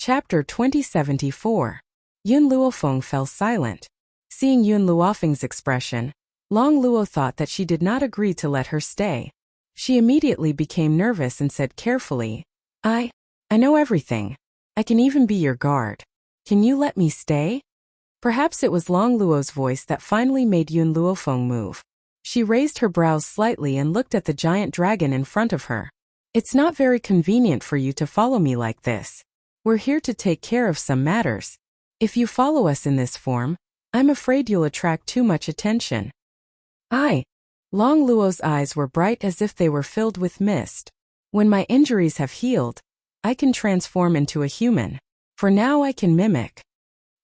Chapter 2074. Yun Luofeng fell silent. Seeing Yun Luofeng's expression, Long Luo thought that she did not agree to let her stay. She immediately became nervous and said carefully, I know everything. I can even be your guard. Can you let me stay? Perhaps it was Long Luo's voice that finally made Yun Luofeng move. She raised her brows slightly and looked at the giant dragon in front of her. It's not very convenient for you to follow me like this. We're here to take care of some matters. If you follow us in this form, I'm afraid you'll attract too much attention. Long Luo's eyes were bright as if they were filled with mist. When my injuries have healed, I can transform into a human. For now I can mimic.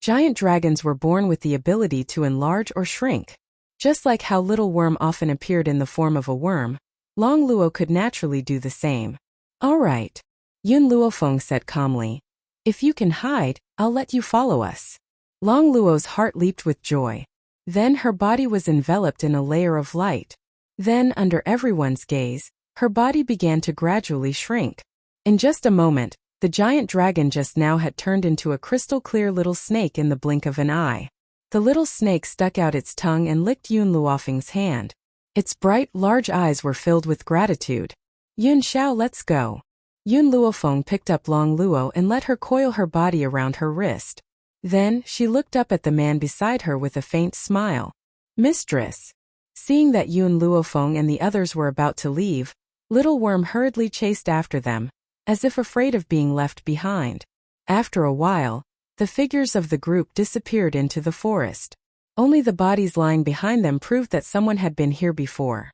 Giant dragons were born with the ability to enlarge or shrink. Just like how Little Worm often appeared in the form of a worm, Long Luo could naturally do the same. All right, Yun Luofeng said calmly. If you can hide, I'll let you follow us. Long Luo's heart leaped with joy. Then her body was enveloped in a layer of light. Then, under everyone's gaze, her body began to gradually shrink. In just a moment, the giant dragon just now had turned into a crystal-clear little snake in the blink of an eye. The little snake stuck out its tongue and licked Yun Luofeng's hand. Its bright, large eyes were filled with gratitude. Yun Xiao, let's go. Yun Luofeng picked up Long Luo and let her coil her body around her wrist. Then, she looked up at the man beside her with a faint smile. Mistress. Seeing that Yun Luofeng and the others were about to leave, Little Worm hurriedly chased after them, as if afraid of being left behind. After a while, the figures of the group disappeared into the forest. Only the bodies lying behind them proved that someone had been here before.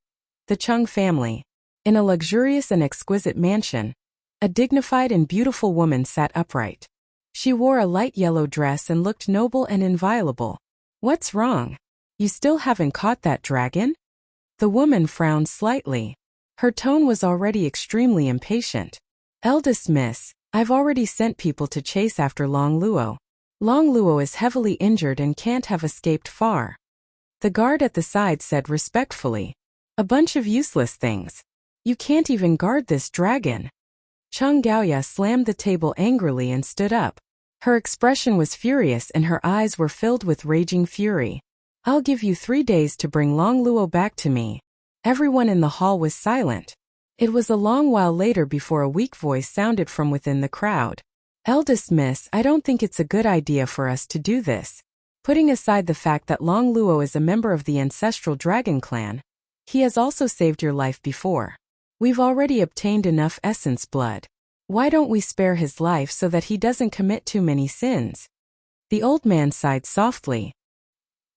The Chung family. In a luxurious and exquisite mansion, a dignified and beautiful woman sat upright. She wore a light yellow dress and looked noble and inviolable. What's wrong? You still haven't caught that dragon? The woman frowned slightly. Her tone was already extremely impatient. Eldest miss, I've already sent people to chase after Long Luo. Long Luo is heavily injured and can't have escaped far. The guard at the side said respectfully. A bunch of useless things. You can't even guard this dragon. Cheng Gaoya slammed the table angrily and stood up. Her expression was furious and her eyes were filled with raging fury. I'll give you 3 days to bring Long Luo back to me. Everyone in the hall was silent. It was a long while later before a weak voice sounded from within the crowd. Eldest miss, I don't think it's a good idea for us to do this. Putting aside the fact that Long Luo is a member of the ancestral dragon clan, he has also saved your life before. We've already obtained enough essence blood. Why don't we spare his life so that he doesn't commit too many sins? The old man sighed softly.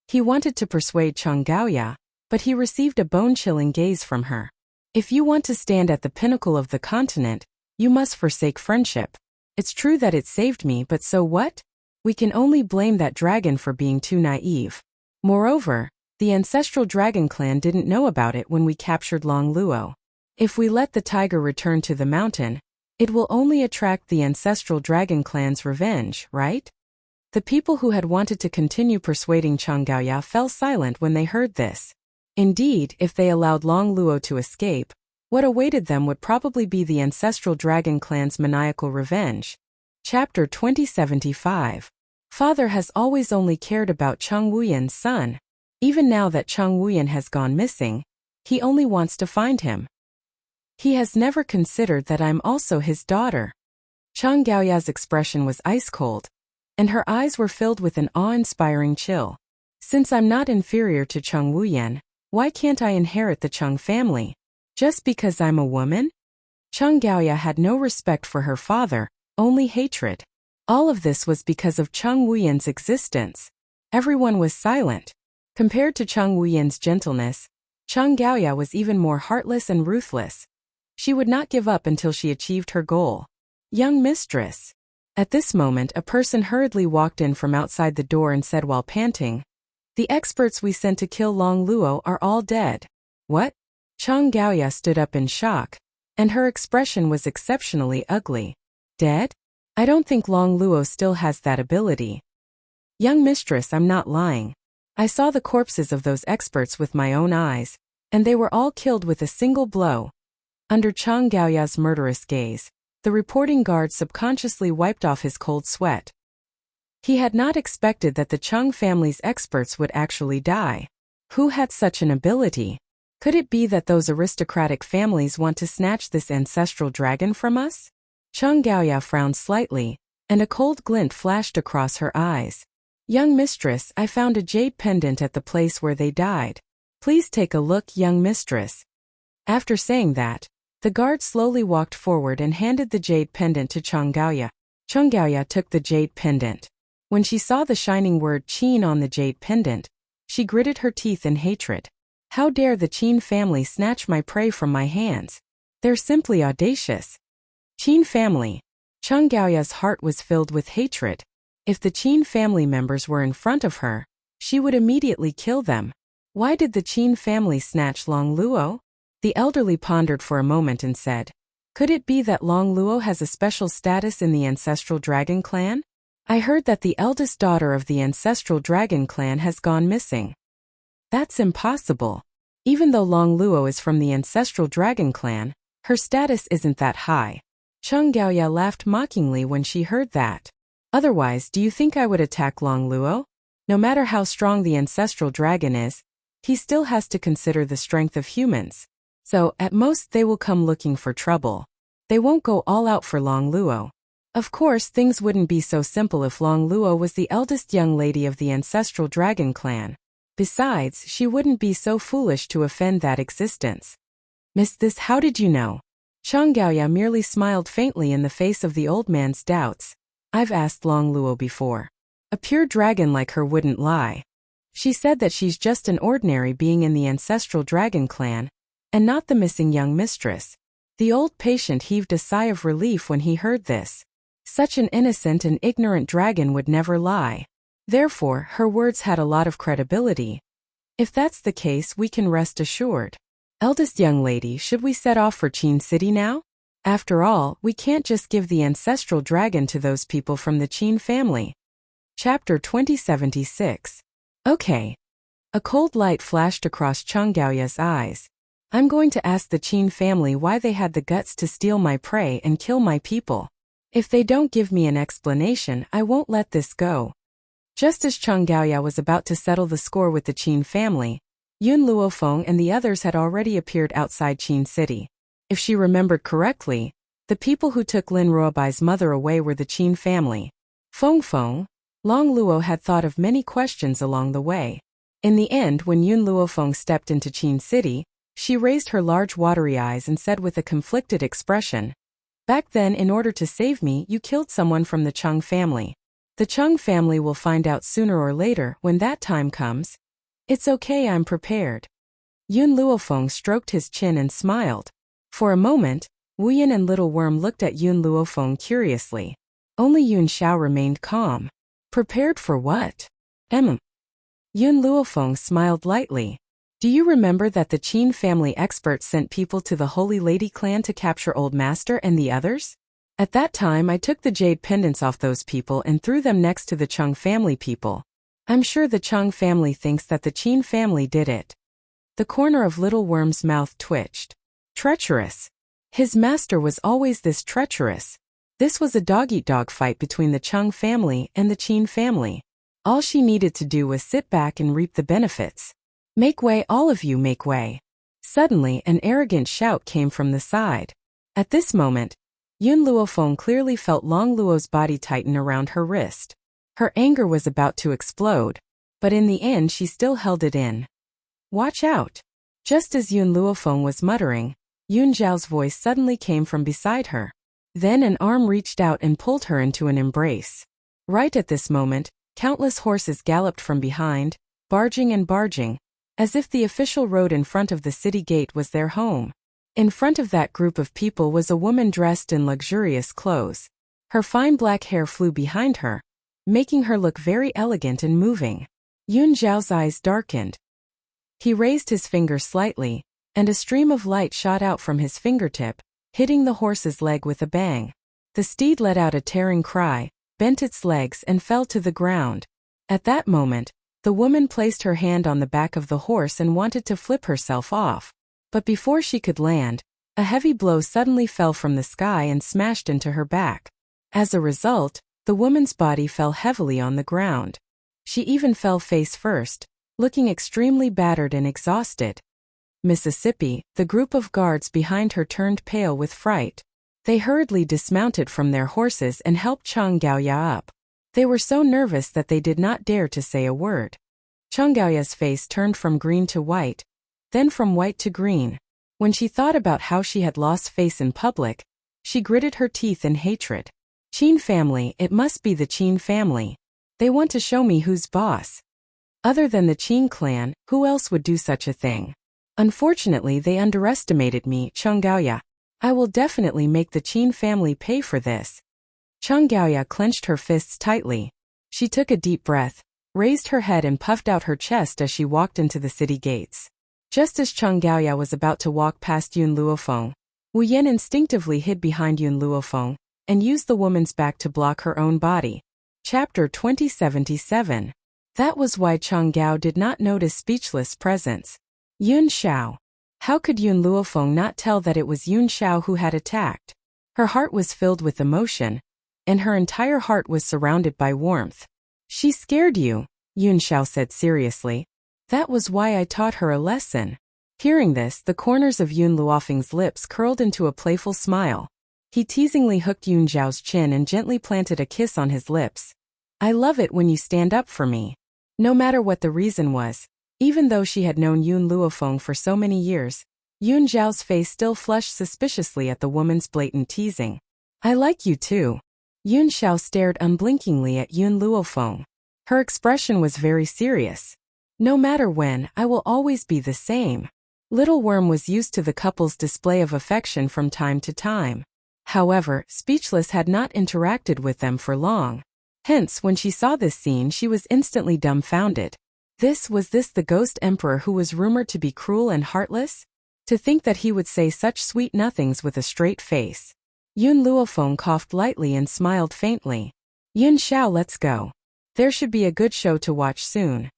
He wanted to persuade Cheng Gaoya, but he received a bone-chilling gaze from her. If you want to stand at the pinnacle of the continent, you must forsake friendship. It's true that it saved me, but so what? We can only blame that dragon for being too naive. Moreover, the ancestral dragon clan didn't know about it when we captured Long Luo. If we let the tiger return to the mountain, it will only attract the ancestral dragon clan's revenge, right? The people who had wanted to continue persuading Cheng Gaoya fell silent when they heard this. Indeed, if they allowed Long Luo to escape, what awaited them would probably be the ancestral dragon clan's maniacal revenge. Chapter 2075. Father has always only cared about Cheng Wuyan's son. Even now that Cheng Wuyan has gone missing, he only wants to find him. He has never considered that I'm also his daughter. Cheng Gaoya's expression was ice-cold, and her eyes were filled with an awe-inspiring chill. Since I'm not inferior to Cheng Wuyan, why can't I inherit the Cheng family? Just because I'm a woman? Cheng Gaoya had no respect for her father, only hatred. All of this was because of Cheng Wuyan's existence. Everyone was silent. Compared to Cheng Wuyan's gentleness, Cheng Gaoya was even more heartless and ruthless. She would not give up until she achieved her goal. Young mistress. At this moment a person hurriedly walked in from outside the door and said while panting, the experts we sent to kill Long Luo are all dead. What? Cheng Gaoya stood up in shock, and her expression was exceptionally ugly. Dead? I don't think Long Luo still has that ability. Young mistress, I'm not lying. I saw the corpses of those experts with my own eyes, and they were all killed with a single blow. Under Cheng Gaoya's murderous gaze, The reporting guard subconsciously wiped off his cold sweat. He had not expected that the Chung family's experts would actually die. Who had such an ability? Could it be that those aristocratic families want to snatch this ancestral dragon from us? Chung Gaoya frowned slightly, and a cold glint flashed across her eyes. Young mistress, I found a jade pendant at the place where they died. Please take a look, young mistress. After saying that, the guard slowly walked forward and handed the jade pendant to Chung Gaoya. Chung Gaoya took the jade pendant. When she saw the shining word Qin on the jade pendant, she gritted her teeth in hatred. How dare the Qin family snatch my prey from my hands? They're simply audacious. Qin family. Chung Gaoya's heart was filled with hatred. If the Qin family members were in front of her, she would immediately kill them. Why did the Qin family snatch Long Luo? The elderly pondered for a moment and said, could it be that Long Luo has a special status in the ancestral dragon clan? I heard that the eldest daughter of the ancestral dragon clan has gone missing. That's impossible. Even though Long Luo is from the ancestral dragon clan, her status isn't that high. Chung Gaoya laughed mockingly when she heard that. Otherwise, do you think I would attack Long Luo? No matter how strong the ancestral dragon is, he still has to consider the strength of humans. So, at most they will come looking for trouble. They won't go all out for Long Luo. Of course, things wouldn't be so simple if Long Luo was the eldest young lady of the ancestral dragon clan. Besides, she wouldn't be so foolish to offend that existence. Miss this, how did you know? Chung Gaoya merely smiled faintly in the face of the old man's doubts. I've asked Long Luo before. A pure dragon like her wouldn't lie. She said that she's just an ordinary being in the ancestral dragon clan, and not the missing young mistress. The old patient heaved a sigh of relief when he heard this. Such an innocent and ignorant dragon would never lie. Therefore, her words had a lot of credibility. If that's the case, we can rest assured. Eldest young lady, should we set off for Qin City now? After all, we can't just give the ancestral dragon to those people from the Qin family. Chapter 2076. Okay. A cold light flashed across Chung Gaoya's eyes. I'm going to ask the Qin family why they had the guts to steal my prey and kill my people. If they don't give me an explanation, I won't let this go. Just as Chung Gaoya was about to settle the score with the Qin family, Yun Luofeng and the others had already appeared outside Qin City. If she remembered correctly, the people who took Lin Ruobai's mother away were the Qin family. Feng, Long Luo had thought of many questions along the way. In the end, when Yun Luofeng stepped into Qin City, she raised her large watery eyes and said with a conflicted expression, back then, in order to save me, you killed someone from the Chung family. The Chung family will find out sooner or later when that time comes. It's okay, I'm prepared. Yun Luofeng stroked his chin and smiled. For a moment, Wu Yin and Little Worm looked at Yun Luofeng curiously. Only Yun Xiao remained calm. Prepared for what? Yun Luofeng smiled lightly. Do you remember that the Qin family experts sent people to the Holy Lady clan to capture Old Master and the others? At that time I took the jade pendants off those people and threw them next to the Chung family people. I'm sure the Chung family thinks that the Qin family did it. The corner of Little Worm's mouth twitched. Treacherous. His master was always this treacherous. This was a dog-eat-dog fight between the Chung family and the Qin family. All she needed to do was sit back and reap the benefits. Make way, all of you, make way. Suddenly, an arrogant shout came from the side. At this moment, Yun Luofeng clearly felt Long Luo's body tighten around her wrist. Her anger was about to explode, but in the end she still held it in. Watch out! Just as Yun Luofeng was muttering, Yun Zhao's voice suddenly came from beside her. Then an arm reached out and pulled her into an embrace. Right at this moment, countless horses galloped from behind, barging and barging, as if the official road in front of the city gate was their home. In front of that group of people was a woman dressed in luxurious clothes. Her fine black hair flew behind her, making her look very elegant and moving. Yun Zhao's eyes darkened. He raised his finger slightly, and a stream of light shot out from his fingertip, hitting the horse's leg with a bang. The steed let out a tearing cry, bent its legs and fell to the ground. At that moment, the woman placed her hand on the back of the horse and wanted to flip herself off. But before she could land, A heavy blow suddenly fell from the sky and smashed into her back. As a result, the woman's body fell heavily on the ground. She even fell face first, looking extremely battered and exhausted. Mississippi, the group of guards behind her turned pale with fright. They hurriedly dismounted from their horses and helped Chang Gaoya up. They were so nervous that they did not dare to say a word. Chang Gaoya's face turned from green to white, then from white to green. When she thought about how she had lost face in public, she gritted her teeth in hatred. Qin family, it must be the Qin family. They want to show me who's boss. Other than the Qin clan, who else would do such a thing? Unfortunately, they underestimated me, Chang Gaoya. I will definitely make the Qin family pay for this. Chang Gaoya clenched her fists tightly. She took a deep breath, raised her head and puffed out her chest as she walked into the city gates. Just as Chang Gaoya was about to walk past Yun Luofeng, Wu Yan instinctively hid behind Yun Luofeng and used the woman's back to block her own body. Chapter 2077. That was why Chang Gao did not notice Speechless' presence. Yun Xiao. How could Yun Luofeng not tell that it was Yun Xiao who had attacked? Her heart was filled with emotion, and her entire heart was surrounded by warmth. She scared you, Yun Xiao said seriously. That was why I taught her a lesson. Hearing this, the corners of Yun Luofeng's lips curled into a playful smile. He teasingly hooked Yun Xiao's chin and gently planted a kiss on his lips. I love it when you stand up for me. No matter what the reason was, even though she had known Yun Luofeng for so many years, Yun Xiao's face still flushed suspiciously at the woman's blatant teasing. I like you too. Yun Xiao stared unblinkingly at Yun Luofeng. Her expression was very serious. No matter when, I will always be the same. Little Worm was used to the couple's display of affection from time to time. However, Speechless had not interacted with them for long. Hence, when she saw this scene, she was instantly dumbfounded. Was this the Ghost Emperor who was rumored to be cruel and heartless? To think that he would say such sweet nothings with a straight face. Yun Luofeng coughed lightly and smiled faintly. Yun Xiao, let's go. There should be a good show to watch soon.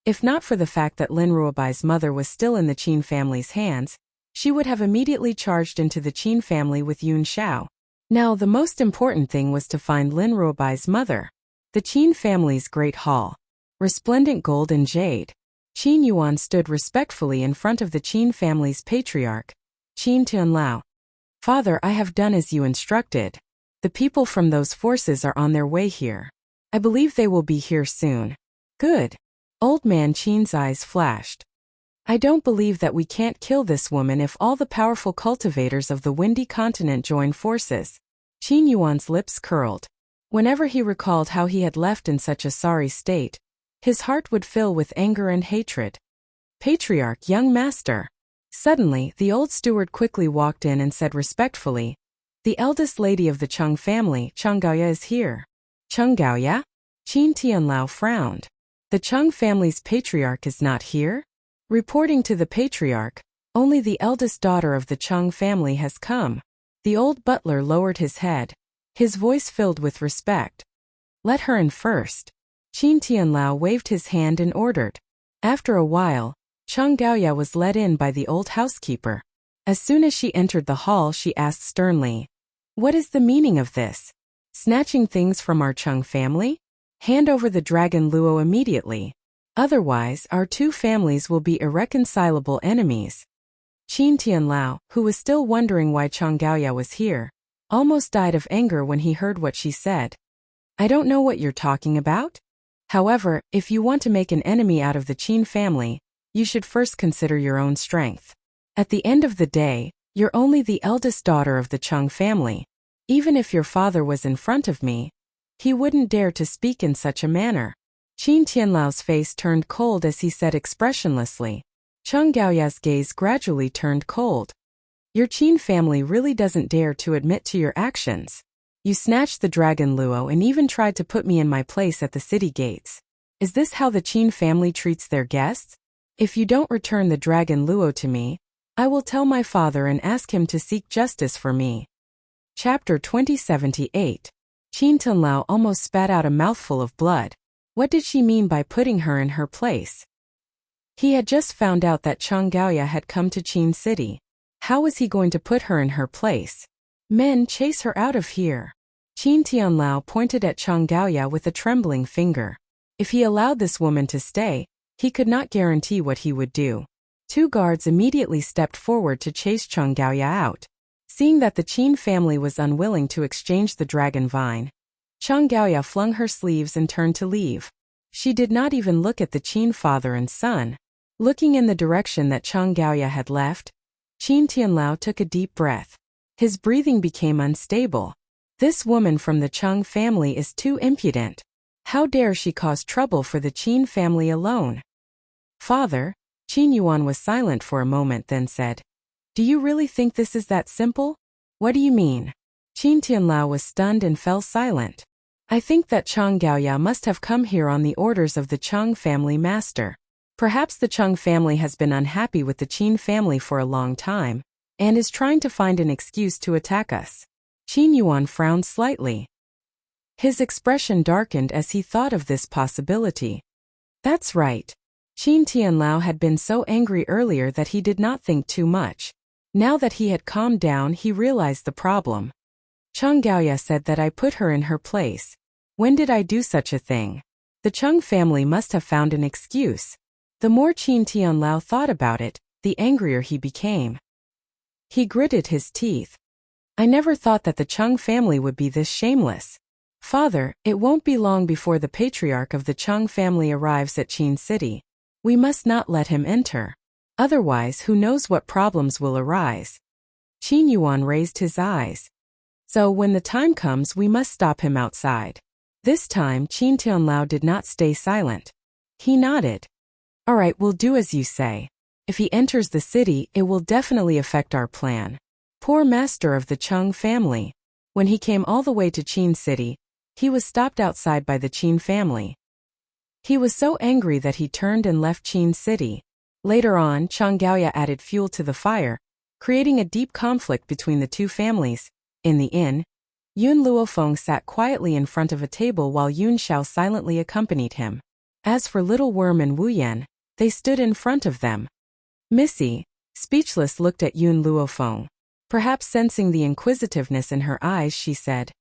If not for the fact that Lin Ruobai's mother was still in the Qin family's hands, she would have immediately charged into the Qin family with Yun Xiao. Now the most important thing was to find Lin Ruobai's mother. The Qin family's great hall. Resplendent gold and jade. Qin Yuan stood respectfully in front of the Qin family's patriarch, Qin Tianlao. Father, I have done as you instructed. The people from those forces are on their way here. I believe they will be here soon. Good. Old man Qin's eyes flashed. I don't believe that we can't kill this woman if all the powerful cultivators of the Windy Continent join forces. Qin Yuan's lips curled. Whenever he recalled how he had left in such a sorry state, his heart would fill with anger and hatred. Patriarch, young master. Suddenly, the old steward quickly walked in and said respectfully, the eldest lady of the Cheng family, Chang Gaoya, is here. Cheng Gaoya? Qin Tianlao frowned. The Cheng family's patriarch is not here? Reporting to the patriarch, only the eldest daughter of the Cheng family has come. The old butler lowered his head. His voice filled with respect. Let her in first. Qin Tianlao waved his hand and ordered. After a while, Cheng Gaoya was led in by the old housekeeper. As soon as she entered the hall, she asked sternly, what is the meaning of this? Snatching things from our Cheng family? Hand over the dragon Luo immediately. Otherwise, our two families will be irreconcilable enemies. Qin Tianlao, who was still wondering why Cheng Gaoya was here, almost died of anger when he heard what she said. I don't know what you're talking about. However, if you want to make an enemy out of the Qin family, you should first consider your own strength. At the end of the day, you're only the eldest daughter of the Cheng family. Even if your father was in front of me, he wouldn't dare to speak in such a manner. Qin Tianlao's face turned cold as he said expressionlessly. Cheng Gaoya's gaze gradually turned cold. Your Qin family really doesn't dare to admit to your actions. You snatched the dragon Luo and even tried to put me in my place at the city gates. Is this how the Qin family treats their guests? If you don't return the dragon Luo to me, I will tell my father and ask him to seek justice for me. Chapter 2078. Qin Tianlao almost spat out a mouthful of blood. What did she mean by putting her in her place? He had just found out that Cheng Gaoya had come to Qin City. How was he going to put her in her place? Men, chase her out of here. Qin Tianlao pointed at Chang Gaoya with a trembling finger. If he allowed this woman to stay, he could not guarantee what he would do. 2 guards immediately stepped forward to chase Chang Gaoya out. Seeing that the Qin family was unwilling to exchange the dragon vine, Chang Gaoya flung her sleeves and turned to leave. She did not even look at the Qin father and son. Looking in the direction that Chang Gaoya had left, Qin Tianlao took a deep breath. His breathing became unstable. This woman from the Chang family is too impudent. How dare she cause trouble for the Qin family alone? Father, Qin Yuan was silent for a moment, then said, "Do you really think this is that simple?" "What do you mean?" Qin Tianlao was stunned and fell silent. "I think that Chang Gaoya must have come here on the orders of the Chang family master. Perhaps the Chang family has been unhappy with the Qin family for a long time, and is trying to find an excuse to attack us." Qin Yuan frowned slightly. His expression darkened as he thought of this possibility. That's right. Qin Tianlao had been so angry earlier that he did not think too much. Now that he had calmed down, he realized the problem. Chang Gaoya said that I put her in her place. When did I do such a thing? The Chang family must have found an excuse. The more Qin Tianlao thought about it, the angrier he became. He gritted his teeth. I never thought that the Chang family would be this shameless. Father, it won't be long before the patriarch of the Chang family arrives at Qin City. We must not let him enter. Otherwise, who knows what problems will arise. Qin Yuan raised his eyes. So when the time comes, we must stop him outside. This time, Qin Tianlao did not stay silent. He nodded. All right, we'll do as you say. If he enters the city, it will definitely affect our plan. Poor master of the Chang family. When he came all the way to Qin City, he was stopped outside by the Qin family. He was so angry that he turned and left Qin City. Later on, Chang Gaoya added fuel to the fire, creating a deep conflict between the two families. In the inn, Yun Luofeng sat quietly in front of a table while Yun Xiao silently accompanied him. As for Little Worm and Wu Yan, they stood in front of them. Missy, speechless, looked at Yun Luofeng. Perhaps sensing the inquisitiveness in her eyes, she said,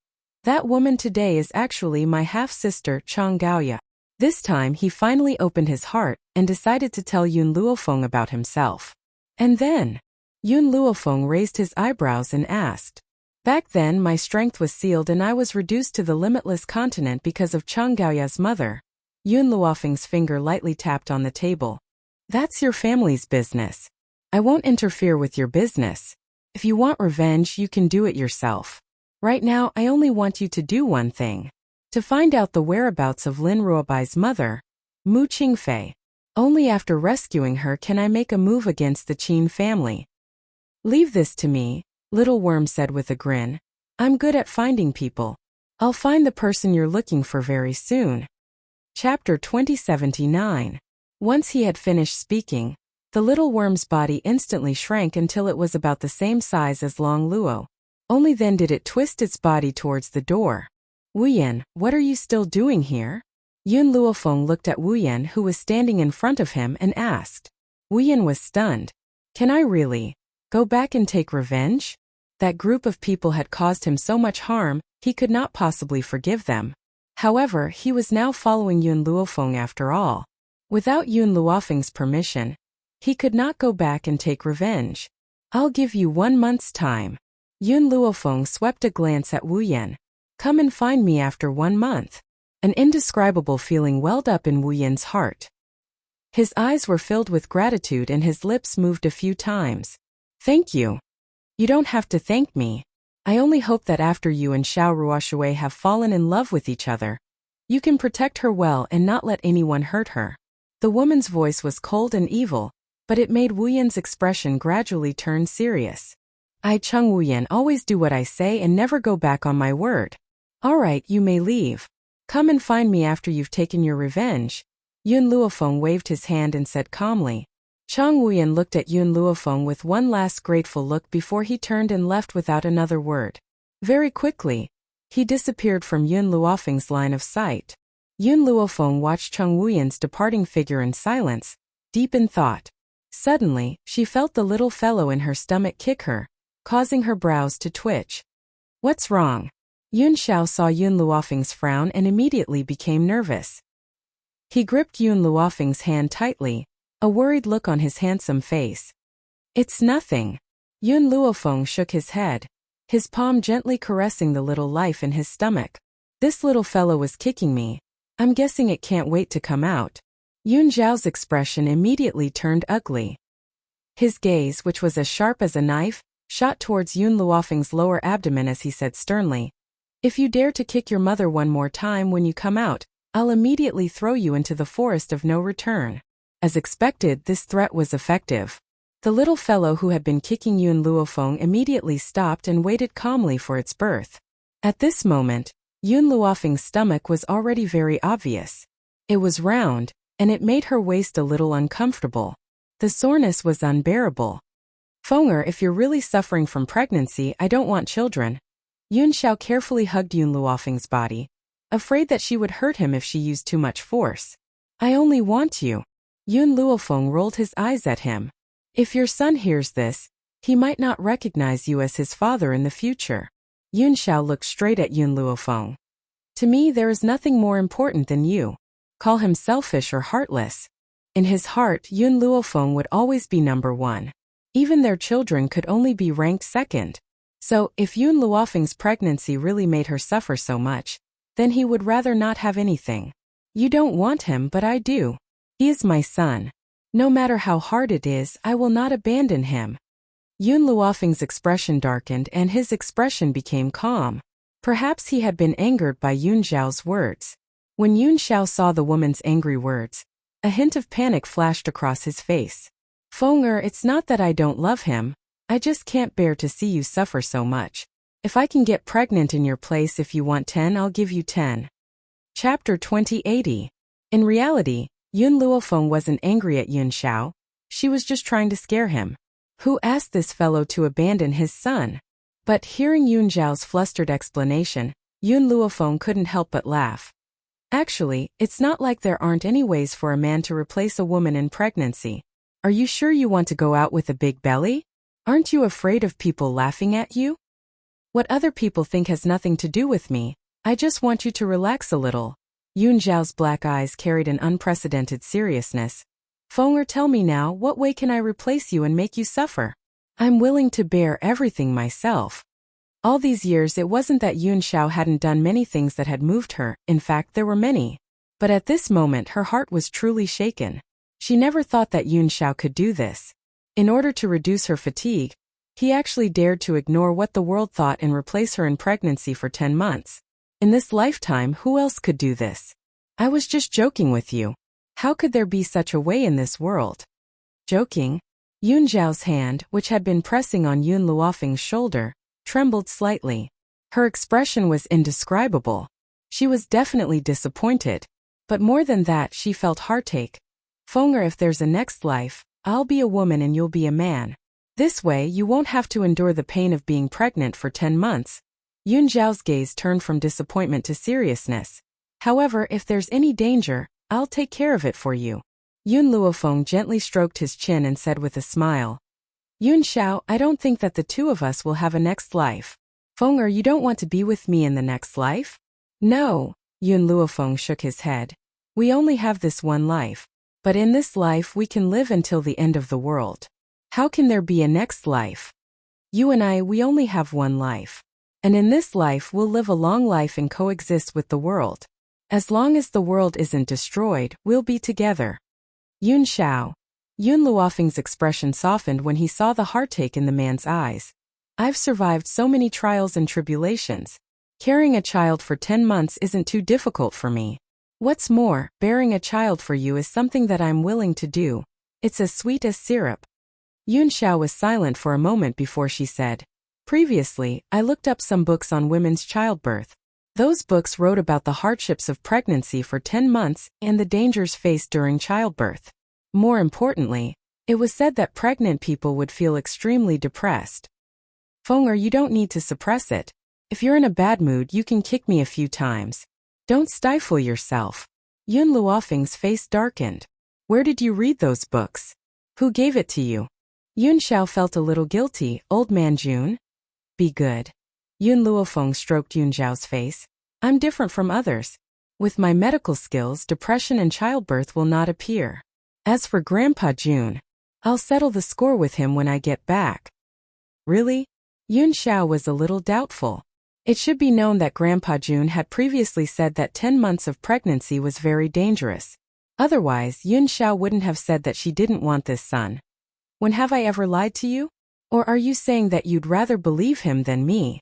"That woman today is actually my half-sister Chang Gaoya." This time he finally opened his heart and decided to tell Yun Luofeng about himself. And then, Yun Luofeng raised his eyebrows and asked, "Back then my strength was sealed and I was reduced to the limitless continent because of Chang Gaoya's mother." Yun Luofeng's finger lightly tapped on the table. "That's your family's business. I won't interfere with your business. If you want revenge, you can do it yourself. Right now, I only want you to do one thing. To find out the whereabouts of Lin Ruobai's mother, Mu Qingfei. Only after rescuing her can I make a move against the Qin family." "Leave this to me," Little Worm said with a grin. "I'm good at finding people. I'll find the person you're looking for very soon." Chapter 2079. Once he had finished speaking, the little worm's body instantly shrank until it was about the same size as Long Luo. Only then did it twist its body towards the door. "Wu Yan, what are you still doing here?" Yun Luofeng looked at Wu Yan, who was standing in front of him, and asked. Wu Yan was stunned. "Can I really go back and take revenge?" That group of people had caused him so much harm, he could not possibly forgive them. However, he was now following Yun Luofeng after all. Without Yun Luofeng's permission, he could not go back and take revenge. "I'll give you 1 month's time." Yun Luofeng swept a glance at Wu Yan. "Come and find me after 1 month." An indescribable feeling welled up in Wu Yan's heart. His eyes were filled with gratitude and his lips moved a few times. "Thank you." "You don't have to thank me. I only hope that after you and Xiao Ruoshui have fallen in love with each other, you can protect her well and not let anyone hurt her." The woman's voice was cold and evil, but it made Wu Yan's expression gradually turn serious. "I, Cheng Wu Yan, always do what I say and never go back on my word. All right, you may leave. Come and find me after you've taken your revenge." Yun Luofeng waved his hand and said calmly. Cheng Wu Yan looked at Yun Luofeng with one last grateful look before he turned and left without another word. Very quickly, he disappeared from Yun Luofeng's line of sight. Yun Luofeng watched Cheng Wu Yan's departing figure in silence, deep in thought. Suddenly, she felt the little fellow in her stomach kick her, causing her brows to twitch. What's wrong? Yun Xiao saw Yun Luofeng's frown and immediately became nervous. He gripped Yun Luofeng's hand tightly, a worried look on his handsome face. It's nothing. Yun Luofeng shook his head, his palm gently caressing the little life in his stomach. This little fellow was kicking me. I'm guessing it can't wait to come out. Yun Zhao's expression immediately turned ugly. His gaze, which was as sharp as a knife, shot towards Yun Luofeng's lower abdomen as he said sternly, "If you dare to kick your mother one more time when you come out, I'll immediately throw you into the forest of no return." As expected, this threat was effective. The little fellow who had been kicking Yun Luofeng immediately stopped and waited calmly for its birth. At this moment, Yun Luofeng's stomach was already very obvious. It was round, and it made her waist a little uncomfortable. The soreness was unbearable. "Fenger, if you're really suffering from pregnancy, I don't want children." Yun Xiao carefully hugged Yun Luofeng's body, afraid that she would hurt him if she used too much force. "I only want you." Yun Luofeng rolled his eyes at him. "If your son hears this, he might not recognize you as his father in the future." Yun Xiao looked straight at Yun Luofeng. "To me, there is nothing more important than you. Call him selfish or heartless. In his heart, Yun Luofeng would always be number one. Even their children could only be ranked second. So, if Yun Luofeng's pregnancy really made her suffer so much, then he would rather not have anything. You don't want him, but I do. He is my son. No matter how hard it is, I will not abandon him." Yun Luofeng's expression darkened and his expression became calm. Perhaps he had been angered by Yun Zhao's words. When Yun Xiao saw the woman's angry words, a hint of panic flashed across his face. "Fenger, it's not that I don't love him, I just can't bear to see you suffer so much. If I can get pregnant in your place, if you want 10, I'll give you 10. Chapter 2080. In reality, Yun Luofeng wasn't angry at Yun Xiao. She was just trying to scare him. Who asked this fellow to abandon his son? But hearing Yun Zhao's flustered explanation, Yun Luofeng couldn't help but laugh. Actually, it's not like there aren't any ways for a man to replace a woman in pregnancy. Are you sure you want to go out with a big belly? Aren't you afraid of people laughing at you? What other people think has nothing to do with me. I just want you to relax a little." Yun Zhao's black eyes carried an unprecedented seriousness. "Fenger, tell me now, what way can I replace you and make you suffer? I'm willing to bear everything myself." All these years it wasn't that Yun Xiao hadn't done many things that had moved her, in fact there were many. But at this moment her heart was truly shaken. She never thought that Yun Xiao could do this. In order to reduce her fatigue, he actually dared to ignore what the world thought and replace her in pregnancy for 10 months. In this lifetime, who else could do this? "I was just joking with you. How could there be such a way in this world?" Joking? Yun Zhao's hand, which had been pressing on Yun Luofeng's shoulder, trembled slightly. Her expression was indescribable. She was definitely disappointed. But more than that, she felt heartache. "Fenger, if there's a next life, I'll be a woman and you'll be a man. This way you won't have to endure the pain of being pregnant for 10 months. Yun Zhao's gaze turned from disappointment to seriousness. "However, if there's any danger, I'll take care of it for you." Yun Luofeng gently stroked his chin and said with a smile, "Yun Xiao, I don't think that the two of us will have a next life. Fenger, you don't want to be with me in the next life?" "No." Yun Luofeng shook his head. "We only have this one life. But in this life we can live until the end of the world. How can there be a next life? You and I, we only have one life. And in this life we'll live a long life and coexist with the world. As long as the world isn't destroyed, we'll be together." Yun Xiao. Yun Luofeng's expression softened when he saw the heartache in the man's eyes. "I've survived so many trials and tribulations. Carrying a child for 10 months isn't too difficult for me. What's more, bearing a child for you is something that I'm willing to do. It's as sweet as syrup." Yun Xiao was silent for a moment before she said, "Previously, I looked up some books on women's childbirth. Those books wrote about the hardships of pregnancy for 10 months and the dangers faced during childbirth. More importantly, it was said that pregnant people would feel extremely depressed. Fenger, you don't need to suppress it. If you're in a bad mood, you can kick me a few times. Don't stifle yourself." Yun Luofeng's face darkened. "Where did you read those books?" Who gave it to you? Yun Xiao felt a little guilty. Old man Jun? Be good. Yun Luofeng stroked Yun Xiao's face. I'm different from others. With my medical skills, depression and childbirth will not appear. As for Grandpa Jun, I'll settle the score with him when I get back. Really? Yun Xiao was a little doubtful. It should be known that Grandpa Jun had previously said that 10 months of pregnancy was very dangerous. Otherwise, Yun Xiao wouldn't have said that she didn't want this son. When have I ever lied to you? Or are you saying that you'd rather believe him than me?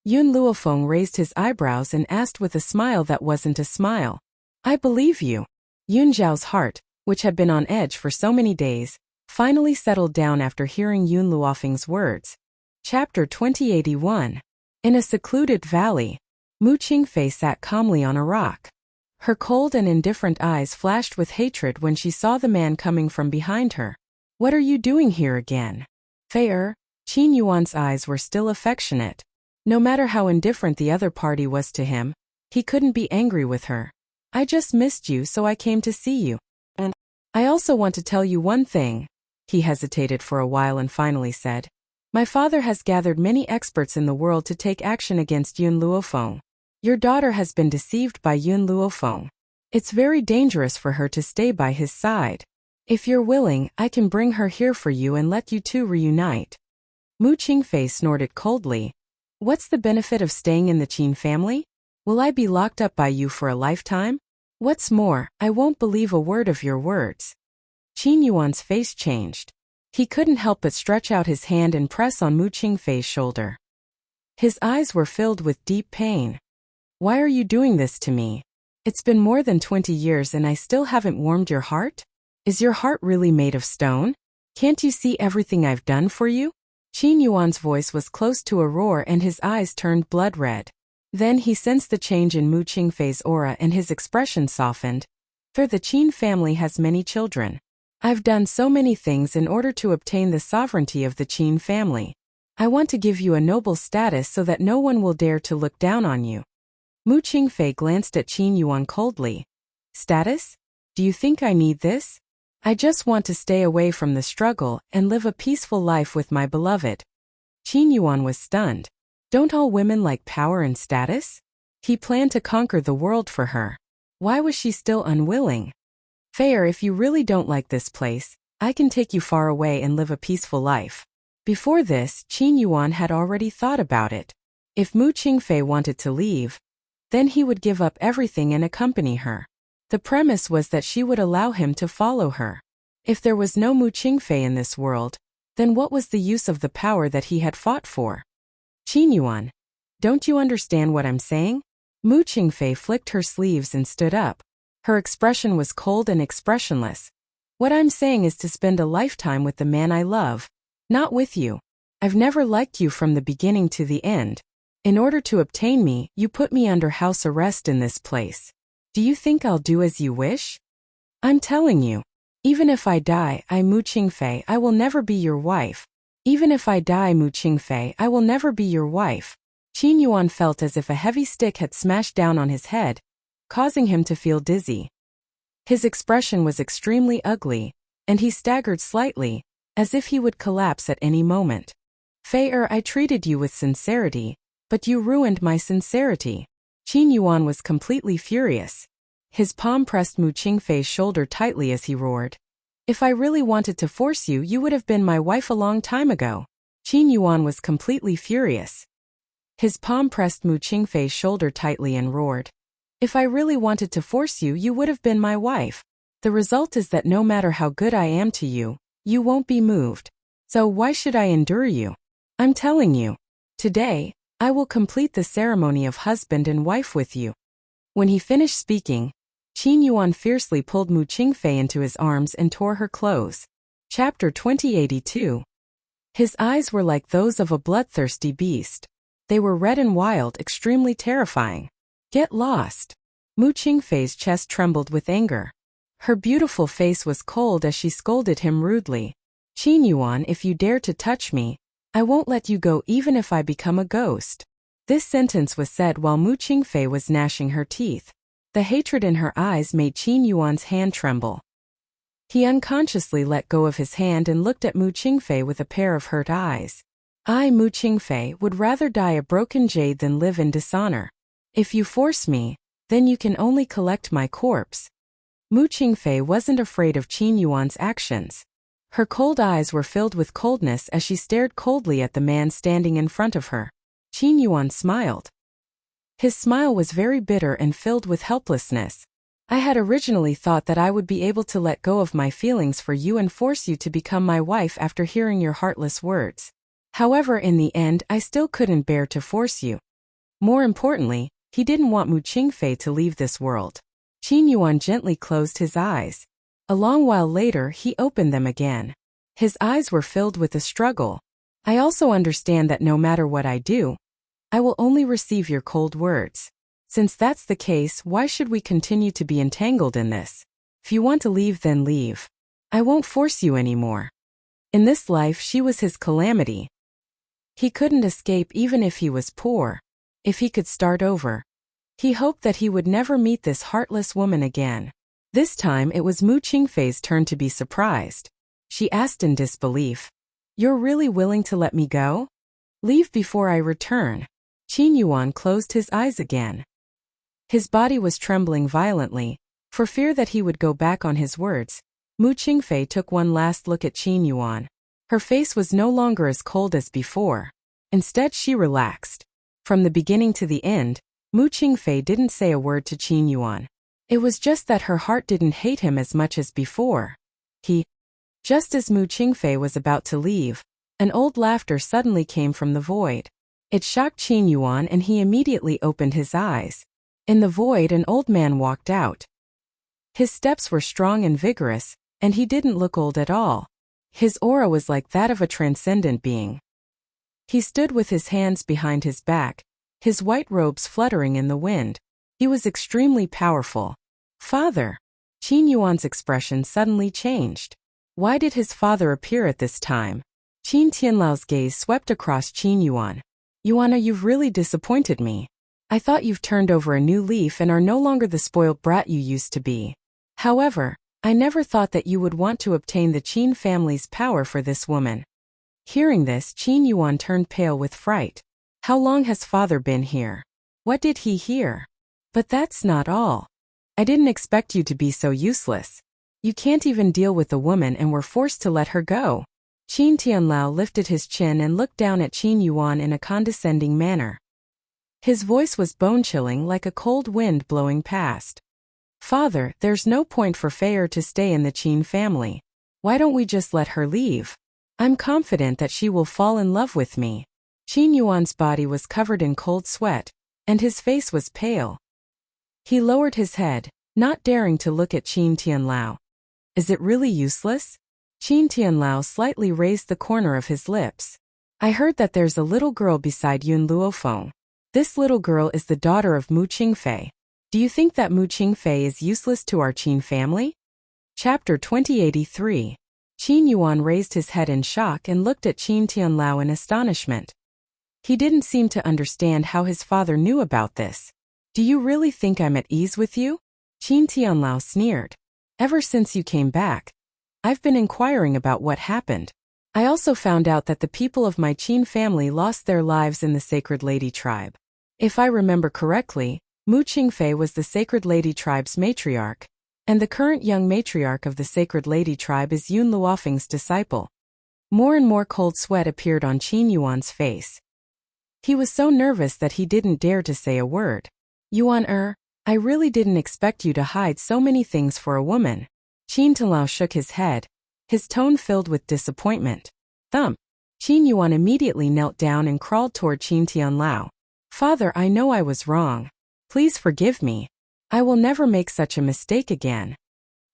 Yun Luofeng raised his eyebrows and asked with a smile that wasn't a smile. I believe you. Yun Xiao's heart, which had been on edge for so many days, finally settled down after hearing Yun Luofeng's words. Chapter 2081. In a secluded valley, Mu Qingfei sat calmly on a rock. Her cold and indifferent eyes flashed with hatred when she saw the man coming from behind her. What are you doing here again? Fei Qin Yuan's eyes were still affectionate. No matter how indifferent the other party was to him, he couldn't be angry with her. I just missed you, so I came to see you. And I also want to tell you one thing. He hesitated for a while and finally said, my father has gathered many experts in the world to take action against Yun Luofeng. Your daughter has been deceived by Yun Luofeng. It's very dangerous for her to stay by his side. If you're willing, I can bring her here for you and let you two reunite. Mu Qingfei snorted coldly. What's the benefit of staying in the Qin family? Will I be locked up by you for a lifetime? What's more, I won't believe a word of your words. Qin Yuan's face changed. He couldn't help but stretch out his hand and press on Mu Qingfei's shoulder. His eyes were filled with deep pain. Why are you doing this to me? It's been more than 20 years and I still haven't warmed your heart? Is your heart really made of stone? Can't you see everything I've done for you? Qin Yuan's voice was close to a roar and his eyes turned blood red. Then he sensed the change in Mu Qingfei's aura and his expression softened. For the Qin family has many children. I've done so many things in order to obtain the sovereignty of the Qin family. I want to give you a noble status so that no one will dare to look down on you. Mu Qingfei glanced at Qin Yuan coldly. Status? Do you think I need this? I just want to stay away from the struggle and live a peaceful life with my beloved. Qin Yuan was stunned. Don't all women like power and status? He planned to conquer the world for her. Why was she still unwilling? Fei, if you really don't like this place, I can take you far away and live a peaceful life. Before this, Qin Yuan had already thought about it. If Mu Qingfei wanted to leave, then he would give up everything and accompany her. The premise was that she would allow him to follow her. If there was no Mu Qingfei in this world, then what was the use of the power that he had fought for? Qin Yuan, don't you understand what I'm saying? Mu Qingfei flicked her sleeves and stood up. Her expression was cold and expressionless. What I'm saying is to spend a lifetime with the man I love, not with you. I've never liked you from the beginning to the end. In order to obtain me, you put me under house arrest in this place. Do you think I'll do as you wish? I'm telling you. Even if I die, Mu Qingfei, I will never be your wife. Even if I die, Mu Qingfei, I will never be your wife. Qin Yuan felt as if a heavy stick had smashed down on his head, causing him to feel dizzy. His expression was extremely ugly, and he staggered slightly, as if he would collapse at any moment. Fei, I treated you with sincerity, but you ruined my sincerity. Qin Yuan was completely furious. His palm pressed Mu Qingfei's shoulder tightly as he roared. If I really wanted to force you, you would have been my wife a long time ago. Qin Yuan was completely furious. His palm pressed Mu Qingfei's shoulder tightly and roared. If I really wanted to force you, you would have been my wife. The result is that no matter how good I am to you, you won't be moved. So why should I endure you? I'm telling you. Today, I will complete the ceremony of husband and wife with you. When he finished speaking, Qin Yuan fiercely pulled Mu Qingfei into his arms and tore her clothes. Chapter 2082. His eyes were like those of a bloodthirsty beast. They were red and wild, extremely terrifying. Get lost. Mu Qingfei's chest trembled with anger. Her beautiful face was cold as she scolded him rudely. Qin Yuan, if you dare to touch me, I won't let you go even if I become a ghost. This sentence was said while Mu Qingfei was gnashing her teeth. The hatred in her eyes made Qin Yuan's hand tremble. He unconsciously let go of his hand and looked at Mu Qingfei with a pair of hurt eyes. I, Mu Qingfei, would rather die a broken jade than live in dishonor. If you force me, then you can only collect my corpse. Mu Qingfei wasn't afraid of Qin Yuan's actions. Her cold eyes were filled with coldness as she stared coldly at the man standing in front of her. Qin Yuan smiled. His smile was very bitter and filled with helplessness. I had originally thought that I would be able to let go of my feelings for you and force you to become my wife after hearing your heartless words. However, in the end, I still couldn't bear to force you. More importantly, he didn't want Mu Qingfei to leave this world. Qin Yuan gently closed his eyes. A long while later, he opened them again. His eyes were filled with a struggle. I also understand that no matter what I do, I will only receive your cold words. Since that's the case, why should we continue to be entangled in this? If you want to leave, then leave. I won't force you anymore. In this life, she was his calamity. He couldn't escape even if he was poor. If he could start over, he hoped that he would never meet this heartless woman again. This time it was Mu Qingfei's turn to be surprised. She asked in disbelief, "You're really willing to let me go? Leave before I return." Qin Yuan closed his eyes again. His body was trembling violently. For fear that he would go back on his words, Mu Qingfei took one last look at Qin Yuan. Her face was no longer as cold as before. Instead, she relaxed. From the beginning to the end, Mu Qingfei didn't say a word to Qin Yuan. It was just that her heart didn't hate him as much as before. Just as Mu Qingfei was about to leave, an old laughter suddenly came from the void. It shocked Qin Yuan and he immediately opened his eyes. In the void, an old man walked out. His steps were strong and vigorous, and he didn't look old at all. His aura was like that of a transcendent being. He stood with his hands behind his back, his white robes fluttering in the wind. He was extremely powerful. Father! Qin Yuan's expression suddenly changed. Why did his father appear at this time? Qin Tianlao's gaze swept across Qin Yuan. Yuana, you've really disappointed me. I thought you've turned over a new leaf and are no longer the spoiled brat you used to be. However, I never thought that you would want to obtain the Qin family's power for this woman. Hearing this, Qin Yuan turned pale with fright. How long has father been here? What did he hear? But that's not all. I didn't expect you to be so useless. You can't even deal with the woman and were forced to let her go. Qin Tianlao lifted his chin and looked down at Qin Yuan in a condescending manner. His voice was bone-chilling like a cold wind blowing past. Father, there's no point for Fei to stay in the Qin family. Why don't we just let her leave? I'm confident that she will fall in love with me. Qin Yuan's body was covered in cold sweat, and his face was pale. He lowered his head, not daring to look at Qin Tianlao. Is it really useless? Qin Tianlao slightly raised the corner of his lips. I heard that there's a little girl beside Yun Luofeng. This little girl is the daughter of Mu Qingfei. Do you think that Mu Qingfei is useless to our Qin family? Chapter 2083. Qin Yuan raised his head in shock and looked at Qin Tianlao in astonishment. He didn't seem to understand how his father knew about this. Do you really think I'm at ease with you? Qin Tianlao sneered. Ever since you came back, I've been inquiring about what happened. I also found out that the people of my Qin family lost their lives in the Sacred Lady tribe. If I remember correctly, Mu Qingfei was the Sacred Lady tribe's matriarch, and the current young matriarch of the Sacred Lady tribe is Yun Luofeng's disciple. More and more cold sweat appeared on Qin Yuan's face. He was so nervous that he didn't dare to say a word. Yuan, I really didn't expect you to hide so many things for a woman. Qin Tianlao shook his head, his tone filled with disappointment. Thump. Qin Yuan immediately knelt down and crawled toward Qin Tianlao. Father, I know I was wrong. Please forgive me. I will never make such a mistake again.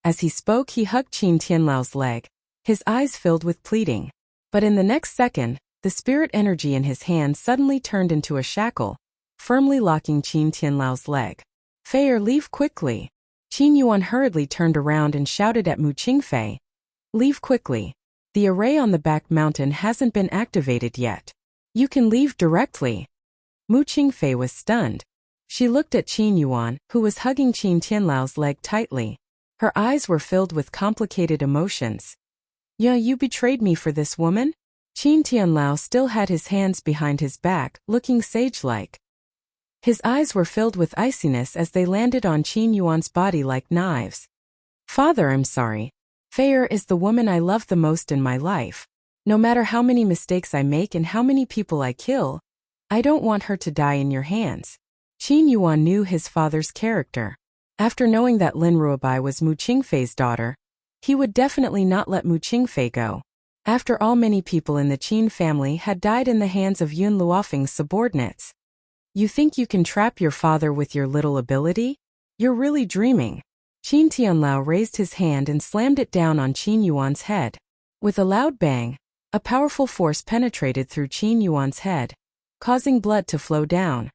As he spoke, he hugged Qin Tianlao's leg, his eyes filled with pleading. But in the next second, the spirit energy in his hand suddenly turned into a shackle, firmly locking Qin Tianlao's leg. Fei, leave quickly. Qin Yuan hurriedly turned around and shouted at Mu Qingfei. Leave quickly. The array on the back mountain hasn't been activated yet. You can leave directly. Mu Qingfei was stunned. She looked at Qin Yuan, who was hugging Qin Tianlao's leg tightly. Her eyes were filled with complicated emotions. Yeah, you betrayed me for this woman? Qin Tianlao still had his hands behind his back, looking sage-like. His eyes were filled with iciness as they landed on Qin Yuan's body like knives. Father, I'm sorry. Fei is the woman I love the most in my life. No matter how many mistakes I make and how many people I kill, I don't want her to die in your hands. Qin Yuan knew his father's character. After knowing that Lin Ruobai was Mu Qingfei's daughter, he would definitely not let Mu Qingfei go. After all, many people in the Qin family had died in the hands of Yun Luofeng's subordinates. You think you can trap your father with your little ability? You're really dreaming. Qin Tianlao raised his hand and slammed it down on Qin Yuan's head. With a loud bang, a powerful force penetrated through Qin Yuan's head, causing blood to flow down.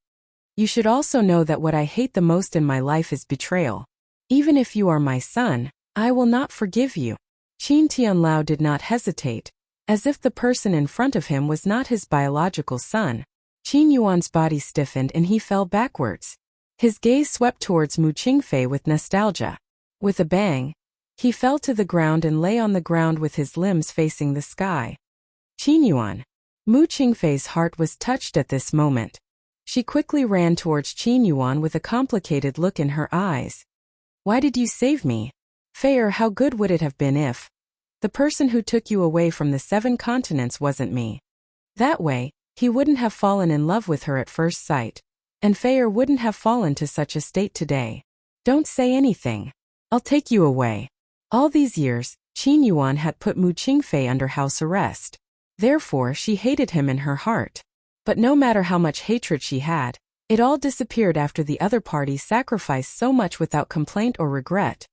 You should also know that what I hate the most in my life is betrayal. Even if you are my son, I will not forgive you. Qin Tianlao did not hesitate, as if the person in front of him was not his biological son. Qin Yuan's body stiffened and he fell backwards. His gaze swept towards Mu Qingfei with nostalgia. With a bang, he fell to the ground and lay on the ground with his limbs facing the sky. Qin Yuan. Mu Qingfei's heart was touched at this moment. She quickly ran towards Qin Yuan with a complicated look in her eyes. Why did you save me? Fei, how good would it have been if the person who took you away from the 7 continents wasn't me? That way, he wouldn't have fallen in love with her at first sight, and Fei wouldn't have fallen to such a state today. Don't say anything. I'll take you away. All these years, Qin Yuan had put Mu Qingfei under house arrest. Therefore, she hated him in her heart. But no matter how much hatred she had, it all disappeared after the other party sacrificed so much without complaint or regret.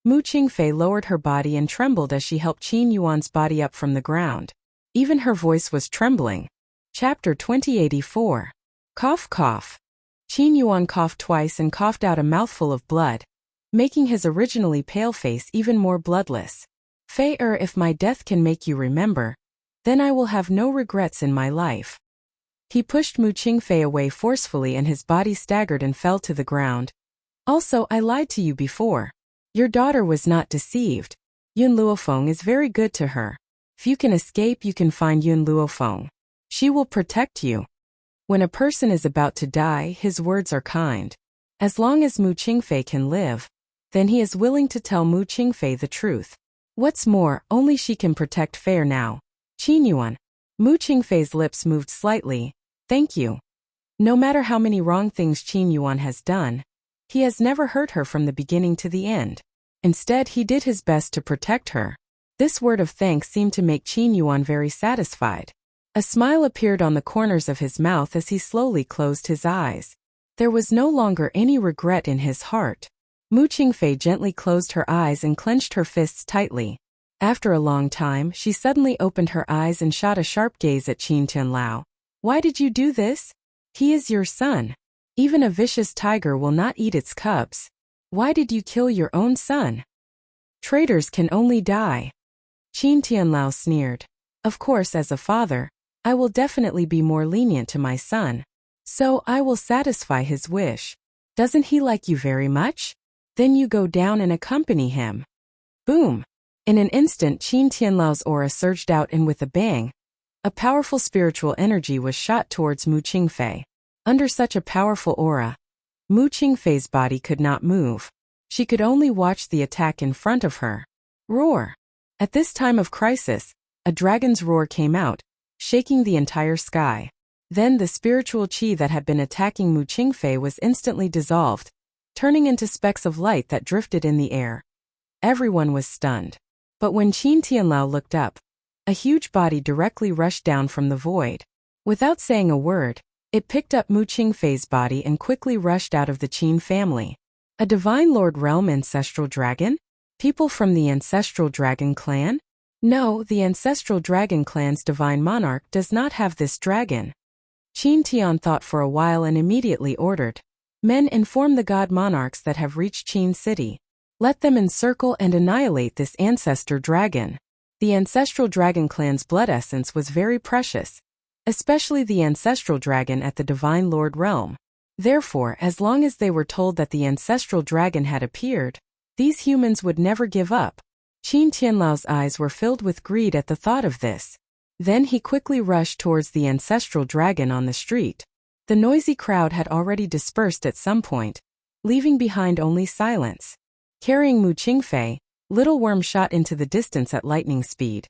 Mu Qingfei lowered her body and trembled as she helped Qin Yuan's body up from the ground. Even her voice was trembling. Chapter 2084. Cough cough. Qin Yuan coughed twice and coughed out a mouthful of blood, making his originally pale face even more bloodless. Fei, if my death can make you remember, then I will have no regrets in my life. He pushed Mu Qingfei away forcefully and his body staggered and fell to the ground. Also, I lied to you before. Your daughter was not deceived. Yun Luofeng is very good to her. If you can escape, you can find Yun Luofeng. She will protect you. When a person is about to die, his words are kind. As long as Mu Qingfei can live, then he is willing to tell Mu Qingfei the truth. What's more, only she can protect Fei now. Qin Yuan. Mu Qingfei's lips moved slightly. Thank you. No matter how many wrong things Qin Yuan has done, he has never hurt her from the beginning to the end. Instead, he did his best to protect her. This word of thanks seemed to make Qin Yuan very satisfied. A smile appeared on the corners of his mouth as he slowly closed his eyes. There was no longer any regret in his heart. Mu Qingfei gently closed her eyes and clenched her fists tightly. After a long time, she suddenly opened her eyes and shot a sharp gaze at Qin Tianlao. Why did you do this? He is your son. Even a vicious tiger will not eat its cubs. Why did you kill your own son? Traitors can only die. Qin Tianlao sneered. Of course, as a father, I will definitely be more lenient to my son. So I will satisfy his wish. Doesn't he like you very much? Then you go down and accompany him. Boom! In an instant, Qin Tianlao's aura surged out and with a bang, a powerful spiritual energy was shot towards Mu Qingfei. Under such a powerful aura, Mu Qingfei's body could not move. She could only watch the attack in front of her. Roar! At this time of crisis, a dragon's roar came out, shaking the entire sky. Then the spiritual qi that had been attacking Mu Qingfei was instantly dissolved, turning into specks of light that drifted in the air. Everyone was stunned. But when Qin Tianlao looked up, a huge body directly rushed down from the void. Without saying a word, it picked up Mu Qingfei's body and quickly rushed out of the Qin family. A Divine Lord Realm Ancestral Dragon? People from the Ancestral Dragon Clan? No, the Ancestral Dragon Clan's Divine Monarch does not have this dragon. Qin Tian thought for a while and immediately ordered. Men, inform the God Monarchs that have reached Qin City. Let them encircle and annihilate this Ancestor Dragon. The Ancestral Dragon Clan's blood essence was very precious, especially the Ancestral Dragon at the Divine Lord Realm. Therefore, as long as they were told that the Ancestral Dragon had appeared, These humans would never give up. Qin Tianlao's eyes were filled with greed at the thought of this. Then he quickly rushed towards the ancestral dragon on the street. The noisy crowd had already dispersed at some point, leaving behind only silence. Carrying Mu Qingfei, Little Worm shot into the distance at lightning speed,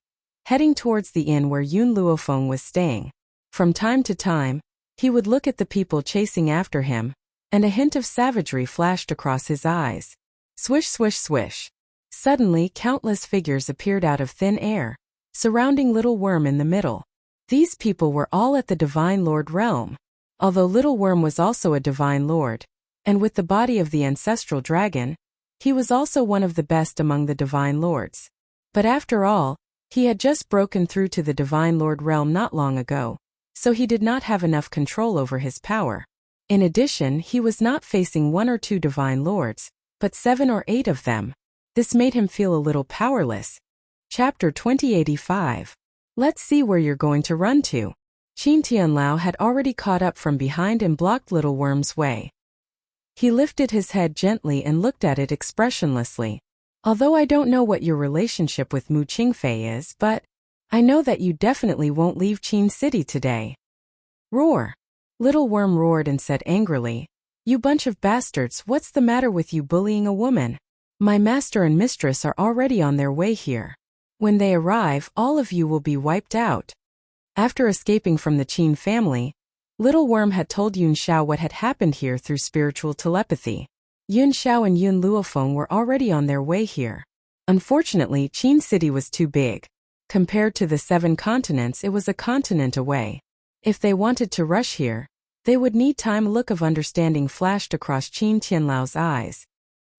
heading towards the inn where Yun Luofeng was staying. From time to time, he would look at the people chasing after him, and a hint of savagery flashed across his eyes. Swish, swish, swish. Suddenly, countless figures appeared out of thin air, surrounding Little Worm in the middle. These people were all at the Divine Lord realm. Although Little Worm was also a Divine Lord, and with the body of the ancestral dragon, he was also one of the best among the Divine Lords. But after all, he had just broken through to the Divine Lord realm not long ago, so he did not have enough control over his power. In addition, he was not facing 1 or 2 Divine Lords, but 7 or 8 of them. This made him feel a little powerless. Chapter 2085. Let's see where you're going to run to. Qin Tianlao had already caught up from behind and blocked Little Worm's way. He lifted his head gently and looked at it expressionlessly. Although I don't know what your relationship with Mu Qingfei is, but I know that you definitely won't leave Qin City today. Roar! Little Worm roared and said angrily, "You bunch of bastards, what's the matter with you bullying a woman? My master and mistress are already on their way here. When they arrive, all of you will be wiped out." After escaping from the Qin family, Little Worm had told Yun Xiao what had happened here through spiritual telepathy. Yun Xiao and Yun Luofeng were already on their way here. Unfortunately, Qin City was too big. Compared to the 7 continents, it was a continent away. If they wanted to rush here, they would need time. A look of understanding flashed across Qin Tianlao's eyes.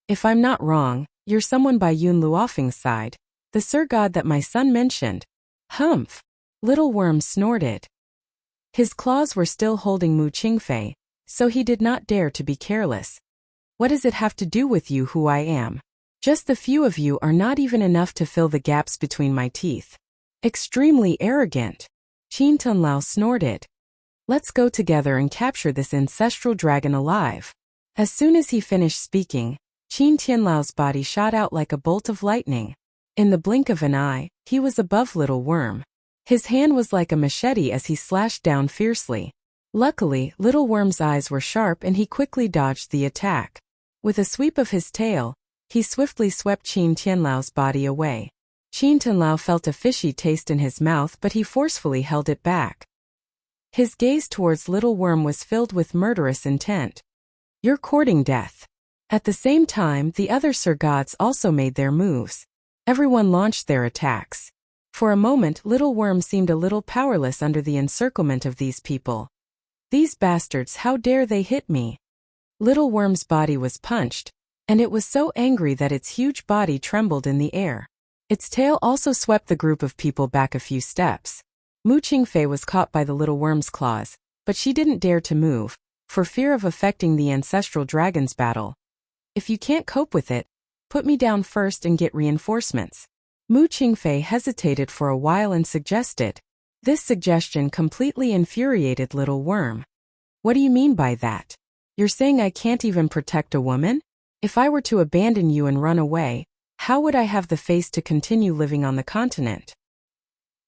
If I'm not wrong, you're someone by Yun Luofeng's side, the Sir God that my son mentioned. Humph! Little Worm snorted. His claws were still holding Mu Qingfei, so he did not dare to be careless. What does it have to do with you who I am? Just the few of you are not even enough to fill the gaps between my teeth. Extremely arrogant. Qin Tianlao snorted. Let's go together and capture this ancestral dragon alive. As soon as he finished speaking, Qin Tianlao's body shot out like a bolt of lightning. In the blink of an eye, he was above Little Worm. His hand was like a machete as he slashed down fiercely. Luckily, Little Worm's eyes were sharp and he quickly dodged the attack. With a sweep of his tail, he swiftly swept Qin Tianlao's body away. Qin Tianlao felt a fishy taste in his mouth, but he forcefully held it back. His gaze towards Little Worm was filled with murderous intent. You're courting death. At the same time, the other Sir Gods also made their moves. Everyone launched their attacks. For a moment, Little Worm seemed a little powerless under the encirclement of these people. These bastards, how dare they hit me? Little Worm's body was punched, and it was so angry that its huge body trembled in the air. Its tail also swept the group of people back a few steps. Mu Qingfei was caught by the Little Worm's claws, but she didn't dare to move, for fear of affecting the ancestral dragon's battle. If you can't cope with it, put me down first and get reinforcements. Mu Qingfei hesitated for a while and suggested. This suggestion completely infuriated Little Worm. What do you mean by that? You're saying I can't even protect a woman? If I were to abandon you and run away, how would I have the face to continue living on the continent?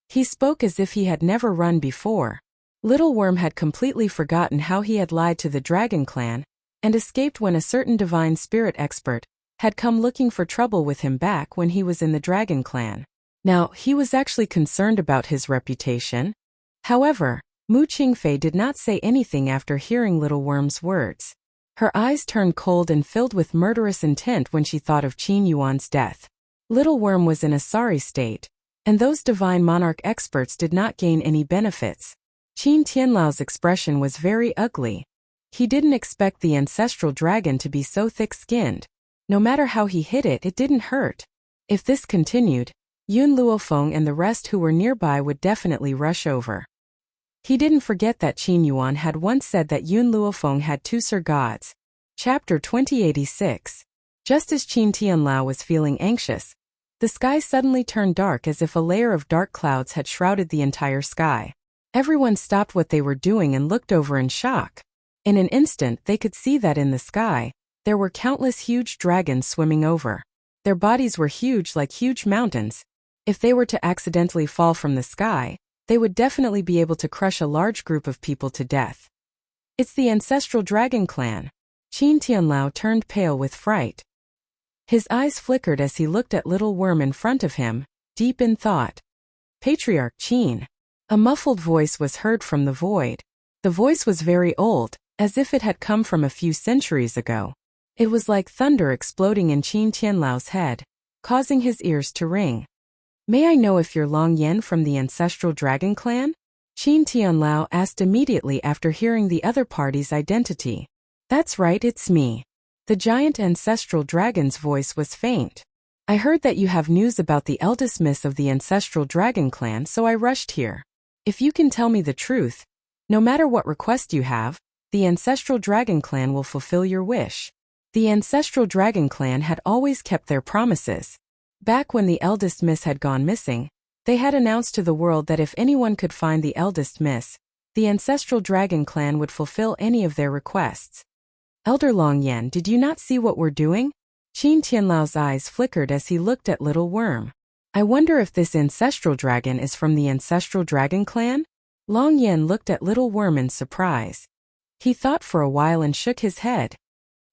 He spoke as if he had never run before. Little Worm had completely forgotten how he had lied to the Dragon Clan, and escaped when a certain divine spirit expert had come looking for trouble with him back when he was in the Dragon Clan. Now, he was actually concerned about his reputation. However, Mu Qingfei did not say anything after hearing Little Worm's words. Her eyes turned cold and filled with murderous intent when she thought of Qin Yuan's death. Little Worm was in a sorry state, and those divine monarch experts did not gain any benefits. Qin Tianlao's expression was very ugly. He didn't expect the ancestral dragon to be so thick-skinned. No matter how he hit it, it didn't hurt. If this continued, Yun Luofeng and the rest who were nearby would definitely rush over. He didn't forget that Qin Yuan had once said that Yun Luofeng had 2 Sir Gods. Chapter 2086. Just as Qin Tianlao was feeling anxious, the sky suddenly turned dark as if a layer of dark clouds had shrouded the entire sky. Everyone stopped what they were doing and looked over in shock. In an instant, they could see that in the sky, there were countless huge dragons swimming over. Their bodies were huge like huge mountains. If they were to accidentally fall from the sky, they would definitely be able to crush a large group of people to death. It's the ancestral dragon clan. Qin Tianlao turned pale with fright. His eyes flickered as he looked at little worm in front of him, deep in thought. Patriarch Qin. A muffled voice was heard from the void. The voice was very old, as if it had come from a few centuries ago. It was like thunder exploding in Qin Tianlao's head, causing his ears to ring. May I know if you're Long Yan from the ancestral dragon clan? Qin Tianlao asked immediately after hearing the other party's identity. That's right, it's me. The giant ancestral dragon's voice was faint. I heard that you have news about the eldest miss of the ancestral dragon clan, so I rushed here. If you can tell me the truth, no matter what request you have, the ancestral dragon clan will fulfill your wish. The ancestral dragon clan had always kept their promises. Back when the eldest miss had gone missing, they had announced to the world that if anyone could find the eldest miss, the ancestral dragon clan would fulfill any of their requests. Elder Long Yan, did you not see what we're doing? Qin Tianlao's eyes flickered as he looked at little worm. I wonder if this ancestral dragon is from the ancestral dragon clan? Long Yan looked at little worm in surprise. He thought for a while and shook his head.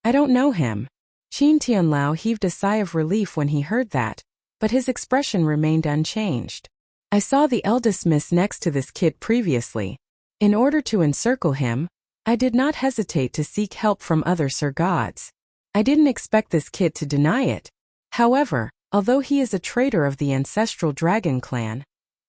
I don't know him. Qin Tianlao heaved a sigh of relief when he heard that, but his expression remained unchanged. I saw the eldest miss next to this kid previously. In order to encircle him, I did not hesitate to seek help from other Sir Gods. I didn't expect this kid to deny it. However, although he is a traitor of the ancestral dragon clan,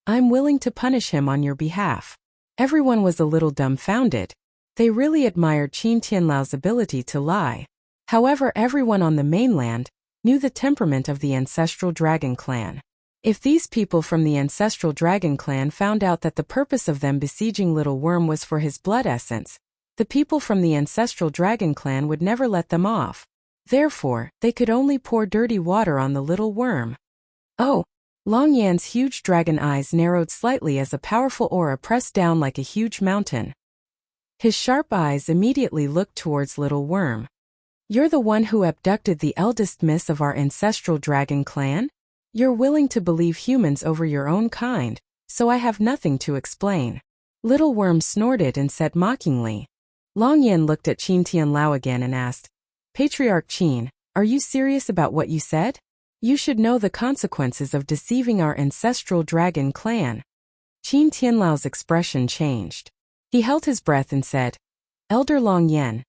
I'm willing to punish him on your behalf. Everyone was a little dumbfounded. They really admired Qin Tianlao's ability to lie. However, everyone on the mainland knew the temperament of the ancestral dragon clan. If these people from the ancestral dragon clan found out that the purpose of them besieging little worm was for his blood essence, the people from the ancestral dragon clan would never let them off. Therefore, they could only pour dirty water on the little worm. Oh! Long Yan's huge dragon eyes narrowed slightly as a powerful aura pressed down like a huge mountain. His sharp eyes immediately looked towards little worm. You're the one who abducted the eldest miss of our ancestral dragon clan? You're willing to believe humans over your own kind, so I have nothing to explain. Little worm snorted and said mockingly. Long Yan looked at Qin Tianlao again and asked, Patriarch Qin, are you serious about what you said? You should know the consequences of deceiving our ancestral dragon clan. Qin Tianlao's expression changed. He held his breath and said, Elder Long Yan,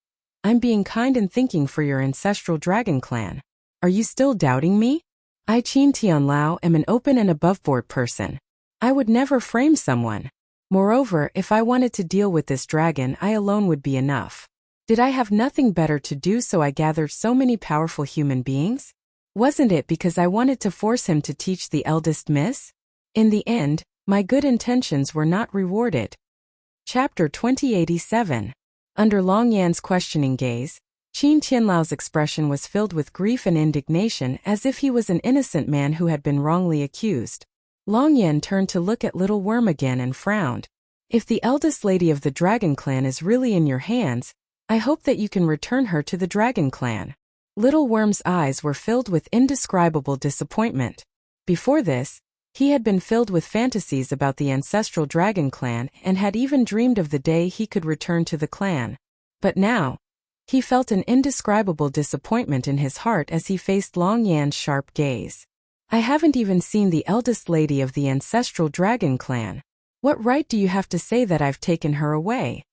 I'm being kind and thinking for your ancestral dragon clan. Are you still doubting me? I, Qin Tianlao, am an open and above-board person. I would never frame someone. Moreover, if I wanted to deal with this dragon, I alone would be enough. Did I have nothing better to do, so I gathered so many powerful human beings? Wasn't it because I wanted to force him to teach the eldest miss? In the end, my good intentions were not rewarded. Chapter 2087. Under Long Yan's questioning gaze, Qin Tianlao's expression was filled with grief and indignation, as if he was an innocent man who had been wrongly accused. Long Yan turned to look at little worm again and frowned. If the eldest lady of the dragon clan is really in your hands, I hope that you can return her to the dragon clan. Little worm's eyes were filled with indescribable disappointment. Before this, he had been filled with fantasies about the ancestral dragon clan and had even dreamed of the day he could return to the clan. But now, he felt an indescribable disappointment in his heart as he faced Long Yan's sharp gaze. I haven't even seen the eldest lady of the ancestral dragon clan. What right do you have to say that I've taken her away?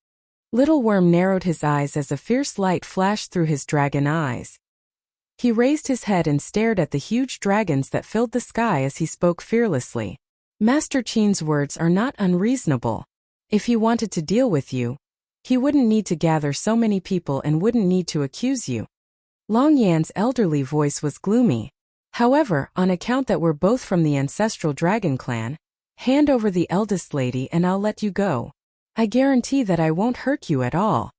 Little worm narrowed his eyes as a fierce light flashed through his dragon eyes. He raised his head and stared at the huge dragons that filled the sky as he spoke fearlessly. Master Qin's words are not unreasonable. If he wanted to deal with you, he wouldn't need to gather so many people and wouldn't need to accuse you. Long Yan's elderly voice was gloomy. However, on account that we're both from the ancestral dragon clan, hand over the eldest lady and I'll let you go. I guarantee that I won't hurt you at all.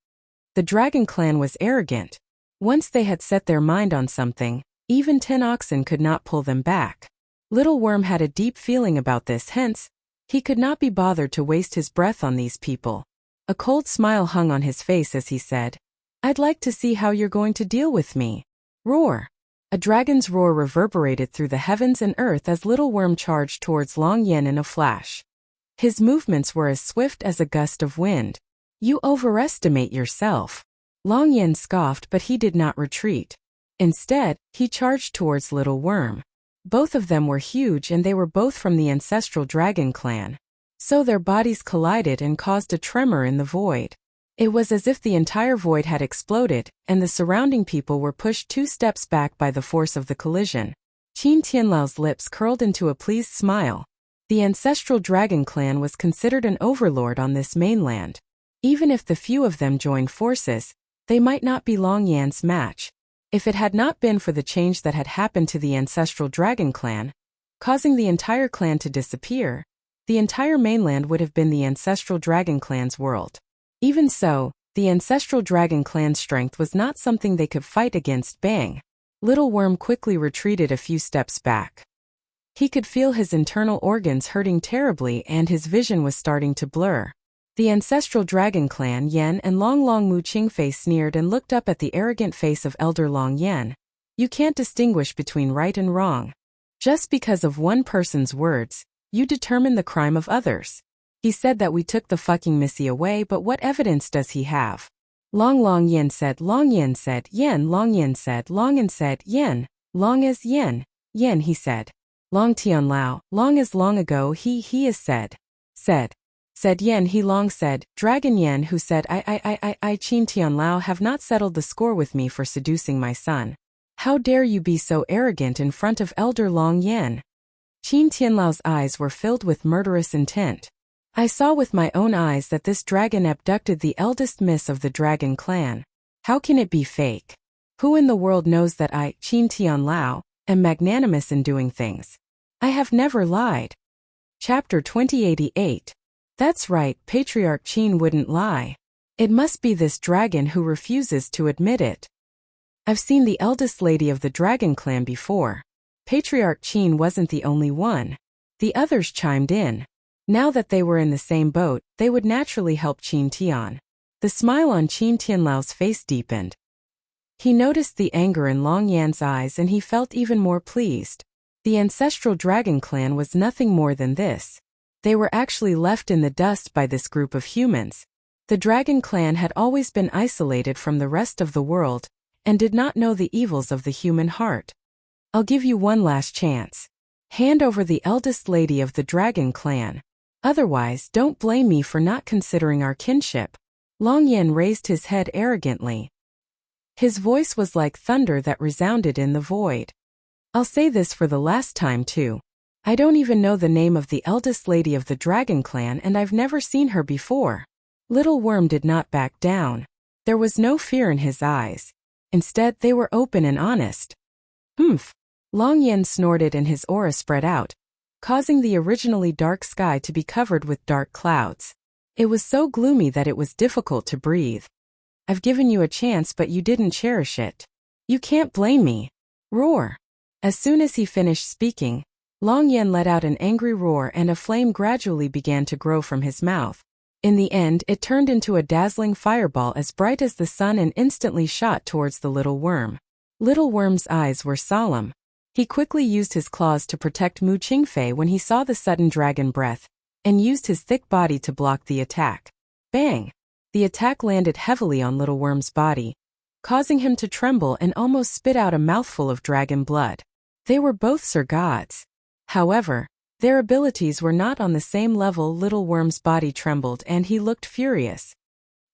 The dragon clan was arrogant. Once they had set their mind on something, even 10 oxen could not pull them back. Little worm had a deep feeling about this, hence, he could not be bothered to waste his breath on these people. A cold smile hung on his face as he said, I'd like to see how you're going to deal with me. Roar. A dragon's roar reverberated through the heavens and earth as Little Worm charged towards Long Yen in a flash. His movements were as swift as a gust of wind. You overestimate yourself. Long Yen scoffed, but he did not retreat. Instead, he charged towards Little Worm. Both of them were huge and they were both from the ancestral dragon clan. So their bodies collided and caused a tremor in the void. It was as if the entire void had exploded, and the surrounding people were pushed 2 steps back by the force of the collision. Qin Tianlao's lips curled into a pleased smile. The ancestral dragon clan was considered an overlord on this mainland. Even if the few of them joined forces, they might not be Long Yan's match. If it had not been for the change that had happened to the ancestral dragon clan, causing the entire clan to disappear, the entire mainland would have been the ancestral dragon clan's world. Even so, the ancestral dragon clan's strength was not something they could fight against. Bang! Little Worm quickly retreated a few steps back. He could feel his internal organs hurting terribly and his vision was starting to blur. The ancestral dragon clan Yen and Long Mu Qingfei sneered and looked up at the arrogant face of Elder Long Yen. You can't distinguish between right and wrong. Just because of one person's words, you determine the crime of others. He said that we took the fucking Missy away, but what evidence does he have? Long Yen said, Long Yen said, Yen, Long Yen said, Long and said, Yen, Long as Yen, Yen he said. Long Tianlao, long as long ago he is said. Said Yen he long said, Dragon Yen who said I Qin Tianlao have not settled the score with me for seducing my son. How dare you be so arrogant in front of Elder Long Yen? Qin Tianlao's eyes were filled with murderous intent. I saw with my own eyes that this dragon abducted the eldest miss of the dragon clan. How can it be fake? Who in the world knows that I, Qin Tianlao, am magnanimous in doing things? I have never lied. Chapter 2088. That's right, Patriarch Qin wouldn't lie. It must be this dragon who refuses to admit it. I've seen the eldest lady of the dragon clan before. Patriarch Qin wasn't the only one. The others chimed in. Now that they were in the same boat, they would naturally help Qin Tian. The smile on Qin Tianlao's face deepened. He noticed the anger in Long Yan's eyes and he felt even more pleased. The ancestral dragon clan was nothing more than this. They were actually left in the dust by this group of humans. The dragon clan had always been isolated from the rest of the world and did not know the evils of the human heart. I'll give you one last chance. Hand over the eldest lady of the dragon clan. Otherwise, don't blame me for not considering our kinship. Long Yen raised his head arrogantly. His voice was like thunder that resounded in the void. I'll say this for the last time too. I don't even know the name of the eldest lady of the dragon clan and I've never seen her before. Little Worm did not back down. There was no fear in his eyes. Instead, they were open and honest. Humph. Long Yen snorted and his aura spread out, causing the originally dark sky to be covered with dark clouds. It was so gloomy that it was difficult to breathe. I've given you a chance but you didn't cherish it. You can't blame me. Roar. As soon as he finished speaking, Long Yen let out an angry roar and a flame gradually began to grow from his mouth. In the end, it turned into a dazzling fireball as bright as the sun and instantly shot towards the little worm. Little Worm's eyes were solemn. He quickly used his claws to protect Mu Qingfei when he saw the sudden dragon breath, and used his thick body to block the attack. Bang! The attack landed heavily on Little Worm's body, causing him to tremble and almost spit out a mouthful of dragon blood. They were both Sir Gods. However, their abilities were not on the same level. Little Worm's body trembled and he looked furious.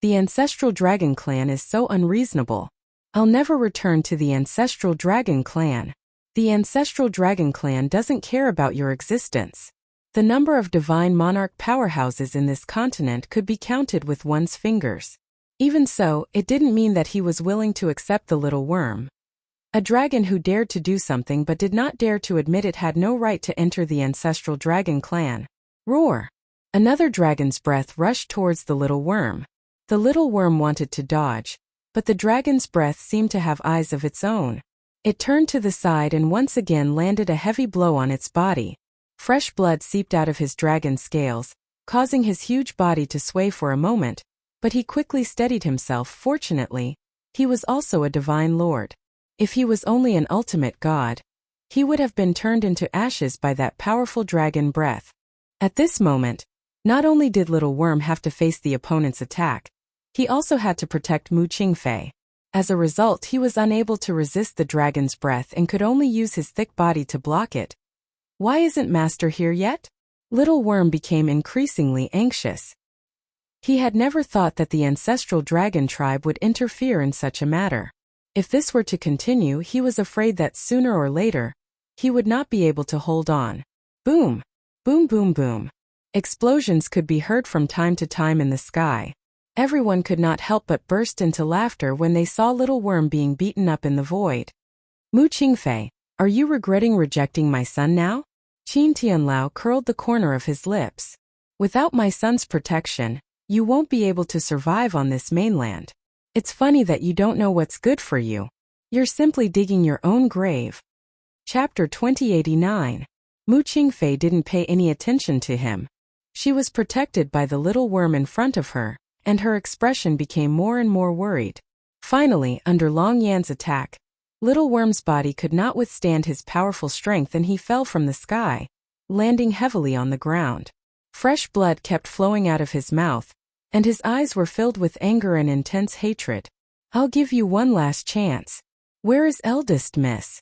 The ancestral dragon clan is so unreasonable. I'll never return to the ancestral dragon clan. The ancestral dragon clan doesn't care about your existence. The number of divine monarch powerhouses in this continent could be counted with one's fingers. Even so, it didn't mean that he was willing to accept the little worm. A dragon who dared to do something but did not dare to admit it had no right to enter the ancestral dragon clan. Roar! Another dragon's breath rushed towards the little worm. The little worm wanted to dodge, but the dragon's breath seemed to have eyes of its own. It turned to the side and once again landed a heavy blow on its body. Fresh blood seeped out of his dragon scales, causing his huge body to sway for a moment, but he quickly steadied himself. Fortunately, he was also a divine lord. If he was only an ultimate god, he would have been turned into ashes by that powerful dragon breath. At this moment, not only did Little Worm have to face the opponent's attack, he also had to protect Mu Qingfei. As a result, he was unable to resist the dragon's breath and could only use his thick body to block it. Why isn't Master here yet? Little Worm became increasingly anxious. He had never thought that the ancestral dragon tribe would interfere in such a matter. If this were to continue, he was afraid that sooner or later, he would not be able to hold on. Boom! Boom boom boom. Explosions could be heard from time to time in the sky. Everyone could not help but burst into laughter when they saw Little Worm being beaten up in the void. Mu Qingfei, are you regretting rejecting my son now? Qin Tianlao curled the corner of his lips. Without my son's protection, you won't be able to survive on this mainland. It's funny that you don't know what's good for you. You're simply digging your own grave. Chapter 2089. Mu Qingfei didn't pay any attention to him. She was protected by the Little Worm in front of her, and her expression became more and more worried. Finally, under Long Yan's attack, Little Worm's body could not withstand his powerful strength and he fell from the sky, landing heavily on the ground. Fresh blood kept flowing out of his mouth, and his eyes were filled with anger and intense hatred. I'll give you one last chance. Where is eldest miss?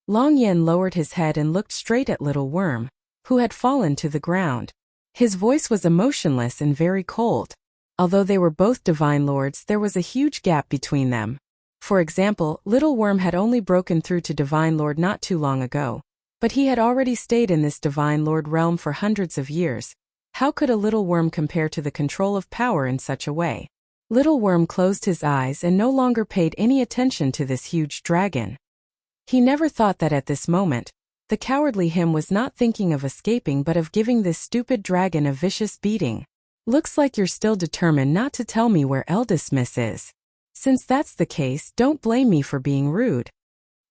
Long Yan lowered his head and looked straight at Little Worm, who had fallen to the ground. His voice was emotionless and very cold. Although they were both divine lords, there was a huge gap between them. For example, Little Worm had only broken through to Divine Lord not too long ago, but he had already stayed in this Divine Lord realm for hundreds of years. How could a Little Worm compare to the control of power in such a way? Little Worm closed his eyes and no longer paid any attention to this huge dragon. He never thought that at this moment, the cowardly him was not thinking of escaping but of giving this stupid dragon a vicious beating. Looks like you're still determined not to tell me where eldest miss is. Since that's the case, don't blame me for being rude.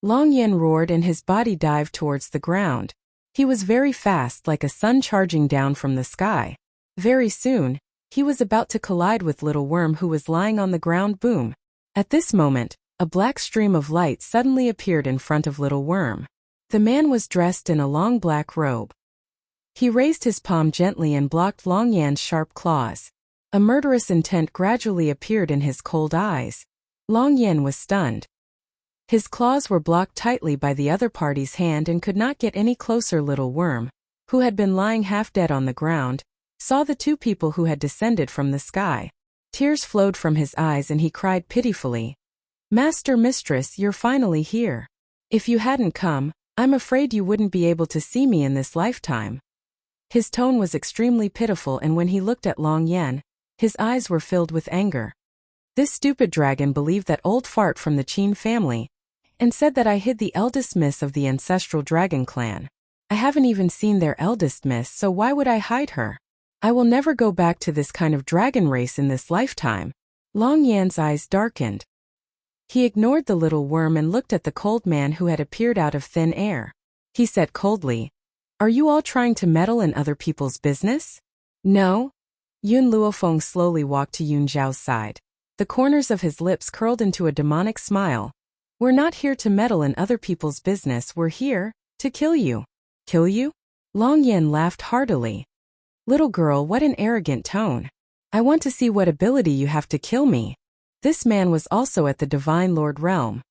Long Yan roared and his body dived towards the ground. He was very fast, like a sun charging down from the sky. Very soon, he was about to collide with Little Worm who was lying on the ground. Boom! At this moment, a black stream of light suddenly appeared in front of Little Worm. The man was dressed in a long black robe. He raised his palm gently and blocked Long Yan's sharp claws. A murderous intent gradually appeared in his cold eyes. Long Yan was stunned. His claws were blocked tightly by the other party's hand and could not get any closer. Little Worm, who had been lying half dead on the ground, saw the two people who had descended from the sky. Tears flowed from his eyes and he cried pitifully, "Master, Mistress, you're finally here. If you hadn't come, I'm afraid you wouldn't be able to see me in this lifetime." His tone was extremely pitiful, and when he looked at Long Yan, his eyes were filled with anger. This stupid dragon believed that old fart from the Qin family, and said that I hid the eldest miss of the ancestral dragon clan. I haven't even seen their eldest miss, so why would I hide her? I will never go back to this kind of dragon race in this lifetime. Long Yan's eyes darkened. He ignored the Little Worm and looked at the cold man who had appeared out of thin air. He said coldly, "Are you all trying to meddle in other people's business?" "No." Yun Luofeng slowly walked to Yun Zhao's side. The corners of his lips curled into a demonic smile. "We're not here to meddle in other people's business, we're here to kill you." "Kill you?" Long Yan laughed heartily. "Little girl, what an arrogant tone. I want to see what ability you have to kill me." This man was also at the Divine Lord realm.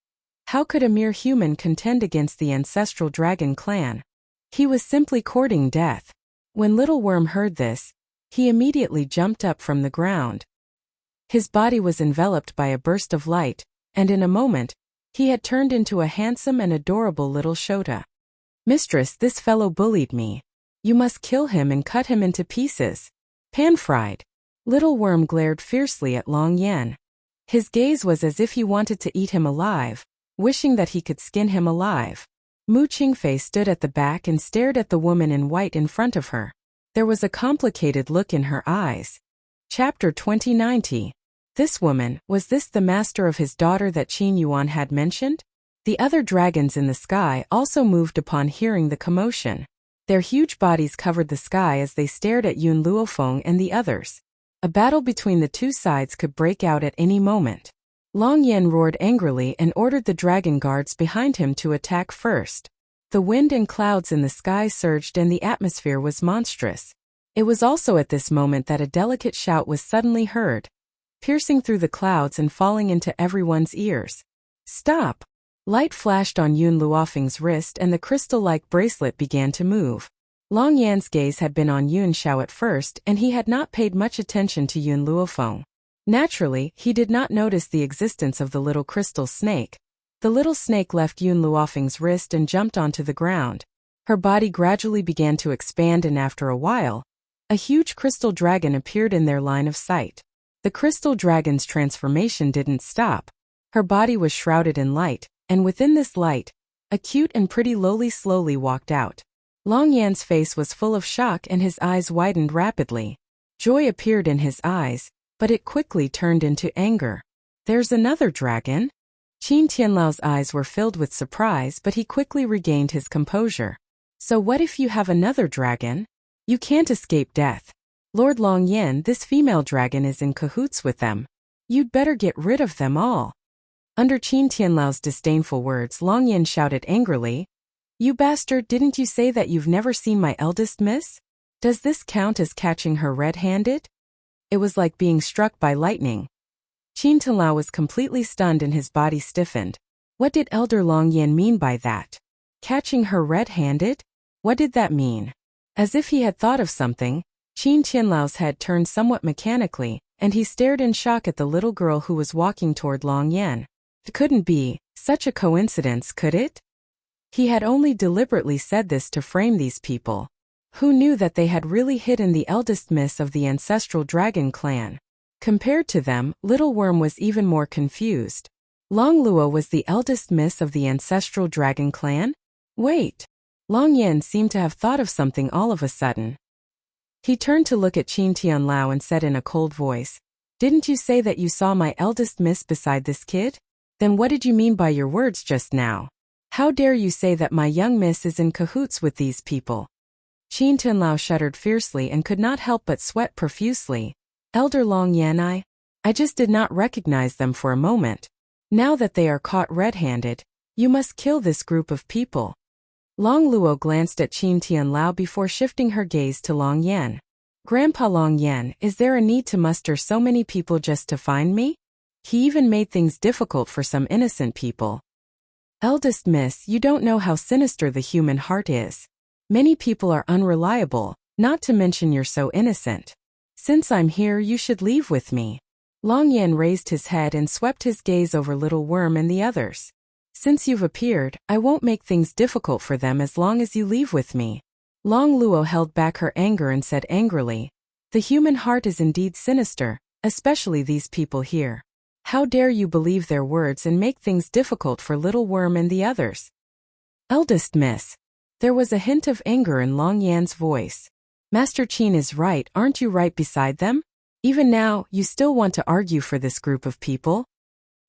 How could a mere human contend against the ancestral dragon clan? He was simply courting death. When Little Worm heard this, he immediately jumped up from the ground. His body was enveloped by a burst of light, and in a moment, he had turned into a handsome and adorable little Shota. "Mistress, this fellow bullied me. You must kill him and cut him into pieces." Pan-fried. Little Worm glared fiercely at Long Yan. His gaze was as if he wanted to eat him alive, wishing that he could skin him alive. Mu Qingfei stood at the back and stared at the woman in white in front of her. There was a complicated look in her eyes. Chapter 2090. This woman, was this the master of his daughter that Qin Yuan had mentioned? The other dragons in the sky also moved upon hearing the commotion. Their huge bodies covered the sky as they stared at Yun Luofeng and the others. A battle between the two sides could break out at any moment. Long Yan roared angrily and ordered the dragon guards behind him to attack first. The wind and clouds in the sky surged and the atmosphere was monstrous. It was also at this moment that a delicate shout was suddenly heard, piercing through the clouds and falling into everyone's ears. Stop! Light flashed on Yun Luofeng's wrist and the crystal-like bracelet began to move. Long Yan's gaze had been on Yun Xiao at first and he had not paid much attention to Yun Luofeng. Naturally, he did not notice the existence of the little crystal snake. The little snake left Yun Luofeng's wrist and jumped onto the ground. Her body gradually began to expand and after a while, a huge crystal dragon appeared in their line of sight. The crystal dragon's transformation didn't stop. Her body was shrouded in light, and within this light, a cute and pretty loli slowly walked out. Long Yan's face was full of shock and his eyes widened rapidly. Joy appeared in his eyes, but it quickly turned into anger. There's another dragon? Qin Tianlao's eyes were filled with surprise but he quickly regained his composure. So what if you have another dragon? You can't escape death. Lord Long Yan, this female dragon is in cahoots with them. You'd better get rid of them all. Under Qin Tianlao's disdainful words, Long Yan shouted angrily, You bastard, didn't you say that you've never seen my eldest miss? Does this count as catching her red-handed? It was like being struck by lightning. Qin Tianlao was completely stunned and his body stiffened. What did Elder Long Yan mean by that? Catching her red-handed? What did that mean? As if he had thought of something, Qin Tianlao's head turned somewhat mechanically, and he stared in shock at the little girl who was walking toward Long Yan. It couldn't be such a coincidence, could it? He had only deliberately said this to frame these people. Who knew that they had really hidden the eldest miss of the ancestral dragon clan? Compared to them, Little Worm was even more confused. Long Luo was the eldest miss of the ancestral dragon clan? Wait. Long Yan seemed to have thought of something all of a sudden. He turned to look at Qin Tianlao and said in a cold voice, Didn't you say that you saw my eldest miss beside this kid? Then what did you mean by your words just now? How dare you say that my young miss is in cahoots with these people? Qin Tianlao shuddered fiercely and could not help but sweat profusely. Elder Long Yan, I just did not recognize them for a moment. Now that they are caught red-handed, you must kill this group of people. Long Luo glanced at Qin Tianlao before shifting her gaze to Long Yan. Grandpa Long Yan, is there a need to muster so many people just to find me? He even made things difficult for some innocent people. Eldest miss, you don't know how sinister the human heart is. Many people are unreliable, not to mention you're so innocent. Since I'm here, you should leave with me. Long Yan raised his head and swept his gaze over Little Worm and the others. Since you've appeared, I won't make things difficult for them as long as you leave with me. Long Luo held back her anger and said angrily, The human heart is indeed sinister, especially these people here. How dare you believe their words and make things difficult for Little Worm and the others? Eldest miss. There was a hint of anger in Long Yan's voice. Master Qin is right, aren't you right beside them? Even now, you still want to argue for this group of people?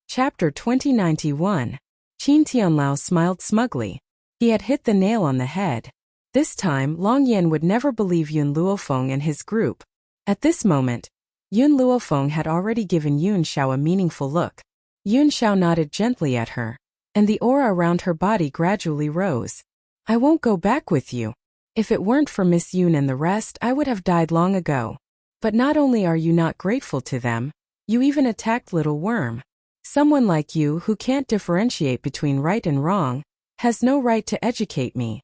Chapter 2091. Qin Tianlao smiled smugly. He had hit the nail on the head. This time, Long Yan would never believe Yun Luofeng and his group. At this moment, Yun Luofeng had already given Yun Xiao a meaningful look. Yun Xiao nodded gently at her, and the aura around her body gradually rose. I won't go back with you. If it weren't for Miss Yun and the rest, I would have died long ago. But not only are you not grateful to them, you even attacked Little Worm. Someone like you who can't differentiate between right and wrong, has no right to educate me.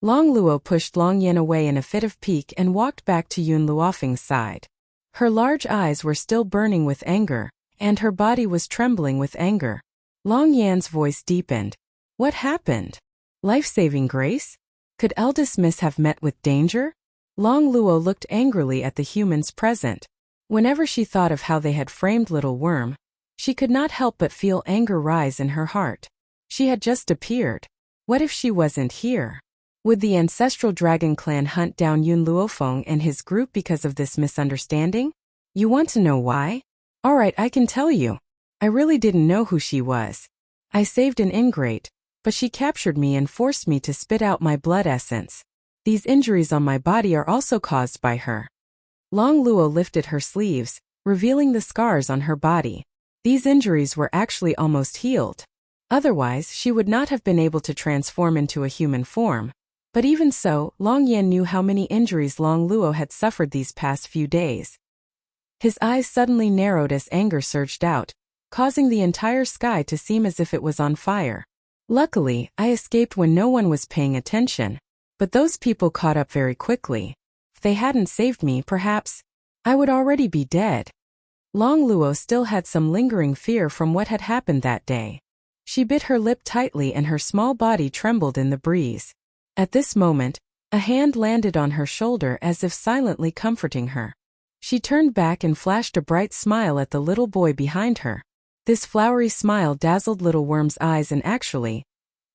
Long Luo pushed Long Yan away in a fit of pique and walked back to Yun Luofeng's side. Her large eyes were still burning with anger, and her body was trembling with anger. Long Yan's voice deepened. What happened? Life-saving grace? Could eldest miss have met with danger? Long Luo looked angrily at the humans present. Whenever she thought of how they had framed Little Worm, she could not help but feel anger rise in her heart. She had just appeared. What if she wasn't here? Would the ancestral dragon clan hunt down Yun Luofeng and his group because of this misunderstanding? You want to know why? Alright, I can tell you. I really didn't know who she was. I saved an ingrate, but she captured me and forced me to spit out my blood essence. These injuries on my body are also caused by her. Long Luo lifted her sleeves, revealing the scars on her body. These injuries were actually almost healed. Otherwise, she would not have been able to transform into a human form. But even so, Long Yan knew how many injuries Long Luo had suffered these past few days. His eyes suddenly narrowed as anger surged out, causing the entire sky to seem as if it was on fire. Luckily, I escaped when no one was paying attention. But those people caught up very quickly. If they hadn't saved me, perhaps I would already be dead. Long Luo still had some lingering fear from what had happened that day. She bit her lip tightly and her small body trembled in the breeze. At this moment, a hand landed on her shoulder as if silently comforting her. She turned back and flashed a bright smile at the little boy behind her. This flowery smile dazzled Little Worm's eyes and actually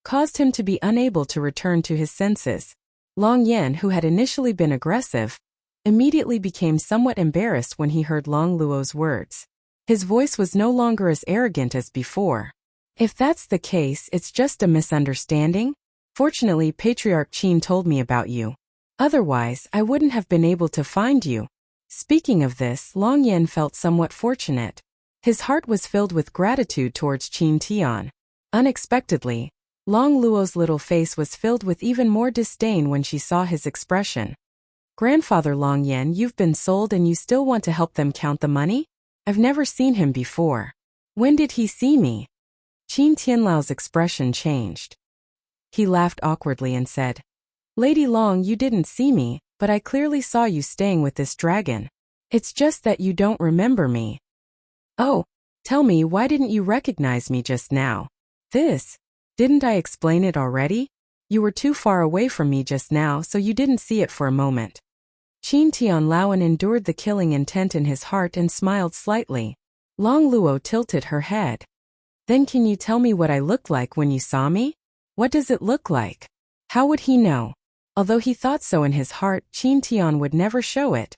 caused him to be unable to return to his senses. Long Yan, who had initially been aggressive, immediately became somewhat embarrassed when he heard Long Luo's words. His voice was no longer as arrogant as before. If that's the case, it's just a misunderstanding? Fortunately, Patriarch Qin told me about you. Otherwise, I wouldn't have been able to find you. Speaking of this, Long Yan felt somewhat fortunate. His heart was filled with gratitude towards Qin Tian. Unexpectedly, Long Luo's little face was filled with even more disdain when she saw his expression. Grandfather Long Yan, you've been sold and you still want to help them count the money? I've never seen him before. When did he see me? Qin Tianlao's expression changed. He laughed awkwardly and said, Lady Long, you didn't see me, but I clearly saw you staying with this dragon. It's just that you don't remember me. Oh, tell me, why didn't you recognize me just now? Didn't I explain it already? You were too far away from me just now, so you didn't see it for a moment. Qin Tianlaoan endured the killing intent in his heart and smiled slightly. Long Luo tilted her head. Then can you tell me what I looked like when you saw me? What does it look like? How would he know? Although he thought so in his heart, Qin Tian would never show it.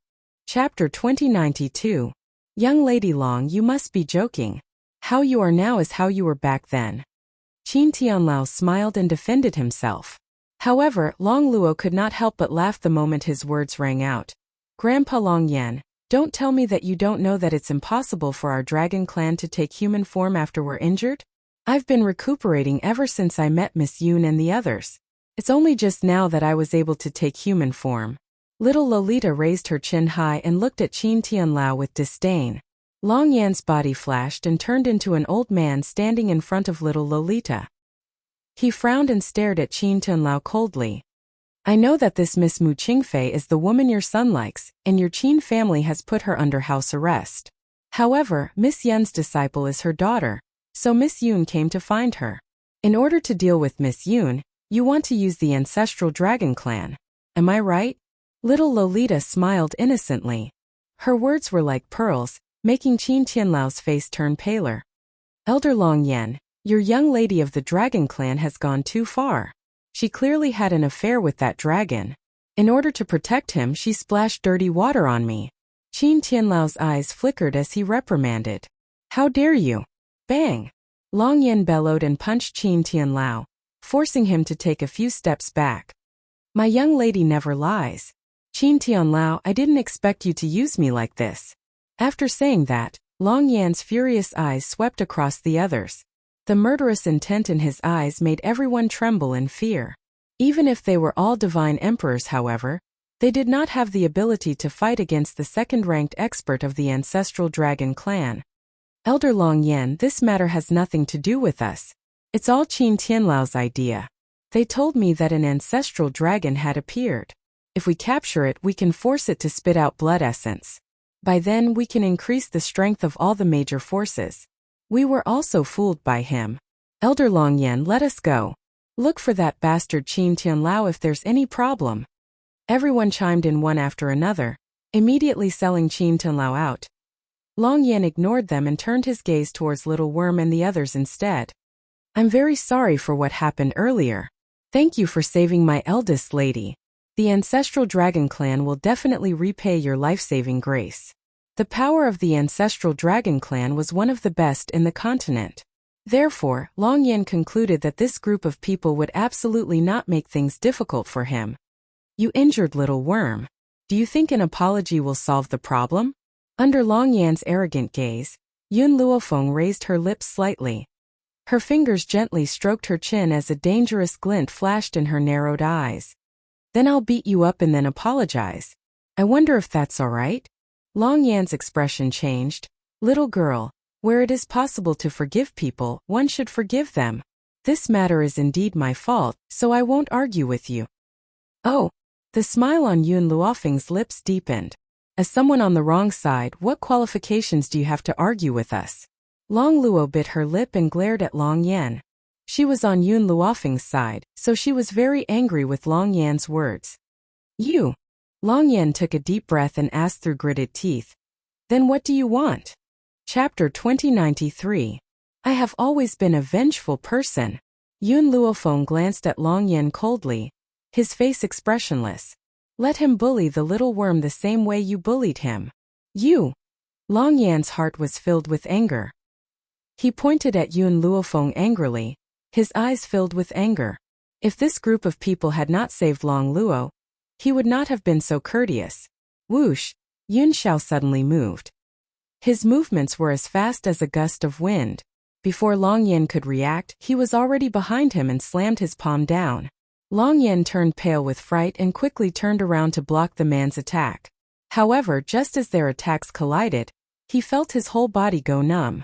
Chapter 2092. Young Lady Long, you must be joking. How you are now is how you were back then. Qin Tianlao smiled and defended himself. However, Long Luo could not help but laugh the moment his words rang out. Grandpa Long Yan, don't tell me that you don't know that it's impossible for our dragon clan to take human form after we're injured? I've been recuperating ever since I met Miss Yoon and the others. It's only just now that I was able to take human form. Little Lolita raised her chin high and looked at Qin Tianlao with disdain. Long Yan's body flashed and turned into an old man standing in front of little Lolita. He frowned and stared at Qin Tianlao coldly. I know that this Miss Mu Qingfei is the woman your son likes, and your Qin family has put her under house arrest. However, Miss Yun's disciple is her daughter, so Miss Yoon came to find her. In order to deal with Miss Yoon, you want to use the ancestral dragon clan. Am I right? Little Lolita smiled innocently. Her words were like pearls, making Qin Tianlao's face turn paler. Elder Long Yan, your young lady of the dragon clan has gone too far. She clearly had an affair with that dragon. In order to protect him, she splashed dirty water on me. Qin Tianlao's eyes flickered as he reprimanded. How dare you? Bang! Long Yan bellowed and punched Qin Tianlao, forcing him to take a few steps back. My young lady never lies. Qin Tianlao, I didn't expect you to use me like this. After saying that, Long Yan's furious eyes swept across the others. The murderous intent in his eyes made everyone tremble in fear. Even if they were all divine emperors, however, they did not have the ability to fight against the second-ranked expert of the ancestral dragon clan. Elder Long Yan, this matter has nothing to do with us. It's all Qin Tianlao's idea. They told me that an ancestral dragon had appeared. If we capture it, we can force it to spit out blood essence. By then, we can increase the strength of all the major forces. We were also fooled by him. Elder Long Yan, let us go. Look for that bastard Qin Tianlao if there's any problem. Everyone chimed in one after another, immediately selling Qin Tianlao out. Long Yan ignored them and turned his gaze towards Little Worm and the others instead. I'm very sorry for what happened earlier. Thank you for saving my eldest lady. The ancestral dragon clan will definitely repay your life-saving grace. The power of the ancestral dragon clan was one of the best in the continent. Therefore, Long Yan concluded that this group of people would absolutely not make things difficult for him. You injured Little Worm. Do you think an apology will solve the problem? Under Long Yan's arrogant gaze, Yun Luofeng raised her lips slightly. Her fingers gently stroked her chin as a dangerous glint flashed in her narrowed eyes. Then I'll beat you up and then apologize. I wonder if that's all right? Long Yan's expression changed. Little girl, where it is possible to forgive people, one should forgive them. This matter is indeed my fault, so I won't argue with you. Oh. The smile on Yun Luofeng's lips deepened. As someone on the wrong side, what qualifications do you have to argue with us? Long Luo bit her lip and glared at Long Yan. She was on Yun Luofeng's side, so she was very angry with Long Yan's words. You. Long Yan took a deep breath and asked through gritted teeth. Then what do you want? Chapter 2093. I have always been a vengeful person. Yun Luofeng glanced at Long Yan coldly, his face expressionless. Let him bully the little worm the same way you bullied him. You. Long Yan's heart was filled with anger. He pointed at Yun Luofeng angrily, his eyes filled with anger. If this group of people had not saved Long Luo, he would not have been so courteous. Whoosh! Yun Xiao suddenly moved. His movements were as fast as a gust of wind. Before Long Yan could react, he was already behind him and slammed his palm down. Long Yan turned pale with fright and quickly turned around to block the man's attack. However, just as their attacks collided, he felt his whole body go numb.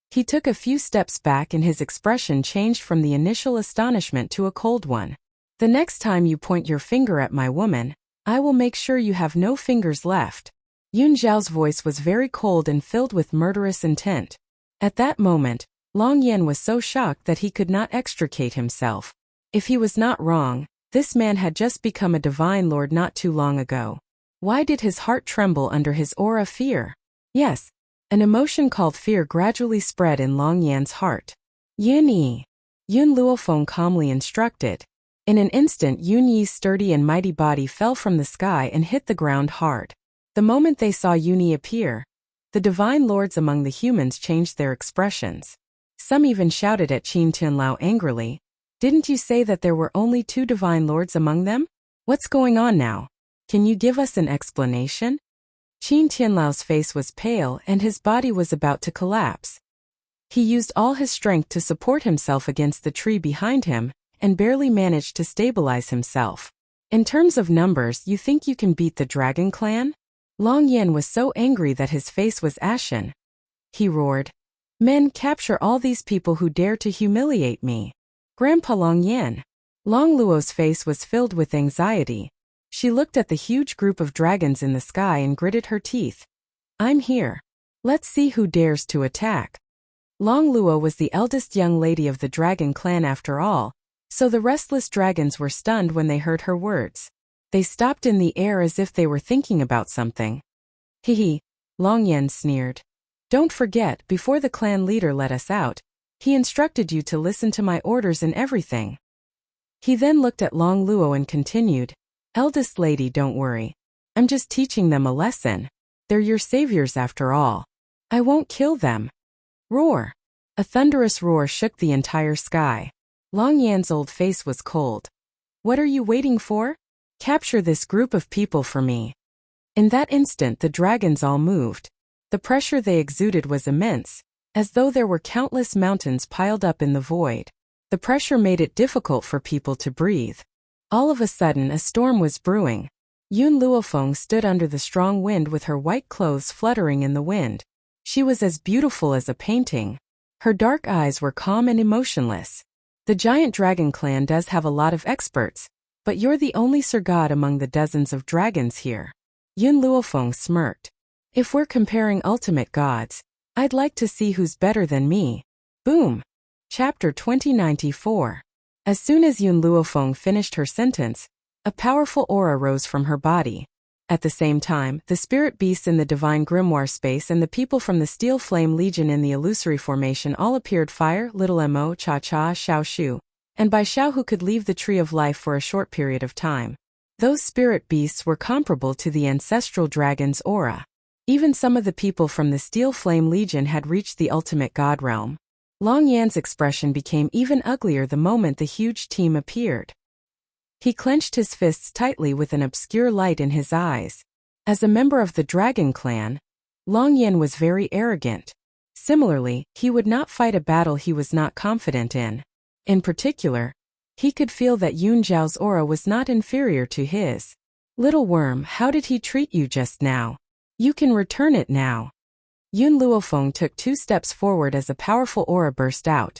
He took a few steps back and his expression changed from the initial astonishment to a cold one. The next time you point your finger at my woman, I will make sure you have no fingers left. Yun Zhao's voice was very cold and filled with murderous intent. At that moment, Long Yan was so shocked that he could not extricate himself. If he was not wrong, this man had just become a divine lord not too long ago. Why did his heart tremble under his aura of fear? Yes, an emotion called fear gradually spread in Long Yan's heart. Yun Yi. Yun Luofeng calmly instructed. In an instant Yun Yi's sturdy and mighty body fell from the sky and hit the ground hard. The moment they saw Yun Yi appear, the divine lords among the humans changed their expressions. Some even shouted at Qin Tianlao angrily. Didn't you say that there were only 2 divine lords among them? What's going on now? Can you give us an explanation? Qin Tianlao's face was pale and his body was about to collapse. He used all his strength to support himself against the tree behind him and barely managed to stabilize himself. In terms of numbers, you think you can beat the Dragon Clan? Long Yan was so angry that his face was ashen. He roared, "Men, capture all these people who dare to humiliate me." Grandpa Long Yan. Long Luo's face was filled with anxiety. She looked at the huge group of dragons in the sky and gritted her teeth. I'm here. Let's see who dares to attack. Long Luo was the eldest young lady of the Dragon Clan after all, so the restless dragons were stunned when they heard her words. They stopped in the air as if they were thinking about something. Hee, Long Yan sneered. Don't forget, before the clan leader let us out, he instructed you to listen to my orders and everything. He then looked at Long Luo and continued, Eldest lady, don't worry. I'm just teaching them a lesson. They're your saviors after all. I won't kill them. Roar. A thunderous roar shook the entire sky. Long Yan's old face was cold. What are you waiting for? Capture this group of people for me. In that instant the dragons all moved. The pressure they exuded was immense, as though there were countless mountains piled up in the void. The pressure made it difficult for people to breathe. All of a sudden a storm was brewing. Yun Luofeng stood under the strong wind with her white clothes fluttering in the wind. She was as beautiful as a painting. Her dark eyes were calm and emotionless. The giant dragon clan does have a lot of experts, but you're the only Sir God among the dozens of dragons here. Yun Luofeng smirked. If we're comparing ultimate gods, I'd like to see who's better than me. Boom. Chapter 2094. As soon as Yun Luofeng finished her sentence, a powerful aura rose from her body. At the same time, the spirit beasts in the divine grimoire space and the people from the Steel Flame Legion in the illusory formation all appeared. Fire, Little Mo, Cha-Cha, Xiao Shu, and by Xiao, who could leave the Tree of Life for a short period of time. Those spirit beasts were comparable to the ancestral dragon's aura. Even some of the people from the Steel Flame Legion had reached the ultimate god realm. Long Yan's expression became even uglier the moment the huge team appeared. He clenched his fists tightly with an obscure light in his eyes. As a member of the Dragon Clan, Long Yan was very arrogant. Similarly, he would not fight a battle he was not confident in. In particular, he could feel that Yun Zhao's aura was not inferior to his. Little worm, how did he treat you just now? You can return it now. Yun Luofeng took 2 steps forward as a powerful aura burst out.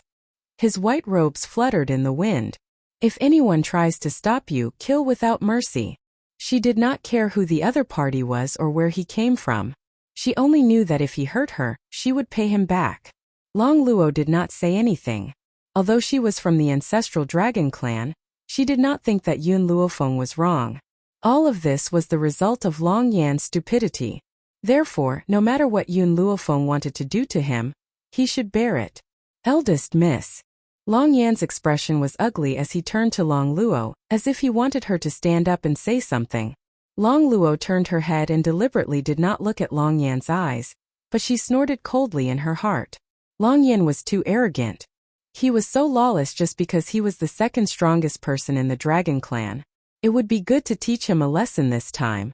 His white robes fluttered in the wind. If anyone tries to stop you, kill without mercy. She did not care who the other party was or where he came from. She only knew that if he hurt her, she would pay him back. Long Luo did not say anything. Although she was from the ancestral dragon clan, she did not think that Yun Luofeng was wrong. All of this was the result of Long Yan's stupidity. Therefore, no matter what Yun Luofeng wanted to do to him, he should bear it. Eldest miss. Long Yan's expression was ugly as he turned to Long Luo, as if he wanted her to stand up and say something. Long Luo turned her head and deliberately did not look at Long Yan's eyes, but she snorted coldly in her heart. Long Yan was too arrogant. He was so lawless just because he was the second strongest person in the dragon clan. It would be good to teach him a lesson this time.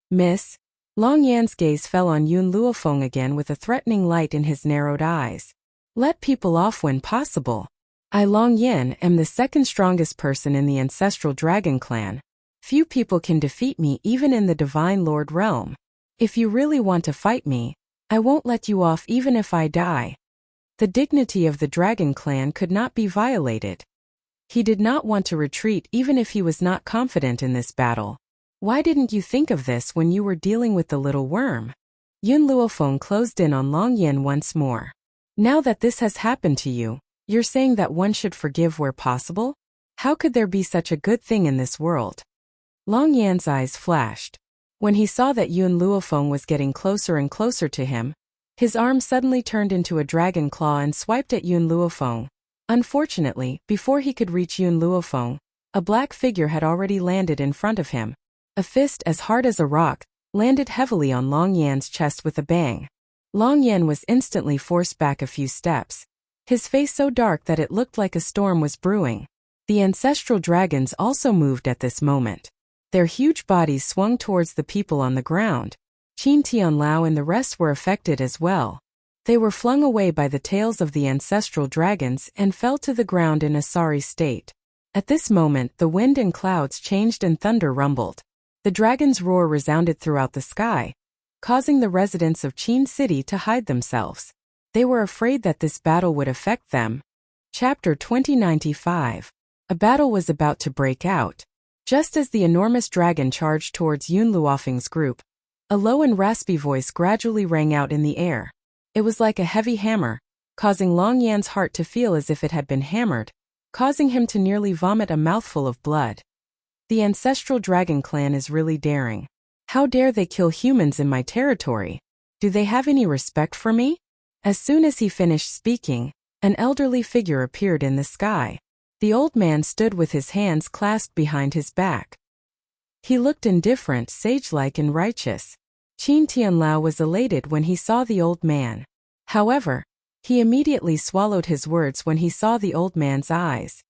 Miss. Long Yan's gaze fell on Yun Luofeng again with a threatening light in his narrowed eyes. Let people off when possible. I Long Yan am the second strongest person in the ancestral dragon clan. Few people can defeat me even in the Divine Lord realm. If you really want to fight me, I won't let you off even if I die. The dignity of the dragon clan could not be violated. He did not want to retreat even if he was not confident in this battle. Why didn't you think of this when you were dealing with the little worm? Yun Luofeng closed in on Long Yan once more. Now that this has happened to you, you're saying that one should forgive where possible? How could there be such a good thing in this world? Long Yan's eyes flashed. When he saw that Yun Luofeng was getting closer and closer to him, his arm suddenly turned into a dragon claw and swiped at Yun Luofeng. Unfortunately, before he could reach Yun Luofeng, a black figure had already landed in front of him. A fist as hard as a rock landed heavily on Long Yan's chest with a bang. Long Yan was instantly forced back a few steps, his face so dark that it looked like a storm was brewing. The ancestral dragons also moved at this moment. Their huge bodies swung towards the people on the ground. Qin Tianlao and the rest were affected as well. They were flung away by the tails of the ancestral dragons and fell to the ground in a sorry state. At this moment, the wind and clouds changed and thunder rumbled. The dragon's roar resounded throughout the sky, causing the residents of Qin City to hide themselves. They were afraid that this battle would affect them. Chapter 2095. A battle was about to break out. Just as the enormous dragon charged towards Yun Luofeng's group, a low and raspy voice gradually rang out in the air. It was like a heavy hammer, causing Long Yan's heart to feel as if it had been hammered, causing him to nearly vomit a mouthful of blood. The ancestral dragon clan is really daring. How dare they kill humans in my territory? Do they have any respect for me? As soon as he finished speaking, an elderly figure appeared in the sky. The old man stood with his hands clasped behind his back. He looked indifferent, sage-like and righteous. Qin Tianlao was elated when he saw the old man. However, he immediately swallowed his words when he saw the old man's eyes.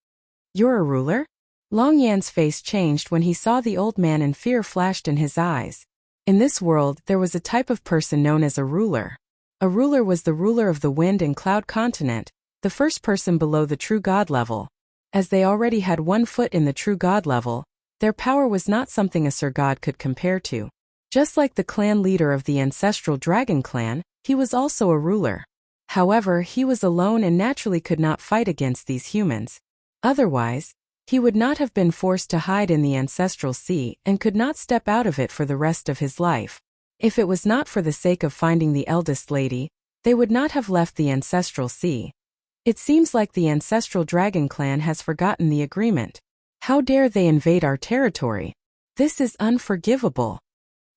You're a ruler? Long Yan's face changed when he saw the old man and fear flashed in his eyes. In this world, there was a type of person known as a ruler. A ruler was the ruler of the wind and cloud continent, the first person below the true god level. As they already had 1 foot in the true god level, their power was not something a Sir God could compare to. Just like the clan leader of the ancestral dragon clan, he was also a ruler. However, he was alone and naturally could not fight against these humans. Otherwise, he would not have been forced to hide in the ancestral sea and could not step out of it for the rest of his life. If it was not for the sake of finding the eldest lady, they would not have left the ancestral sea. It seems like the ancestral dragon clan has forgotten the agreement. How dare they invade our territory? This is unforgivable.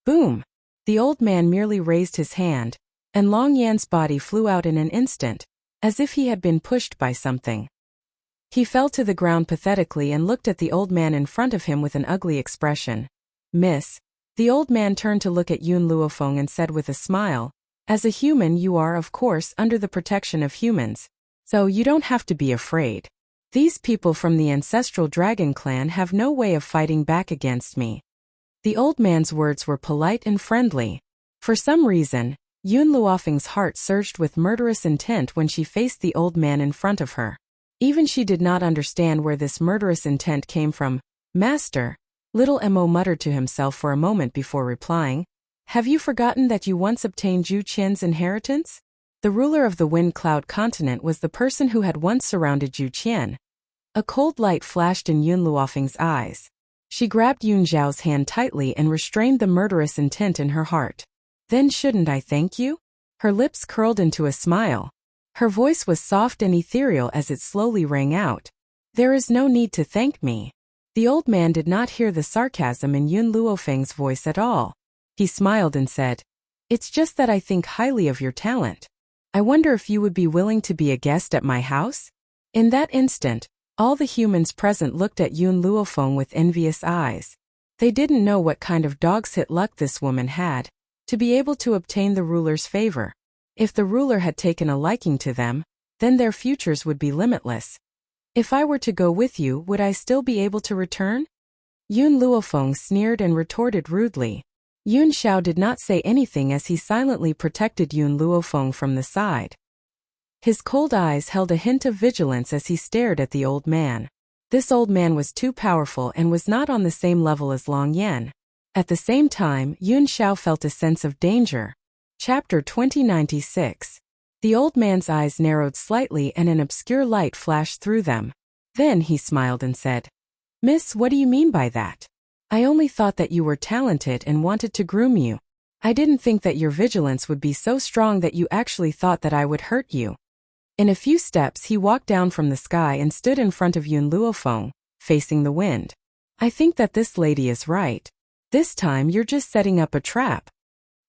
Boom! The old man merely raised his hand, and Long Yan's body flew out in an instant, as if he had been pushed by something. He fell to the ground pathetically and looked at the old man in front of him with an ugly expression. Miss. The old man turned to look at Yun Luofeng and said with a smile, as a human you are of course under the protection of humans, so you don't have to be afraid. These people from the ancestral dragon clan have no way of fighting back against me. The old man's words were polite and friendly. For some reason, Yun Luofeng's heart surged with murderous intent when she faced the old man in front of her. Even she did not understand where this murderous intent came from. Master, little Mo muttered to himself for a moment before replying. Have you forgotten that you once obtained Zhu Qian's inheritance? The ruler of the Wind Cloud continent was the person who had once surrounded Zhu Qian. A cold light flashed in Yun Luofeng's eyes. She grabbed Yun Zhao's hand tightly and restrained the murderous intent in her heart. Then shouldn't I thank you? Her lips curled into a smile. Her voice was soft and ethereal as it slowly rang out. There is no need to thank me. The old man did not hear the sarcasm in Yun Luofeng's voice at all. He smiled and said, It's just that I think highly of your talent. I wonder if you would be willing to be a guest at my house? In that instant, all the humans present looked at Yun Luofeng with envious eyes. They didn't know what kind of dog's hit luck this woman had, to be able to obtain the ruler's favor. If the ruler had taken a liking to them, then their futures would be limitless. If I were to go with you, would I still be able to return? Yun Luofeng sneered and retorted rudely. Yun Xiao did not say anything as he silently protected Yun Luofeng from the side. His cold eyes held a hint of vigilance as he stared at the old man. This old man was too powerful and was not on the same level as Long Yan. At the same time, Yun Xiao felt a sense of danger. Chapter 2096. The old man's eyes narrowed slightly and an obscure light flashed through them. Then he smiled and said, Miss, what do you mean by that? I only thought that you were talented and wanted to groom you. I didn't think that your vigilance would be so strong that you actually thought that I would hurt you. In a few steps he walked down from the sky and stood in front of Yun Luofeng, facing the wind. I think that this lady is right. This time you're just setting up a trap.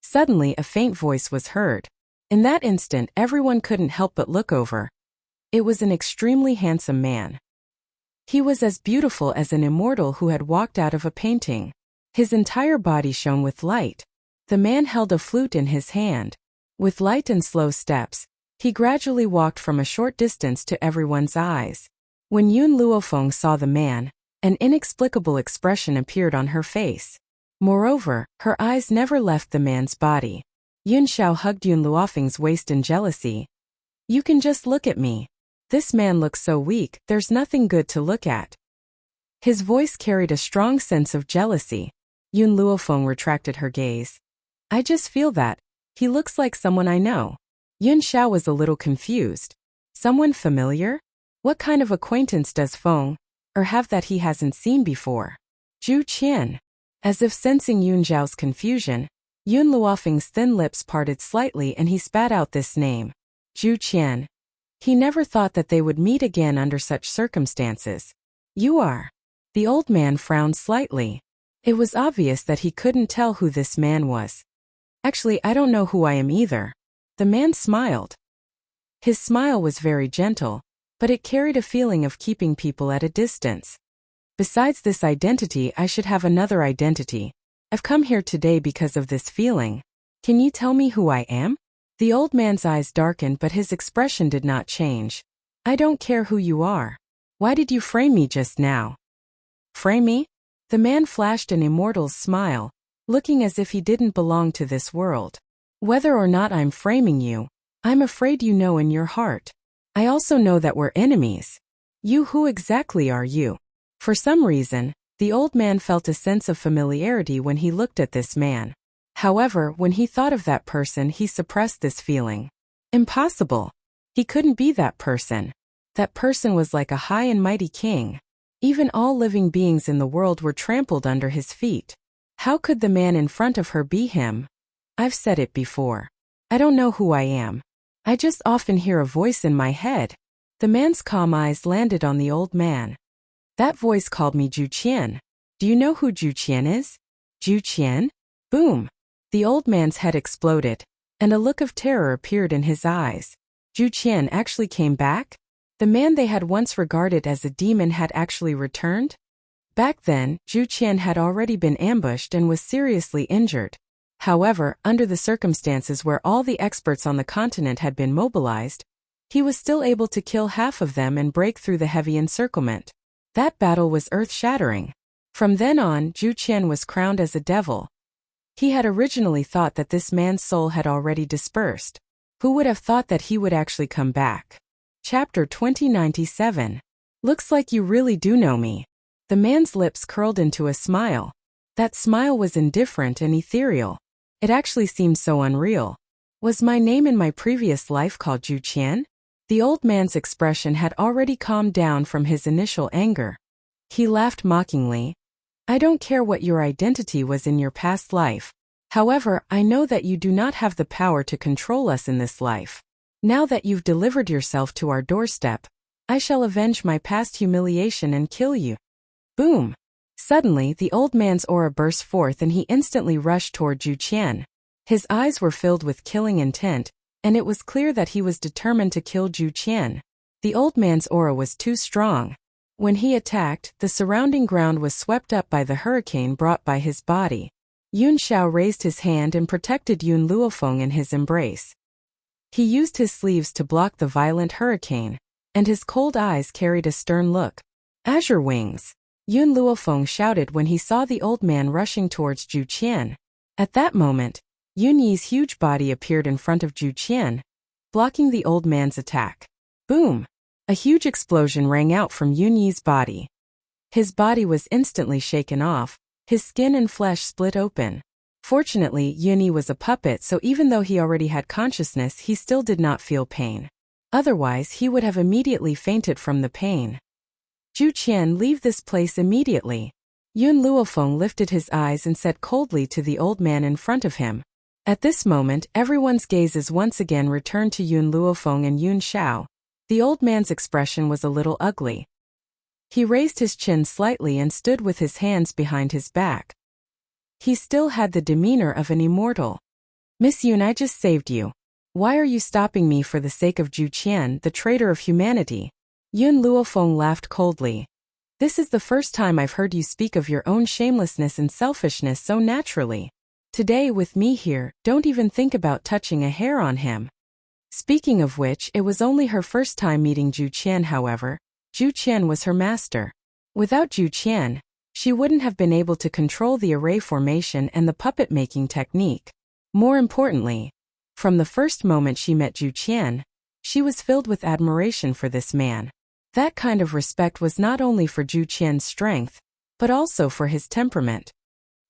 Suddenly a faint voice was heard. In that instant everyone couldn't help but look over. It was an extremely handsome man. He was as beautiful as an immortal who had walked out of a painting. His entire body shone with light. The man held a flute in his hand. With light and slow steps, he gradually walked from a short distance to everyone's eyes. When Yun Luofeng saw the man, an inexplicable expression appeared on her face. Moreover, her eyes never left the man's body. Yun Xiao hugged Yun Luofeng's waist in jealousy. You can just look at me. This man looks so weak, there's nothing good to look at. His voice carried a strong sense of jealousy. Yun Luofeng retracted her gaze. I just feel that. He looks like someone I know. Yun Xiao was a little confused. Someone familiar? What kind of acquaintance does Feng or have that he hasn't seen before? Zhu Qian. As if sensing Yun Zhao's confusion, Yun Luofeng's thin lips parted slightly and he spat out this name. Zhu Qian. He never thought that they would meet again under such circumstances. You are. The old man frowned slightly. It was obvious that he couldn't tell who this man was. Actually, I don't know who I am either. The man smiled. His smile was very gentle, but it carried a feeling of keeping people at a distance. Besides this identity, I should have another identity. I've come here today because of this feeling. Can you tell me who I am? The old man's eyes darkened, but his expression did not change. I don't care who you are. Why did you frame me just now? Frame me? The man flashed an immortal's smile, looking as if he didn't belong to this world. Whether or not I'm framing you, I'm afraid you know in your heart. I also know that we're enemies. Who exactly are you? For some reason, the old man felt a sense of familiarity when he looked at this man. However, when he thought of that person, he suppressed this feeling. Impossible. He couldn't be that person. That person was like a high and mighty king. Even all living beings in the world were trampled under his feet. How could the man in front of her be him? I've said it before. I don't know who I am. I just often hear a voice in my head. The man's calm eyes landed on the old man. That voice called me Zhu Qian. Do you know who Zhu Qian is? Zhu Qian? Boom! The old man's head exploded, and a look of terror appeared in his eyes. Zhu Qian actually came back? The man they had once regarded as a demon had actually returned? Back then, Zhu Qian had already been ambushed and was seriously injured. However, under the circumstances where all the experts on the continent had been mobilized, he was still able to kill half of them and break through the heavy encirclement. That battle was earth-shattering. From then on, Zhu Qian was crowned as a devil. He had originally thought that this man's soul had already dispersed. Who would have thought that he would actually come back? Chapter 2097. Looks like you really do know me. The man's lips curled into a smile. That smile was indifferent and ethereal. It actually seemed so unreal. Was my name in my previous life called Zhu Qian? The old man's expression had already calmed down from his initial anger. He laughed mockingly. I don't care what your identity was in your past life. However, I know that you do not have the power to control us in this life. Now that you've delivered yourself to our doorstep, I shall avenge my past humiliation and kill you. Boom! Suddenly, the old man's aura burst forth and he instantly rushed toward Zhu Qian. His eyes were filled with killing intent, and it was clear that he was determined to kill Zhu Qian. The old man's aura was too strong. When he attacked, the surrounding ground was swept up by the hurricane brought by his body. Yun Xiao raised his hand and protected Yun Luofeng in his embrace. He used his sleeves to block the violent hurricane, and his cold eyes carried a stern look. Azure wings! Yun Luofeng shouted when he saw the old man rushing towards Zhu Qian. At that moment, Yun Yi's huge body appeared in front of Zhu Qian, blocking the old man's attack. Boom! A huge explosion rang out from Yun Yi's body. His body was instantly shaken off, his skin and flesh split open. Fortunately, Yun Yi was a puppet, so even though he already had consciousness, he still did not feel pain. Otherwise, he would have immediately fainted from the pain. Zhu Qian, leave this place immediately. Yun Luofeng lifted his eyes and said coldly to the old man in front of him. At this moment, everyone's gazes once again returned to Yun Luofeng and Yun Xiao. The old man's expression was a little ugly. He raised his chin slightly and stood with his hands behind his back. He still had the demeanor of an immortal. Miss Yun, I just saved you. Why are you stopping me for the sake of Zhu Qian, the traitor of humanity? Yun Luofeng laughed coldly. This is the first time I've heard you speak of your own shamelessness and selfishness so naturally. Today, with me here, don't even think about touching a hair on him. Speaking of which, it was only her first time meeting Zhu Qian, however. Zhu Qian was her master. Without Zhu Qian, she wouldn't have been able to control the array formation and the puppet-making technique. More importantly, from the first moment she met Zhu Qian, she was filled with admiration for this man. That kind of respect was not only for Zhu Qian's strength, but also for his temperament.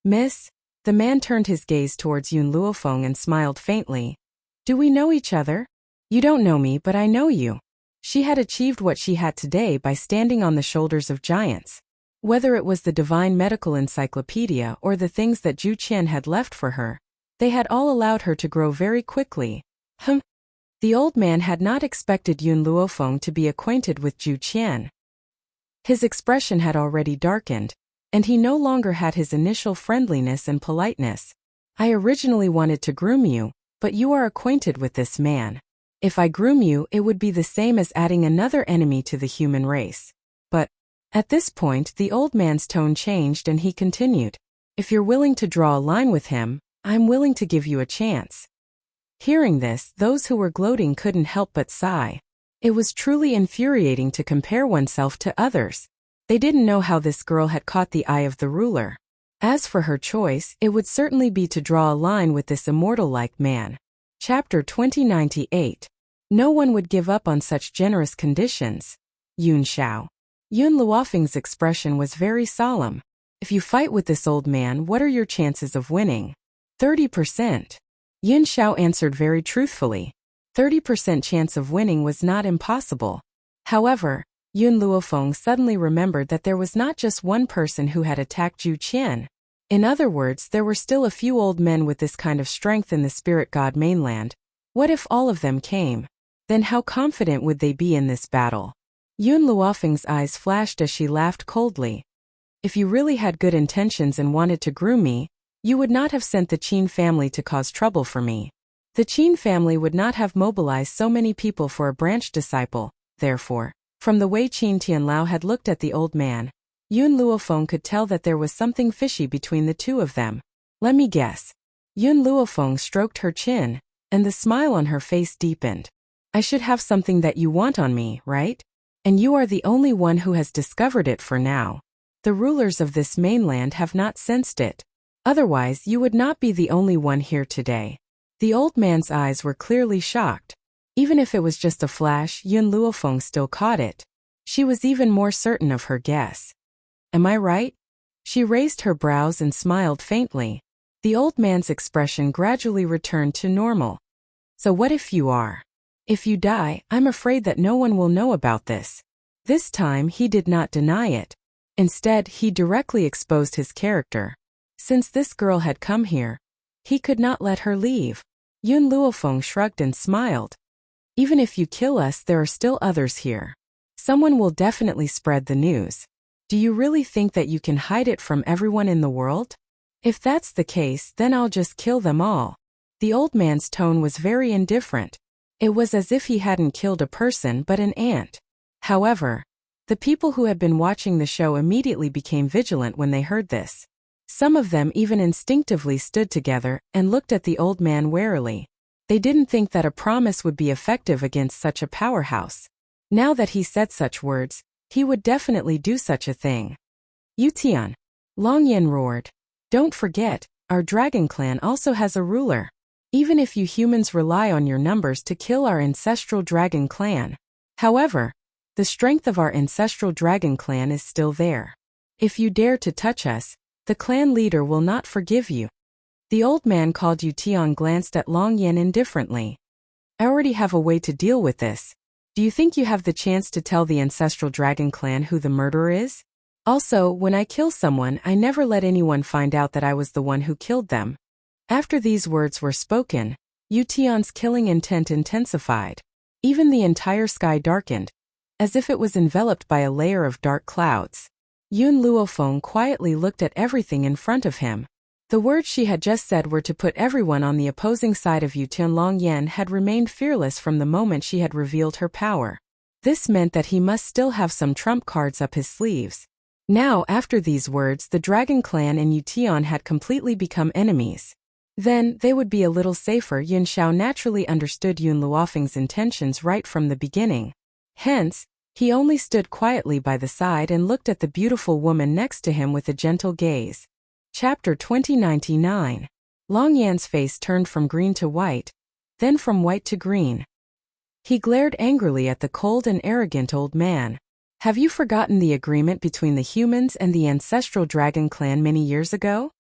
Miss? The man turned his gaze towards Yun Luofeng and smiled faintly. Do we know each other? You don't know me, but I know you. She had achieved what she had today by standing on the shoulders of giants. Whether it was the divine medical encyclopedia or the things that Zhu Qian had left for her, they had all allowed her to grow very quickly. The old man had not expected Yun Luofeng to be acquainted with Zhu Qian. His expression had already darkened, and he no longer had his initial friendliness and politeness. I originally wanted to groom you, but you are acquainted with this man. If I groom you, it would be the same as adding another enemy to the human race. But, at this point, the old man's tone changed and he continued. If you're willing to draw a line with him, I'm willing to give you a chance. Hearing this, those who were gloating couldn't help but sigh. It was truly infuriating to compare oneself to others. They didn't know how this girl had caught the eye of the ruler. As for her choice, it would certainly be to draw a line with this immortal-like man. Chapter 2098. No one would give up on such generous conditions. Yun Xiao. Yun Luofeng's expression was very solemn. If you fight with this old man, what are your chances of winning? 30%. Yun Xiao answered very truthfully. 30% chance of winning was not impossible. However, Yun Luofeng suddenly remembered that there was not just one person who had attacked Zhu Qian. In other words, there were still a few old men with this kind of strength in the spirit god mainland. What if all of them came? Then how confident would they be in this battle? Yun Luofeng's eyes flashed as she laughed coldly. If you really had good intentions and wanted to groom me, you would not have sent the Qin family to cause trouble for me. The Qin family would not have mobilized so many people for a branch disciple. Therefore, from the way Qin Tianlao had looked at the old man, Yun Luofeng could tell that there was something fishy between the two of them. Let me guess. Yun Luofeng stroked her chin, and the smile on her face deepened. I should have something that you want on me, right? And you are the only one who has discovered it for now. The rulers of this mainland have not sensed it. Otherwise, you would not be the only one here today. The old man's eyes were clearly shocked. Even if it was just a flash, Yun Luofeng still caught it. She was even more certain of her guess. Am I right? She raised her brows and smiled faintly. The old man's expression gradually returned to normal. So what if you are? If you die, I'm afraid that no one will know about this. This time he did not deny it. Instead, he directly exposed his character. Since this girl had come here, he could not let her leave. Yun Luofeng shrugged and smiled. Even if you kill us, there are still others here. Someone will definitely spread the news. Do you really think that you can hide it from everyone in the world? If that's the case, then I'll just kill them all. The old man's tone was very indifferent. It was as if he hadn't killed a person but an ant. However, the people who had been watching the show immediately became vigilant when they heard this. Some of them even instinctively stood together and looked at the old man warily. They didn't think that a promise would be effective against such a powerhouse. Now that he said such words, he would definitely do such a thing. Yutian. Long Yen roared. Don't forget, our dragon clan also has a ruler. Even if you humans rely on your numbers to kill our ancestral dragon clan. However, the strength of our ancestral dragon clan is still there. If you dare to touch us, the clan leader will not forgive you. The old man called Yutian glanced at Long Yen indifferently. I already have a way to deal with this. Do you think you have the chance to tell the ancestral dragon clan who the murderer is? Also, when I kill someone, I never let anyone find out that I was the one who killed them. After these words were spoken, Yutian's killing intent intensified. Even the entire sky darkened, as if it was enveloped by a layer of dark clouds. Yun Luofeng quietly looked at everything in front of him. The words she had just said were to put everyone on the opposing side of Yutian. Long Yen had remained fearless from the moment she had revealed her power. This meant that he must still have some trump cards up his sleeves. Now, after these words, the Dragon Clan and Yutian had completely become enemies. Then, they would be a little safer. Yun Xiao naturally understood Yun Luofeng's intentions right from the beginning. Hence, he only stood quietly by the side and looked at the beautiful woman next to him with a gentle gaze. Chapter 2099. Long Yan's face turned from green to white, then from white to green. He glared angrily at the cold and arrogant old man. Have you forgotten the agreement between the humans and the ancestral dragon clan many years ago?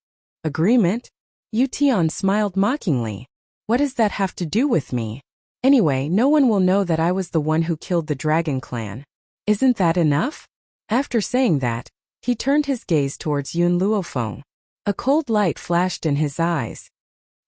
Agreement? Yutian smiled mockingly. What does that have to do with me? Anyway, no one will know that I was the one who killed the dragon clan. Isn't that enough? After saying that, he turned his gaze towards Yun Luofeng. A cold light flashed in his eyes.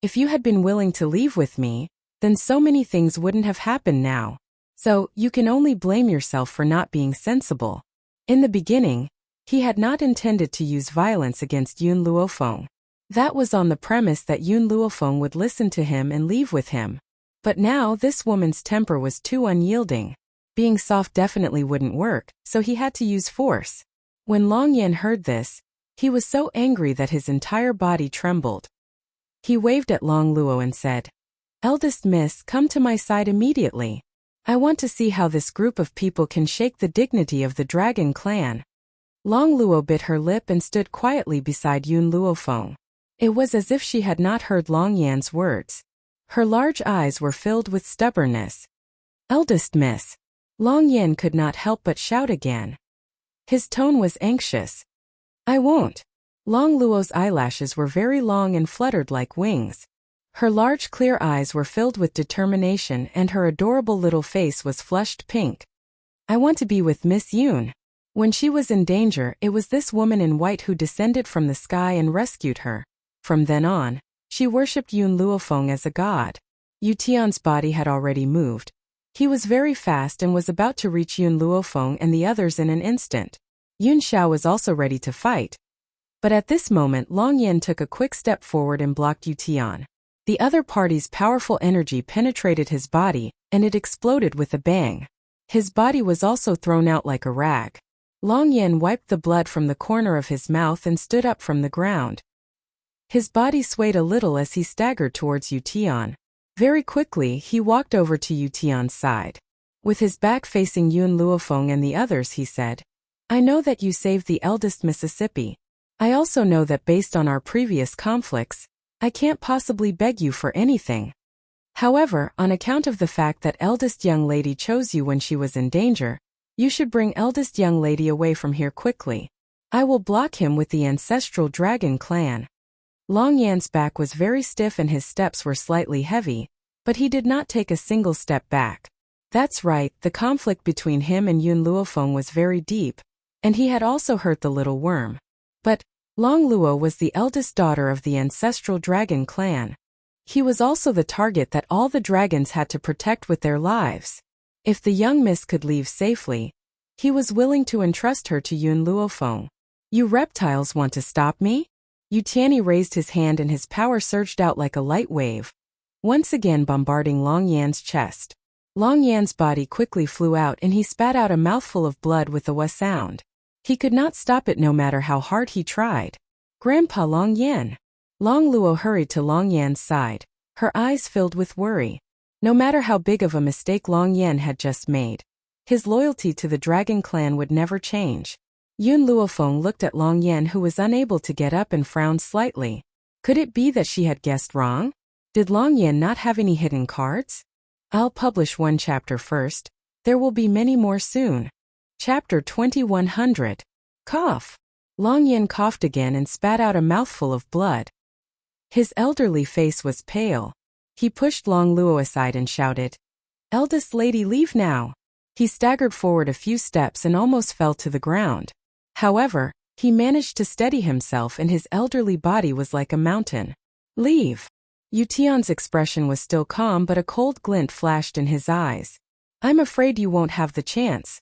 If you had been willing to leave with me, then so many things wouldn't have happened now. So, you can only blame yourself for not being sensible. In the beginning, he had not intended to use violence against Yun Luofeng. That was on the premise that Yun Luofeng would listen to him and leave with him. But now this woman's temper was too unyielding. Being soft definitely wouldn't work, so he had to use force. When Long Yen heard this, he was so angry that his entire body trembled. He waved at Long Luo and said, "Eldest miss, come to my side immediately. I want to see how this group of people can shake the dignity of the Dragon Clan." Long Luo bit her lip and stood quietly beside Yun Luofeng. It was as if she had not heard Long Yan's words. Her large eyes were filled with stubbornness. "Eldest miss." Long Yan could not help but shout again. His tone was anxious. "I won't." Long Luo's eyelashes were very long and fluttered like wings. Her large clear eyes were filled with determination and her adorable little face was flushed pink. "I want to be with Miss Yun." When she was in danger, it was this woman in white who descended from the sky and rescued her. From then on, she worshipped Yun Luofeng as a god. Yutian's body had already moved. He was very fast and was about to reach Yun Luofeng and the others in an instant. Yun Xiao was also ready to fight. But at this moment Long Yen took a quick step forward and blocked Yutian. The other party's powerful energy penetrated his body, and it exploded with a bang. His body was also thrown out like a rag. Long Yen wiped the blood from the corner of his mouth and stood up from the ground. His body swayed a little as he staggered towards Yutian. Very quickly he walked over to Yutian's side. With his back facing Yun Luofeng and the others, he said, "I know that you saved the eldest Mississippi. I also know that based on our previous conflicts, I can't possibly beg you for anything. However, on account of the fact that eldest young lady chose you when she was in danger, you should bring eldest young lady away from here quickly. I will block him with the ancestral dragon clan. Long Yan's back was very stiff and his steps were slightly heavy, but he did not take a single step back. That's right, the conflict between him and Yun Luofeng was very deep, and he had also hurt the little worm. But Long Luo was the eldest daughter of the ancestral dragon clan. He was also the target that all the dragons had to protect with their lives. If the young miss could leave safely, he was willing to entrust her to Yun Luofeng. You reptiles want to stop me? Yu Tianyi raised his hand and his power surged out like a light wave, once again bombarding Long Yan's chest. Long Yan's body quickly flew out and he spat out a mouthful of blood with a wah sound. He could not stop it no matter how hard he tried. Grandpa Long Yan. Long Luo hurried to Long Yan's side, her eyes filled with worry. No matter how big of a mistake Long Yan had just made, his loyalty to the dragon clan would never change. Yun Luofeng looked at Long Yan, who was unable to get up, and frowned slightly. Could it be that she had guessed wrong? Did Long Yan not have any hidden cards? I'll publish one chapter first. There will be many more soon. Chapter 2100. Cough. Long Yan coughed again and spat out a mouthful of blood. His elderly face was pale. He pushed Long Luo aside and shouted, "Eldest lady, leave now." He staggered forward a few steps and almost fell to the ground. However, he managed to steady himself and his elderly body was like a mountain. "Leave." Yu Tian's expression was still calm, but a cold glint flashed in his eyes. "I'm afraid you won't have the chance."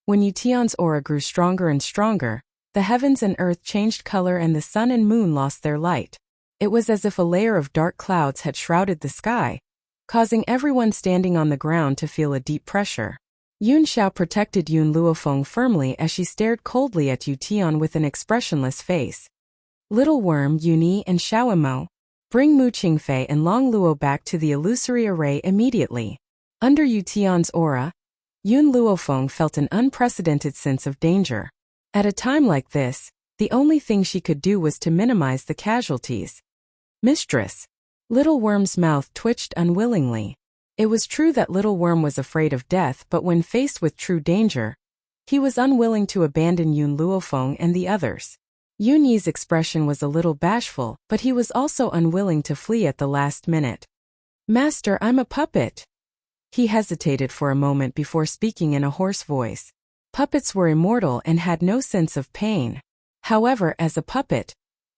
When Yu Tian's aura grew stronger and stronger, the heavens and earth changed color and the sun and moon lost their light. It was as if a layer of dark clouds had shrouded the sky, causing everyone standing on the ground to feel a deep pressure. Yun Xiao protected Yun Luofeng firmly as she stared coldly at Yu Tian with an expressionless face. "Little Worm, Yuni and Xiaomo, bring Mu Qingfei and Long Luo back to the illusory array immediately." Under Yu Tian's aura, Yun Luofeng felt an unprecedented sense of danger. At a time like this, the only thing she could do was to minimize the casualties. "Mistress." Little Worm's mouth twitched unwillingly. It was true that Little Worm was afraid of death, but when faced with true danger, he was unwilling to abandon Yun Luofeng and the others. Yun Yi's expression was a little bashful, but he was also unwilling to flee at the last minute. "Master, I'm a puppet." He hesitated for a moment before speaking in a hoarse voice. Puppets were immortal and had no sense of pain. However, as a puppet,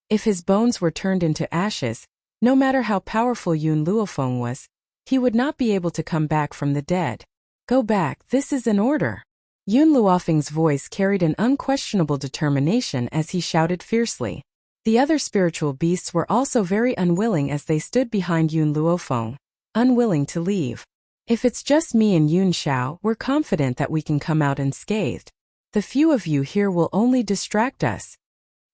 if his bones were turned into ashes, no matter how powerful Yun Luofeng was, he would not be able to come back from the dead. "Go back, this is an order." Yun Luofeng's voice carried an unquestionable determination as he shouted fiercely. The other spiritual beasts were also very unwilling as they stood behind Yun Luofeng, unwilling to leave. "If it's just me and Yun Xiao, we're confident that we can come out unscathed. The few of you here will only distract us."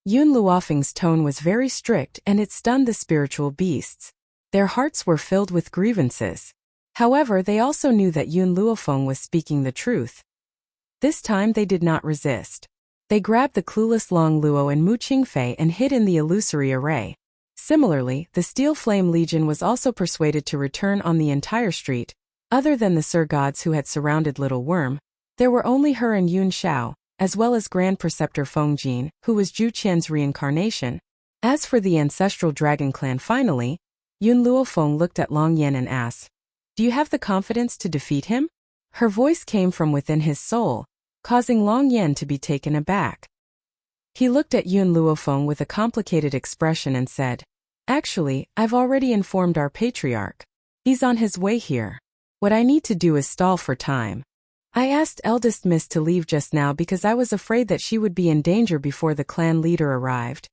Yun Luofeng's tone was very strict and it stunned the spiritual beasts. Their hearts were filled with grievances. However, they also knew that Yun Luofeng was speaking the truth. This time they did not resist. They grabbed the clueless Long Luo and Mu Qingfei and hid in the illusory array. Similarly, the Steel Flame Legion was also persuaded to return on the entire street. Other than the Sir Gods who had surrounded Little Worm, there were only her and Yun Xiao, as well as Grand Preceptor Feng Jin, who was Zhu Qian's reincarnation. As for the ancestral dragon clan, finally, Yun Luofeng looked at Long Yan and asked, "Do you have the confidence to defeat him?" Her voice came from within his soul, causing Long Yan to be taken aback. He looked at Yun Luofeng with a complicated expression and said, "Actually, I've already informed our patriarch. He's on his way here. What I need to do is stall for time. I asked eldest miss to leave just now because I was afraid that she would be in danger before the clan leader arrived."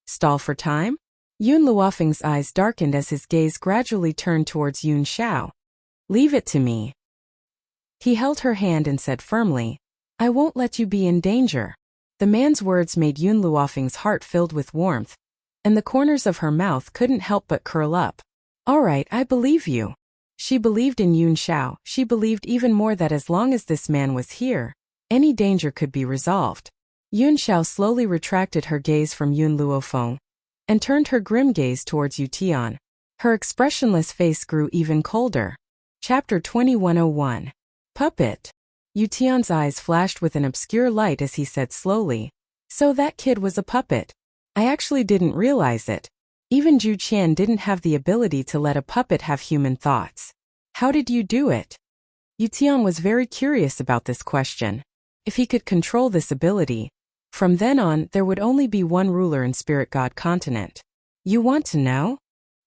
"Stall for time?" Yun Luofeng's eyes darkened as his gaze gradually turned towards Yun Xiao. "Leave it to me." He held her hand and said firmly, "I won't let you be in danger." The man's words made Yun Luofeng's heart filled with warmth, and the corners of her mouth couldn't help but curl up. "All right, I believe you." She believed in Yun Xiao. She believed even more that as long as this man was here, any danger could be resolved. Yun Xiao slowly retracted her gaze from Yun Luofeng and turned her grim gaze towards Yu Tian. Her expressionless face grew even colder. Chapter 2101. Puppet. Yu Tian's eyes flashed with an obscure light as he said slowly, "So that kid was a puppet. I actually didn't realize it. Even Zhu Qian didn't have the ability to let a puppet have human thoughts. How did you do it?" Yu Tian was very curious about this question. If he could control this ability, from then on there would only be one ruler in Spirit God continent. You want to know?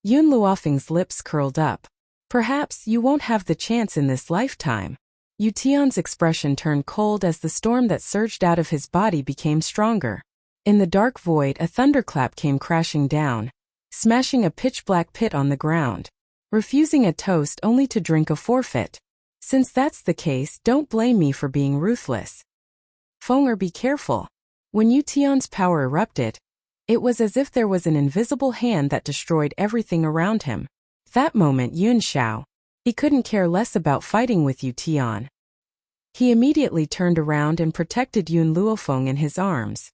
Yun Luofeng's lips curled up. Perhaps you won't have the chance in this lifetime. Yu Tian's expression turned cold as the storm that surged out of his body became stronger. In the dark void, a thunderclap came crashing down, smashing a pitch-black pit on the ground. Refusing a toast only to drink a forfeit. Since that's the case, don't blame me for being ruthless. Fenger, be careful. When Yu Tian's power erupted, it was as if there was an invisible hand that destroyed everything around him. That moment Yun Xiao, he couldn't care less about fighting with Yu Tian. He immediately turned around and protected Yun Luofeng in his arms.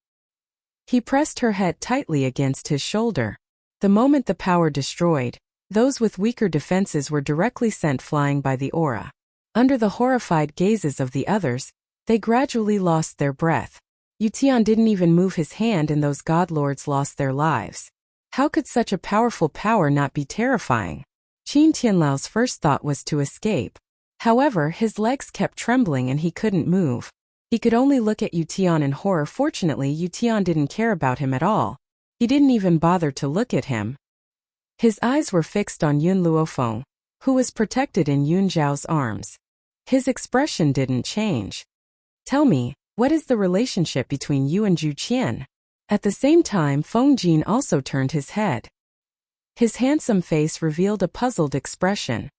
He pressed her head tightly against his shoulder. The moment the power destroyed, those with weaker defenses were directly sent flying by the aura. Under the horrified gazes of the others, they gradually lost their breath. Yu Tian didn't even move his hand and those god lords lost their lives. How could such a powerful power not be terrifying? Qin Tianlao's first thought was to escape. However, his legs kept trembling and he couldn't move. He could only look at Yu Tian in horror. Fortunately, Yu Tian didn't care about him at all. He didn't even bother to look at him. His eyes were fixed on Yun Luofeng, who was protected in Yun Zhao's arms. His expression didn't change. Tell me, what is the relationship between you and Zhu Qian? At the same time, Feng Jin also turned his head. His handsome face revealed a puzzled expression.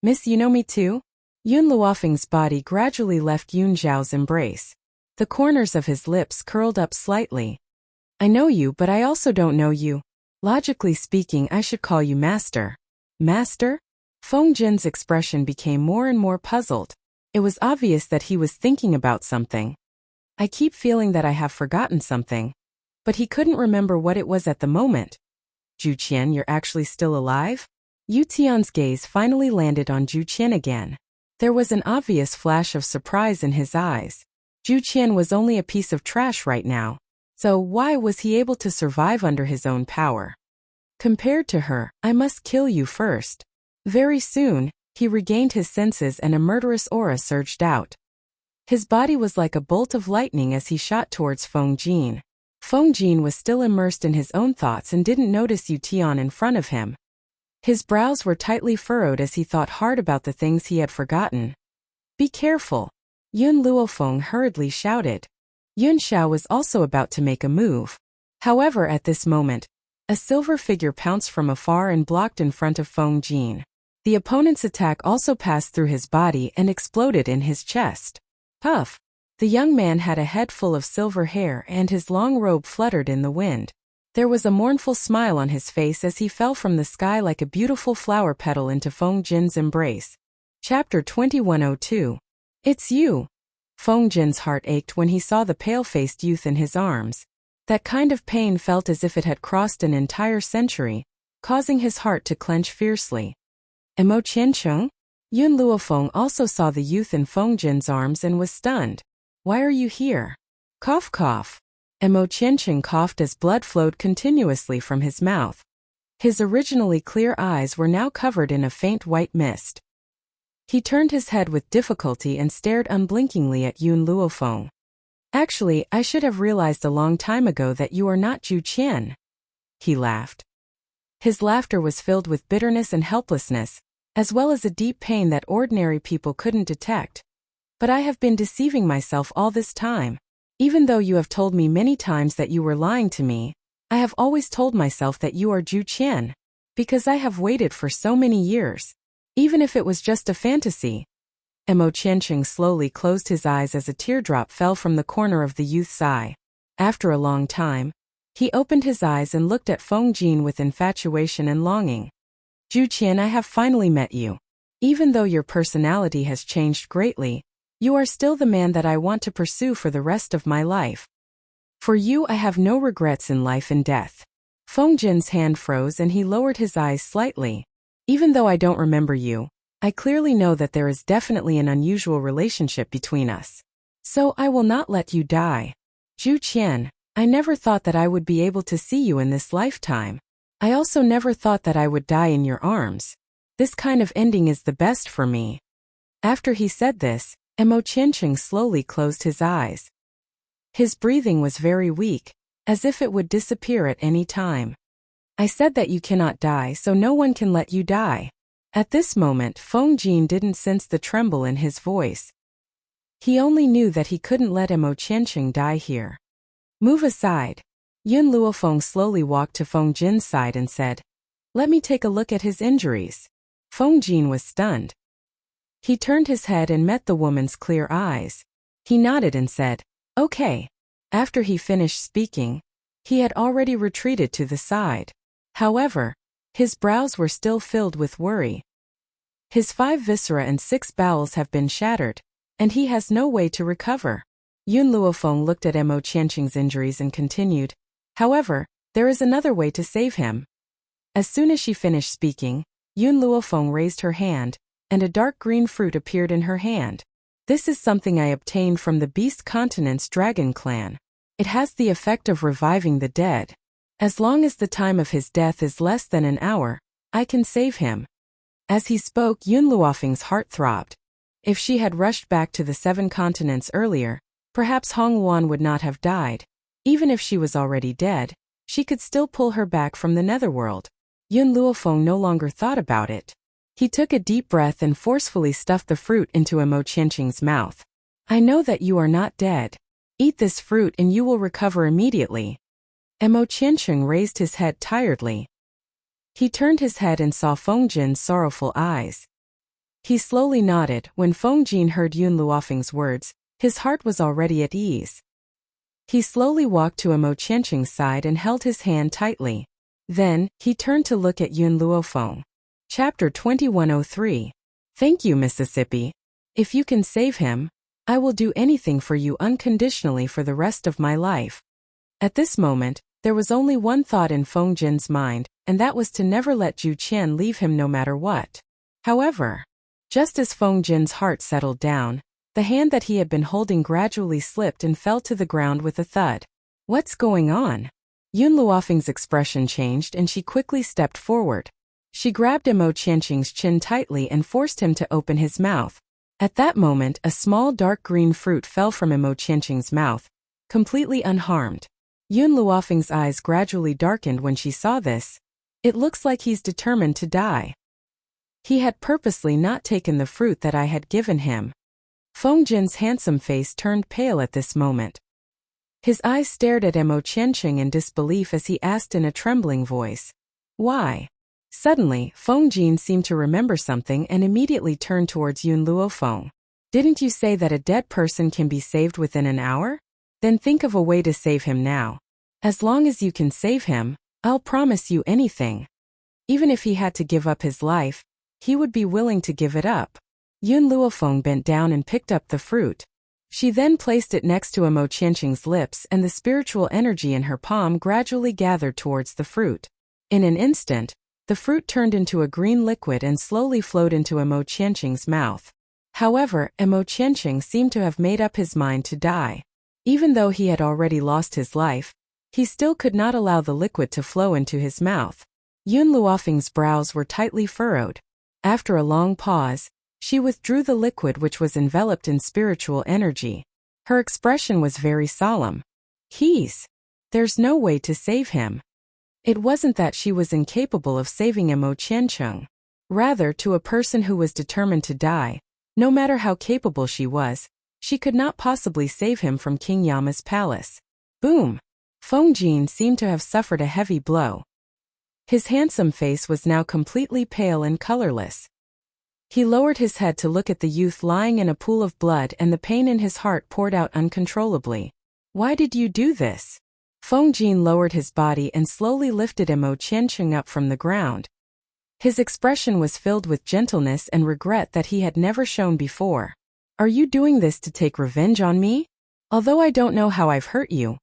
Miss, you know me too? Yun Luofeng's body gradually left Yun Zhao's embrace. The corners of his lips curled up slightly. I know you, but I also don't know you. Logically speaking, I should call you Master. Master? Feng Jin's expression became more and more puzzled. It was obvious that he was thinking about something. I keep feeling that I have forgotten something. But he couldn't remember what it was at the moment. Zhu Qian, you're actually still alive? Yu Tian's gaze finally landed on Zhu Qian again. There was an obvious flash of surprise in his eyes. Zhu Qian was only a piece of trash right now. So why was he able to survive under his own power? Compared to her, I must kill you first. Very soon, he regained his senses and a murderous aura surged out. His body was like a bolt of lightning as he shot towards Feng Jin. Feng Jin was still immersed in his own thoughts and didn't notice Yu Tian in front of him. His brows were tightly furrowed as he thought hard about the things he had forgotten. Be careful. Yun Luofeng hurriedly shouted. Yun Xiao was also about to make a move. However, at this moment, a silver figure pounced from afar and blocked in front of Feng Jin. The opponent's attack also passed through his body and exploded in his chest. Puff! The young man had a head full of silver hair and his long robe fluttered in the wind. There was a mournful smile on his face as he fell from the sky like a beautiful flower petal into Feng Jin's embrace. Chapter 2102. It's you! Feng Jin's heart ached when he saw the pale-faced youth in his arms. That kind of pain felt as if it had crossed an entire century, causing his heart to clench fiercely. Emo Qiancheng? Yun Luofeng also saw the youth in Feng Jin's arms and was stunned. Why are you here? Cough cough. Emo Qiancheng coughed as blood flowed continuously from his mouth. His originally clear eyes were now covered in a faint white mist. He turned his head with difficulty and stared unblinkingly at Yun Luofeng. Actually, I should have realized a long time ago that you are not Zhu Qian. He laughed. His laughter was filled with bitterness and helplessness, as well as a deep pain that ordinary people couldn't detect. But I have been deceiving myself all this time. Even though you have told me many times that you were lying to me, I have always told myself that you are Zhu Qian, because I have waited for so many years. Even if it was just a fantasy. Emo Qiancheng slowly closed his eyes as a teardrop fell from the corner of the youth's eye. After a long time, he opened his eyes and looked at Feng Jin with infatuation and longing. Zhu Qian, I have finally met you. Even though your personality has changed greatly, you are still the man that I want to pursue for the rest of my life. For you I have no regrets in life and death. Feng Jin's hand froze and he lowered his eyes slightly. Even though I don't remember you, I clearly know that there is definitely an unusual relationship between us. So I will not let you die. Zhu Qian, I never thought that I would be able to see you in this lifetime. I also never thought that I would die in your arms. This kind of ending is the best for me. After he said this, Mo Qianqing slowly closed his eyes. His breathing was very weak, as if it would disappear at any time. I said that you cannot die, so no one can let you die. At this moment, Feng Jin didn't sense the tremble in his voice. He only knew that he couldn't let Mo Qianqing die here. Move aside. Yun Luofeng slowly walked to Feng Jin's side and said, "Let me take a look at his injuries." Feng Jin was stunned. He turned his head and met the woman's clear eyes. He nodded and said, "Okay." After he finished speaking, he had already retreated to the side. However, his brows were still filled with worry. His 5 viscera and 6 bowels have been shattered, and he has no way to recover. Yun Luofeng looked at Mo Qianqing's injuries and continued, "However, there is another way to save him." As soon as she finished speaking, Yun Luofeng raised her hand, and a dark green fruit appeared in her hand. "This is something I obtained from the Beast Continent's Dragon Clan. It has the effect of reviving the dead. As long as the time of his death is less than an hour, I can save him." As he spoke, Yun Luofeng's heart throbbed. If she had rushed back to the 7 continents earlier, perhaps Hong Luan would not have died. Even if she was already dead, she could still pull her back from the netherworld. Yun Luofeng no longer thought about it. He took a deep breath and forcefully stuffed the fruit into Mo Qianqing's mouth. "I know that you are not dead. Eat this fruit and you will recover immediately." Mo Qianqing raised his head tiredly. He turned his head and saw Feng Jin's sorrowful eyes. He slowly nodded. When Feng Jin heard Yun Luofeng's words, his heart was already at ease. He slowly walked to Mo Qianqing's side and held his hand tightly. Then, he turned to look at Yun Luofeng. Chapter 2103. Thank you, Mississippi. If you can save him, I will do anything for you unconditionally for the rest of my life. At this moment, there was only one thought in Feng Jin's mind, and that was to never let Zhu Qian leave him no matter what. However, just as Feng Jin's heart settled down, the hand that he had been holding gradually slipped and fell to the ground with a thud. "What's going on?" Yun Luofeng's expression changed and she quickly stepped forward. She grabbed Mo Qianqing's chin tightly and forced him to open his mouth. At that moment, a small dark green fruit fell from Mo Qianqing's mouth, completely unharmed. Yun Luofeng's eyes gradually darkened when she saw this. "It looks like he's determined to die. He had purposely not taken the fruit that I had given him." Feng Jin's handsome face turned pale at this moment. His eyes stared at Mo Qianqing in disbelief as he asked in a trembling voice, "Why?" Suddenly, Feng Jin seemed to remember something and immediately turned towards Yun Luofeng. "Didn't you say that a dead person can be saved within an hour? Then think of a way to save him now. As long as you can save him, I'll promise you anything. Even if he had to give up his life, he would be willing to give it up." Yun Luofeng bent down and picked up the fruit. She then placed it next to Mo Qianqing's lips and the spiritual energy in her palm gradually gathered towards the fruit. In an instant, the fruit turned into a green liquid and slowly flowed into Mo Qianqing's mouth. However, Mo Qianqing seemed to have made up his mind to die. Even though he had already lost his life, he still could not allow the liquid to flow into his mouth. Yun Luofeng's brows were tightly furrowed. After a long pause, she withdrew the liquid which was enveloped in spiritual energy. Her expression was very solemn. There's no way to save him." It wasn't that she was incapable of saving Mo Qianqing. Rather, to a person who was determined to die, no matter how capable she was, she could not possibly save him from King Yama's palace. Boom! Feng Jin seemed to have suffered a heavy blow. His handsome face was now completely pale and colorless. He lowered his head to look at the youth lying in a pool of blood and the pain in his heart poured out uncontrollably. "Why did you do this?" Feng Jin lowered his body and slowly lifted Mo Qianqing up from the ground. His expression was filled with gentleness and regret that he had never shown before. "Are you doing this to take revenge on me? Although I don't know how I've hurt you,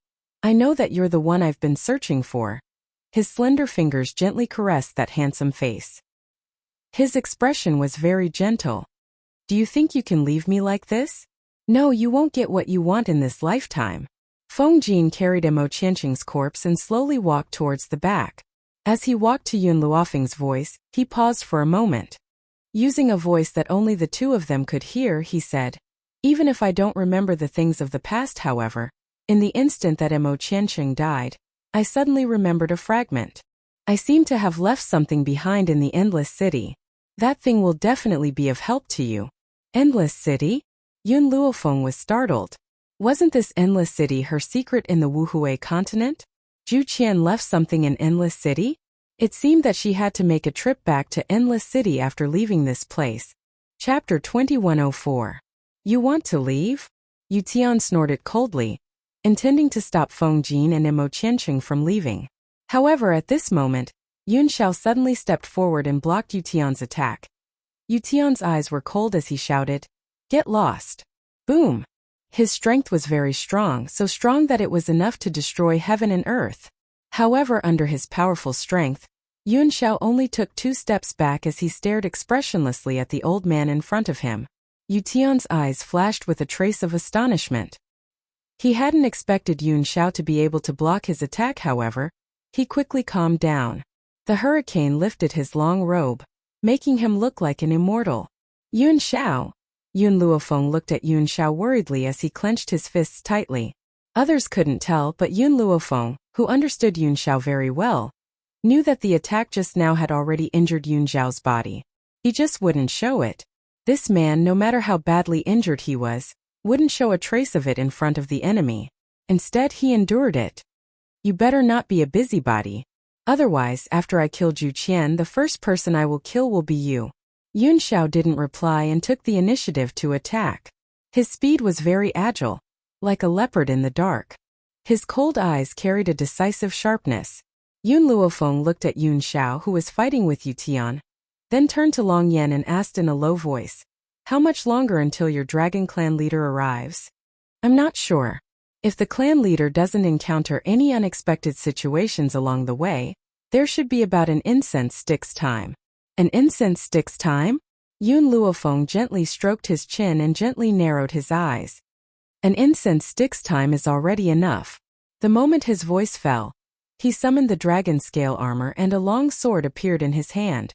I know that you're the one I've been searching for. His slender fingers gently caressed that handsome face. His expression was very gentle. Do you think you can leave me like this? No, you won't get what you want in this lifetime. Feng Jin carried Mo Qianqing's corpse and slowly walked towards the back. As he walked to Yun Luofeng's voice, he paused for a moment. Using a voice that only the two of them could hear, he said, "Even if I don't remember the things of the past, however, in the instant that Mo Qianqing died, I suddenly remembered a fragment. I seem to have left something behind in the Endless City. That thing will definitely be of help to you." Endless City? Yun Luofeng was startled. Wasn't this Endless City her secret in the Wuhui continent? Zhu Qian left something in Endless City? It seemed that she had to make a trip back to Endless City after leaving this place. Chapter 2104. You want to leave? Yu Tian snorted coldly, intending to stop Feng Jin and Mo Qianqing from leaving. However, at this moment, Yun Xiao suddenly stepped forward and blocked Yu Tian's attack. Yu Tian's eyes were cold as he shouted, "Get lost!" Boom! His strength was very strong, so strong that it was enough to destroy heaven and earth. However, under his powerful strength, Yun Xiao only took 2 steps back as he stared expressionlessly at the old man in front of him. Yu Tian's eyes flashed with a trace of astonishment. He hadn't expected Yun Xiao to be able to block his attack, however. He quickly calmed down. The hurricane lifted his long robe, making him look like an immortal. Yun Xiao. Yun Luofeng looked at Yun Xiao worriedly as he clenched his fists tightly. Others couldn't tell, but Yun Luofeng, who understood Yun Xiao very well, knew that the attack just now had already injured Yun Xiao's body. He just wouldn't show it. This man, no matter how badly injured he was, wouldn't show a trace of it in front of the enemy. Instead, he endured it. You better not be a busybody. Otherwise, after I kill Zhu Qian, the first person I will kill will be you. Yun Xiao didn't reply and took the initiative to attack. His speed was very agile, like a leopard in the dark. His cold eyes carried a decisive sharpness. Yun Luofeng looked at Yun Xiao, who was fighting with Yu Tian, then turned to Long Yan and asked in a low voice, "How much longer until your Dragon Clan leader arrives?" "I'm not sure. If the clan leader doesn't encounter any unexpected situations along the way, there should be about an incense stick's time." An incense stick's time? Yun Luofeng gently stroked his chin and gently narrowed his eyes. An incense stick's time is already enough. The moment his voice fell, he summoned the dragon scale armor and a long sword appeared in his hand.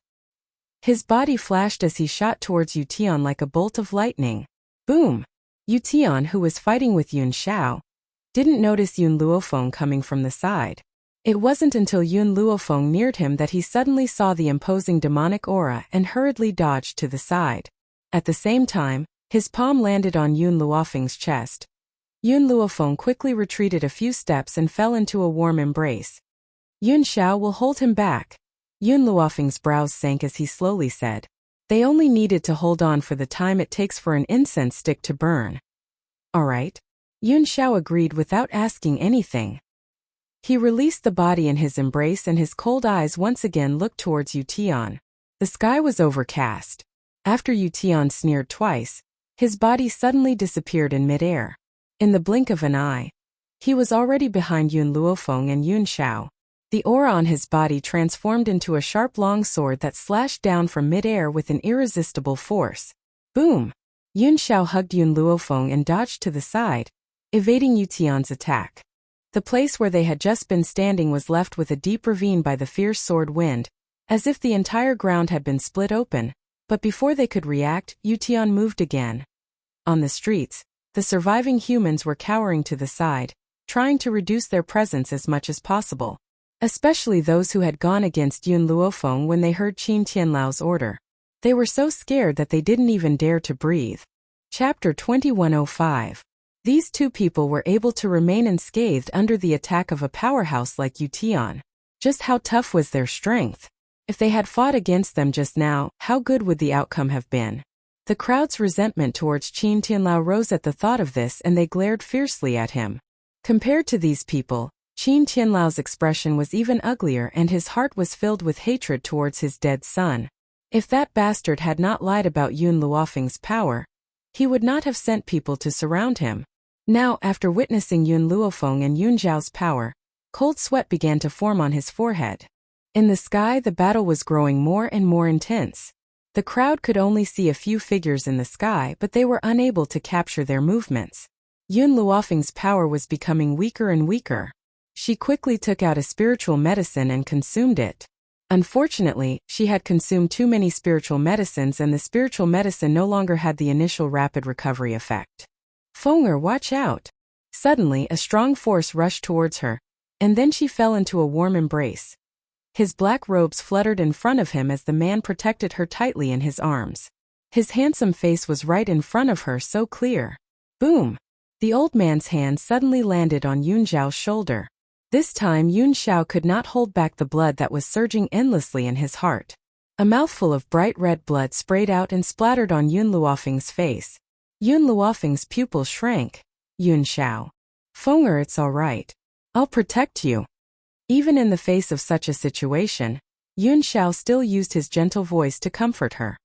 His body flashed as he shot towards Yu Tian like a bolt of lightning. Boom! Yu Tian, who was fighting with Yun Xiao, didn't notice Yun Luofeng coming from the side. It wasn't until Yun Luofeng neared him that he suddenly saw the imposing demonic aura and hurriedly dodged to the side. At the same time, his palm landed on Yun Luofeng's chest. Yun Luofeng quickly retreated a few steps and fell into a warm embrace. Yun Xiao will hold him back. Yun Luofeng's brows sank as he slowly said, "They only needed to hold on for the time it takes for an incense stick to burn." "All right." Yun Xiao agreed without asking anything. He released the body in his embrace and his cold eyes once again looked towards Yu Tian. The sky was overcast. After Yu Tian sneered twice, his body suddenly disappeared in midair. In the blink of an eye, he was already behind Yun Luofeng and Yun Xiao. The aura on his body transformed into a sharp long sword that slashed down from midair with an irresistible force. Boom! Yun Xiao hugged Yun Luofeng and dodged to the side, evading Yu Tian's attack. The place where they had just been standing was left with a deep ravine by the fierce sword wind, as if the entire ground had been split open, but before they could react, Yu Tian moved again. On the streets, the surviving humans were cowering to the side, trying to reduce their presence as much as possible, especially those who had gone against Yun Luofeng when they heard Qin Tianlao's order. They were so scared that they didn't even dare to breathe. Chapter 2105. These two people were able to remain unscathed under the attack of a powerhouse like Yu Tian. Just how tough was their strength? If they had fought against them just now, how good would the outcome have been? The crowd's resentment towards Qin Tianlao rose at the thought of this and they glared fiercely at him. Compared to these people, Qin Tianlao's expression was even uglier and his heart was filled with hatred towards his dead son. If that bastard had not lied about Yun Luofeng's power, he would not have sent people to surround him. Now, after witnessing Yun Luofeng and Yun Zhao's power, cold sweat began to form on his forehead. In the sky, the battle was growing more and more intense. The crowd could only see a few figures in the sky, but they were unable to capture their movements. Yun Luofeng's power was becoming weaker and weaker. She quickly took out a spiritual medicine and consumed it. Unfortunately, she had consumed too many spiritual medicines, and the spiritual medicine no longer had the initial rapid recovery effect. Fenger, watch out! Suddenly, a strong force rushed towards her, and then she fell into a warm embrace. His black robes fluttered in front of him as the man protected her tightly in his arms. His handsome face was right in front of her, so clear. Boom! The old man's hand suddenly landed on Yun Zhao's shoulder. This time Yun Zhao could not hold back the blood that was surging endlessly in his heart. A mouthful of bright red blood sprayed out and splattered on Yun Luofeng's face. Yun Luofeng's pupils shrank. Yun Zhao. Fenger, it's all right. I'll protect you. Even in the face of such a situation, Yun Zhao still used his gentle voice to comfort her.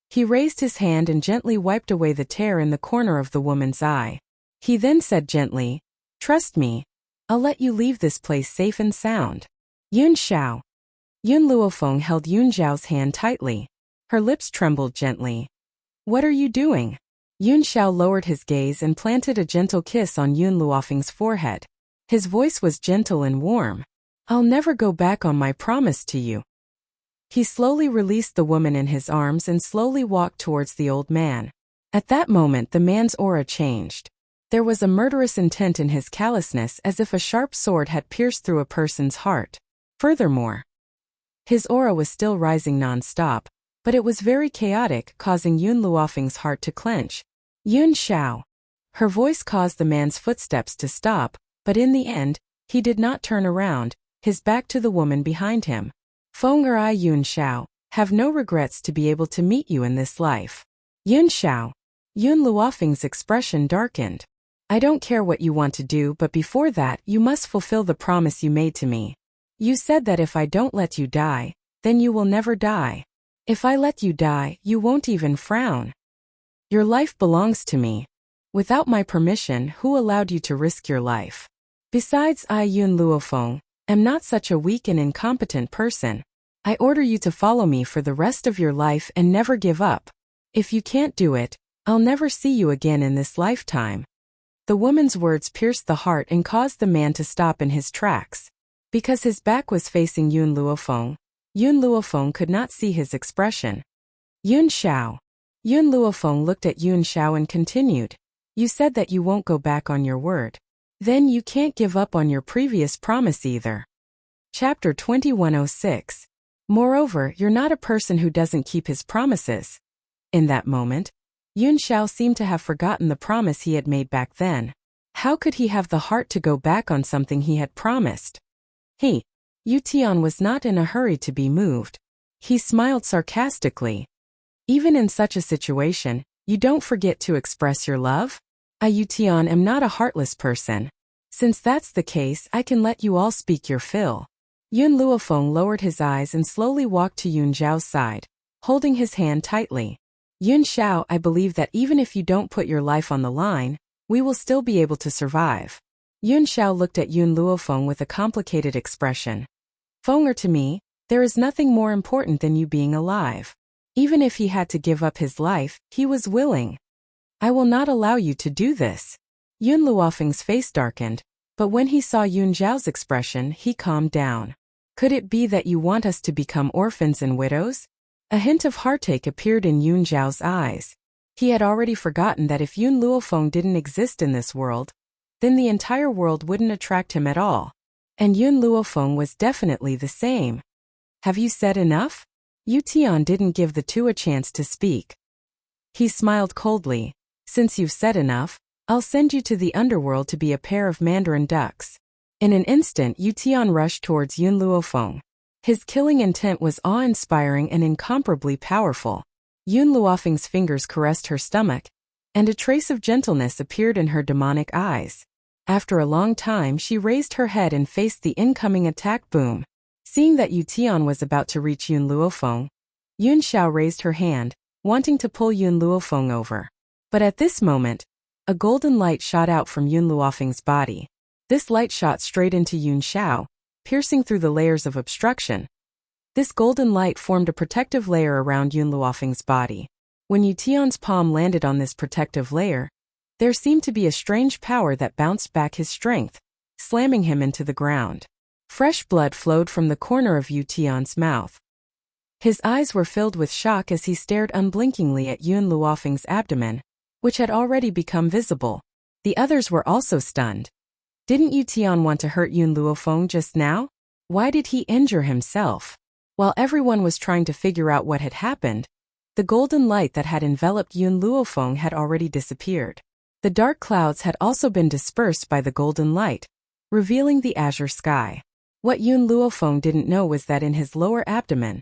He raised his hand and gently wiped away the tear in the corner of the woman's eye. He then said gently, "Trust me. I'll let you leave this place safe and sound." Yun Zhao. Yun Luofeng held Yun Zhao's hand tightly. Her lips trembled gently. "What are you doing?" Yun Zhao lowered his gaze and planted a gentle kiss on Yun Luofeng's forehead. His voice was gentle and warm. "I'll never go back on my promise to you." He slowly released the woman in his arms and slowly walked towards the old man. At that moment, the man's aura changed. There was a murderous intent in his callousness, as if a sharp sword had pierced through a person's heart. Furthermore, his aura was still rising non-stop, but it was very chaotic, causing Yun Luofeng's heart to clench. "Yun Zhao." Her voice caused the man's footsteps to stop, but in the end, he did not turn around, his back to the woman behind him. "Fenger, I, Yun Zhao, have no regrets to be able to meet you in this life." "Yun Zhao." Yun Luofeng's expression darkened. "I don't care what you want to do, but before that, you must fulfill the promise you made to me. You said that if I don't let you die, then you will never die. If I let you die, you won't even frown. Your life belongs to me. Without my permission, who allowed you to risk your life? Besides, I, Yun Luofeng, am not such a weak and incompetent person. I order you to follow me for the rest of your life and never give up. If you can't do it, I'll never see you again in this lifetime." The woman's words pierced the heart and caused the man to stop in his tracks. Because his back was facing Yun Luofeng could not see his expression. "Yun Zhao." Yun Luofeng looked at Yun Zhao and continued, "You said that you won't go back on your word. Then you can't give up on your previous promise either." Chapter 2106. Moreover, you're not a person who doesn't keep his promises. In that moment, Yun Zhao seemed to have forgotten the promise he had made back then. How could he have the heart to go back on something he had promised? Yu Tian was not in a hurry to be moved. He smiled sarcastically. "Even in such a situation, you don't forget to express your love? I, Yu Tian, am not a heartless person. Since that's the case, I can let you all speak your fill." Yun Luofeng lowered his eyes and slowly walked to Yun Zhao's side, holding his hand tightly. "Yun Zhao, I believe that even if you don't put your life on the line, we will still be able to survive." Yun Zhao looked at Yun Luofeng with a complicated expression. "Fenger, to me, there is nothing more important than you being alive. Even if he had to give up his life, he was willing. I will not allow you to do this." Yun Luofeng's face darkened, but when he saw Yun Zhao's expression, he calmed down. "Could it be that you want us to become orphans and widows?" A hint of heartache appeared in Yun Zhao's eyes. He had already forgotten that if Yun Luofeng didn't exist in this world, then the entire world wouldn't attract him at all. And Yun Luofeng was definitely the same. "Have you said enough?" Yu Tian didn't give the two a chance to speak. He smiled coldly. "Since you've said enough, I'll send you to the underworld to be a pair of mandarin ducks." In an instant, Yu Tian rushed towards Yun Luofeng. His killing intent was awe-inspiring and incomparably powerful. Yun Luofeng's fingers caressed her stomach, and a trace of gentleness appeared in her demonic eyes. After a long time, she raised her head and faced the incoming attack. Boom! Seeing that Yu Tian was about to reach Yun Luofeng, Yun Zhao raised her hand, wanting to pull Yun Luofeng over. But at this moment, A golden light shot out from Yun Luofeng's body. This light shot straight into Yun Xiao, piercing through the layers of obstruction. This golden light formed a protective layer around Yun Luofeng's body. When Yu Tian's palm landed on this protective layer, there seemed to be a strange power that bounced back his strength, slamming him into the ground. Fresh blood flowed from the corner of Yu Tian's mouth. His eyes were filled with shock as he stared unblinkingly at Yun Luofeng's abdomen, which had already become visible. The others were also stunned. Didn't Yu Tian want to hurt Yun Luofeng just now? Why did he injure himself? While everyone was trying to figure out what had happened, the golden light that had enveloped Yun Luofeng had already disappeared. The dark clouds had also been dispersed by the golden light, revealing the azure sky. What Yun Luofeng didn't know was that in his lower abdomen,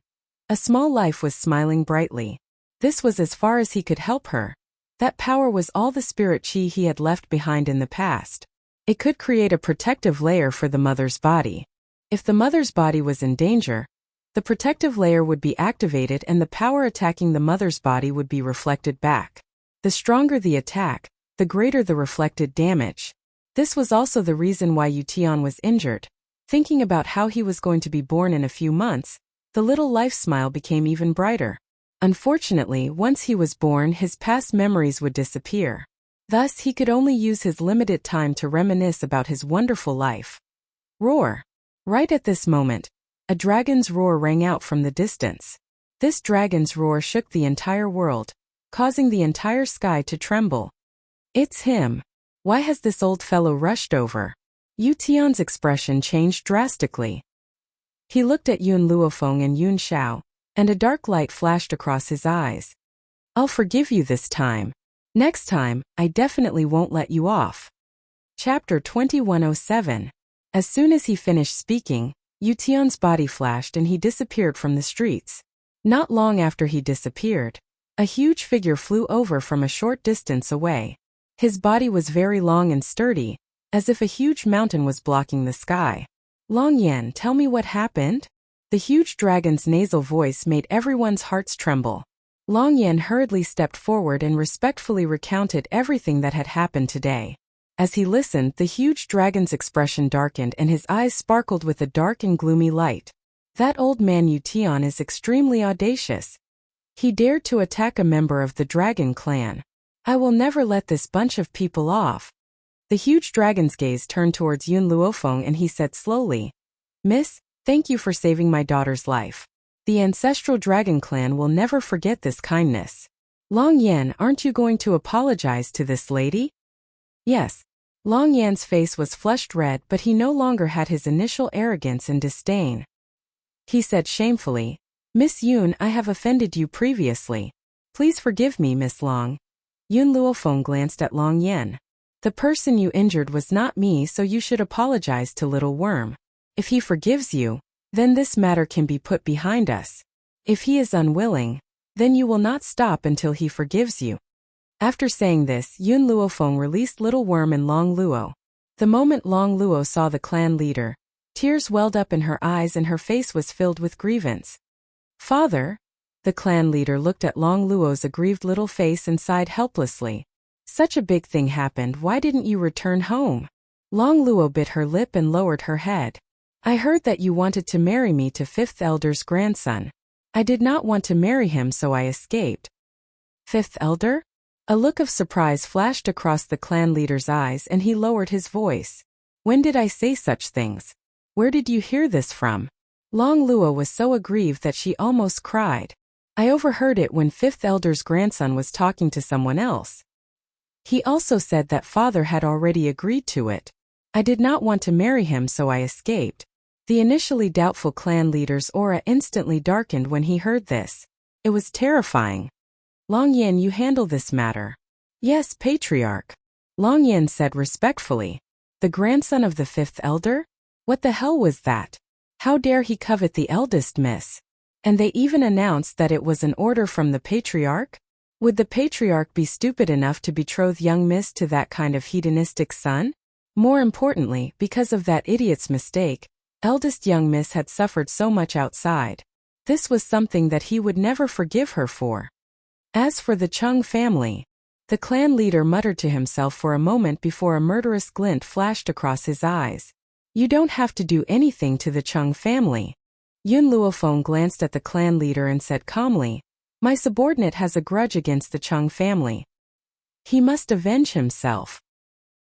a small life was smiling brightly. This was as far as he could help her. That power was all the spirit chi he had left behind in the past. It could create a protective layer for the mother's body. If the mother's body was in danger, the protective layer would be activated and the power attacking the mother's body would be reflected back. The stronger the attack, the greater the reflected damage. This was also the reason why Yu Tian was injured. Thinking about how he was going to be born in a few months, the little life smile became even brighter. Unfortunately, once he was born, his past memories would disappear. Thus, he could only use his limited time to reminisce about his wonderful life. Roar! Right at this moment, a dragon's roar rang out from the distance. This dragon's roar shook the entire world, causing the entire sky to tremble. It's him. Why has this old fellow rushed over? Yu Tian's expression changed drastically. He looked at Yun Luofeng and Yun Xiao, and a dark light flashed across his eyes. I'll forgive you this time. Next time, I definitely won't let you off. Chapter 2107. As soon as he finished speaking, Yu Tian's body flashed and he disappeared from the streets. Not long after he disappeared, a huge figure flew over from a short distance away. His body was very long and sturdy, as if a huge mountain was blocking the sky. Long Yan, tell me what happened? The huge dragon's nasal voice made everyone's hearts tremble. Long Yan hurriedly stepped forward and respectfully recounted everything that had happened today. As he listened, the huge dragon's expression darkened and his eyes sparkled with a dark and gloomy light. That old man Yu Tian is extremely audacious. He dared to attack a member of the dragon clan. I will never let this bunch of people off. The huge dragon's gaze turned towards Yun Luofeng and he said slowly, Miss, thank you for saving my daughter's life. The ancestral dragon clan will never forget this kindness. Long Yan, aren't you going to apologize to this lady? Yes. Long Yan's face was flushed red, but he no longer had his initial arrogance and disdain. He said shamefully, Miss Yun, I have offended you previously. Please forgive me, Miss Long. Yun Luofeng glanced at Long Yan. The person you injured was not me, so you should apologize to Little Worm. If he forgives you, then this matter can be put behind us. If he is unwilling, then you will not stop until he forgives you. After saying this, Yun Luofeng released Little Worm and Long Luo. The moment Long Luo saw the clan leader, tears welled up in her eyes and her face was filled with grievance. Father? The clan leader looked at Long Luo's aggrieved little face and sighed helplessly. Such a big thing happened, why didn't you return home? Long Luo bit her lip and lowered her head. I heard that you wanted to marry me to Fifth Elder's grandson. I did not want to marry him, so I escaped. Fifth Elder? A look of surprise flashed across the clan leader's eyes and he lowered his voice. When did I say such things? Where did you hear this from? Long Luo was so aggrieved that she almost cried. I overheard it when Fifth Elder's grandson was talking to someone else. He also said that father had already agreed to it. I did not want to marry him, so I escaped. The initially doubtful clan leader's aura instantly darkened when he heard this. It was terrifying. Long Yan, you handle this matter. Yes, Patriarch. Long Yan said respectfully. The grandson of the Fifth Elder? What the hell was that? How dare he covet the eldest miss? And they even announced that it was an order from the Patriarch? Would the Patriarch be stupid enough to betroth young miss to that kind of hedonistic son? More importantly, because of that idiot's mistake, eldest young miss had suffered so much outside. This was something that he would never forgive her for. As for the Chung family, The clan leader muttered to himself for a moment before a murderous glint flashed across his eyes. You don't have to do anything to the Chung family. Yun Luofeng glanced at the clan leader and said calmly, my subordinate has a grudge against the Chung family. He must avenge himself.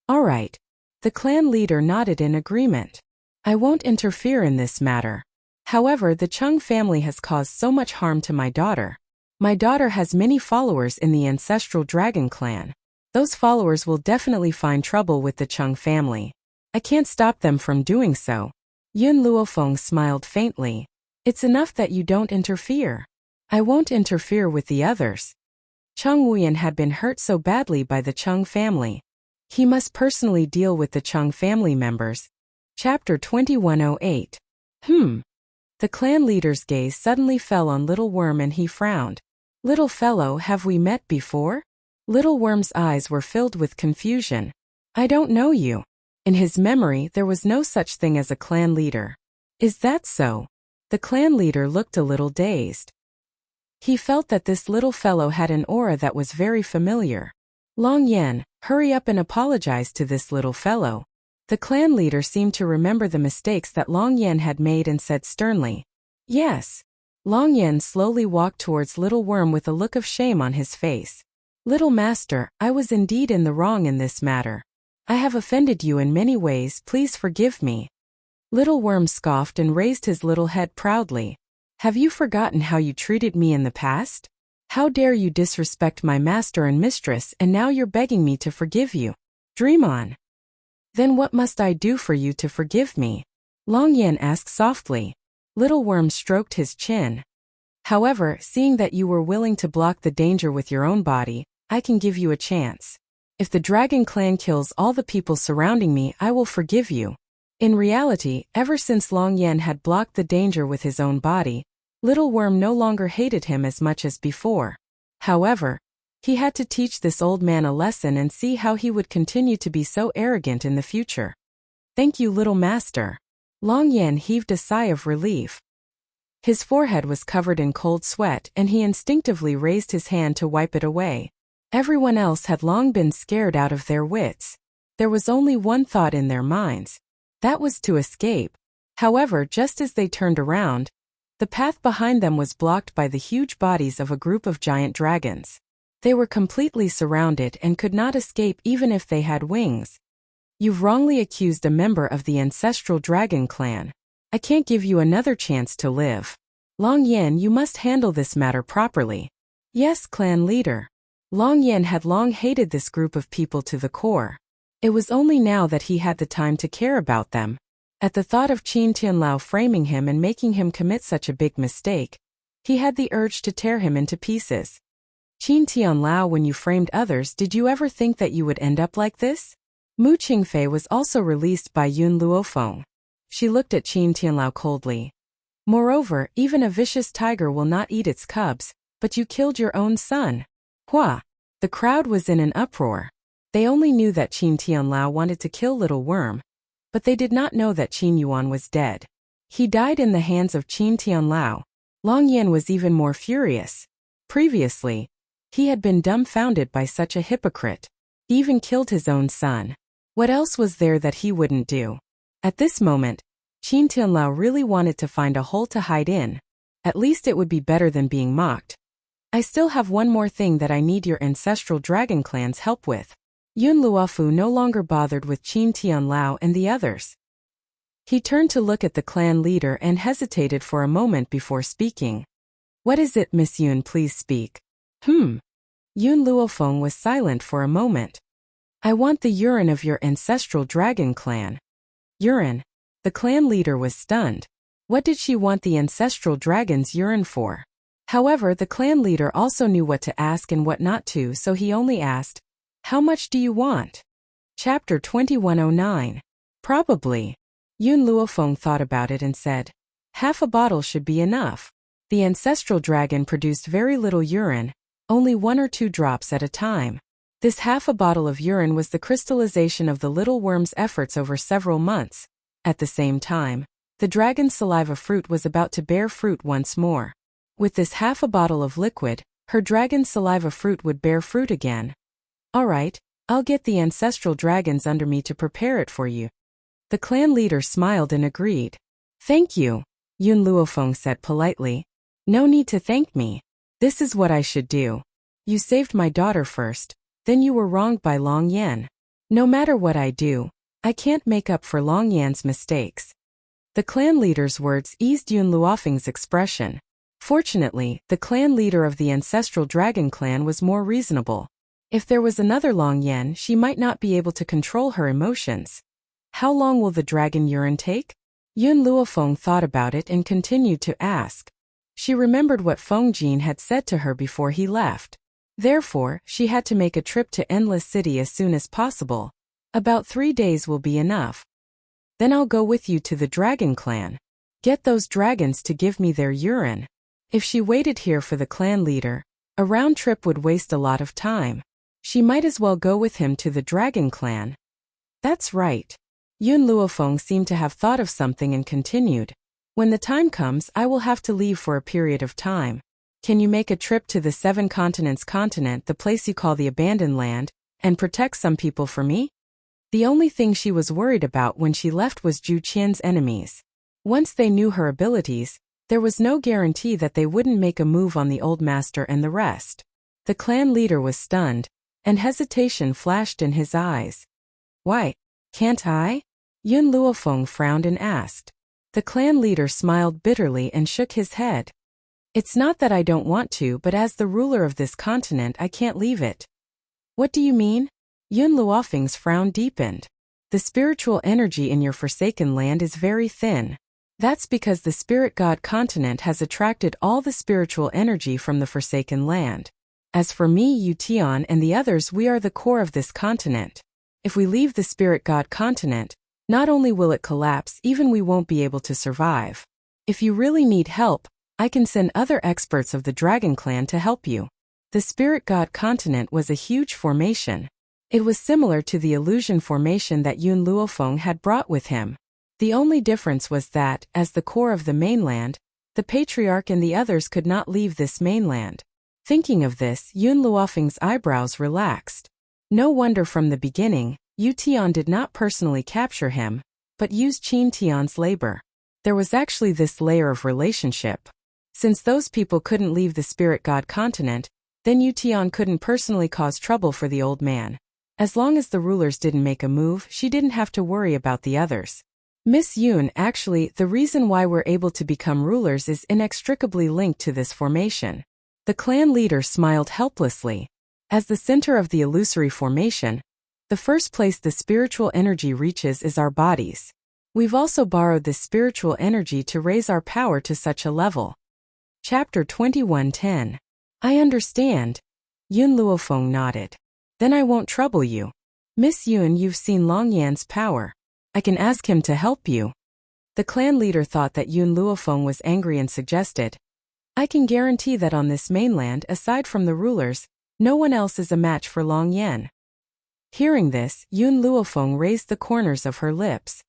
All right. The clan leader nodded in agreement. I won't interfere in this matter. However, the Chung family has caused so much harm to my daughter. My daughter has many followers in the ancestral dragon clan. Those followers will definitely find trouble with the Chung family. I can't stop them from doing so. Yun Luofeng smiled faintly. It's enough that you don't interfere. I won't interfere with the others. Chung Wuyan had been hurt so badly by the Chung family. He must personally deal with the Chung family members. Chapter 2108. The clan leader's gaze suddenly fell on Little Worm and he frowned. Little fellow, have we met before? Little Worm's eyes were filled with confusion. I don't know you. In his memory, there was no such thing as a clan leader. Is that so? The clan leader looked a little dazed. He felt that this little fellow had an aura that was very familiar. Long Yan, hurry up and apologize to this little fellow. The clan leader seemed to remember the mistakes that Long Yan had made and said sternly, yes. Long Yan slowly walked towards Little Worm with a look of shame on his face. Little master, I was indeed in the wrong in this matter. I have offended you in many ways, please forgive me. Little Worm scoffed and raised his little head proudly. Have you forgotten how you treated me in the past? How dare you disrespect my master and mistress, and now you're begging me to forgive you? Dream on. Then what must I do for you to forgive me? Long Yan asked softly. Little Worm stroked his chin. However, seeing that you were willing to block the danger with your own body, I can give you a chance. If the Dragon Clan kills all the people surrounding me, I will forgive you. In reality, ever since Long Yan had blocked the danger with his own body, Little Worm no longer hated him as much as before. However, he had to teach this old man a lesson and see how he would continue to be so arrogant in the future. Thank you, little master. Long Yan heaved a sigh of relief. His forehead was covered in cold sweat and he instinctively raised his hand to wipe it away. Everyone else had long been scared out of their wits. There was only one thought in their minds. That was to escape. However, just as they turned around, the path behind them was blocked by the huge bodies of a group of giant dragons. They were completely surrounded and could not escape even if they had wings. You've wrongly accused a member of the ancestral dragon clan. I can't give you another chance to live. Long Yan, you must handle this matter properly. Yes, clan leader. Long Yan had long hated this group of people to the core. It was only now that he had the time to care about them. At the thought of Qin Tianlao framing him and making him commit such a big mistake, he had the urge to tear him into pieces. Qin Tianlao, when you framed others, did you ever think that you would end up like this? Mu Qingfei was also released by Yun Luofeng. She looked at Qin Tianlao coldly. Moreover, even a vicious tiger will not eat its cubs, but you killed your own son. Hua! The crowd was in an uproar. They only knew that Qin Tianlao wanted to kill Little Worm, but they did not know that Qin Yuan was dead. He died in the hands of Qin Tianlao. Long Yan was even more furious. Previously, he had been dumbfounded by such a hypocrite. He even killed his own son. What else was there that he wouldn't do? At this moment, Qin Tianlao really wanted to find a hole to hide in. At least it would be better than being mocked. I still have one more thing that I need your ancestral dragon clan's help with. Yun Luofu no longer bothered with Qin Tianlao and the others. He turned to look at the clan leader and hesitated for a moment before speaking. What is it, Miss Yun, please speak. Yun Luofeng was silent for a moment. I want the urine of your ancestral dragon clan. Urine? The clan leader was stunned. What did she want the ancestral dragon's urine for? However, the clan leader also knew what to ask and what not to, so he only asked, how much do you want? Chapter 2109. Probably. Yun Luofeng thought about it and said, half a bottle should be enough. The ancestral dragon produced very little urine, only 1 or 2 drops at a time. This half a bottle of urine was the crystallization of the little worm's efforts over several months. At the same time, the dragon's saliva fruit was about to bear fruit once more. With this half a bottle of liquid, her dragon's saliva fruit would bear fruit again. All right, I'll get the ancestral dragons under me to prepare it for you. The clan leader smiled and agreed. Thank you, Yun Luofeng said politely. No need to thank me. This is what I should do. You saved my daughter first, then you were wronged by Long Yan. No matter what I do, I can't make up for Long Yan's mistakes. The clan leader's words eased Yun Luofeng's expression. Fortunately, the clan leader of the ancestral dragon clan was more reasonable. If there was another Long Yan, she might not be able to control her emotions. How long will the dragon urine take? Yun Luofeng thought about it and continued to ask. She remembered what Feng Jin had said to her before he left. Therefore, she had to make a trip to Endless City as soon as possible. About 3 days will be enough. Then I'll go with you to the dragon clan. Get those dragons to give me their urine. If she waited here for the clan leader, a round trip would waste a lot of time. She might as well go with him to the dragon clan. That's right. Yun Luofeng seemed to have thought of something and continued. When the time comes, I will have to leave for a period of time. Can you make a trip to the 7 continents continent, the place you call the abandoned land, and protect some people for me? The only thing she was worried about when she left was Zhu Qian's enemies. Once they knew her abilities, there was no guarantee that they wouldn't make a move on the old master and the rest. The clan leader was stunned, and hesitation flashed in his eyes. Why, can't I? Yun Luofeng frowned and asked. The clan leader smiled bitterly and shook his head. It's not that I don't want to, but as the ruler of this continent I can't leave it. What do you mean? Yun Luofeng's frown deepened. The spiritual energy in your forsaken land is very thin. That's because the spirit god continent has attracted all the spiritual energy from the forsaken land. As for me, Yu Tian, and the others, we are the core of this continent. If we leave the spirit god continent, not only will it collapse, even we won't be able to survive. If you really need help, I can send other experts of the Dragon Clan to help you. The Spirit God continent was a huge formation. It was similar to the illusion formation that Yun Luofeng had brought with him. The only difference was that, as the core of the mainland, the Patriarch and the others could not leave this mainland. Thinking of this, Yun Luofeng's eyebrows relaxed. No wonder from the beginning, Yu Tian did not personally capture him, but used Qin Tian's labor. There was actually this layer of relationship. Since those people couldn't leave the Spirit God continent, then Yu Tian couldn't personally cause trouble for the old man. As long as the rulers didn't make a move, she didn't have to worry about the others. Miss Yun, actually, the reason why we're able to become rulers is inextricably linked to this formation. The clan leader smiled helplessly. As the center of the illusory formation, the first place the spiritual energy reaches is our bodies. We've also borrowed this spiritual energy to raise our power to such a level. Chapter 21:10. I understand. Yun Luofeng nodded. Then I won't trouble you. Miss Yun, you've seen Long Yan's power. I can ask him to help you. The clan leader thought that Yun Luofeng was angry and suggested, I can guarantee that on this mainland, aside from the rulers, no one else is a match for Long Yan. Hearing this, Yun Luofeng raised the corners of her lips.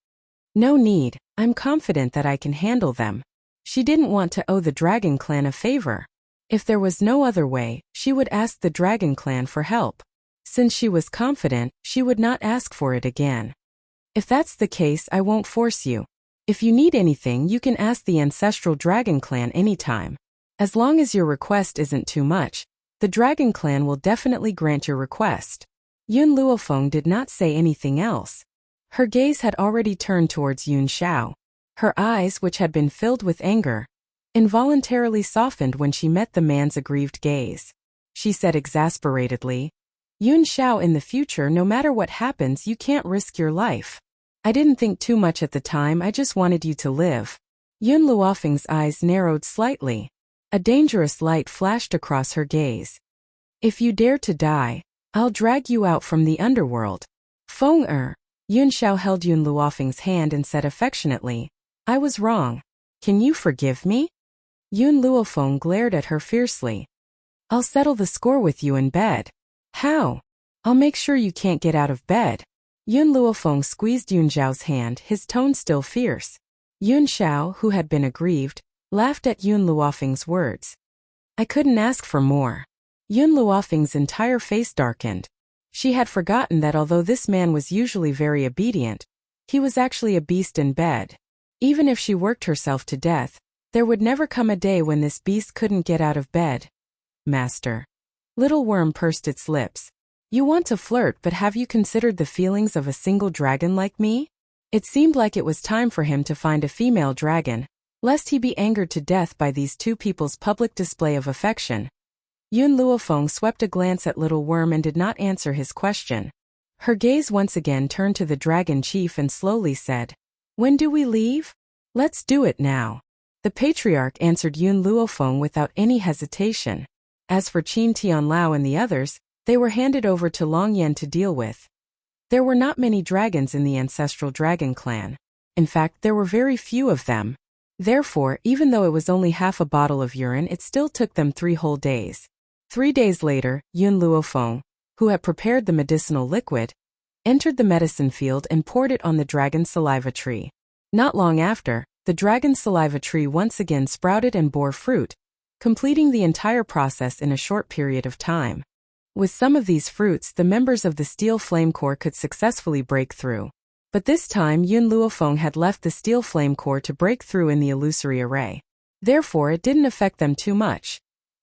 No need, I'm confident that I can handle them. She didn't want to owe the Dragon Clan a favor. If there was no other way, she would ask the Dragon Clan for help. Since she was confident, she would not ask for it again. If that's the case, I won't force you. If you need anything, you can ask the Ancestral Dragon Clan anytime. As long as your request isn't too much, the Dragon Clan will definitely grant your request. Yun Luofeng did not say anything else. Her gaze had already turned towards Yun Xiao. Her eyes, which had been filled with anger, involuntarily softened when she met the man's aggrieved gaze. She said exasperatedly, Yun Xiao, in the future, no matter what happens, you can't risk your life. I didn't think too much at the time, I just wanted you to live. Yun Luofeng's eyes narrowed slightly. A dangerous light flashed across her gaze. If you dare to die, I'll drag you out from the underworld. Feng Yun Xiao held Yun Luofeng's hand and said affectionately, I was wrong. Can you forgive me? Yun Luofeng glared at her fiercely. I'll settle the score with you in bed. How? I'll make sure you can't get out of bed. Yun Luofeng squeezed Yun Xiao's hand, his tone still fierce. Yun Xiao, who had been aggrieved, laughed at Yun Luofeng's words. I couldn't ask for more. Yun Luofeng's entire face darkened. She had forgotten that although this man was usually very obedient, he was actually a beast in bed. Even if she worked herself to death, there would never come a day when this beast couldn't get out of bed. Master. Little worm pursed its lips. You want to flirt, but have you considered the feelings of a single dragon like me? It seemed like it was time for him to find a female dragon, lest he be angered to death by these two people's public display of affection. Yun Luofeng swept a glance at Little Worm and did not answer his question. Her gaze once again turned to the dragon chief and slowly said, When do we leave? Let's do it now. The patriarch answered Yun Luofeng without any hesitation. As for Qin Tianlao and the others, they were handed over to Long Yen to deal with. There were not many dragons in the ancestral dragon clan. In fact, there were very few of them. Therefore, even though it was only half a bottle of urine, it still took them 3 whole days. 3 days later, Yun Luofeng, who had prepared the medicinal liquid, entered the medicine field and poured it on the dragon saliva tree. Not long after, the dragon saliva tree once again sprouted and bore fruit, completing the entire process in a short period of time. With some of these fruits, the members of the Steel Flame Corps could successfully break through. But this time Yun Luofeng had left the Steel Flame Corps to break through in the illusory array. Therefore, it didn't affect them too much.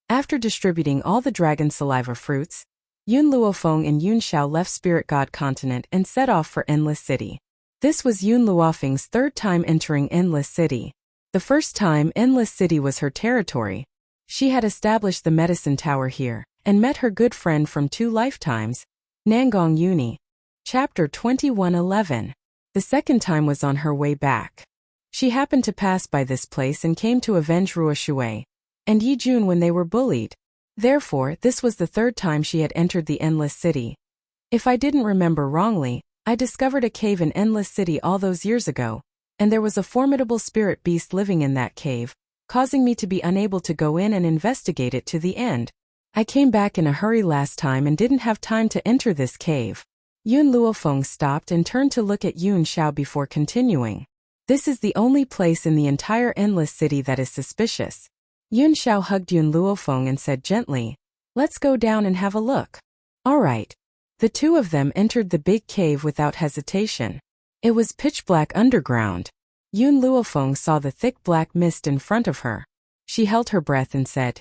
After distributing all the dragon saliva fruits, Yun Luofeng and Yun Xiao left Spirit God Continent and set off for Endless City. This was Yun Luofeng's 3rd time entering Endless City. The first time Endless City was her territory. She had established the medicine tower here, and met her good friend from 2 lifetimes, Nangong Yuni. Chapter 21:11. The second time was on her way back. She happened to pass by this place and came to avenge Ruo Shui and Yi Jun when they were bullied. Therefore, this was the 3rd time she had entered the Endless City. If I didn't remember wrongly, I discovered a cave in Endless City all those years ago, and there was a formidable spirit beast living in that cave, causing me to be unable to go in and investigate it to the end. I came back in a hurry last time and didn't have time to enter this cave. Yun Luofeng stopped and turned to look at Yun Xiao before continuing. This is the only place in the entire Endless City that is suspicious. Yun Xiao hugged Yun Luofeng and said gently, Let's go down and have a look. All right. The 2 of them entered the big cave without hesitation. It was pitch black underground. Yun Luofeng saw the thick black mist in front of her. She held her breath and said,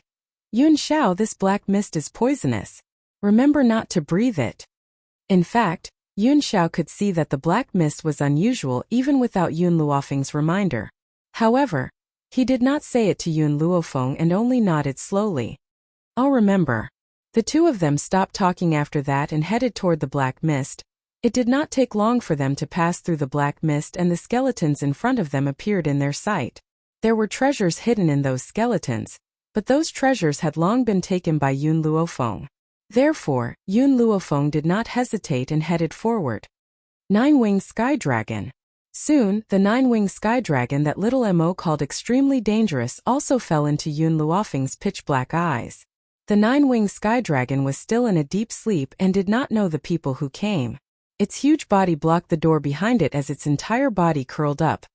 Yun Xiao, this black mist is poisonous. Remember not to breathe it. In fact, Yun Xiao could see that the black mist was unusual even without Yun Luofeng's reminder. However, he did not say it to Yun Luofeng and only nodded slowly. I'll remember. The 2 of them stopped talking after that and headed toward the black mist. It did not take long for them to pass through the black mist and the skeletons in front of them appeared in their sight. There were treasures hidden in those skeletons, but those treasures had long been taken by Yun Luofeng. Therefore, Yun Luofeng did not hesitate and headed forward. 9-winged sky dragon. Soon, the 9-winged sky dragon that little Mo called extremely dangerous also fell into Yun Luofeng's pitch-black eyes. The 9-winged sky dragon was still in a deep sleep and did not know the people who came. Its huge body blocked the door behind it as its entire body curled up.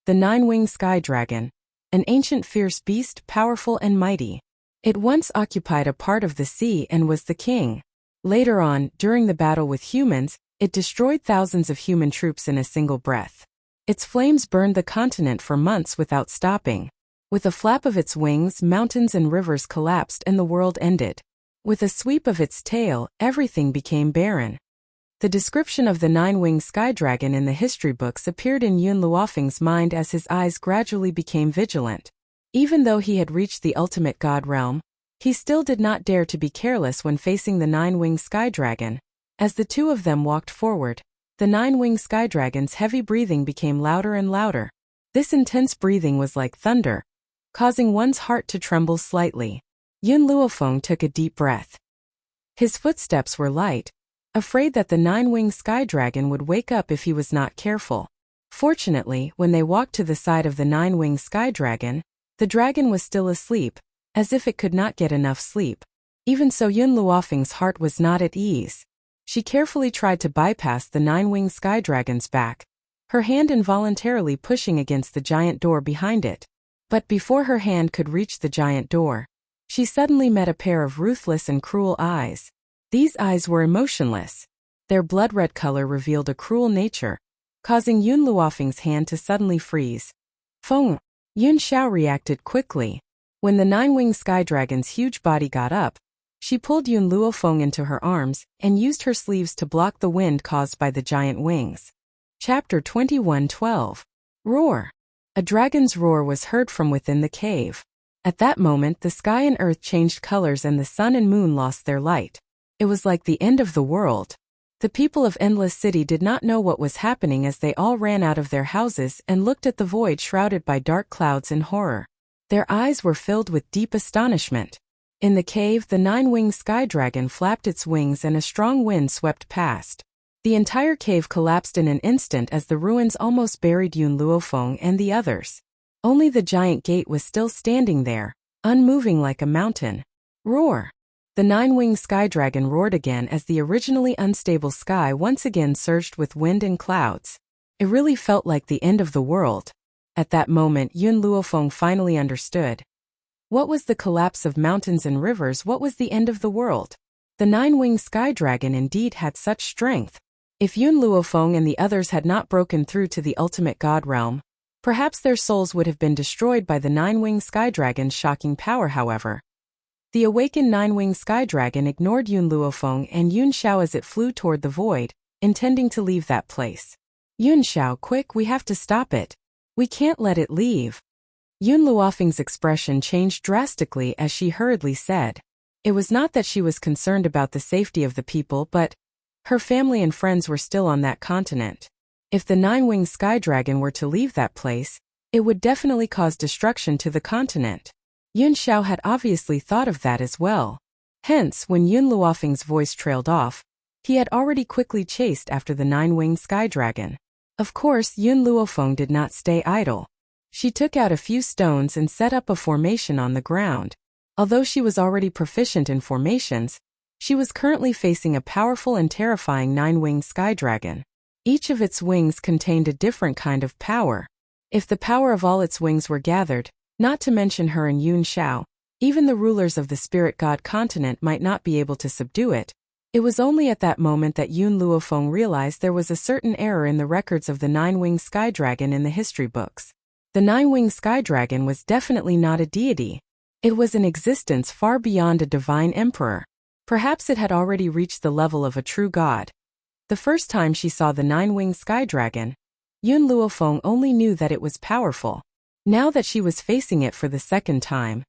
The 9-winged sky dragon. An ancient fierce beast, powerful and mighty. It once occupied a part of the sea and was the king. Later on, during the battle with humans, it destroyed thousands of human troops in a single breath. Its flames burned the continent for months without stopping. With a flap of its wings, mountains and rivers collapsed and the world ended. With a sweep of its tail, everything became barren. The description of the 9-winged sky dragon in the history books appeared in Yun Luofeng's mind as his eyes gradually became vigilant. Even though he had reached the ultimate god realm, he still did not dare to be careless when facing the 9-winged sky dragon. As the 2 of them walked forward, the 9-winged sky dragon's heavy breathing became louder and louder. This intense breathing was like thunder, causing one's heart to tremble slightly. Yun Luofeng took a deep breath. His footsteps were light, afraid that the 9-winged sky dragon would wake up if he was not careful. Fortunately, when they walked to the side of the 9-winged sky dragon, the dragon was still asleep, as if it could not get enough sleep. Even so, Yun Luofeng's heart was not at ease. She carefully tried to bypass the 9-winged sky dragon's back, her hand involuntarily pushing against the giant door behind it. But before her hand could reach the giant door, she suddenly met a pair of ruthless and cruel eyes. These eyes were emotionless. Their blood-red color revealed a cruel nature, causing Yun Luofeng's hand to suddenly freeze. Feng! Yun Xiao reacted quickly. When the nine-winged sky dragon's huge body got up, she pulled Yun Luofeng into her arms and used her sleeves to block the wind caused by the giant wings. Chapter 21:12. Roar! A dragon's roar was heard from within the cave. At that moment, the sky and earth changed colors and the sun and moon lost their light. It was like the end of the world. The people of Endless City did not know what was happening as they all ran out of their houses and looked at the void shrouded by dark clouds in horror. Their eyes were filled with deep astonishment. In the cave, the nine-winged sky dragon flapped its wings and a strong wind swept past. The entire cave collapsed in an instant as the ruins almost buried Yun Luofeng and the others. Only the giant gate was still standing there, unmoving like a mountain. Roar! The nine-winged sky dragon roared again as the originally unstable sky once again surged with wind and clouds. It really felt like the end of the world. At that moment, Yun Luofeng finally understood. What was the collapse of mountains and rivers? What was the end of the world? The nine-winged sky dragon indeed had such strength. If Yun Luofeng and the others had not broken through to the ultimate god realm, perhaps their souls would have been destroyed by the nine-winged sky dragon's shocking power. However, the awakened nine-winged sky dragon ignored Yun Luofeng and Yun Xiao as it flew toward the void, intending to leave that place. Yun Xiao, quick, we have to stop it. We can't let it leave. Yun Luofeng's expression changed drastically as she hurriedly said. It was not that she was concerned about the safety of the people, but her family and friends were still on that continent. If the nine-winged sky dragon were to leave that place, it would definitely cause destruction to the continent. Yun Xiao had obviously thought of that as well. Hence, when Yun Luofeng's voice trailed off, he had already quickly chased after the nine-winged sky dragon. Of course, Yun Luofeng did not stay idle. She took out a few stones and set up a formation on the ground. Although she was already proficient in formations, she was currently facing a powerful and terrifying nine-winged sky dragon. Each of its wings contained a different kind of power. If the power of all its wings were gathered, not to mention her and Yun Xiao, even the rulers of the spirit god continent might not be able to subdue it. It was only at that moment that Yun Luofeng realized there was a certain error in the records of the nine-winged sky dragon in the history books. The nine-winged sky dragon was definitely not a deity. It was an existence far beyond a divine emperor. Perhaps it had already reached the level of a true god. The first time she saw the nine-winged sky dragon, Yun Luofeng only knew that it was powerful. Now that she was facing it for the second time,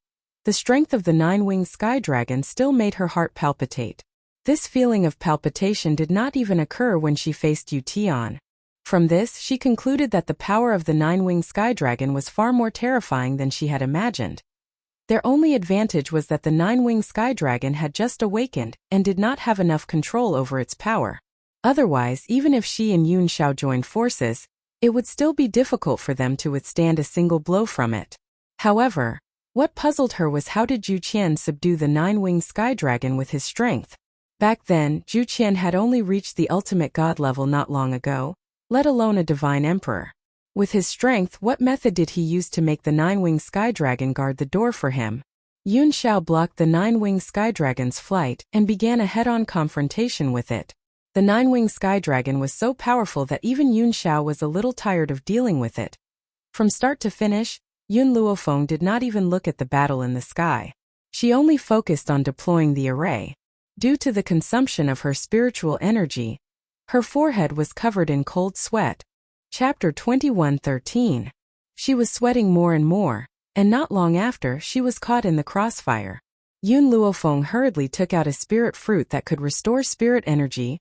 the strength of the nine-winged sky dragon still made her heart palpitate. This feeling of palpitation did not even occur when she faced Yu Tian. From this, she concluded that the power of the nine-winged sky dragon was far more terrifying than she had imagined. Their only advantage was that the nine-winged sky dragon had just awakened and did not have enough control over its power. Otherwise, even if she and Yun Xiao joined forces, it would still be difficult for them to withstand a single blow from it. However, what puzzled her was how did Zhu Qian subdue the nine-winged sky dragon with his strength? Back then, Zhu Qian had only reached the ultimate god level not long ago, let alone a divine emperor. With his strength, what method did he use to make the nine-winged sky dragon guard the door for him? Yun Xiao blocked the nine-winged sky dragon's flight and began a head-on confrontation with it. The nine-winged sky dragon was so powerful that even Yun Xiao was a little tired of dealing with it. From start to finish, Yun Luofeng did not even look at the battle in the sky. She only focused on deploying the array. Due to the consumption of her spiritual energy, her forehead was covered in cold sweat. Chapter 21:13. She was sweating more and more, and not long after, she was caught in the crossfire. Yun Luofeng hurriedly took out a spirit fruit that could restore spirit energy,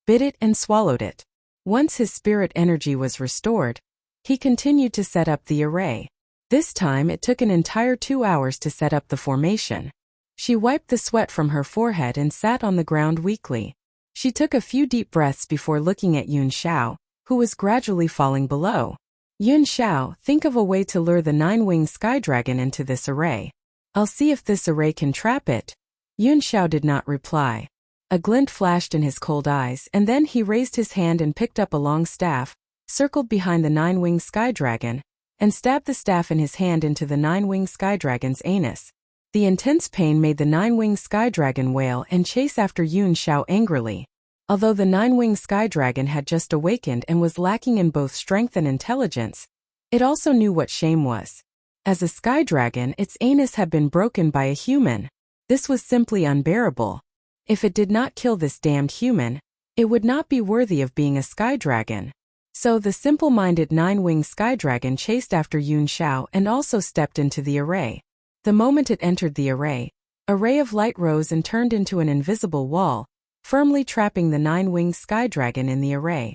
bit it and swallowed it. Once his spirit energy was restored, he continued to set up the array. This time it took an entire 2 hours to set up the formation. She wiped the sweat from her forehead and sat on the ground weakly. She took a few deep breaths before looking at Yun Xiao, who was gradually falling below. Yun Xiao, think of a way to lure the nine-winged sky dragon into this array. I'll see if this array can trap it. Yun Xiao did not reply. A glint flashed in his cold eyes, and then he raised his hand and picked up a long staff, circled behind the nine-winged sky dragon, and stabbed the staff in his hand into the nine-winged sky dragon's anus. The intense pain made the nine-winged sky dragon wail and chase after Yun Xiao angrily. Although the nine-winged sky dragon had just awakened and was lacking in both strength and intelligence, it also knew what shame was. As a sky dragon, its anus had been broken by a human. This was simply unbearable. If it did not kill this damned human, it would not be worthy of being a sky dragon. So the simple-minded nine-winged sky dragon chased after Yun Xiao and also stepped into the array. The moment it entered the array, a ray of light rose and turned into an invisible wall, firmly trapping the nine-winged sky dragon in the array.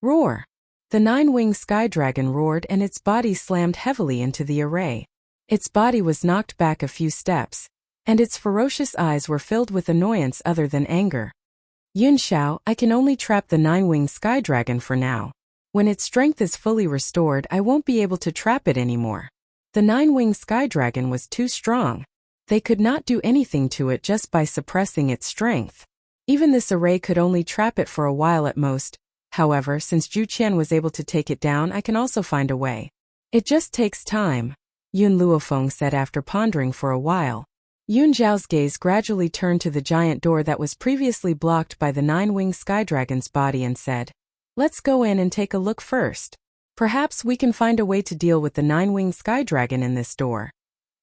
Roar! The nine-winged sky dragon roared and its body slammed heavily into the array. Its body was knocked back a few steps, and its ferocious eyes were filled with annoyance other than anger. Yun Xiao, I can only trap the nine-winged sky dragon for now. When its strength is fully restored, I won't be able to trap it anymore. The nine-winged sky dragon was too strong. They could not do anything to it just by suppressing its strength. Even this array could only trap it for a while at most. However, since Zhu Qian was able to take it down, I can also find a way. It just takes time, Yun Luofeng said after pondering for a while. Yun Zhao's gaze gradually turned to the giant door that was previously blocked by the nine-winged sky dragon's body and said, "Let's go in and take a look first. Perhaps we can find a way to deal with the nine-winged sky dragon in this door."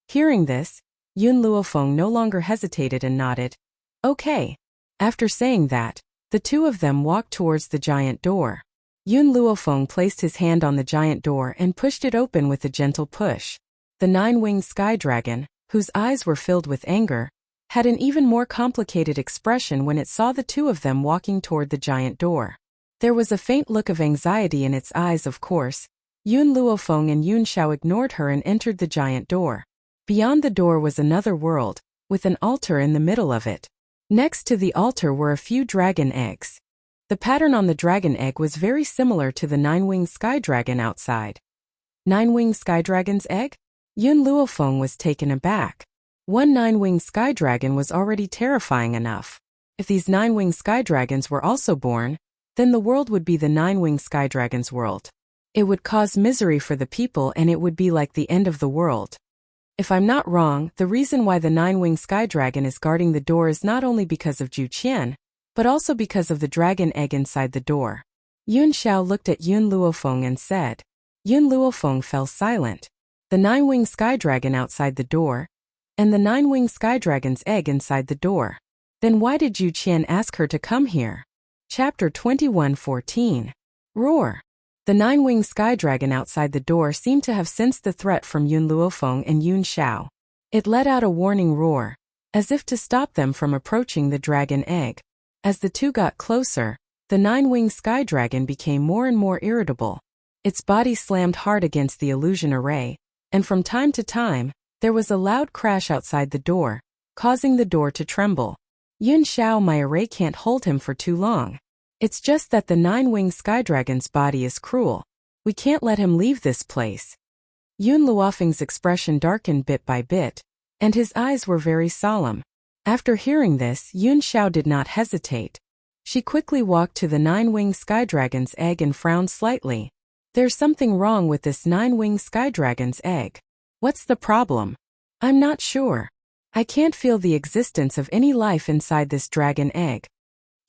Hearing this, Yun Luofeng no longer hesitated and nodded. Okay. After saying that, the two of them walked towards the giant door. Yun Luofeng placed his hand on the giant door and pushed it open with a gentle push. The nine-winged sky dragon, whose eyes were filled with anger, had an even more complicated expression when it saw the two of them walking toward the giant door. There was a faint look of anxiety in its eyes, of course. Yun Luofeng and Yun Xiao ignored her and entered the giant door. Beyond the door was another world, with an altar in the middle of it. Next to the altar were a few dragon eggs. The pattern on the dragon egg was very similar to the nine-winged sky dragon outside. Nine-winged sky dragon's egg? Yun Luofeng was taken aback. One nine-winged sky dragon was already terrifying enough. If these nine-winged sky dragons were also born, then the world would be the nine-winged sky dragon's world. It would cause misery for the people and it would be like the end of the world. If I'm not wrong, the reason why the nine-winged sky dragon is guarding the door is not only because of Zhu Qian, but also because of the dragon egg inside the door. Yun Xiao looked at Yun Luofeng and said. Yun Luofeng fell silent. The nine-winged sky dragon outside the door, and the nine-winged sky dragon's egg inside the door. Then why did Zhu Qian ask her to come here? Chapter 21:14. Roar! The nine-winged sky dragon outside the door seemed to have sensed the threat from Yun Luofeng and Yun Xiao. It let out a warning roar, as if to stop them from approaching the dragon egg. As the two got closer, the nine-winged sky dragon became more and more irritable. Its body slammed hard against the illusion array, and from time to time, there was a loud crash outside the door, causing the door to tremble. Yun Xiao, my array can't hold him for too long. It's just that the nine-winged sky dragon's body is cruel. We can't let him leave this place. Yun Luofeng's expression darkened bit by bit, and his eyes were very solemn. After hearing this, Yun Xiao did not hesitate. She quickly walked to the nine-winged sky dragon's egg and frowned slightly. There's something wrong with this nine-winged sky dragon's egg. What's the problem? I'm not sure. I can't feel the existence of any life inside this dragon egg.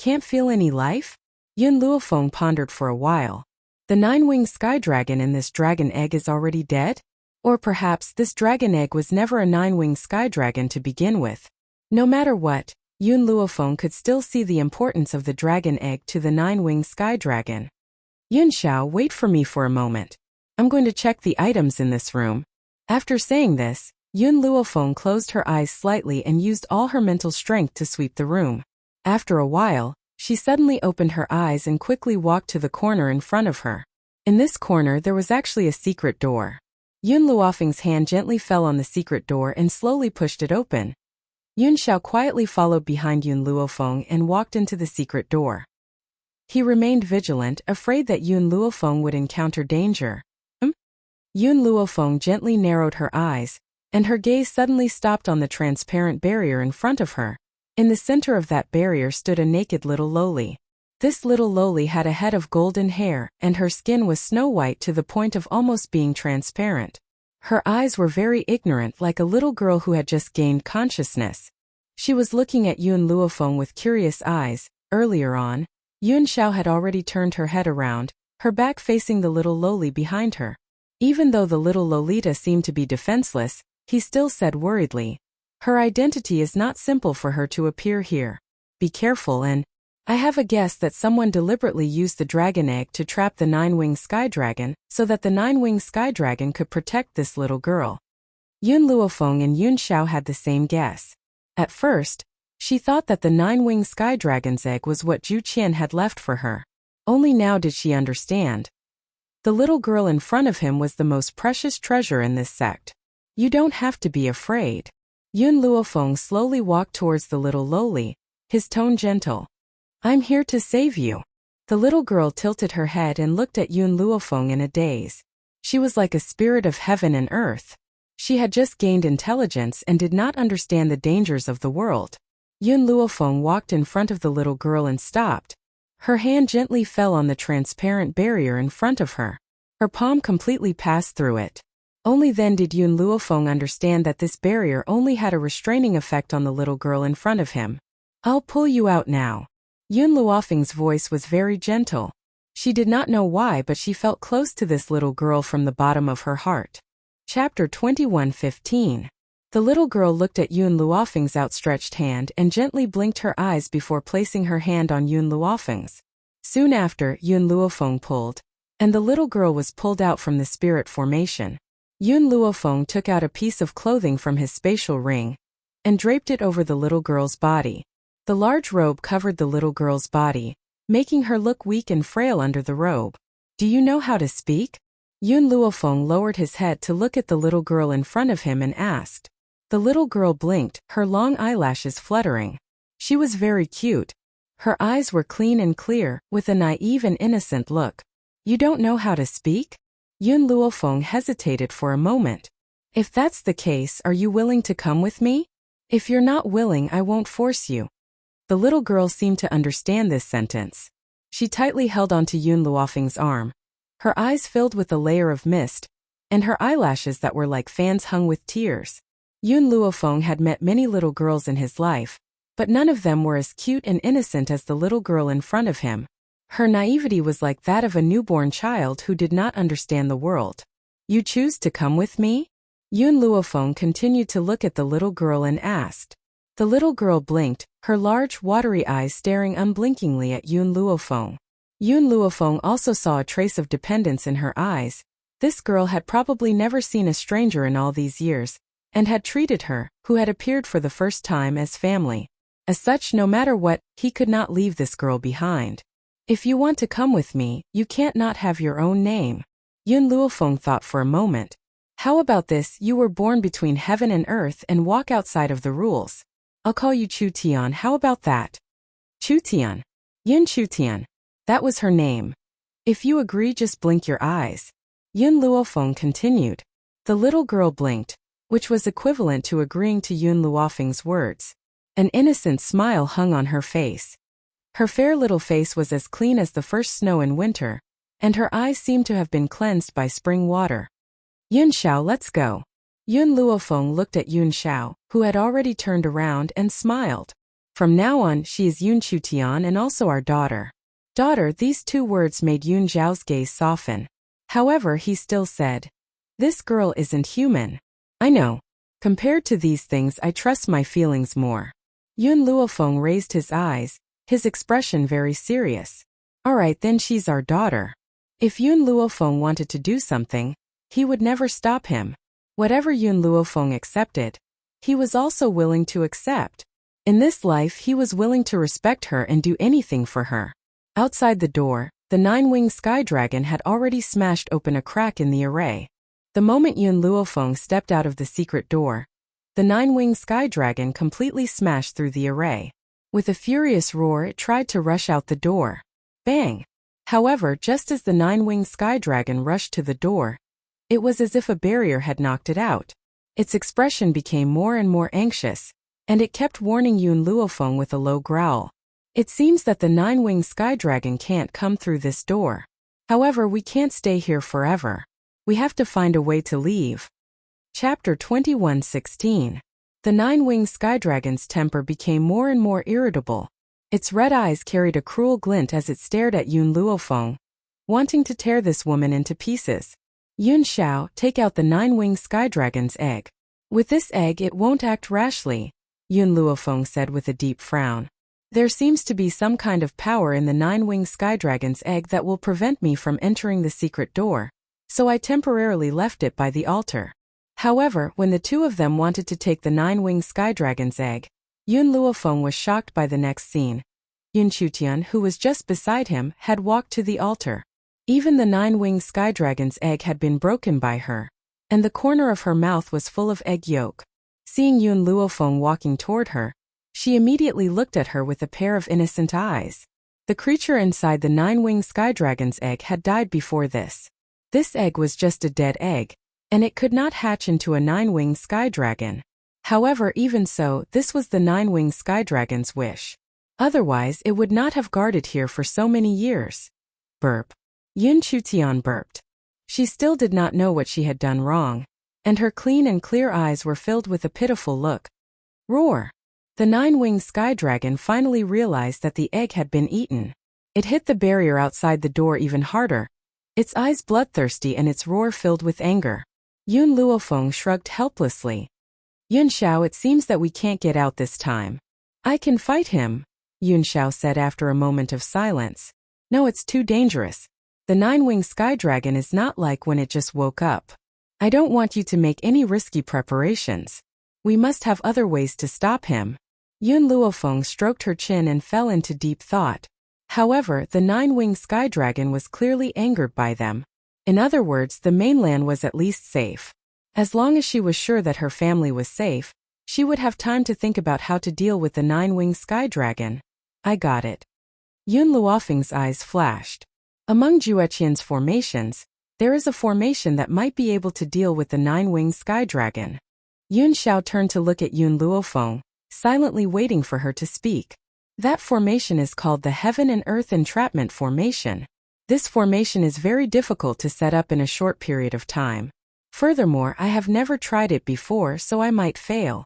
Can't feel any life? Yun Luofeng pondered for a while. The nine-winged sky dragon in this dragon egg is already dead? Or perhaps this dragon egg was never a nine-winged sky dragon to begin with. No matter what, Yun Luofeng could still see the importance of the dragon egg to the nine-winged sky dragon. Yun Xiao, wait for me for a moment. I'm going to check the items in this room. After saying this, Yun Luofeng closed her eyes slightly and used all her mental strength to sweep the room. After a while, she suddenly opened her eyes and quickly walked to the corner in front of her. In this corner there was actually a secret door. Yun Luofeng's hand gently fell on the secret door and slowly pushed it open. Yun Xiao quietly followed behind Yun Luofeng and walked into the secret door. He remained vigilant, afraid that Yun Luofeng would encounter danger. Yun Luofeng gently narrowed her eyes, and her gaze suddenly stopped on the transparent barrier in front of her. In the center of that barrier stood a naked little loli. This little loli had a head of golden hair, and her skin was snow-white to the point of almost being transparent. Her eyes were very ignorant, like a little girl who had just gained consciousness. She was looking at Yun Luofeng with curious eyes, Earlier on, Yun Xiao had already turned her head around, her back facing the little loli behind her. Even though the little Lolita seemed to be defenseless, he still said worriedly, "Her identity is not simple for her to appear here. Be careful and I have a guess that someone deliberately used the dragon egg to trap the nine-winged sky dragon so that the nine-winged sky dragon could protect this little girl." Yun Luofeng and Yun Xiao had the same guess. At first, she thought that the nine-winged sky dragon's egg was what Zhu Qian had left for her. Only now did she understand. The little girl in front of him was the most precious treasure in this sect. You don't have to be afraid. Yun Luofeng slowly walked towards the little loli, his tone gentle. "I'm here to save you." The little girl tilted her head and looked at Yun Luofeng in a daze. She was like a spirit of heaven and earth. She had just gained intelligence and did not understand the dangers of the world. Yun Luofeng walked in front of the little girl and stopped. Her hand gently fell on the transparent barrier in front of her. Her palm completely passed through it. Only then did Yun Luofeng understand that this barrier only had a restraining effect on the little girl in front of him. "I'll pull you out now." Yun Luofeng's voice was very gentle. She did not know why, but she felt close to this little girl from the bottom of her heart. Chapter 21:15. The little girl looked at Yun Luofeng's outstretched hand and gently blinked her eyes before placing her hand on Yun Luofeng's. Soon after, Yun Luofeng pulled, and the little girl was pulled out from the spirit formation. Yun Luofeng took out a piece of clothing from his spatial ring and draped it over the little girl's body. The large robe covered the little girl's body, making her look weak and frail under the robe. "Do you know how to speak?" Yun Luofeng lowered his head to look at the little girl in front of him and asked. The little girl blinked, her long eyelashes fluttering. She was very cute. Her eyes were clean and clear, with a naive and innocent look. "You don't know how to speak?" Yun Luofeng hesitated for a moment. "If that's the case, are you willing to come with me? If you're not willing, I won't force you." The little girl seemed to understand this sentence. She tightly held onto Yun Luofeng's arm. Her eyes filled with a layer of mist, and her eyelashes that were like fans hung with tears. Yun Luofeng had met many little girls in his life, but none of them were as cute and innocent as the little girl in front of him. Her naivety was like that of a newborn child who did not understand the world. "You choose to come with me?" Yun Luofeng continued to look at the little girl and asked. The little girl blinked, her large, watery eyes staring unblinkingly at Yun Luofeng. Yun Luofeng also saw a trace of dependence in her eyes. This girl had probably never seen a stranger in all these years, and had treated her, who had appeared for the first time, as family. As such, no matter what, he could not leave this girl behind. "If you want to come with me, you can't not have your own name." Yun Luofeng thought for a moment. "How about this? You were born between heaven and earth and walk outside of the rules. I'll call you Chu Tian, how about that?" Chu Tian. Yun Chu Tian. That was her name. "If you agree, just blink your eyes." Yun Luofeng continued. The little girl blinked, which was equivalent to agreeing to Yun Luofeng's words. An innocent smile hung on her face. Her fair little face was as clean as the first snow in winter, and her eyes seemed to have been cleansed by spring water. "Yun Xiao, let's go." Yun Luofeng looked at Yun Xiao, who had already turned around, and smiled. "From now on, she is Yun Chutian and also our daughter." Daughter, these two words made Yun Xiao's gaze soften. However, he still said, "This girl isn't human." "I know. Compared to these things, I trust my feelings more." Yun Luofeng raised his eyes, his expression very serious. "All right, then she's our daughter." If Yun Luofeng wanted to do something, he would never stop him. Whatever Yun Luofeng accepted, he was also willing to accept. In this life, he was willing to respect her and do anything for her. Outside the door, the nine-winged sky dragon had already smashed open a crack in the array. The moment Yun Luofeng stepped out of the secret door, the nine-winged sky dragon completely smashed through the array. With a furious roar, it tried to rush out the door. Bang! However, just as the nine-winged sky dragon rushed to the door, it was as if a barrier had knocked it out. Its expression became more and more anxious, and it kept warning Yun Luofeng with a low growl. "It seems that the nine-winged sky dragon can't come through this door. However, we can't stay here forever. We have to find a way to leave." Chapter 21:16. The nine-winged sky dragon's temper became more and more irritable. Its red eyes carried a cruel glint as it stared at Yun Luofeng, wanting to tear this woman into pieces. Yun Xiao, take out the 9-winged sky dragon's egg. With this egg it won't act rashly, Yun Luofeng said with a deep frown. There seems to be some kind of power in the 9-winged sky dragon's egg that will prevent me from entering the secret door, so I temporarily left it by the altar. However, when the two of them wanted to take the 9-winged sky dragon's egg, Yun Luofeng was shocked by the next scene. Yun Chutian, who was just beside him, had walked to the altar. Even the 9-winged sky dragon's egg had been broken by her, and the corner of her mouth was full of egg yolk. Seeing Yun Luofeng walking toward her, she immediately looked at her with a pair of innocent eyes. The creature inside the 9-winged sky dragon's egg had died before this. This egg was just a dead egg, and it could not hatch into a 9-winged sky dragon. However, even so, this was the 9-winged sky dragon's wish. Otherwise, it would not have guarded here for so many years. Burp. Yun Chutian burped. She still did not know what she had done wrong, and her clean and clear eyes were filled with a pitiful look. Roar! The 9-winged sky dragon finally realized that the egg had been eaten. It hit the barrier outside the door even harder, its eyes bloodthirsty and its roar filled with anger. Yun Luofeng shrugged helplessly. Yun Xiao, it seems that we can't get out this time. I can fight him, Yun Xiao said after a moment of silence. No, it's too dangerous. The 9-winged sky dragon is not like when it just woke up. I don't want you to make any risky preparations. We must have other ways to stop him. Yun Luofeng stroked her chin and fell into deep thought. However, the 9-winged sky dragon was clearly angered by them. In other words, the mainland was at least safe. As long as she was sure that her family was safe, she would have time to think about how to deal with the 9-winged sky dragon. I got it. Yun Luofeng's eyes flashed. Among Jueqian's formations, there is a formation that might be able to deal with the 9-winged sky dragon. Yun Xiao turned to look at Yun Luofeng, silently waiting for her to speak. That formation is called the Heaven and Earth Entrapment Formation. This formation is very difficult to set up in a short period of time. Furthermore, I have never tried it before, so I might fail.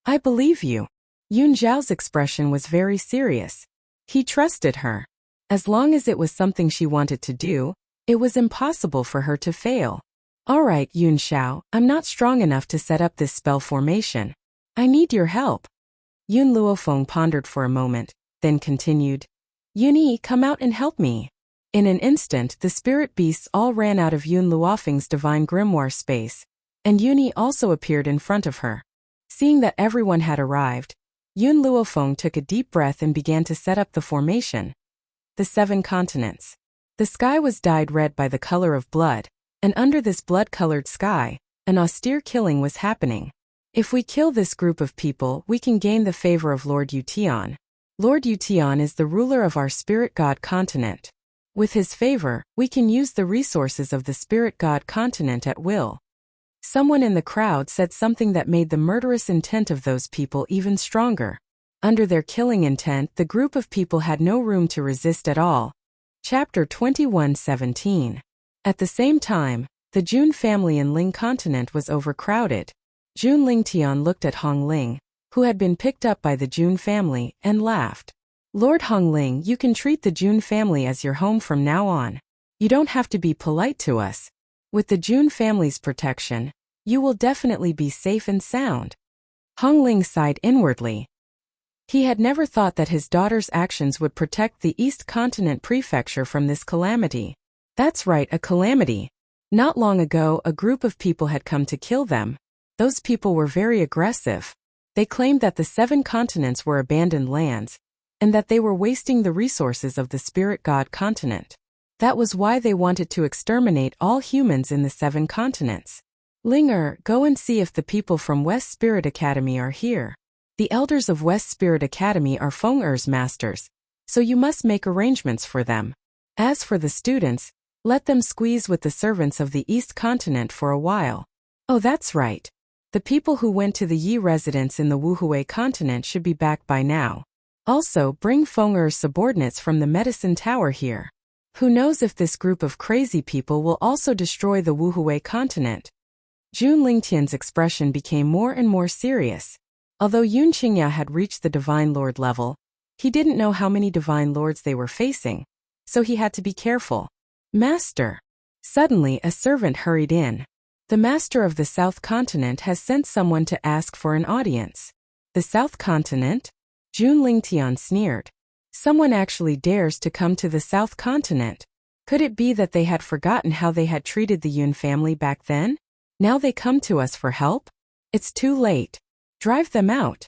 I believe you. Yun Zhao's expression was very serious. He trusted her. As long as it was something she wanted to do, it was impossible for her to fail. All right, Yun Xiao, I'm not strong enough to set up this spell formation. I need your help. Yun Luofeng pondered for a moment, then continued. Yunyi, come out and help me. In an instant, the spirit beasts all ran out of Yun Luofeng's divine grimoire space, and Yunyi also appeared in front of her. Seeing that everyone had arrived, Yun Luofeng took a deep breath and began to set up the formation. The 7 continents. The sky was dyed red by the color of blood, and under this blood-colored sky, an austere killing was happening. If we kill this group of people, we can gain the favor of Lord Yutian. Lord Yutian is the ruler of our spirit god continent. With his favor, we can use the resources of the spirit god continent at will. Someone in the crowd said something that made the murderous intent of those people even stronger. Under their killing intent, the group of people had no room to resist at all. Chapter 21:17. At the same time, the Jun family in Ling continent was overcrowded. Jun Lingtian looked at Hong Ling, who had been picked up by the Jun family, and laughed. Lord Hong Ling, you can treat the Jun family as your home from now on. You don't have to be polite to us. With the Jun family's protection, you will definitely be safe and sound. Hong Ling sighed inwardly. He had never thought that his daughter's actions would protect the East Continent Prefecture from this calamity. That's right, a calamity. Not long ago, a group of people had come to kill them. Those people were very aggressive. They claimed that the 7 continents were abandoned lands, and that they were wasting the resources of the spirit god continent. That was why they wanted to exterminate all humans in the 7 continents. Linger, go and see if the people from West Spirit Academy are here. The elders of West Spirit Academy are Feng Er's masters, so you must make arrangements for them. As for the students, let them squeeze with the servants of the East Continent for a while. Oh, that's right. The people who went to the Yi residence in the Wuhui continent should be back by now. Also, bring Feng Er's subordinates from the medicine tower here. Who knows if this group of crazy people will also destroy the Wuhui continent. Jun Lingtian's expression became more and more serious. Although Yun Qingya had reached the Divine Lord level, He didn't know how many divine lords they were facing, so he had to be careful. Master. Suddenly a servant hurried in. The master of the South Continent has sent someone to ask for an audience. The South Continent? Jun Lingtian sneered. Someone actually dares to come to the South Continent. Could it be that they had forgotten how they had treated the Yun family back then? Now they come to us for help? It's too late. Drive them out.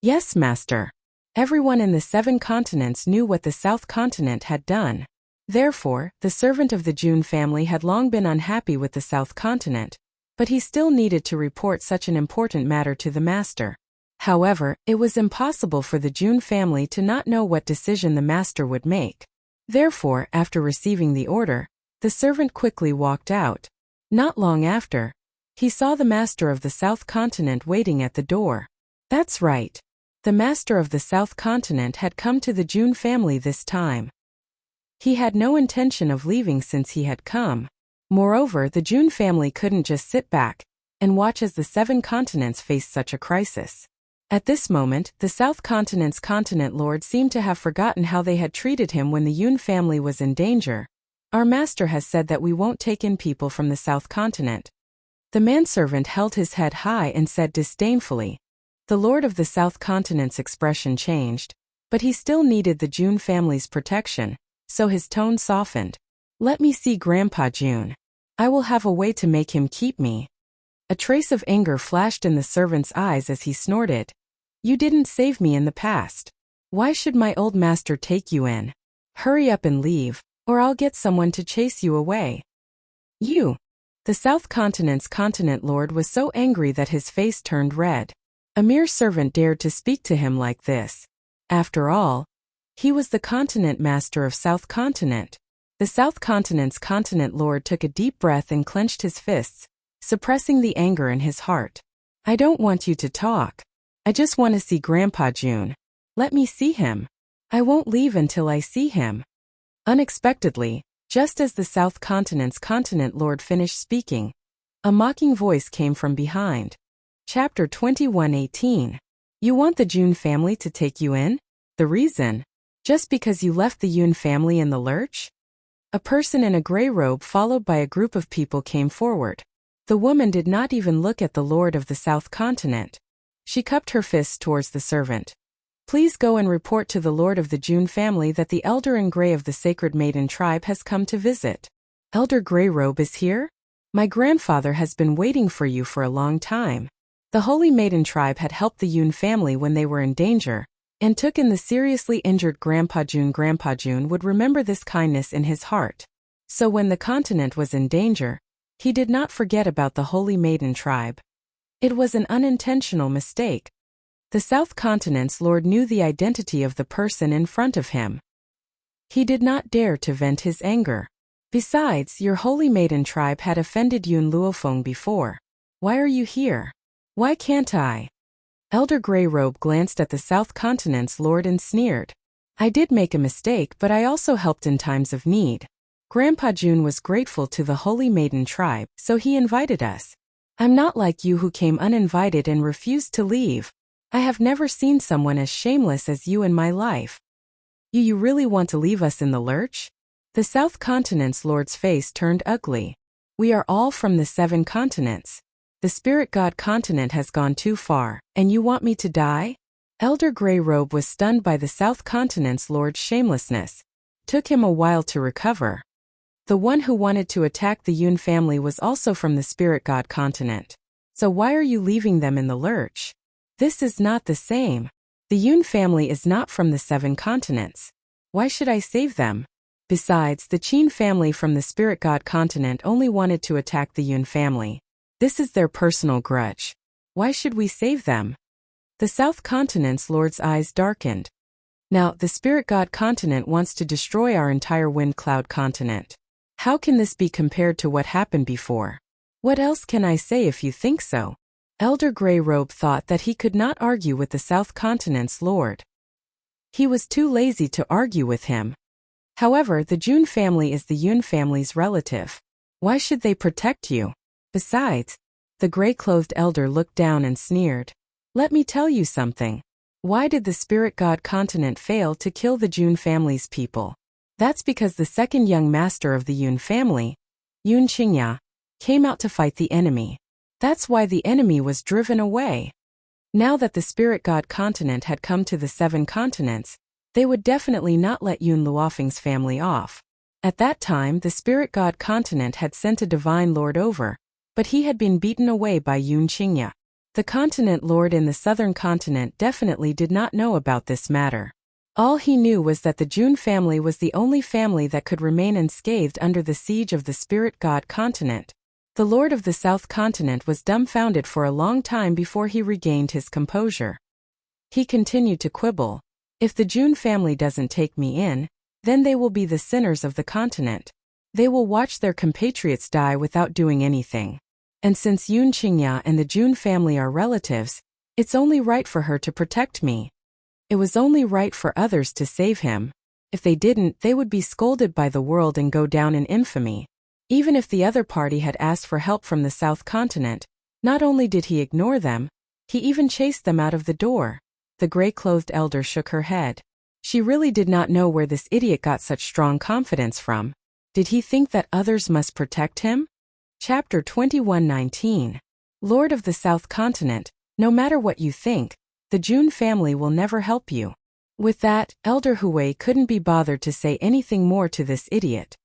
Yes, master. Everyone in the 7 continents knew what the South Continent had done. Therefore, the servant of the Jun family had long been unhappy with the South Continent, but he still needed to report such an important matter to the master. However, it was impossible for the Jun family to not know what decision the master would make. Therefore, after receiving the order, the servant quickly walked out. Not long after, he saw the master of the South Continent waiting at the door. That's right. The master of the South Continent had come to the Jun family this time. He had no intention of leaving since he had come. Moreover, the Jun family couldn't just sit back and watch as the 7 continents faced such a crisis. At this moment, the South Continent's continent lord seemed to have forgotten how they had treated him when the Yun family was in danger. Our master has said that we won't take in people from the South Continent. The manservant held his head high and said disdainfully. The lord of the South Continent's expression changed, but he still needed the Jun family's protection, so his tone softened. Let me see Grandpa Jun. I will have a way to make him keep me. A trace of anger flashed in the servant's eyes as he snorted. You didn't save me in the past. Why should my old master take you in? Hurry up and leave, or I'll get someone to chase you away. You. The South Continent's continent lord was so angry that his face turned red. A mere servant dared to speak to him like this. After all, he was the continent master of South Continent. The South Continent's continent lord took a deep breath and clenched his fists, suppressing the anger in his heart. I don't want you to talk. I just want to see Grandpa Jun. Let me see him. I won't leave until I see him. Unexpectedly, just as the South Continent's continent lord finished speaking, a mocking voice came from behind. Chapter 21:18. You want the Jun family to take you in? The reason? Just because you left the Yun family in the lurch? A person in a gray robe followed by a group of people came forward. The woman did not even look at the lord of the South Continent. She cupped her fists towards the servant. Please go and report to the lord of the Jun family that the elder in gray of the Sacred Maiden tribe has come to visit. Elder Grey Robe is here? My grandfather has been waiting for you for a long time. The Holy Maiden tribe had helped the Yun family when they were in danger, and took in the seriously injured Grandpa Jun. Grandpa Jun would remember this kindness in his heart. So when the continent was in danger, he did not forget about the Holy Maiden tribe. It was an unintentional mistake. The South Continent's lord knew the identity of the person in front of him. He did not dare to vent his anger. Besides, your Holy Maiden tribe had offended Yun Luofeng before. Why are you here? Why can't I? Elder Grey Robe glanced at the South Continent's lord and sneered. I did make a mistake, but I also helped in times of need. Grandpa Jun was grateful to the Holy Maiden tribe, so he invited us. I'm not like you who came uninvited and refused to leave. I have never seen someone as shameless as you in my life. You really want to leave us in the lurch? The South Continent's lord's face turned ugly. We are all from the 7 continents. The spirit god continent has gone too far, and you want me to die? Elder Grey Robe was stunned by the South Continent's lord's shamelessness. Took him a while to recover. The one who wanted to attack the Yun family was also from the spirit god continent. So why are you leaving them in the lurch? This is not the same. The Yun family is not from the 7 continents. Why should I save them? Besides, the Qin family from the spirit god continent only wanted to attack the Yun family. This is their personal grudge. Why should we save them? The South Continent's lord's eyes darkened. Now, the spirit god continent wants to destroy our entire wind cloud continent. How can this be compared to what happened before? What else can I say if you think so? Elder Grey Robe thought that he could not argue with the South Continent's lord. He was too lazy to argue with him. However, the Jun family is the Yun family's relative. Why should they protect you? Besides, the gray-clothed elder looked down and sneered. Let me tell you something. Why did the spirit god continent fail to kill the Jun family's people? That's because the second young master of the Yun family, Yun Qingya, came out to fight the enemy. That's why the enemy was driven away. Now that the spirit god continent had come to the 7 continents, they would definitely not let Yun Luofeng's family off. At that time, the spirit god continent had sent a divine lord over, but he had been beaten away by Yun Qingya. The continent lord in the southern continent definitely did not know about this matter. All he knew was that the Jun family was the only family that could remain unscathed under the siege of the spirit god continent. The lord of the south continent was dumbfounded for a long time before he regained his composure. He continued to quibble. If the Jun family doesn't take me in, then they will be the sinners of the continent. They will watch their compatriots die without doing anything. And since Yun Qingya and the Jun family are relatives, it's only right for her to protect me. It was only right for others to save him. If they didn't, they would be scolded by the world and go down in infamy. Even if the other party had asked for help from the south continent, not only did he ignore them, he even chased them out of the door. The gray-clothed elder shook her head. She really did not know where this idiot got such strong confidence from. Did he think that others must protect him? Chapter 21:19. Lord of the South Continent, no matter what you think, the Jun family will never help you. With that, Elder Hui couldn't be bothered to say anything more to this idiot.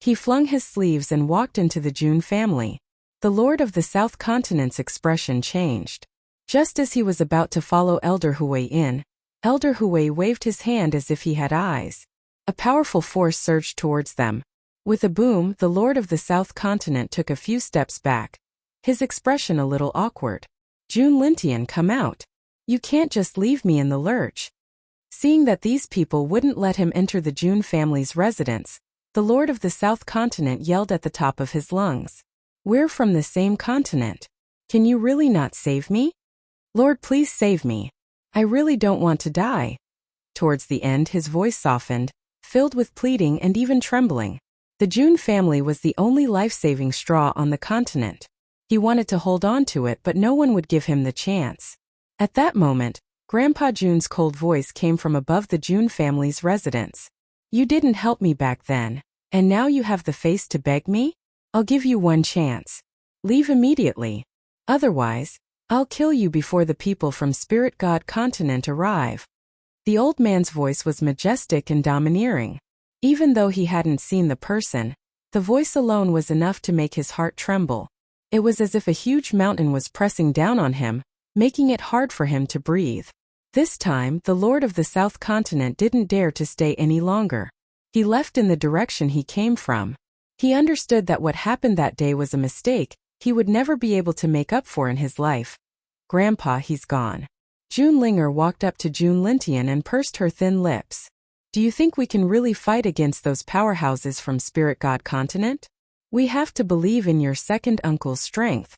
He flung his sleeves and walked into the Jun family. The Lord of the South Continent's expression changed. Just as he was about to follow Elder Hui in, Elder Hui waved his hand as if he had eyes. A powerful force surged towards them. With a boom, the Lord of the South Continent took a few steps back, his expression a little awkward. Jun Lintian, come out. You can't just leave me in the lurch. Seeing that these people wouldn't let him enter the Jun family's residence, the Lord of the South Continent yelled at the top of his lungs. We're from the same continent. Can you really not save me? Lord, please save me. I really don't want to die. Towards the end, his voice softened, filled with pleading and even trembling. The Jun family was the only life-saving straw on the continent. He wanted to hold on to it, but no one would give him the chance. At that moment, Grandpa Jun's cold voice came from above the Jun family's residence. You didn't help me back then, and now you have the face to beg me? I'll give you one chance. Leave immediately. Otherwise, I'll kill you before the people from Spirit God Continent arrive. The old man's voice was majestic and domineering. Even though he hadn't seen the person, the voice alone was enough to make his heart tremble. It was as if a huge mountain was pressing down on him, making it hard for him to breathe. This time, the Lord of the South Continent didn't dare to stay any longer. He left in the direction he came from. He understood that what happened that day was a mistake he would never be able to make up for in his life. Grandpa, he's gone. Jun Linger walked up to Jun Lintian and pursed her thin lips. Do you think we can really fight against those powerhouses from Spirit God Continent? We have to believe in your second uncle's strength.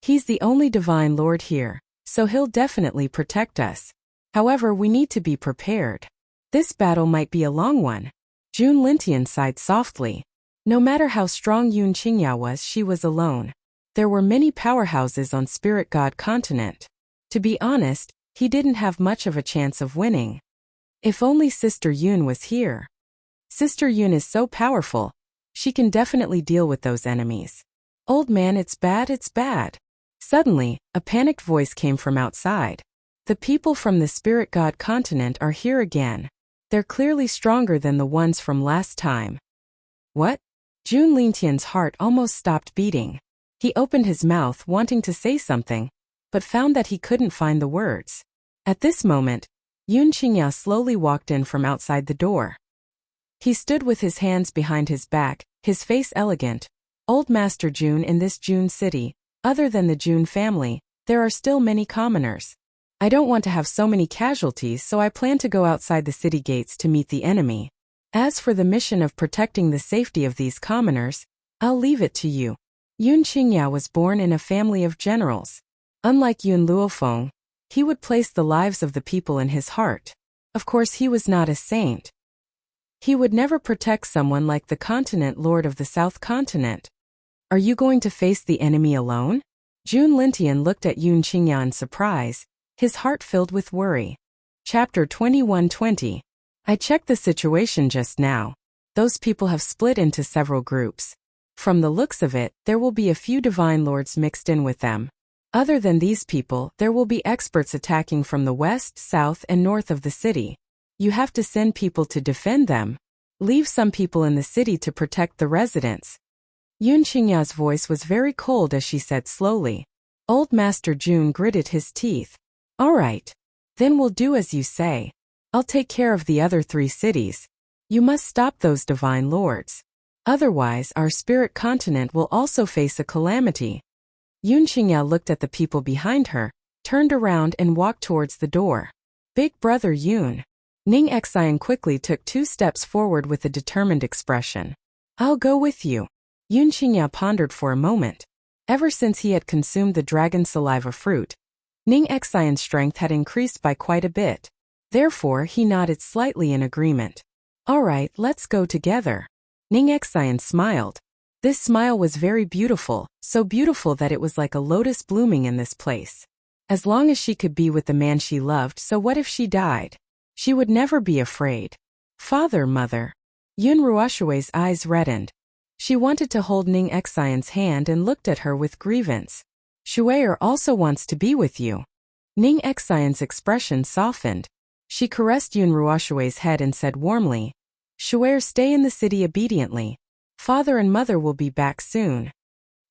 He's the only divine lord here, so he'll definitely protect us. However, we need to be prepared. This battle might be a long one. Jun Lintian sighed softly. No matter how strong Yun Qingya was, she was alone. There were many powerhouses on Spirit God Continent. To be honest, he didn't have much of a chance of winning. If only Sister Yun was here. Sister Yun is so powerful. She can definitely deal with those enemies. Old man, it's bad, it's bad. Suddenly, a panicked voice came from outside. The people from the Spirit God Continent are here again. They're clearly stronger than the ones from last time. What? Jun Lintian's heart almost stopped beating. He opened his mouth wanting to say something, but found that he couldn't find the words. At this moment, Yun Qingya slowly walked in from outside the door. He stood with his hands behind his back, his face elegant. Old Master Jun, in this Jun city, other than the Jun family, there are still many commoners. I don't want to have so many casualties, so I plan to go outside the city gates to meet the enemy. As for the mission of protecting the safety of these commoners, I'll leave it to you. Yun Qingya was born in a family of generals. Unlike Yun Luofeng, he would place the lives of the people in his heart. Of course, he was not a saint. He would never protect someone like the continent lord of the South Continent. Are you going to face the enemy alone? Jun Lintian looked at Yun Qingya in surprise, his heart filled with worry. Chapter 21:20. I checked the situation just now. Those people have split into several groups. From the looks of it, there will be a few divine lords mixed in with them. Other than these people, there will be experts attacking from the west, south, and north of the city. You have to send people to defend them. Leave some people in the city to protect the residents. Yun Qingya's voice was very cold as she said slowly. Old Master Jun gritted his teeth. All right. Then we'll do as you say. I'll take care of the other 3 cities. You must stop those divine lords. Otherwise, our spirit continent will also face a calamity. Yun Qingya looked at the people behind her, turned around and walked towards the door. Big brother Yun. Ning Xian quickly took 2 steps forward with a determined expression. I'll go with you. Yun Qingya pondered for a moment. Ever since he had consumed the dragon saliva fruit, Ning Xian's strength had increased by quite a bit. Therefore, he nodded slightly in agreement. All right, let's go together. Ning Xian smiled. This smile was very beautiful, so beautiful that it was like a lotus blooming in this place. As long as she could be with the man she loved, so what if she died? She would never be afraid. Father, mother. Yun Ruoshui's eyes reddened. She wanted to hold Ning Xian's hand and looked at her with grievance. Shui'er also wants to be with you. Ning Xian's expression softened. She caressed Yun Ruoshui's head and said warmly, Shui'er, stay in the city obediently. Father and mother will be back soon.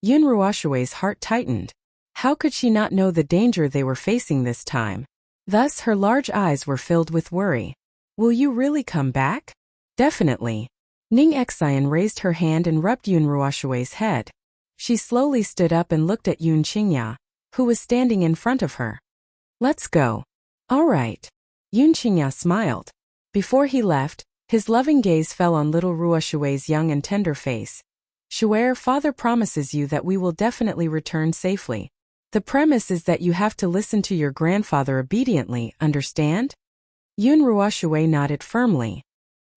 Yun Ruoshui's heart tightened. How could she not know the danger they were facing this time? Thus her large eyes were filled with worry. Will you really come back? Definitely. Ning Xian raised her hand and rubbed Yun Ruoshui's head. She slowly stood up and looked at Yun Qingya, who was standing in front of her. Let's go. All right. Yun Qingya smiled. Before he left, his loving gaze fell on little Ruoshui's young and tender face. Shui'er, father promises you that we will definitely return safely. The premise is that you have to listen to your grandfather obediently, understand? Yun Ruoshui nodded firmly.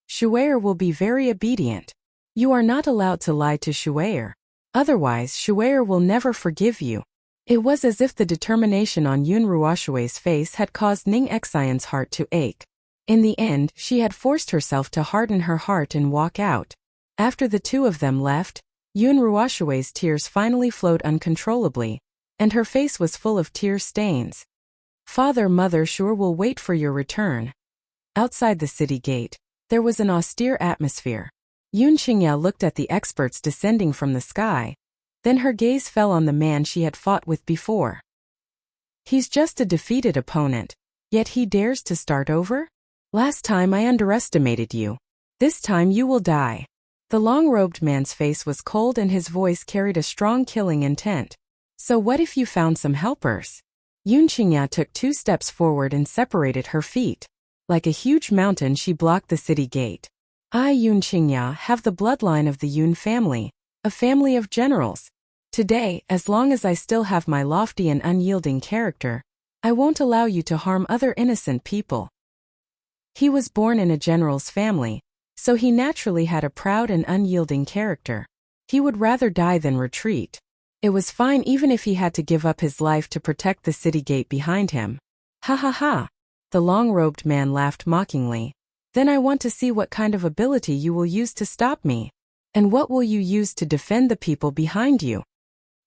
Shui'er will be very obedient. You are not allowed to lie to Shui'er. Otherwise, Shui'er will never forgive you. It was as if the determination on Yun Ruoshui's face had caused Ning Xian's heart to ache. In the end, she had forced herself to harden her heart and walk out. After the 2 of them left, Yun Ruoshui's tears finally flowed uncontrollably, and her face was full of tear stains. Father, mother sure will wait for your return. Outside the city gate, there was an austere atmosphere. Yun Qingya looked at the experts descending from the sky. Then her gaze fell on the man she had fought with before. He's just a defeated opponent, yet he dares to start over? Last time I underestimated you. This time you will die. The long-robed man's face was cold and his voice carried a strong killing intent. So what if you found some helpers? Yun Qingya took 2 steps forward and separated her feet. Like a huge mountain, she blocked the city gate. I, Yun Qingya, have the bloodline of the Yun family, a family of generals. Today, as long as I still have my lofty and unyielding character, I won't allow you to harm other innocent people. He was born in a general's family, so he naturally had a proud and unyielding character. He would rather die than retreat. It was fine even if he had to give up his life to protect the city gate behind him. Ha ha ha. The long-robed man laughed mockingly. Then I want to see what kind of ability you will use to stop me. And what will you use to defend the people behind you?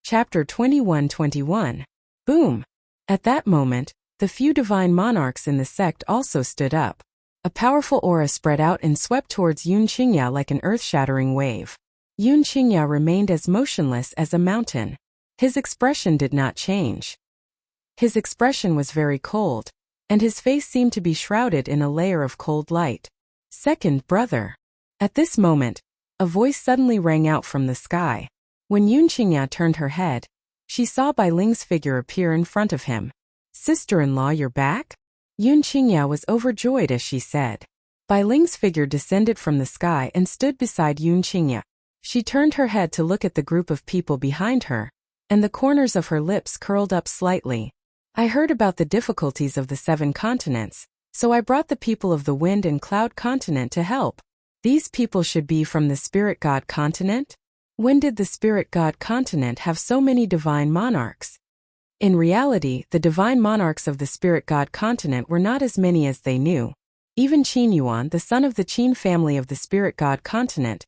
Chapter 21:21. Boom. At that moment, the few divine monarchs in the sect also stood up. A powerful aura spread out and swept towards Yun Qingya like an earth-shattering wave. Yun Qingya remained as motionless as a mountain. His expression did not change. His expression was very cold, and his face seemed to be shrouded in a layer of cold light. Second brother. At this moment, a voice suddenly rang out from the sky. When Yun Qingya turned her head, she saw Bai Ling's figure appear in front of him. Sister-in-law, you're back? Yun Qingya was overjoyed as she said. Bai Ling's figure descended from the sky and stood beside Yun Qingya. She turned her head to look at the group of people behind her, and the corners of her lips curled up slightly. I heard about the difficulties of the 7 continents, so I brought the people of the Wind and Cloud continent to help. These people should be from the Spirit God continent? When did the Spirit God continent have so many divine monarchs? In reality, the divine monarchs of the spirit god continent were not as many as they knew. Even Qin Yuan, the son of the Qin family of the spirit god continent,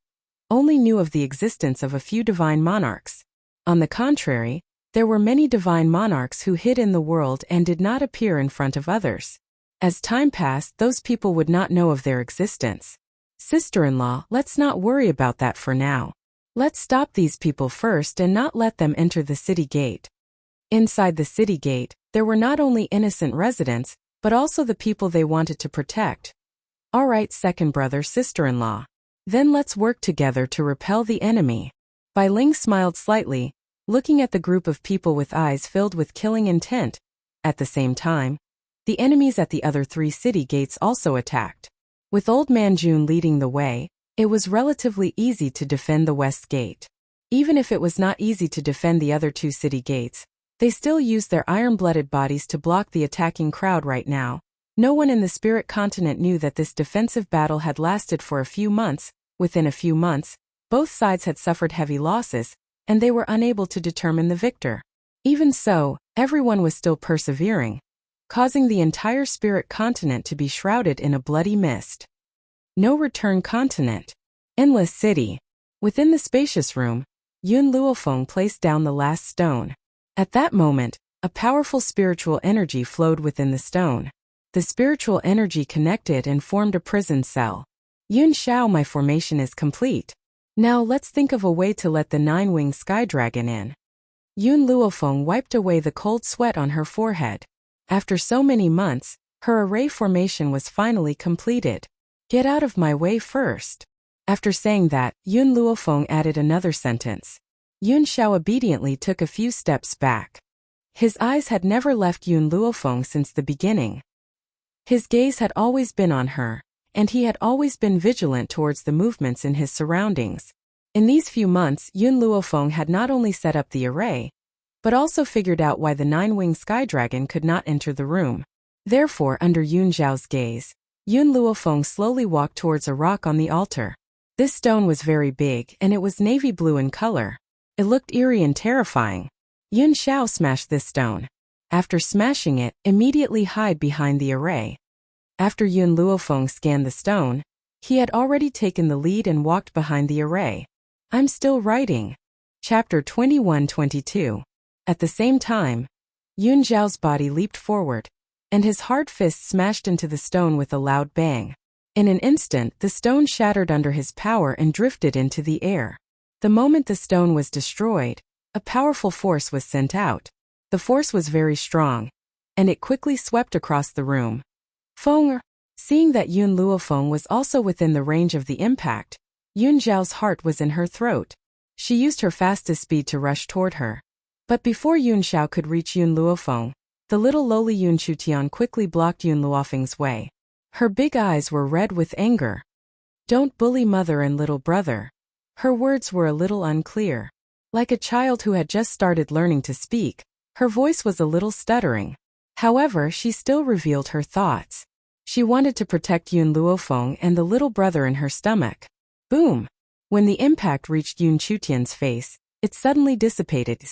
only knew of the existence of a few divine monarchs. On the contrary, there were many divine monarchs who hid in the world and did not appear in front of others. As time passed, those people would not know of their existence. Sister-in-law, let's not worry about that for now. Let's stop these people first and not let them enter the city gate. Inside the city gate, there were not only innocent residents, but also the people they wanted to protect. All right, second brother, sister-in-law. Then let's work together to repel the enemy. Bai Ling smiled slightly, looking at the group of people with eyes filled with killing intent. At the same time, the enemies at the other 3 city gates also attacked. With Old Man Jun leading the way, it was relatively easy to defend the west gate. Even if it was not easy to defend the other 2 city gates, they still used their iron-blooded bodies to block the attacking crowd right now. No one in the spirit continent knew that this defensive battle had lasted for a few months. Within a few months, both sides had suffered heavy losses, and they were unable to determine the victor. Even so, everyone was still persevering, causing the entire spirit continent to be shrouded in a bloody mist. No return continent. Endless city. Within the spacious room, Yun Luofeng placed down the last stone. At that moment, a powerful spiritual energy flowed within the stone. The spiritual energy connected and formed a prison cell. Yun Xiao, my formation is complete. Now let's think of a way to let the 9-winged sky dragon in. Yun Luofeng wiped away the cold sweat on her forehead. After so many months, her array formation was finally completed. Get out of my way first. After saying that, Yun Luofeng added another sentence. Yun Xiao obediently took a few steps back. His eyes had never left Yun Luofeng since the beginning. His gaze had always been on her, and he had always been vigilant towards the movements in his surroundings. In these few months, Yun Luofeng had not only set up the array, but also figured out why the 9-winged sky dragon could not enter the room. Therefore, under Yun Xiao's gaze, Yun Luofeng slowly walked towards a rock on the altar. This stone was very big, and it was navy blue in color. It looked eerie and terrifying. Yun Xiao smashed this stone. After smashing it, immediately hide behind the array. After Yun Luofeng scanned the stone, he had already taken the lead and walked behind the array. I'm still writing. Chapter 21-22. At the same time, Yun Xiao's body leaped forward, and his hard fist smashed into the stone with a loud bang. In an instant, the stone shattered under his power and drifted into the air. The moment the stone was destroyed, a powerful force was sent out. The force was very strong, and it quickly swept across the room. Feng, seeing that Yun Luofeng was also within the range of the impact, Yun Xiao's heart was in her throat. She used her fastest speed to rush toward her. But before Yun Xiao could reach Yun Luofeng, the little lowly Yun Chutian quickly blocked Yun Luofeng's way. Her big eyes were red with anger. Don't bully mother and little brother. Her words were a little unclear. Like a child who had just started learning to speak, her voice was a little stuttering. However, she still revealed her thoughts. She wanted to protect Yun Luofeng and the little brother in her stomach. Boom! When the impact reached Yun Chutian's face, it suddenly dissipated.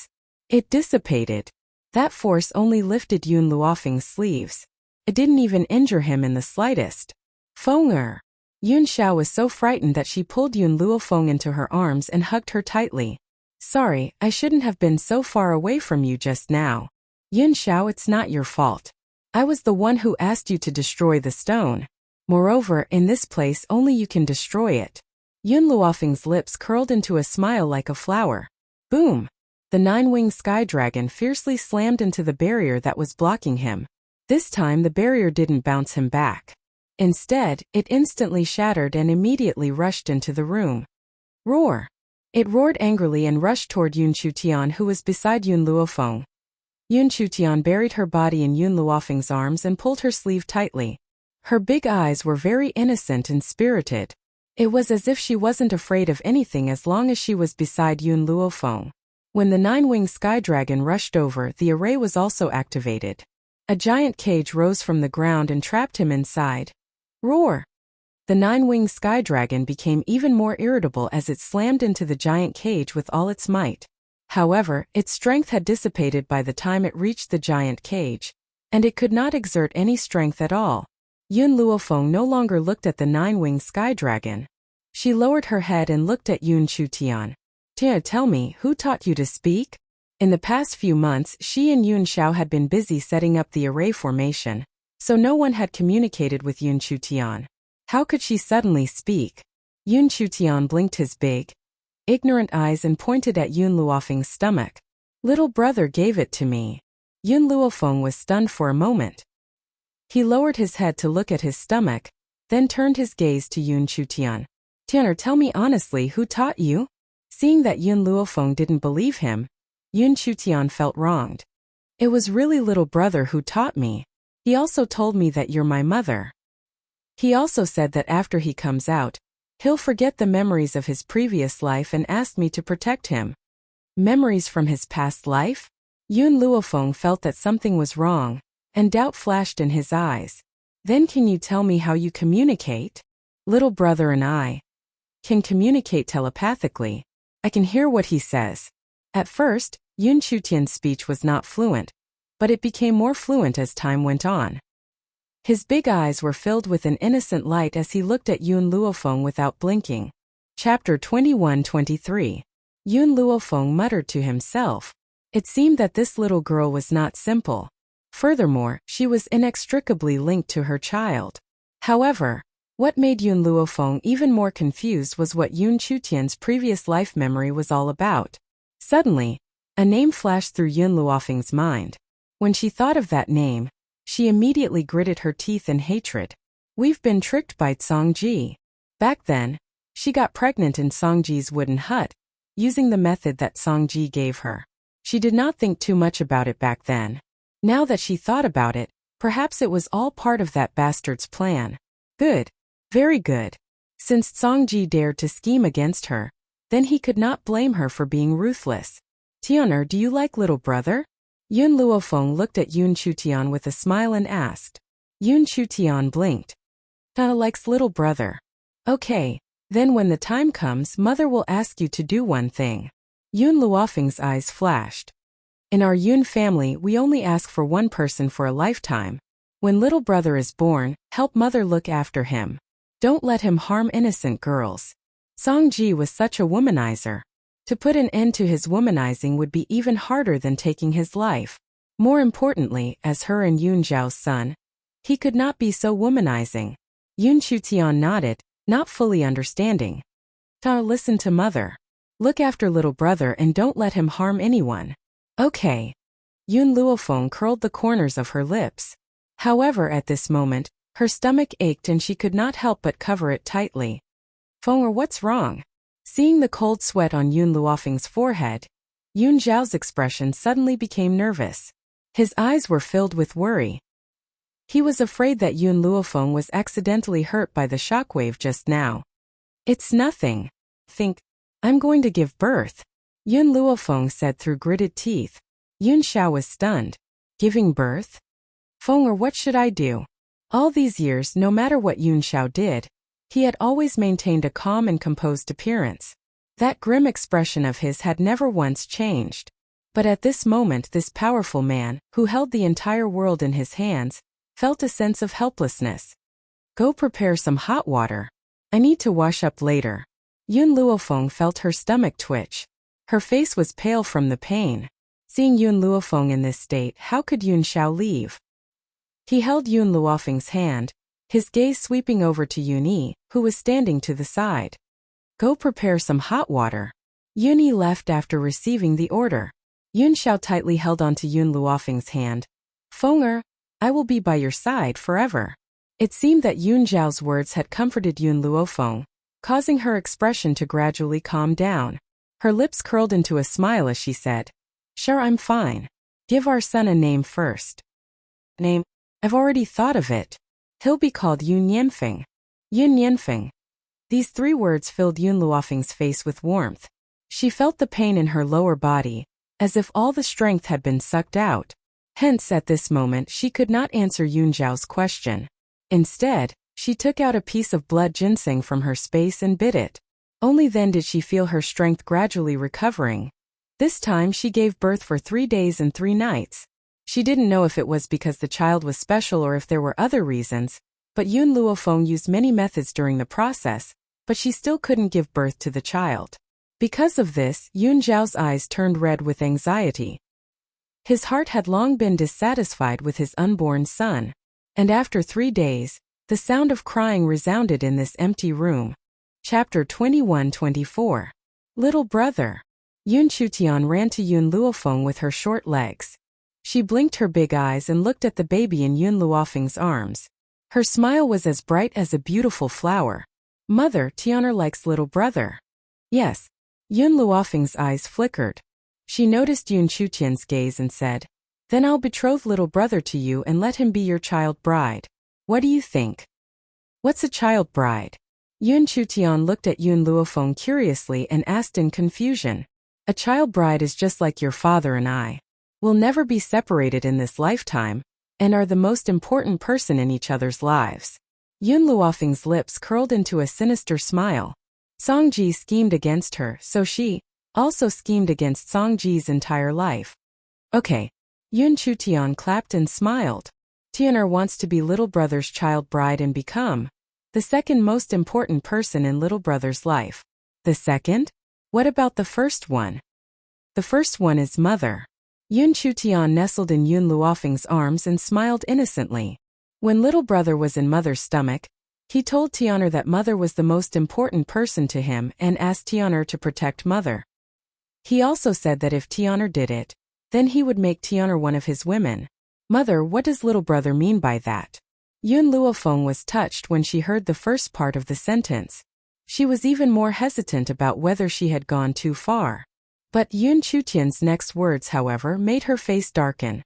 It dissipated. That force only lifted Yun Luofeng's sleeves. It didn't even injure him in the slightest. Fenger! Yun Xiao was so frightened that she pulled Yun Luofeng into her arms and hugged her tightly. Sorry, I shouldn't have been so far away from you just now. Yun Xiao, it's not your fault. I was the one who asked you to destroy the stone. Moreover, in this place only you can destroy it. Yun Luofeng's lips curled into a smile like a flower. Boom! The 9-winged sky dragon fiercely slammed into the barrier that was blocking him. This time the barrier didn't bounce him back. Instead, it instantly shattered and immediately rushed into the room. Roar! It roared angrily and rushed toward Yun Chutian, who was beside Yun Luofeng. Yun Chutian buried her body in Yun Luofeng's arms and pulled her sleeve tightly. Her big eyes were very innocent and spirited. It was as if she wasn't afraid of anything as long as she was beside Yun Luofeng. When the 9-winged sky dragon rushed over, the array was also activated. A giant cage rose from the ground and trapped him inside. Roar! The 9-winged sky dragon became even more irritable as it slammed into the giant cage with all its might. However, its strength had dissipated by the time it reached the giant cage, and it could not exert any strength at all. Yun Luofeng no longer looked at the nine-winged sky dragon. She lowered her head and looked at Yun Chutian. Tell me, who taught you to speak? In the past few months, she and Yun Xiao had been busy setting up the array formation, so no one had communicated with Yun Chutian. How could she suddenly speak? Yun Chutian blinked his big, ignorant eyes and pointed at Yun Luofeng's stomach. Little brother gave it to me. Yun Luofeng was stunned for a moment. He lowered his head to look at his stomach, then turned his gaze to Yun Chutian. Tianer, tell me honestly, who taught you? Seeing that Yun Luofeng didn't believe him, Yun Chutian felt wronged. It was really little brother who taught me. He also told me that you're my mother. He also said that after he comes out, he'll forget the memories of his previous life and asked me to protect him. Memories from his past life? Yun Luofeng felt that something was wrong, and doubt flashed in his eyes. Then can you tell me how you communicate? Little brother and I can communicate telepathically. I can hear what he says. At first, Yun Chutian's speech was not fluent, but it became more fluent as time went on. His big eyes were filled with an innocent light as he looked at Yun Luofeng without blinking. Chapter 21-23. Yun Luofeng muttered to himself. It seemed that this little girl was not simple. Furthermore, she was inextricably linked to her child. However, what made Yun Luofeng even more confused was what Yun Chutian's previous life memory was all about. Suddenly, a name flashed through Yun Luofeng's mind. When she thought of that name, she immediately gritted her teeth in hatred. We've been tricked by Songji. Back then, she got pregnant in Songji's wooden hut, using the method that Songji gave her. She did not think too much about it back then. Now that she thought about it, perhaps it was all part of that bastard's plan. Good. Very good. Since Songji dared to scheme against her, then he could not blame her for being ruthless. Tianer, do you like little brother? Yun Luofeng looked at Yun Chutian with a smile and asked. Yun Chutian blinked. Tana likes little brother. Okay, then when the time comes, mother will ask you to do one thing. Yun Luofeng's eyes flashed. In our Yun family, we only ask for one person for a lifetime. When little brother is born, help mother look after him. Don't let him harm innocent girls. Songji was such a womanizer. To put an end to his womanizing would be even harder than taking his life. More importantly, as her and Yun Zhao's son, he could not be so womanizing. Yun Chutian nodded, not fully understanding. Ta, listen to mother. Look after little brother and don't let him harm anyone. Okay. Yun Luofeng curled the corners of her lips. However, at this moment, her stomach ached and she could not help but cover it tightly. Fenger, what's wrong? Seeing the cold sweat on Yun Luofeng's forehead, Yun Zhao's expression suddenly became nervous. His eyes were filled with worry. He was afraid that Yun Luofeng was accidentally hurt by the shockwave just now. It's nothing. I'm going to give birth. Yun Luofeng said through gritted teeth. Yun Xiao was stunned. Giving birth? Fenger, what should I do? All these years, no matter what Yun Xiao did, he had always maintained a calm and composed appearance. That grim expression of his had never once changed. But at this moment, this powerful man, who held the entire world in his hands, felt a sense of helplessness. Go prepare some hot water. I need to wash up later. Yun Luofeng felt her stomach twitch. Her face was pale from the pain. Seeing Yun Luofeng in this state, how could Yun Xiao leave? He held Yun Luofeng's hand, his gaze sweeping over to Yun Yi, who was standing to the side. Go prepare some hot water. Yun Yi left after receiving the order. Yun Xiao tightly held onto Yun Luofeng's hand. Fenger, I will be by your side forever. It seemed that Yun Zhao's words had comforted Yun Luofeng, causing her expression to gradually calm down. Her lips curled into a smile as she said, Sure, I'm fine. Give our son a name first. Name? I've already thought of it. He'll be called Yun Yanfeng. Yun Yanfeng. These 3 words filled Yun Luofeng's face with warmth. She felt the pain in her lower body, as if all the strength had been sucked out. Hence, at this moment, she could not answer Yun Zhao's question. Instead, she took out a piece of blood ginseng from her space and bit it. Only then did she feel her strength gradually recovering. This time she gave birth for 3 days and 3 nights. She didn't know if it was because the child was special or if there were other reasons, but Yun Luofeng used many methods during the process, but she still couldn't give birth to the child. Because of this, Yun Zhao's eyes turned red with anxiety. His heart had long been dissatisfied with his unborn son, and after 3 days, the sound of crying resounded in this empty room. Chapter 21-24. Little brother. Yun Chutian ran to Yun Luofeng with her short legs. She blinked her big eyes and looked at the baby in Yun Luofeng's arms. Her smile was as bright as a beautiful flower. Mother, Tianer likes little brother. Yes. Yun Luofeng's eyes flickered. She noticed Yun Chutian's gaze and said, Then I'll betroth little brother to you and let him be your child bride. What do you think? What's a child bride? Yun Chutian looked at Yun Luofeng curiously and asked in confusion. A child bride is just like your father and I. We'll never be separated in this lifetime, and are the most important person in each other's lives. Yun Luofeng's lips curled into a sinister smile. Song Ji schemed against her, so she also schemed against Song Ji's entire life. Okay. Yun Chutian clapped and smiled. Tianer wants to be little brother's child bride and become the second most important person in little brother's life. The second? What about the first one? The first one is mother. Yun Chutian nestled in Yun Luofeng's arms and smiled innocently. When little brother was in mother's stomach, he told Tianer that mother was the most important person to him and asked Tianer to protect mother. He also said that if Tianer did it, then he would make Tianer one of his women. Mother, what does little brother mean by that? Yun Luofeng was touched when she heard the first part of the sentence. She was even more hesitant about whether she had gone too far. But Yun Chutian's next words, however, made her face darken.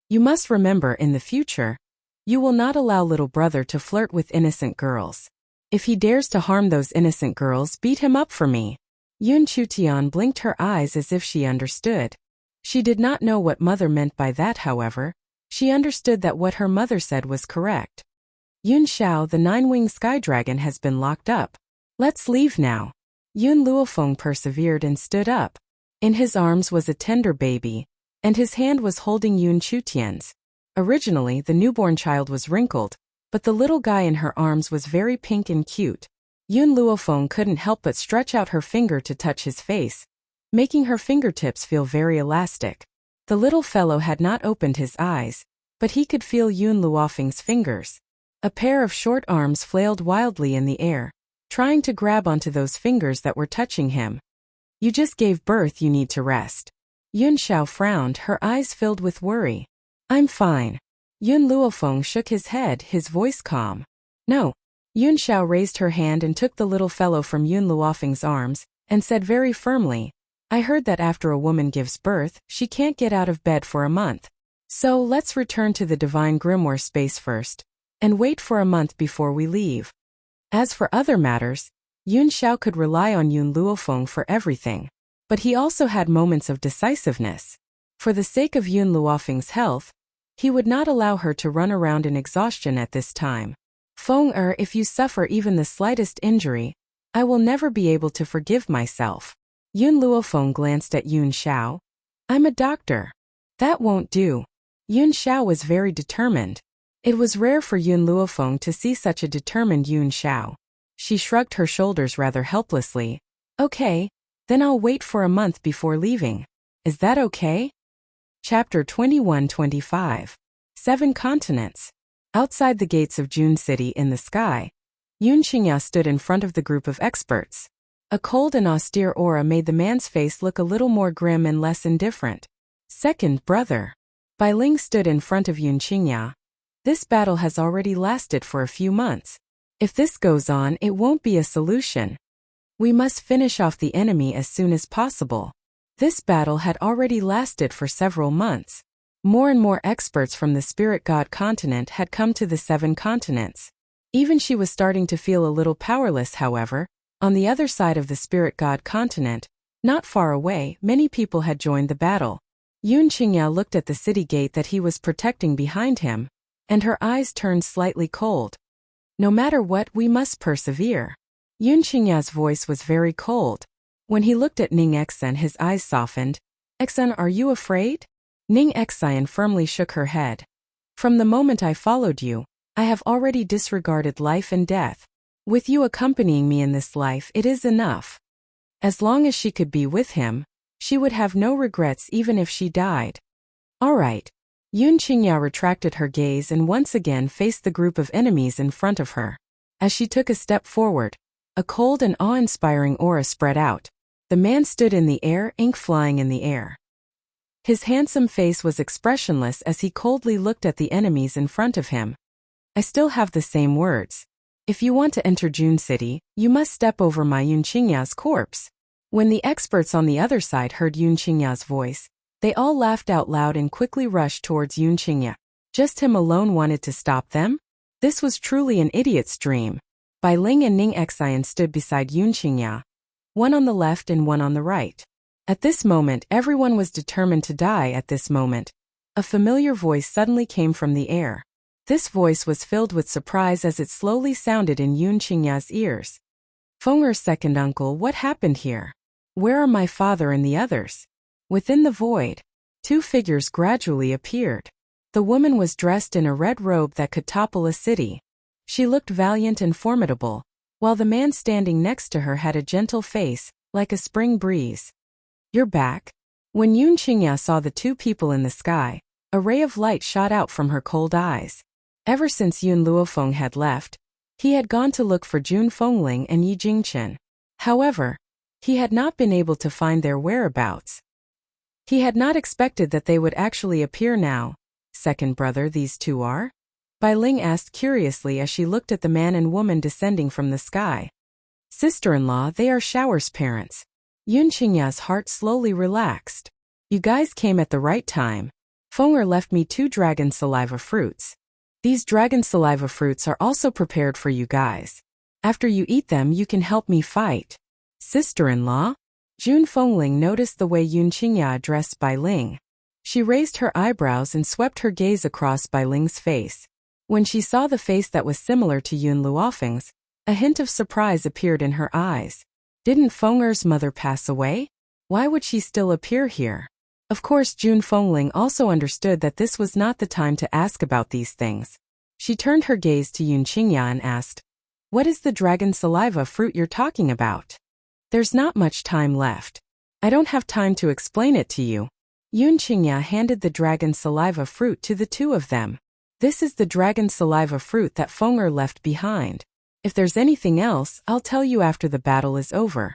You must remember, in the future, you will not allow little brother to flirt with innocent girls. If he dares to harm those innocent girls, beat him up for me. Yun Chutian blinked her eyes as if she understood. She did not know what mother meant by that, however. She understood that what her mother said was correct. Yun Xiao, the 9-winged sky dragon, has been locked up. Let's leave now. Yun Luofeng persevered and stood up. In his arms was a tender baby, and his hand was holding Yun Chutian's. Originally, the newborn child was wrinkled, but the little guy in her arms was very pink and cute. Yun Luofeng couldn't help but stretch out her finger to touch his face, making her fingertips feel very elastic. The little fellow had not opened his eyes, but he could feel Yun Luofeng's fingers. A pair of short arms flailed wildly in the air, trying to grab onto those fingers that were touching him. You just gave birth, you need to rest. Yun Xiao frowned, her eyes filled with worry. I'm fine. Yun Luofeng shook his head, his voice calm. No. Yun Xiao raised her hand and took the little fellow from Yun Luofeng's arms, and said very firmly, I heard that after a woman gives birth, she can't get out of bed for a month. So let's return to the divine grimoire space first, and wait for a month before we leave. As for other matters, Yun Xiao could rely on Yun Luofeng for everything. But he also had moments of decisiveness. For the sake of Yun Luofeng's health, he would not allow her to run around in exhaustion at this time. Feng if you suffer even the slightest injury, I will never be able to forgive myself. Yun Luofeng glanced at Yun Xiao. I'm a doctor. That won't do. Yun Xiao was very determined. It was rare for Yun Luofeng to see such a determined Yun Xiao. She shrugged her shoulders rather helplessly. Okay, then I'll wait for a month before leaving. Is that okay? Chapter 21-25. 7 Continents. Outside the gates of June City in the sky, Yun Qingya stood in front of the group of experts. A cold and austere aura made the man's face look a little more grim and less indifferent. Second brother. Bai Ling stood in front of Yun Qingya. This battle has already lasted for a few months. If this goes on, it won't be a solution. We must finish off the enemy as soon as possible. This battle had already lasted for several months. More and more experts from the spirit god continent had come to the 7 continents. Even she was starting to feel a little powerless, however. On the other side of the spirit god continent, not far away, many people had joined the battle. Yun Qingya looked at the city gate that he was protecting behind him, and her eyes turned slightly cold. No matter what, we must persevere. Yun Qingya's voice was very cold. When he looked at Ning Exen, his eyes softened, Exan, are you afraid? Ning Xian firmly shook her head. From the moment I followed you, I have already disregarded life and death. With you accompanying me in this life, it is enough. As long as she could be with him, she would have no regrets even if she died. All right. Yun Qingya retracted her gaze and once again faced the group of enemies in front of her. As she took a step forward, a cold and awe-inspiring aura spread out. The man stood in the air, ink flying in the air. His handsome face was expressionless as he coldly looked at the enemies in front of him. I still have the same words. If you want to enter June City, you must step over my Yun Qingya's corpse. When the experts on the other side heard Yun Qingya's voice, they all laughed out loud and quickly rushed towards Yun Qingya. Just him alone wanted to stop them? This was truly an idiot's dream. Bai Ling and Ning Xian stood beside Yun Qingya, one on the left and one on the right. At this moment, everyone was determined to die at this moment. A familiar voice suddenly came from the air. This voice was filled with surprise as it slowly sounded in Yun Qingya's ears. Feng'er's second uncle, what happened here? Where are my father and the others? Within the void, two figures gradually appeared. The woman was dressed in a red robe that could topple a city. She looked valiant and formidable, while the man standing next to her had a gentle face, like a spring breeze. You're back? When Yun Qingya saw the two people in the sky, a ray of light shot out from her cold eyes. Ever since Yun Luofeng had left, he had gone to look for Jun Fengling and Yi Jingchen. However, he had not been able to find their whereabouts. He had not expected that they would actually appear now. Second brother, these two are? Bai Ling asked curiously as she looked at the man and woman descending from the sky. Sister-in-law, they are Shower's parents. Yun Qingya's heart slowly relaxed. You guys came at the right time. Feng'er left me 2 dragon saliva fruits. These dragon saliva fruits are also prepared for you guys. After you eat them, you can help me fight. Sister-in-law? Jun Fengling noticed the way Yun Qingya addressed Bai Ling. She raised her eyebrows and swept her gaze across Bai Ling's face. When she saw the face that was similar to Yun Luofeng's, a hint of surprise appeared in her eyes. Didn't Feng'er's mother pass away? Why would she still appear here? Of course, Jun Fengling also understood that this was not the time to ask about these things. She turned her gaze to Yun Qingya and asked, what is the dragon saliva fruit you're talking about? There's not much time left. I don't have time to explain it to you. Yun Qingya handed the dragon saliva fruit to the two of them. This is the dragon saliva fruit that Feng'er left behind. If there's anything else, I'll tell you after the battle is over.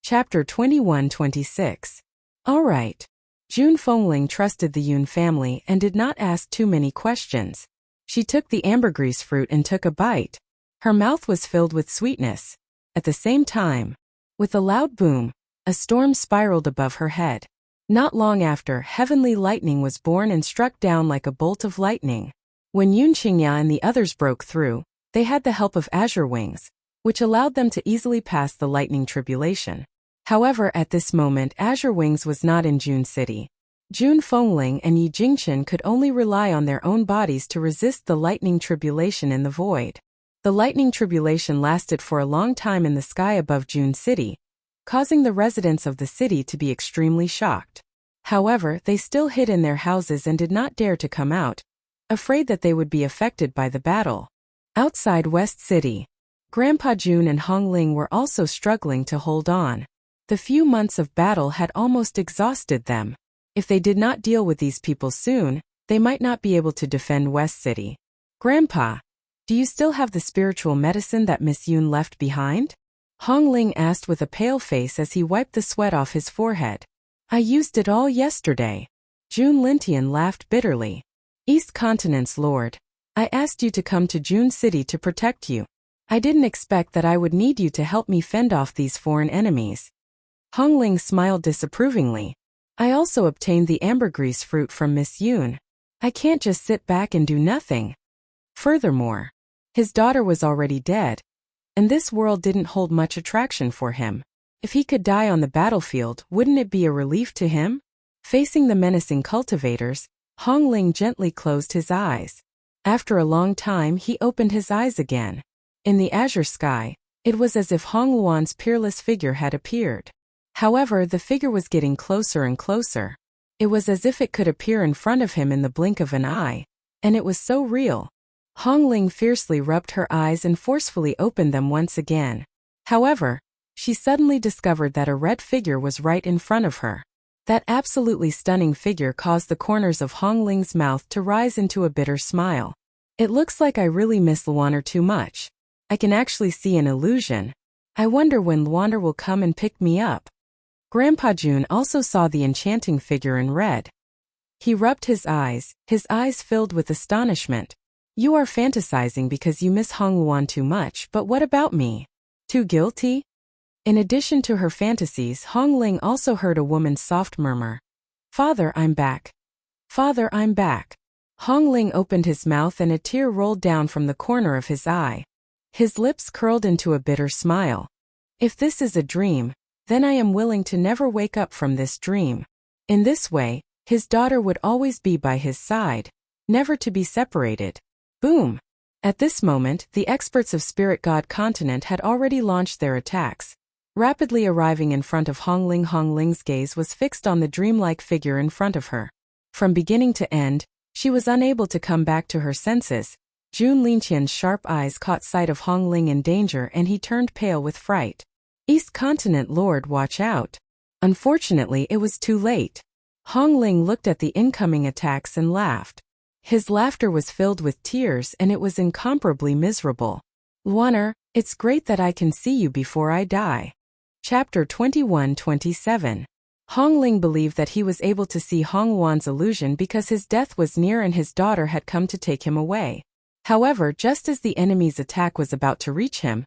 Chapter 21-26. All right. Jun Fengling trusted the Yun family and did not ask too many questions. She took the ambergris fruit and took a bite. Her mouth was filled with sweetness. At the same time, with a loud boom, a storm spiraled above her head. Not long after, heavenly lightning was born and struck down like a bolt of lightning. When Yun Qingya and the others broke through, they had the help of azure wings, which allowed them to easily pass the lightning tribulation. However, at this moment, azure wings was not in June City. Jun Fengling and Yi Jingchen could only rely on their own bodies to resist the lightning tribulation in the void. The lightning tribulation lasted for a long time in the sky above June City, causing the residents of the city to be extremely shocked. However, they still hid in their houses and did not dare to come out, afraid that they would be affected by the battle. Outside West City, Grandpa Jun and Hong Ling were also struggling to hold on. The few months of battle had almost exhausted them. If they did not deal with these people soon, they might not be able to defend West City. Grandpa, do you still have the spiritual medicine that Miss Yun left behind? Hong Ling asked with a pale face as he wiped the sweat off his forehead. I used it all yesterday. Jun Lintian laughed bitterly. East Continent's Lord, I asked you to come to June City to protect you. I didn't expect that I would need you to help me fend off these foreign enemies. Hong Ling smiled disapprovingly. I also obtained the ambergris fruit from Miss Yun. I can't just sit back and do nothing. Furthermore, his daughter was already dead, and this world didn't hold much attraction for him. If he could die on the battlefield, wouldn't it be a relief to him? Facing the menacing cultivators, Hong Ling gently closed his eyes. After a long time, he opened his eyes again. In the azure sky, it was as if Hong Luan's peerless figure had appeared. However, the figure was getting closer and closer. It was as if it could appear in front of him in the blink of an eye, and it was so real. Hong Ling fiercely rubbed her eyes and forcefully opened them once again. However, she suddenly discovered that a red figure was right in front of her. That absolutely stunning figure caused the corners of Hong Ling's mouth to rise into a bitter smile. It looks like I really miss Luaner too much. I can actually see an illusion. I wonder when Luaner will come and pick me up. Grandpa Jun also saw the enchanting figure in red. He rubbed his eyes filled with astonishment. You are fantasizing because you miss Hong Luan too much, but what about me? Too guilty? In addition to her fantasies, Hong Ling also heard a woman's soft murmur. Father, I'm back. Father, I'm back. Hong Ling opened his mouth and a tear rolled down from the corner of his eye. His lips curled into a bitter smile. If this is a dream, then I am willing to never wake up from this dream. In this way, his daughter would always be by his side, never to be separated. Boom! At this moment, the experts of Spirit God Continent had already launched their attacks. Rapidly arriving in front of Hong Ling, Hong Ling's gaze was fixed on the dreamlike figure in front of her. From beginning to end, she was unable to come back to her senses. Jun Linqian's sharp eyes caught sight of Hong Ling in danger and he turned pale with fright. East Continent Lord, watch out. Unfortunately, it was too late. Hong Ling looked at the incoming attacks and laughed. His laughter was filled with tears and it was incomparably miserable. Luaner, it's great that I can see you before I die. Chapter 21-27. Hong Ling believed that he was able to see Hong Luan's illusion because his death was near and his daughter had come to take him away. However, just as the enemy's attack was about to reach him,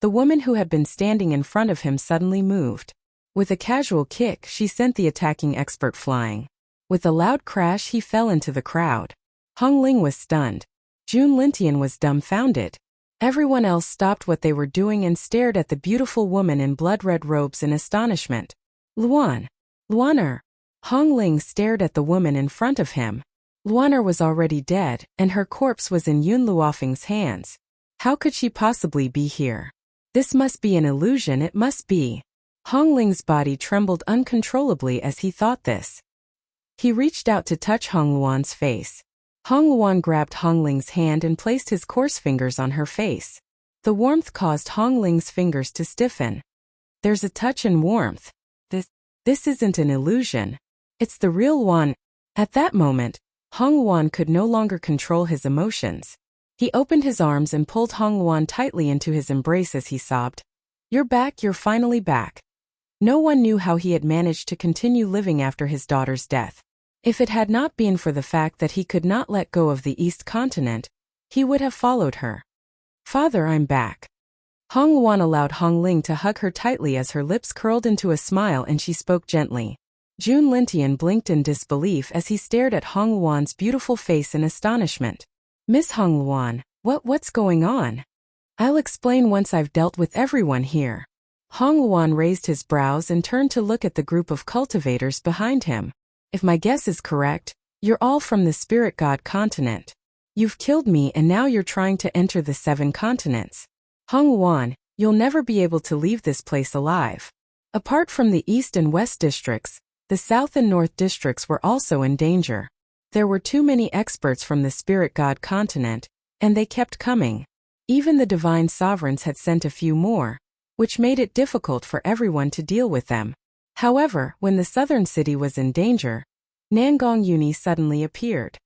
the woman who had been standing in front of him suddenly moved. With a casual kick, she sent the attacking expert flying. With a loud crash, he fell into the crowd. Hong Ling was stunned. Jun Lintian was dumbfounded. Everyone else stopped what they were doing and stared at the beautiful woman in blood-red robes in astonishment. Luaner. Hong Ling stared at the woman in front of him. Luaner was already dead, and her corpse was in Yun Luofeng's hands. How could she possibly be here? This must be an illusion, it must be. Hong Ling's body trembled uncontrollably as he thought this. He reached out to touch Hong Luan's face. Hong Luan grabbed Hong Ling's hand and placed his coarse fingers on her face. The warmth caused Hong Ling's fingers to stiffen. There's a touch and warmth. This isn't an illusion. It's the real one. At that moment, Hong Luan could no longer control his emotions. He opened his arms and pulled Hong Luan tightly into his embrace as he sobbed. You're back, you're finally back. No one knew how he had managed to continue living after his daughter's death. If it had not been for the fact that he could not let go of the East Continent, he would have followed her. Father, I'm back. Hong Luan allowed Hong Ling to hug her tightly as her lips curled into a smile and she spoke gently. Jun Lintian blinked in disbelief as he stared at Hong Luan's beautiful face in astonishment. Miss Hong Luan, what's going on? I'll explain once I've dealt with everyone here. Hong Luan raised his brows and turned to look at the group of cultivators behind him. If my guess is correct, you're all from the Spirit God Continent. You've killed me and now you're trying to enter the 7 continents. Hong Luan, you'll never be able to leave this place alive. Apart from the East and West districts, the South and North districts were also in danger. There were too many experts from the Spirit God Continent, and they kept coming. Even the divine sovereigns had sent a few more, which made it difficult for everyone to deal with them. However, when the southern city was in danger, Nangong Uni suddenly appeared.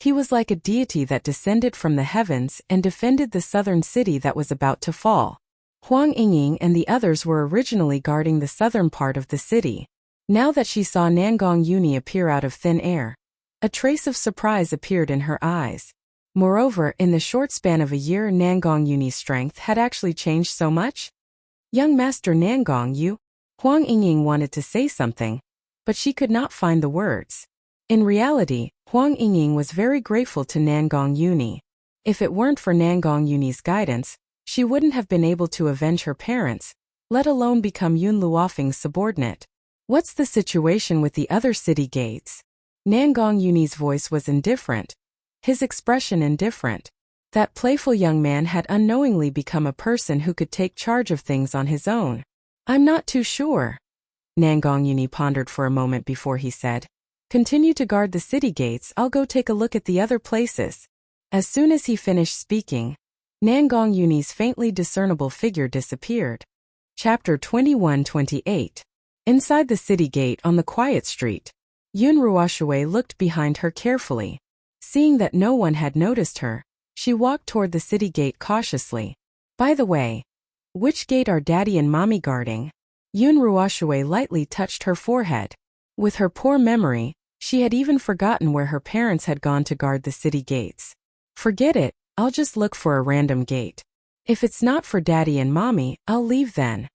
He was like a deity that descended from the heavens and defended the southern city that was about to fall. Huang Yingying and the others were originally guarding the southern part of the city. Now that she saw Nangong Uni appear out of thin air, a trace of surprise appeared in her eyes. Moreover, in the short span of a year, Nangong Uni's strength had actually changed so much. Young Master Nangong Yu, Huang Yingying wanted to say something, but she could not find the words. In reality, Huang Yingying was very grateful to Nangong Uni. If it weren't for Nangong Uni's guidance, she wouldn't have been able to avenge her parents, let alone become Yun Luofeng's subordinate. What's the situation with the other city gates? Nangong Uni's voice was indifferent. His expression indifferent. That playful young man had unknowingly become a person who could take charge of things on his own. I'm not too sure. Nangong Yuni pondered for a moment before he said. Continue to guard the city gates, I'll go take a look at the other places. As soon as he finished speaking, Nangong Yuni's faintly discernible figure disappeared. Chapter 21-28. Inside the city gate on the quiet street, Yun Ruoshui looked behind her carefully. Seeing that no one had noticed her, she walked toward the city gate cautiously. By the way, which gate are Daddy and Mommy guarding? Yun Ruoshui lightly touched her forehead. With her poor memory, she had even forgotten where her parents had gone to guard the city gates. Forget it, I'll just look for a random gate. If it's not for Daddy and Mommy, I'll leave then.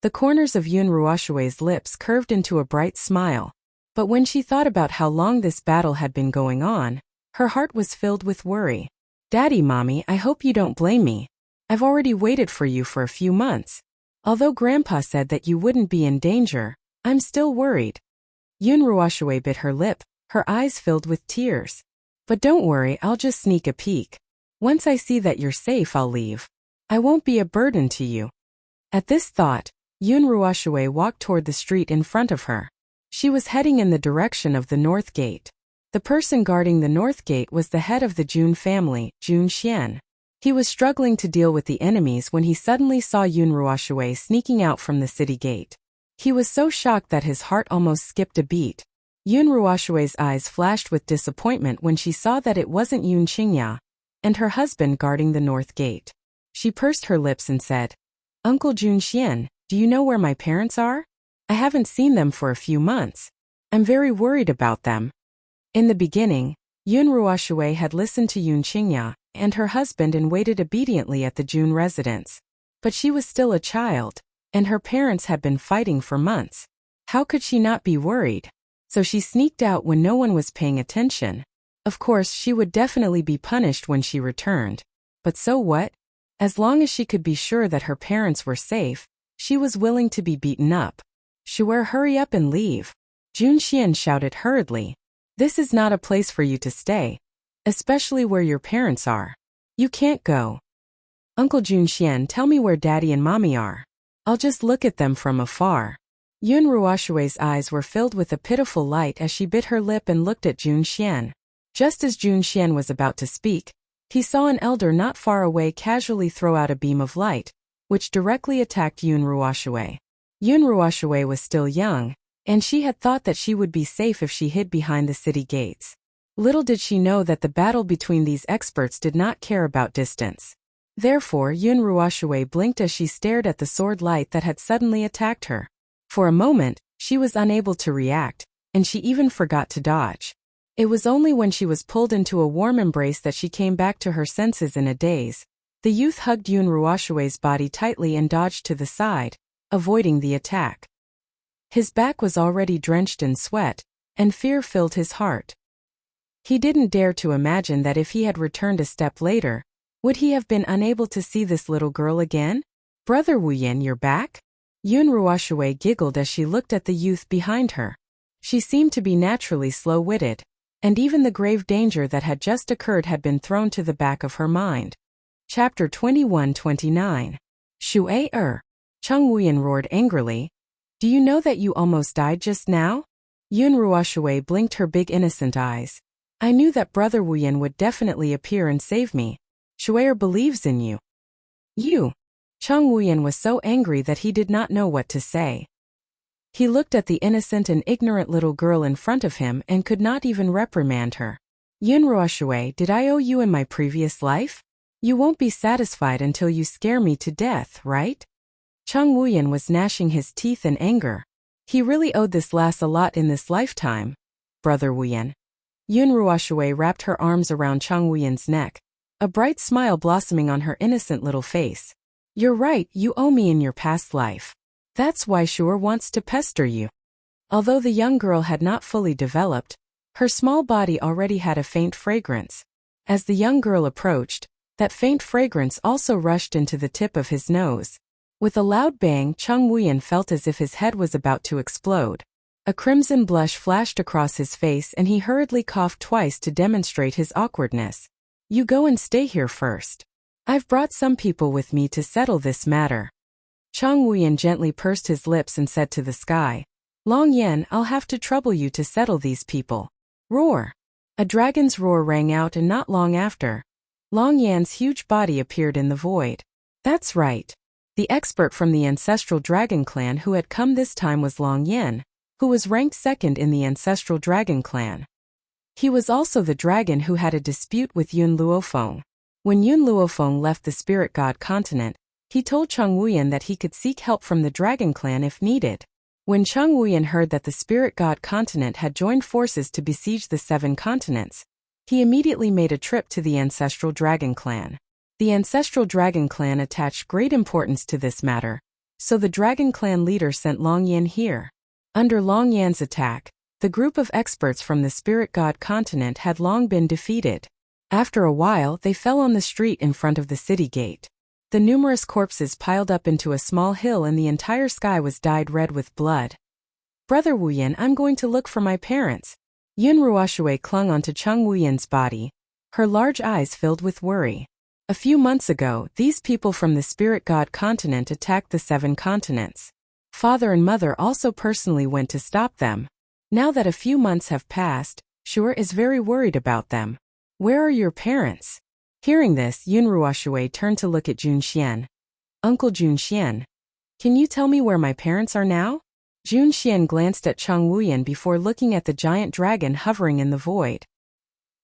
The corners of Yun Ruoshui's lips curved into a bright smile. But when she thought about how long this battle had been going on, her heart was filled with worry. Daddy, Mommy, I hope you don't blame me. I've already waited for you for a few months. Although Grandpa said that you wouldn't be in danger, I'm still worried. Yun Ruoshui bit her lip, her eyes filled with tears. But don't worry, I'll just sneak a peek. Once I see that you're safe, I'll leave. I won't be a burden to you. At this thought, Yun Ruoshui walked toward the street in front of her. She was heading in the direction of the North Gate. The person guarding the North Gate was the head of the Jun family, Jun Xian. He was struggling to deal with the enemies when he suddenly saw Yun Ruoshui sneaking out from the city gate. He was so shocked that his heart almost skipped a beat. Yun Ruoshui's eyes flashed with disappointment when she saw that it wasn't Yun Qingya and her husband guarding the North Gate. She pursed her lips and said, Uncle Jun Xian, do you know where my parents are? I haven't seen them for a few months. I'm very worried about them. In the beginning, Yun Ruoshui had listened to Yun Qingya and her husband and waited obediently at the Jun residence. But she was still a child, and her parents had been fighting for months. How could she not be worried? So she sneaked out when no one was paying attention. Of course, she would definitely be punished when she returned. But so what? As long as she could be sure that her parents were safe, she was willing to be beaten up. Shuer, hurry up and leave. Jun Xian shouted hurriedly. This is not a place for you to stay. Especially where your parents are. You can't go. Uncle Jun Xian, tell me where Daddy and Mommy are. I'll just look at them from afar. Yun Ruoshui's eyes were filled with a pitiful light as she bit her lip and looked at Jun Xian. Just as Jun Xian was about to speak, he saw an elder not far away casually throw out a beam of light, which directly attacked Yun Ruoshui. Yun Ruoshui was still young, and she had thought that she would be safe if she hid behind the city gates. Little did she know that the battle between these experts did not care about distance. Therefore, Yun Ruoshui blinked as she stared at the sword light that had suddenly attacked her. For a moment, she was unable to react, and she even forgot to dodge. It was only when she was pulled into a warm embrace that she came back to her senses in a daze. The youth hugged Yun Ruoshui's body tightly and dodged to the side, avoiding the attack. His back was already drenched in sweat, and fear filled his heart. He didn't dare to imagine that if he had returned a step later, would he have been unable to see this little girl again? Brother Wuyin, you're back? Yun Ruoshui giggled as she looked at the youth behind her. She seemed to be naturally slow-witted, and even the grave danger that had just occurred had been thrown to the back of her mind. Chapter 21-29. Shui-er. Cheng Wuyin roared angrily. Do you know that you almost died just now? Yun Ruoshui blinked her big innocent eyes. I knew that Brother Wuyin would definitely appear and save me. Shui-er believes in you. You. Cheng Wuyin was so angry that he did not know what to say. He looked at the innocent and ignorant little girl in front of him and could not even reprimand her. Yun Ruoshui, did I owe you in my previous life? You won't be satisfied until you scare me to death, right? Cheng Wuyin was gnashing his teeth in anger. He really owed this lass a lot in this lifetime. Brother Wuyin. Yun Ruoshui wrapped her arms around Cheng Wuyin's neck, a bright smile blossoming on her innocent little face. You're right, you owe me in your past life. That's why Shuer wants to pester you. Although the young girl had not fully developed, her small body already had a faint fragrance. As the young girl approached, that faint fragrance also rushed into the tip of his nose. With a loud bang, Cheng Wuyin felt as if his head was about to explode. A crimson blush flashed across his face and he hurriedly coughed twice to demonstrate his awkwardness. You go and stay here first. I've brought some people with me to settle this matter. Cheng Wuyin gently pursed his lips and said to the sky, Long Yen, I'll have to trouble you to settle these people. Roar! A dragon's roar rang out, and not long after, Long Yan's huge body appeared in the void. That's right. The expert from the ancestral dragon clan who had come this time was Long Yan, who was ranked second in the ancestral dragon clan. He was also the dragon who had a dispute with Yun Luofeng. When Yun Luofeng left the spirit god continent, he told Cheng Wuyan that he could seek help from the dragon clan if needed. When Cheng Wuyan heard that the spirit god continent had joined forces to besiege the 7 continents, he immediately made a trip to the ancestral dragon clan. The ancestral dragon clan attached great importance to this matter, so the dragon clan leader sent Long Yan here. Under Long Yan's attack, the group of experts from the spirit god continent had long been defeated. After a while, they fell on the street in front of the city gate. The numerous corpses piled up into a small hill, and the entire sky was dyed red with blood. Brother Wuyan, I'm going to look for my parents. Yun Ruoshui clung onto Cheng Wuyan's body. Her large eyes filled with worry. A few months ago, these people from the spirit god continent attacked the 7 continents. Father and mother also personally went to stop them. Now that a few months have passed, Shure is very worried about them. Where are your parents? Hearing this, Yun Ruoshui turned to look at Jun Xian. Uncle Jun Xian, can you tell me where my parents are now? Jun Xian glanced at Cheng Wuyan before looking at the giant dragon hovering in the void.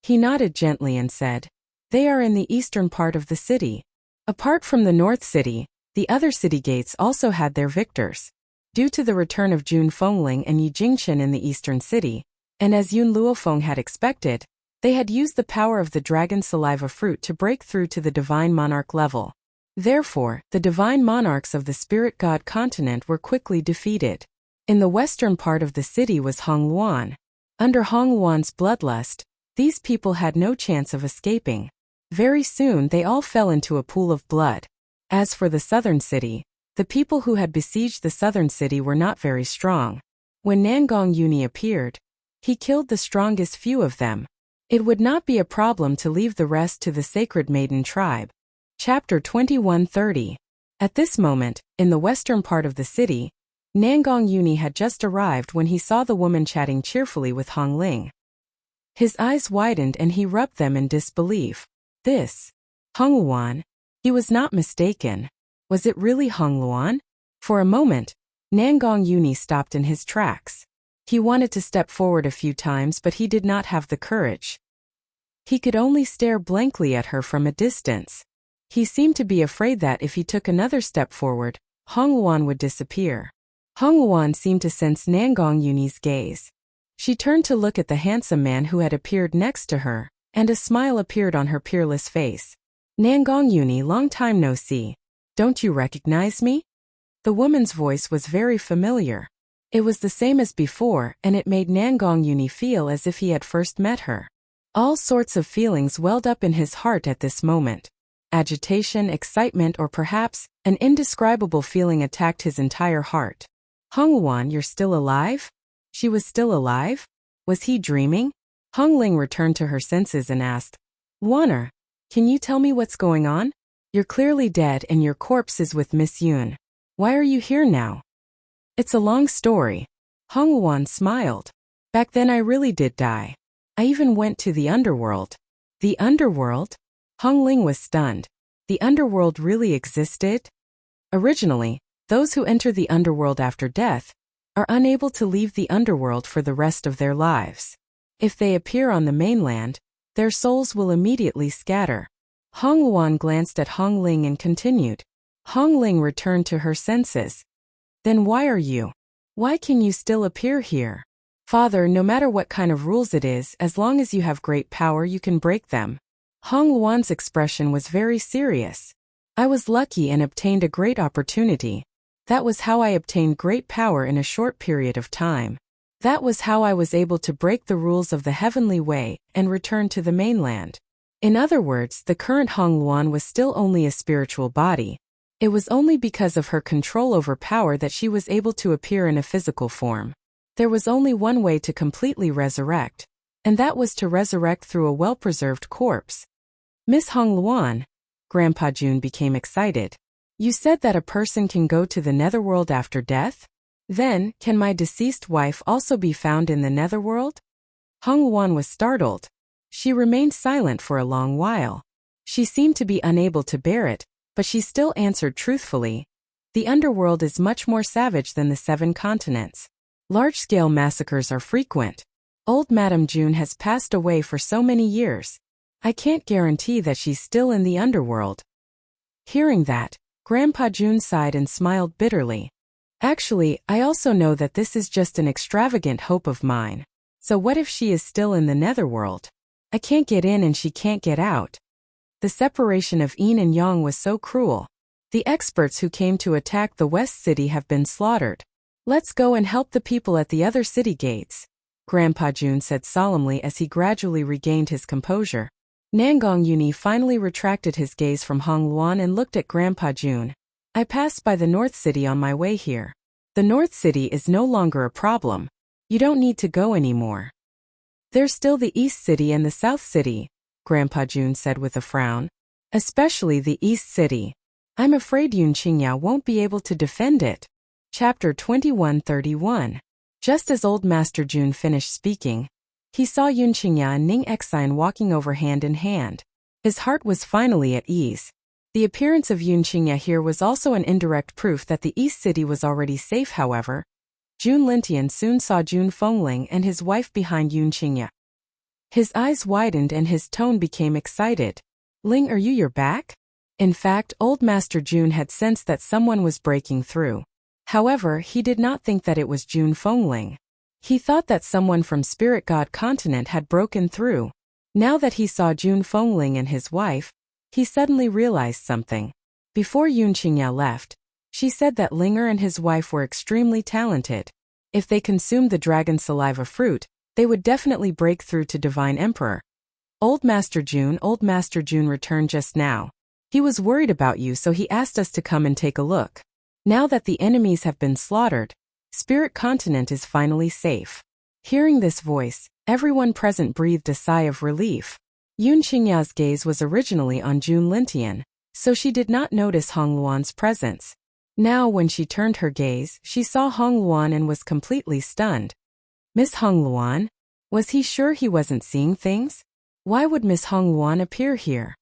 He nodded gently and said, they are in the eastern part of the city. Apart from the north city, the other city gates also had their victors. Due to the return of Jun Fengling and Yi Jingchen in the eastern city, and as Yun Luofeng had expected, they had used the power of the dragon saliva fruit to break through to the divine monarch level. Therefore, the divine monarchs of the spirit god continent were quickly defeated. In the western part of the city was Hong Luan. Under Hong Luan's bloodlust, these people had no chance of escaping. Very soon they all fell into a pool of blood. As for the southern city, the people who had besieged the southern city were not very strong. When Nangong Yuni appeared, he killed the strongest few of them. It would not be a problem to leave the rest to the Sacred Maiden tribe. Chapter 2130. At this moment, in the western part of the city, Nangong Yuni had just arrived when he saw the woman chatting cheerfully with Hong Ling. His eyes widened and he rubbed them in disbelief. This Hong Luan? He was not mistaken. Was it really Hong Luan? For a moment, Nangong Yuni stopped in his tracks. He wanted to step forward a few times, but he did not have the courage. He could only stare blankly at her from a distance. He seemed to be afraid that if he took another step forward, Hong Luan would disappear. Hong Luan seemed to sense Nangong Yuni's gaze. She turned to look at the handsome man who had appeared next to her, and a smile appeared on her peerless face. Nangong Yuni, long time no see. Don't you recognize me? The woman's voice was very familiar. It was the same as before, and it made Nangong Yuni feel as if he had first met her. All sorts of feelings welled up in his heart at this moment. Agitation, excitement, or perhaps an indescribable feeling attacked his entire heart. Hong Luan, you're still alive? She was still alive? Was he dreaming? Hong Ling returned to her senses and asked, Luaner, can you tell me what's going on? You're clearly dead and your corpse is with Miss Yun. Why are you here now? It's a long story. Hong Luan smiled. Back then I really did die. I even went to the underworld. The underworld? Hong Ling was stunned. The underworld really existed? Originally, those who enter the underworld after death are unable to leave the underworld for the rest of their lives. If they appear on the mainland, their souls will immediately scatter. Hong Luan glanced at Hong Ling and continued. Hong Ling returned to her senses. Then why are you? Why can you still appear here? Father, no matter what kind of rules it is, as long as you have great power you can break them. Hong Luan's expression was very serious. I was lucky and obtained a great opportunity. That was how I obtained great power in a short period of time. That was how I was able to break the rules of the heavenly way and return to the mainland. In other words, the current Hong Luan was still only a spiritual body. It was only because of her control over power that she was able to appear in a physical form. There was only one way to completely resurrect, and that was to resurrect through a well-preserved corpse. Miss Hong Luan, Grandpa Jun became excited. You said that a person can go to the netherworld after death? Then, can my deceased wife also be found in the netherworld? Hong Luan was startled. She remained silent for a long while. She seemed to be unable to bear it, but she still answered truthfully. The underworld is much more savage than the 7 continents. Large-scale massacres are frequent. Old Madame June has passed away for so many years. I can't guarantee that she's still in the underworld. Hearing that, Grandpa June sighed and smiled bitterly. Actually, I also know that this is just an extravagant hope of mine. So what if she is still in the netherworld? I can't get in and she can't get out. The separation of yin and yang was so cruel. The experts who came to attack the West City have been slaughtered. Let's go and help the people at the other city gates, Grandpa June said solemnly as he gradually regained his composure. Nangong Yuni finally retracted his gaze from Hong Luan and looked at Grandpa June. I passed by the North City on my way here. The North City is no longer a problem. You don't need to go anymore. There's still the East City and the South City, Grandpa June said with a frown. Especially the East City. I'm afraid Yun Qingya won't be able to defend it. Chapter 2131. Just as Old Master June finished speaking, he saw Yun Qingya and Ning Exine walking over hand in hand. His heart was finally at ease. The appearance of Yun Qingya here was also an indirect proof that the East City was already safe. However, Jun Lintian soon saw Jun Fengling and his wife behind Yun Qingya. His eyes widened and his tone became excited. Ling, are you're back? In fact, Old Master June had sensed that someone was breaking through. However, he did not think that it was Jun Fengling. He thought that someone from Spirit God Continent had broken through. Now that he saw Jun Fengling and his wife, he suddenly realized something. Before Yun Qingya left, she said that Linger and his wife were extremely talented. If they consumed the dragon saliva fruit, they would definitely break through to Divine Emperor. Old Master June returned just now. He was worried about you, so he asked us to come and take a look. Now that the enemies have been slaughtered, Spirit Continent is finally safe. Hearing this voice, everyone present breathed a sigh of relief. Yun Qingya's gaze was originally on Jun Lintian, so she did not notice Hong Luan's presence. Now when she turned her gaze, she saw Hong Luan and was completely stunned. Miss Hong Luan? Was he sure he wasn't seeing things? Why would Miss Hong Luan appear here?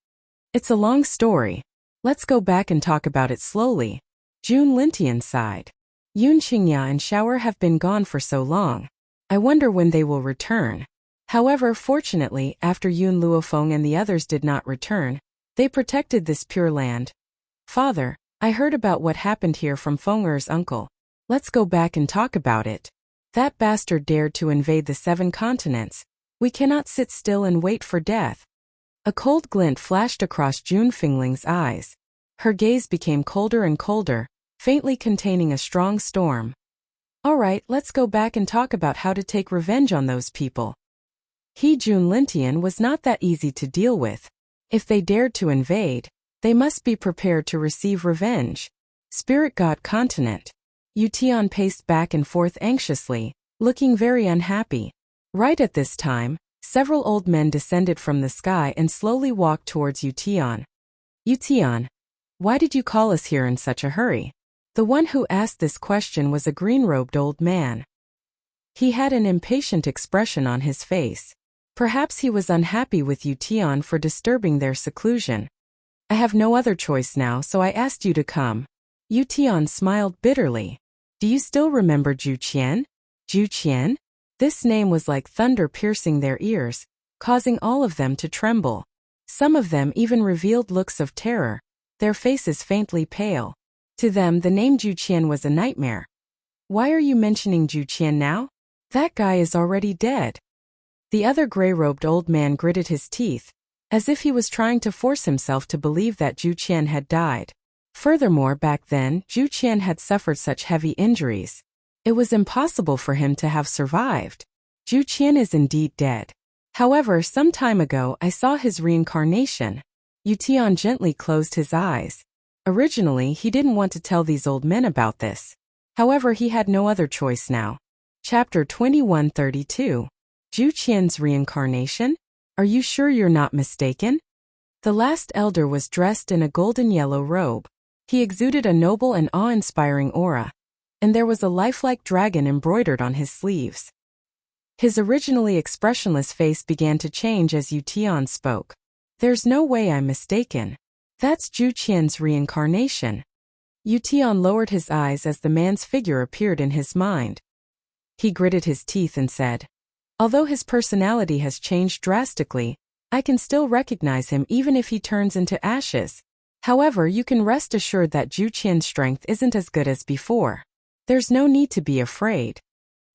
It's a long story. Let's go back and talk about it slowly. Jun Lintian sighed. Yun Qingya and Shower have been gone for so long. I wonder when they will return. However, fortunately, after Yun Luofeng and the others did not return, they protected this pure land. Father, I heard about what happened here from Feng'er's uncle. Let's go back and talk about it. That bastard dared to invade the 7 continents. We cannot sit still and wait for death. A cold glint flashed across Jun Fengling's eyes. Her gaze became colder and colder, faintly containing a strong storm. Alright, let's go back and talk about how to take revenge on those people. Jun Lintian was not that easy to deal with. If they dared to invade, they must be prepared to receive revenge. Spirit God Continent. Yutian paced back and forth anxiously, looking very unhappy. Right at this time, several old men descended from the sky and slowly walked towards Yutian. Yutian, why did you call us here in such a hurry? The one who asked this question was a green-robed old man. He had an impatient expression on his face. Perhaps he was unhappy with Yutian for disturbing their seclusion. I have no other choice now, so I asked you to come. Yutian smiled bitterly. Do you still remember Zhu Qian? Zhu Qian? This name was like thunder piercing their ears, causing all of them to tremble. Some of them even revealed looks of terror, their faces faintly pale. To them, the name Zhu Qian was a nightmare. Why are you mentioning Zhu Qian now? That guy is already dead. The other gray-robed old man gritted his teeth, as if he was trying to force himself to believe that Zhu Qian had died. Furthermore, back then, Zhu Qian had suffered such heavy injuries. It was impossible for him to have survived. Zhu Qian is indeed dead. However, some time ago I saw his reincarnation. Yutian gently closed his eyes. Originally, he didn't want to tell these old men about this. However, he had no other choice now. Chapter 2132. Zhu Qian's reincarnation? Are you sure you're not mistaken? The last elder was dressed in a golden yellow robe. He exuded a noble and awe-inspiring aura. and there was a lifelike dragon embroidered on his sleeves. His originally expressionless face began to change as Yu Tian spoke. There's no way I'm mistaken. That's Zhu Qian's reincarnation. Yu Tian lowered his eyes as the man's figure appeared in his mind. He gritted his teeth and said, although his personality has changed drastically, I can still recognize him even if he turns into ashes. However, you can rest assured that Zhu Qian's strength isn't as good as before. There's no need to be afraid.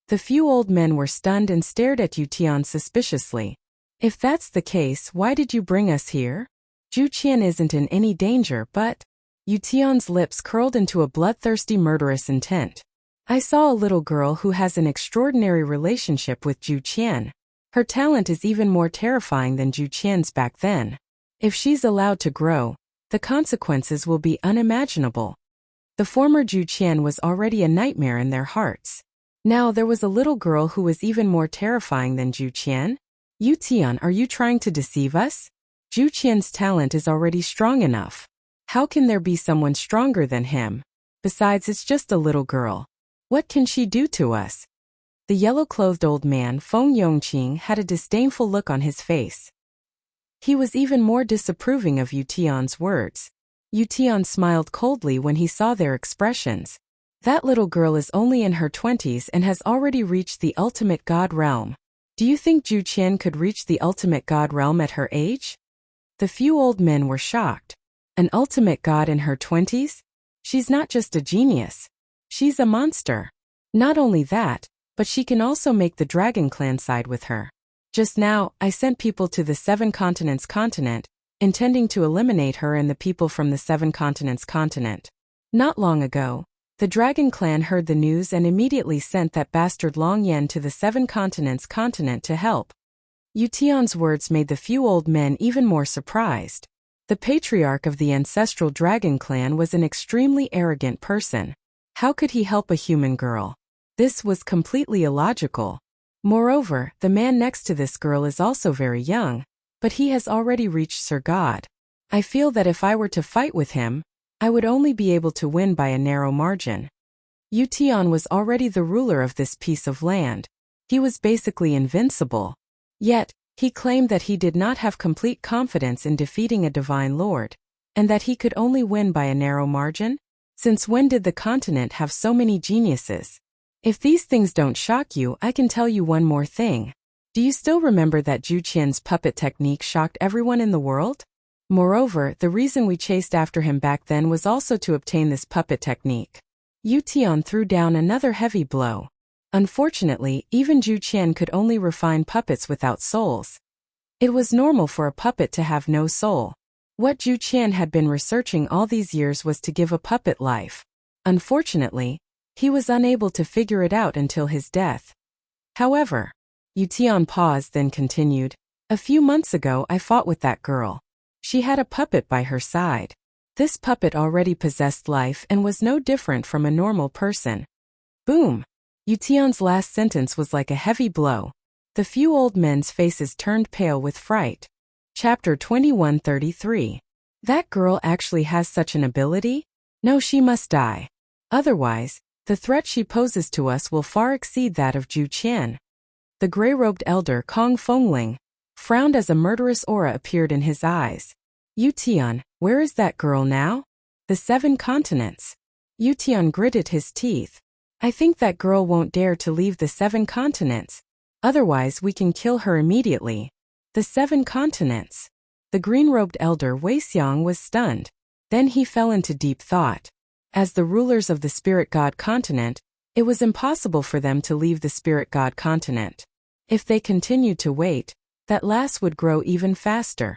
The few old men were stunned and stared at Yu Tian suspiciously. If that's the case, why did you bring us here? Zhu Qian isn't in any danger, but… Yu Tian's lips curled into a bloodthirsty murderous intent. I saw a little girl who has an extraordinary relationship with Zhu Qian. Her talent is even more terrifying than Zhu Qian's back then. If she's allowed to grow, the consequences will be unimaginable. The former Zhu Qian was already a nightmare in their hearts. Now there was a little girl who was even more terrifying than Zhu Qian. Yu Tian, are you trying to deceive us? Zhu Qian's talent is already strong enough. How can there be someone stronger than him? Besides, it's just a little girl. What can she do to us? The yellow-clothed old man, Feng Yongqing, had a disdainful look on his face. He was even more disapproving of Yu Tian's words. Yu Tian smiled coldly when he saw their expressions. That little girl is only in her 20s and has already reached the ultimate god realm. Do you think Zhu Qian could reach the ultimate god realm at her age? The few old men were shocked. An ultimate god in her 20s? She's not just a genius. She's a monster. Not only that, but she can also make the Dragon Clan side with her. Just now, I sent people to the Seven Continents continent, intending to eliminate her and the people from the Seven Continents continent. Not long ago, the Dragon Clan heard the news and immediately sent that bastard Long Yan to the Seven Continents continent to help. Yu Tian's words made the few old men even more surprised. The patriarch of the ancestral Dragon Clan was an extremely arrogant person. How could he help a human girl? This was completely illogical. Moreover, the man next to this girl is also very young, but he has already reached Sir God. I feel that if I were to fight with him, I would only be able to win by a narrow margin. Yu Tian was already the ruler of this piece of land. He was basically invincible. Yet, he claimed that he did not have complete confidence in defeating a divine lord, and that he could only win by a narrow margin? Since when did the continent have so many geniuses? If these things don't shock you, I can tell you one more thing. Do you still remember that Zhu Qian's puppet technique shocked everyone in the world? Moreover, the reason we chased after him back then was also to obtain this puppet technique. Yu Tian threw down another heavy blow. Unfortunately, even Zhu Qian could only refine puppets without souls. It was normal for a puppet to have no soul. What Zhu Qian had been researching all these years was to give a puppet life. Unfortunately, he was unable to figure it out until his death. However, Yu Tian paused, then continued, a few months ago I fought with that girl. She had a puppet by her side. This puppet already possessed life and was no different from a normal person. Boom! Yu Tian's last sentence was like a heavy blow. The few old men's faces turned pale with fright. Chapter 2133. That girl actually has such an ability? No, she must die. Otherwise, the threat she poses to us will far exceed that of Zhu Qian. The gray-robed elder Kong Fengling frowned as a murderous aura appeared in his eyes. Yu Tian, where is that girl now? The Seven Continents. Yu Tian gritted his teeth. I think that girl won't dare to leave the Seven Continents. Otherwise we can kill her immediately. The Seven Continents. The green-robed elder Wei Xiang was stunned. Then he fell into deep thought. As the rulers of the Spirit God continent, it was impossible for them to leave the Spirit God continent. If they continued to wait, that loss would grow even faster.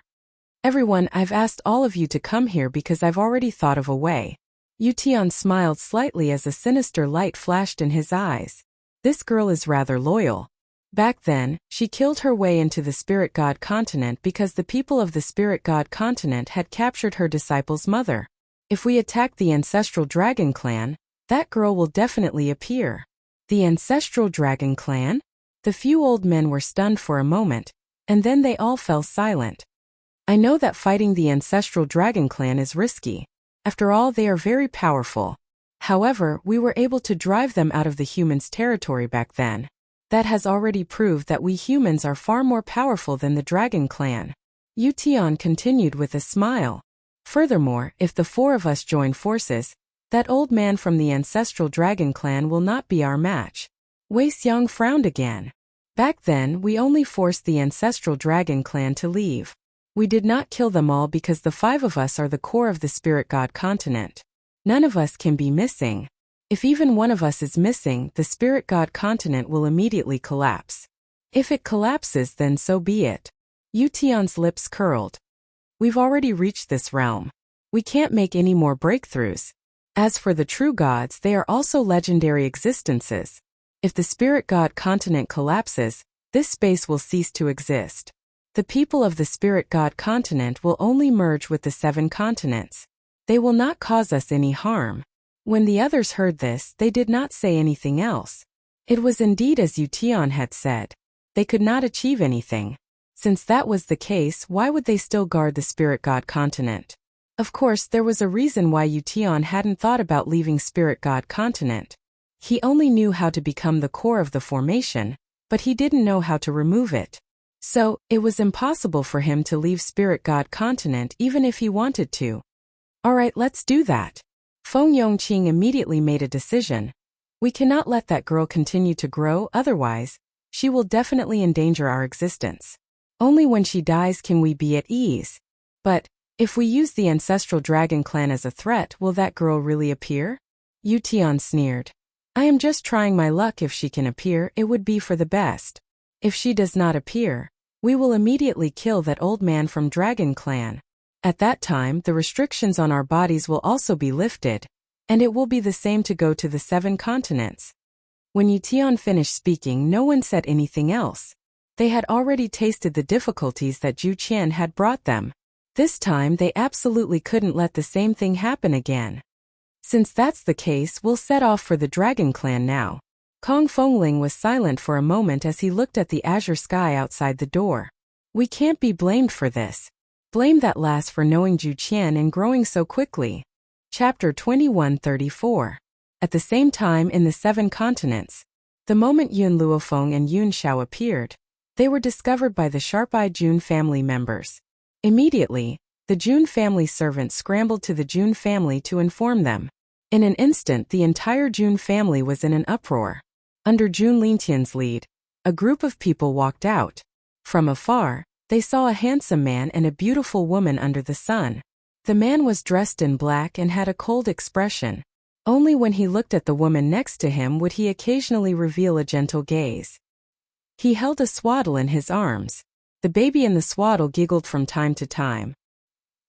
Everyone, I've asked all of you to come here because I've already thought of a way. Yu Tian smiled slightly as a sinister light flashed in his eyes. This girl is rather loyal. Back then, she killed her way into the Spirit God continent because the people of the Spirit God continent had captured her disciple's mother. If we attack the ancestral Dragon Clan, that girl will definitely appear. The ancestral Dragon Clan? The few old men were stunned for a moment, and then they all fell silent. I know that fighting the ancestral Dragon Clan is risky. After all, they are very powerful. However, we were able to drive them out of the humans' territory back then. That has already proved that we humans are far more powerful than the Dragon Clan. Yu Tian continued with a smile. Furthermore, if the four of us join forces, that old man from the ancestral Dragon Clan will not be our match. Wei Xiang frowned again. Back then, we only forced the ancestral Dragon Clan to leave. We did not kill them all because the five of us are the core of the Spirit God continent. None of us can be missing. If even one of us is missing, the Spirit God continent will immediately collapse. If it collapses, then so be it. Yu Tian's lips curled. We've already reached this realm. We can't make any more breakthroughs. As for the true gods, they are also legendary existences. If the Spirit God continent collapses, this space will cease to exist. The people of the Spirit God continent will only merge with the 7 continents. They will not cause us any harm. When the others heard this, they did not say anything else. It was indeed as Yu Tian had said. They could not achieve anything. Since that was the case, why would they still guard the Spirit God continent? Of course, there was a reason why Yu Tian hadn't thought about leaving Spirit God continent. He only knew how to become the core of the formation, but he didn't know how to remove it. So, it was impossible for him to leave Spirit God continent even if he wanted to. Alright, let's do that. Feng Yongqing immediately made a decision. We cannot let that girl continue to grow, otherwise, she will definitely endanger our existence. Only when she dies can we be at ease. But, if we use the ancestral Dragon Clan as a threat, will that girl really appear? Yu Tian sneered. I am just trying my luck. If she can appear, it would be for the best. If she does not appear, we will immediately kill that old man from Dragon Clan. At that time, the restrictions on our bodies will also be lifted, and it will be the same to go to the 7 continents. When Yu Tian finished speaking, no one said anything else. They had already tasted the difficulties that Zhu Qian had brought them. This time they absolutely couldn't let the same thing happen again. Since that's the case, we'll set off for the Dragon Clan now. Kong Fengling was silent for a moment as he looked at the azure sky outside the door. We can't be blamed for this. Blame that lass for knowing Zhu Qian and growing so quickly. Chapter 2134. At the same time in the 7 continents, the moment Yun Luofeng and Yun Xiao appeared, they were discovered by the sharp-eyed Jun family members. Immediately, the Jun family servants scrambled to the Jun family to inform them. In an instant, the entire Jun family was in an uproar. Under Jun Lintian's lead, a group of people walked out. From afar, they saw a handsome man and a beautiful woman under the sun. The man was dressed in black and had a cold expression. Only when he looked at the woman next to him would he occasionally reveal a gentle gaze. He held a swaddle in his arms. The baby in the swaddle giggled from time to time.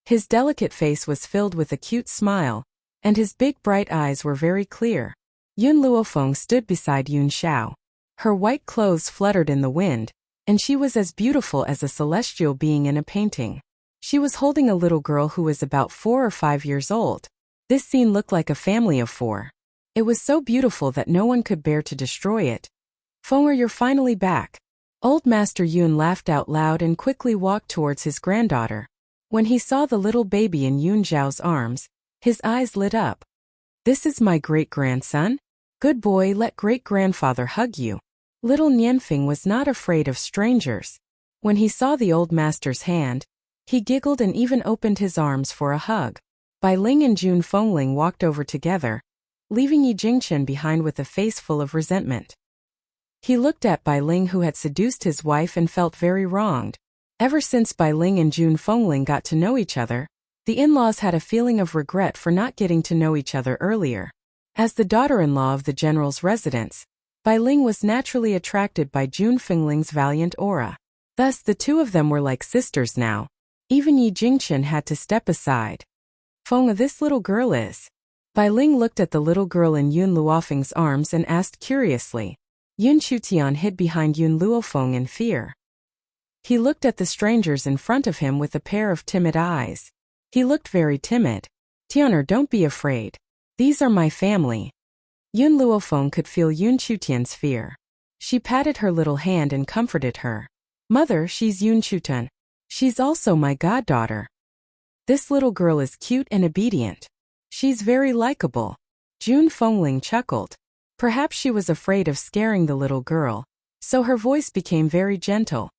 His delicate face was filled with a cute smile, and his big bright eyes were very clear. Yun Luofeng stood beside Yun Xiao. Her white clothes fluttered in the wind, and she was as beautiful as a celestial being in a painting. She was holding a little girl who was about 4 or 5 years old. This scene looked like a family of 4. It was so beautiful that no one could bear to destroy it. Fenger, you're finally back. Old Master Yun laughed out loud and quickly walked towards his granddaughter. When he saw the little baby in Yun Zhao's arms, his eyes lit up. This is my great-grandson? Good boy, let great-grandfather hug you. Little Nianfeng was not afraid of strangers. When he saw the old master's hand, he giggled and even opened his arms for a hug. Bai Ling and Jun Fengling walked over together, leaving Yi Jingchen behind with a face full of resentment. He looked at Bai Ling, who had seduced his wife, and felt very wronged. Ever since Bai Ling and Jun Fengling got to know each other, the in-laws had a feeling of regret for not getting to know each other earlier. As the daughter-in-law of the general's residence, Bai Ling was naturally attracted by Jun Fengling's valiant aura. Thus the two of them were like sisters now. Even Yi Jingchen had to step aside. Feng, this little girl is. Bai Ling looked at the little girl in Yun Luofeng's arms and asked curiously. Yun Chutian hid behind Yun Luofeng in fear. He looked at the strangers in front of him with a pair of timid eyes. He looked very timid. Tianer, don't be afraid. These are my family. Yun Luofeng could feel Yun Chutian's fear. She patted her little hand and comforted her. Mother, she's Yun Chutan. She's also my goddaughter. This little girl is cute and obedient. She's very likable. June Fengling chuckled. Perhaps she was afraid of scaring the little girl, so her voice became very gentle.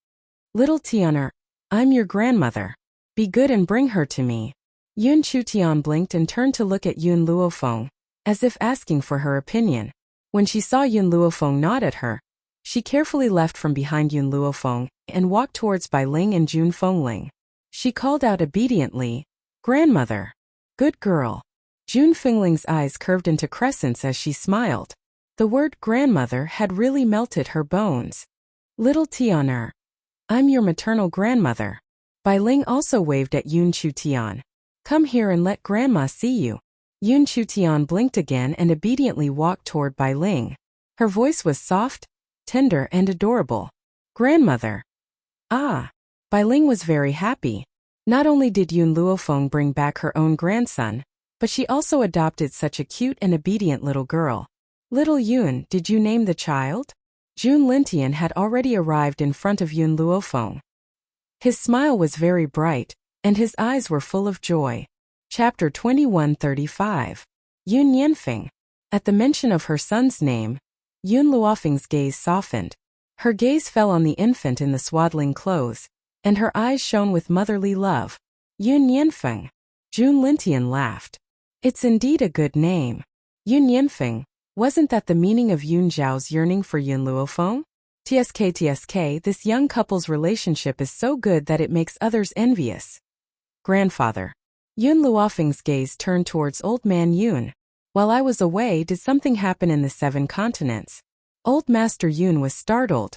Little Tianer, I'm your grandmother. Be good and bring her to me. Yun Chutian blinked and turned to look at Yun Luofeng, as if asking for her opinion. When she saw Yun Luofeng nod at her, she carefully left from behind Yun Luofeng and walked towards Bai Ling and June Fengling. She called out obediently, Grandmother. Good girl. June Fengling's eyes curved into crescents as she smiled. The word grandmother had really melted her bones. Little Tianer. I'm your maternal grandmother. Bai Ling also waved at Yun Chutian. Come here and let grandma see you. Yun Chutian blinked again and obediently walked toward Bai Ling. Her voice was soft, tender and adorable. Grandmother. Ah. Bai Ling was very happy. Not only did Yun Luofeng bring back her own grandson, but she also adopted such a cute and obedient little girl. Little Yun, did you name the child? June Lintian had already arrived in front of Yun Luofeng. His smile was very bright, and his eyes were full of joy. Chapter 2135. Yun Yanfeng. At the mention of her son's name, Yun Luofeng's gaze softened. Her gaze fell on the infant in the swaddling clothes, and her eyes shone with motherly love. Yun Yanfeng. June Lintian laughed. It's indeed a good name. Yun Yanfeng. Wasn't that the meaning of Yun Zhao's yearning for Yun Luofeng? TSK, this young couple's relationship is so good that it makes others envious. Grandfather. Yun Luofeng's gaze turned towards old man Yun. While I was away, did something happen in the 7 continents? Old Master Yun was startled.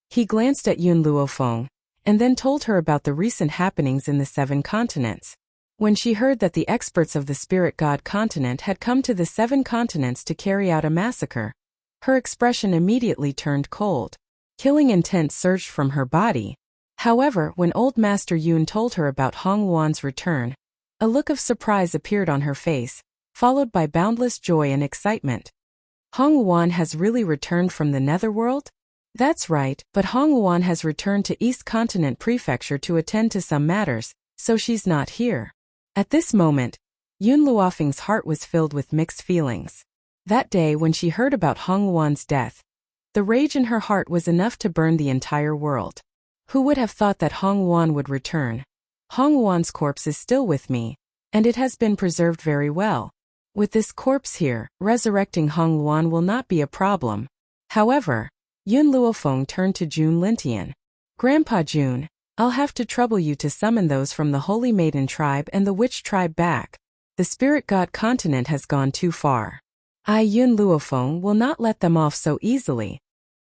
He glanced at Yun Luofeng, and then told her about the recent happenings in the 7 continents. When she heard that the experts of the spirit god continent had come to the 7 continents to carry out a massacre, her expression immediately turned cold. Killing intent surged from her body. However, when old Master Yun told her about Hong Yuan's return, a look of surprise appeared on her face, followed by boundless joy and excitement. Hong Yuan has really returned from the netherworld? That's right, but Hong Yuan has returned to East Continent Prefecture to attend to some matters, so she's not here. At this moment, Yun Luofeng's heart was filled with mixed feelings. That day when she heard about Hong Yuan's death, the rage in her heart was enough to burn the entire world. Who would have thought that Hong Yuan would return? Hong Yuan's corpse is still with me, and it has been preserved very well. With this corpse here, resurrecting Hong Yuan will not be a problem. However, Yun Luofeng turned to June Lintian. Grandpa June, I'll have to trouble you to summon those from the Holy Maiden tribe and the Witch tribe back. The spirit god continent has gone too far. I, Yun Luofeng, will not let them off so easily.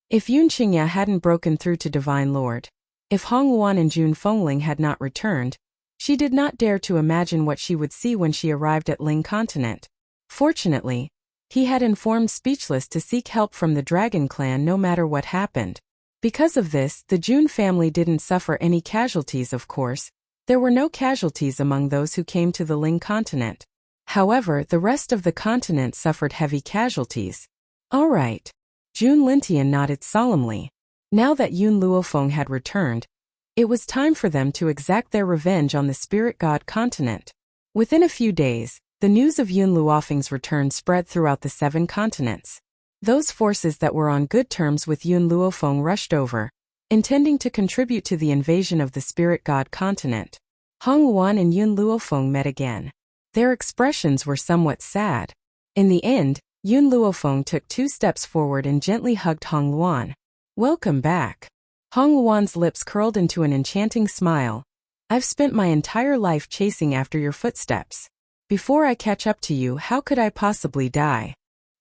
If Yun Qingya hadn't broken through to Divine Lord, if Hong Yuan and June Fengling had not returned, she did not dare to imagine what she would see when she arrived at Ling Continent. Fortunately, he had informed Speechless to seek help from the Dragon Clan no matter what happened. Because of this, the June family didn't suffer any casualties, of course. There were no casualties among those who came to the Ling Continent. However, the rest of the continent suffered heavy casualties. All right. June Lintian nodded solemnly. Now that Yun Luofeng had returned, it was time for them to exact their revenge on the spirit god continent. Within a few days, the news of Yun Luofeng's return spread throughout the 7 continents. Those forces that were on good terms with Yun Luofeng rushed over, intending to contribute to the invasion of the spirit god continent. Hong Yuan and Yun Luofeng met again. Their expressions were somewhat sad. In the end, Yun Luofeng took 2 steps forward and gently hugged Hong Yuan. Welcome back. Hong Yuan's lips curled into an enchanting smile. I've spent my entire life chasing after your footsteps. Before I catch up to you, how could I possibly die?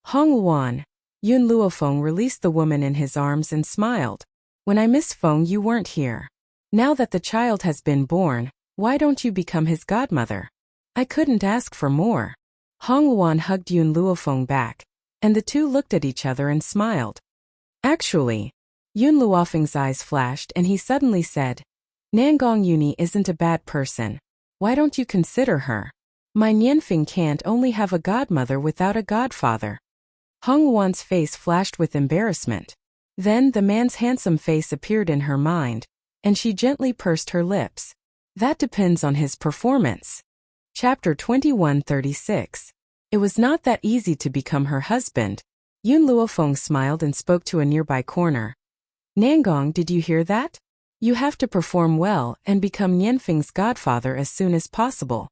Hong Yuan. Yun Luofeng released the woman in his arms and smiled. When I missed Feng, you weren't here. Now that the child has been born, why don't you become his godmother? I couldn't ask for more. Hong Yuan hugged Yun Luofeng back, and the two looked at each other and smiled. Actually, Yun Luofeng's eyes flashed and he suddenly said, Nangong Yuni isn't a bad person. Why don't you consider her? My Nianfeng can't only have a godmother without a godfather. Hong Yuan's face flashed with embarrassment. Then the man's handsome face appeared in her mind, and she gently pursed her lips. That depends on his performance. Chapter 2136. It was not that easy to become her husband. Yun Luofeng smiled and spoke to a nearby corner. Nangong, did you hear that? You have to perform well and become Nianfeng's godfather as soon as possible.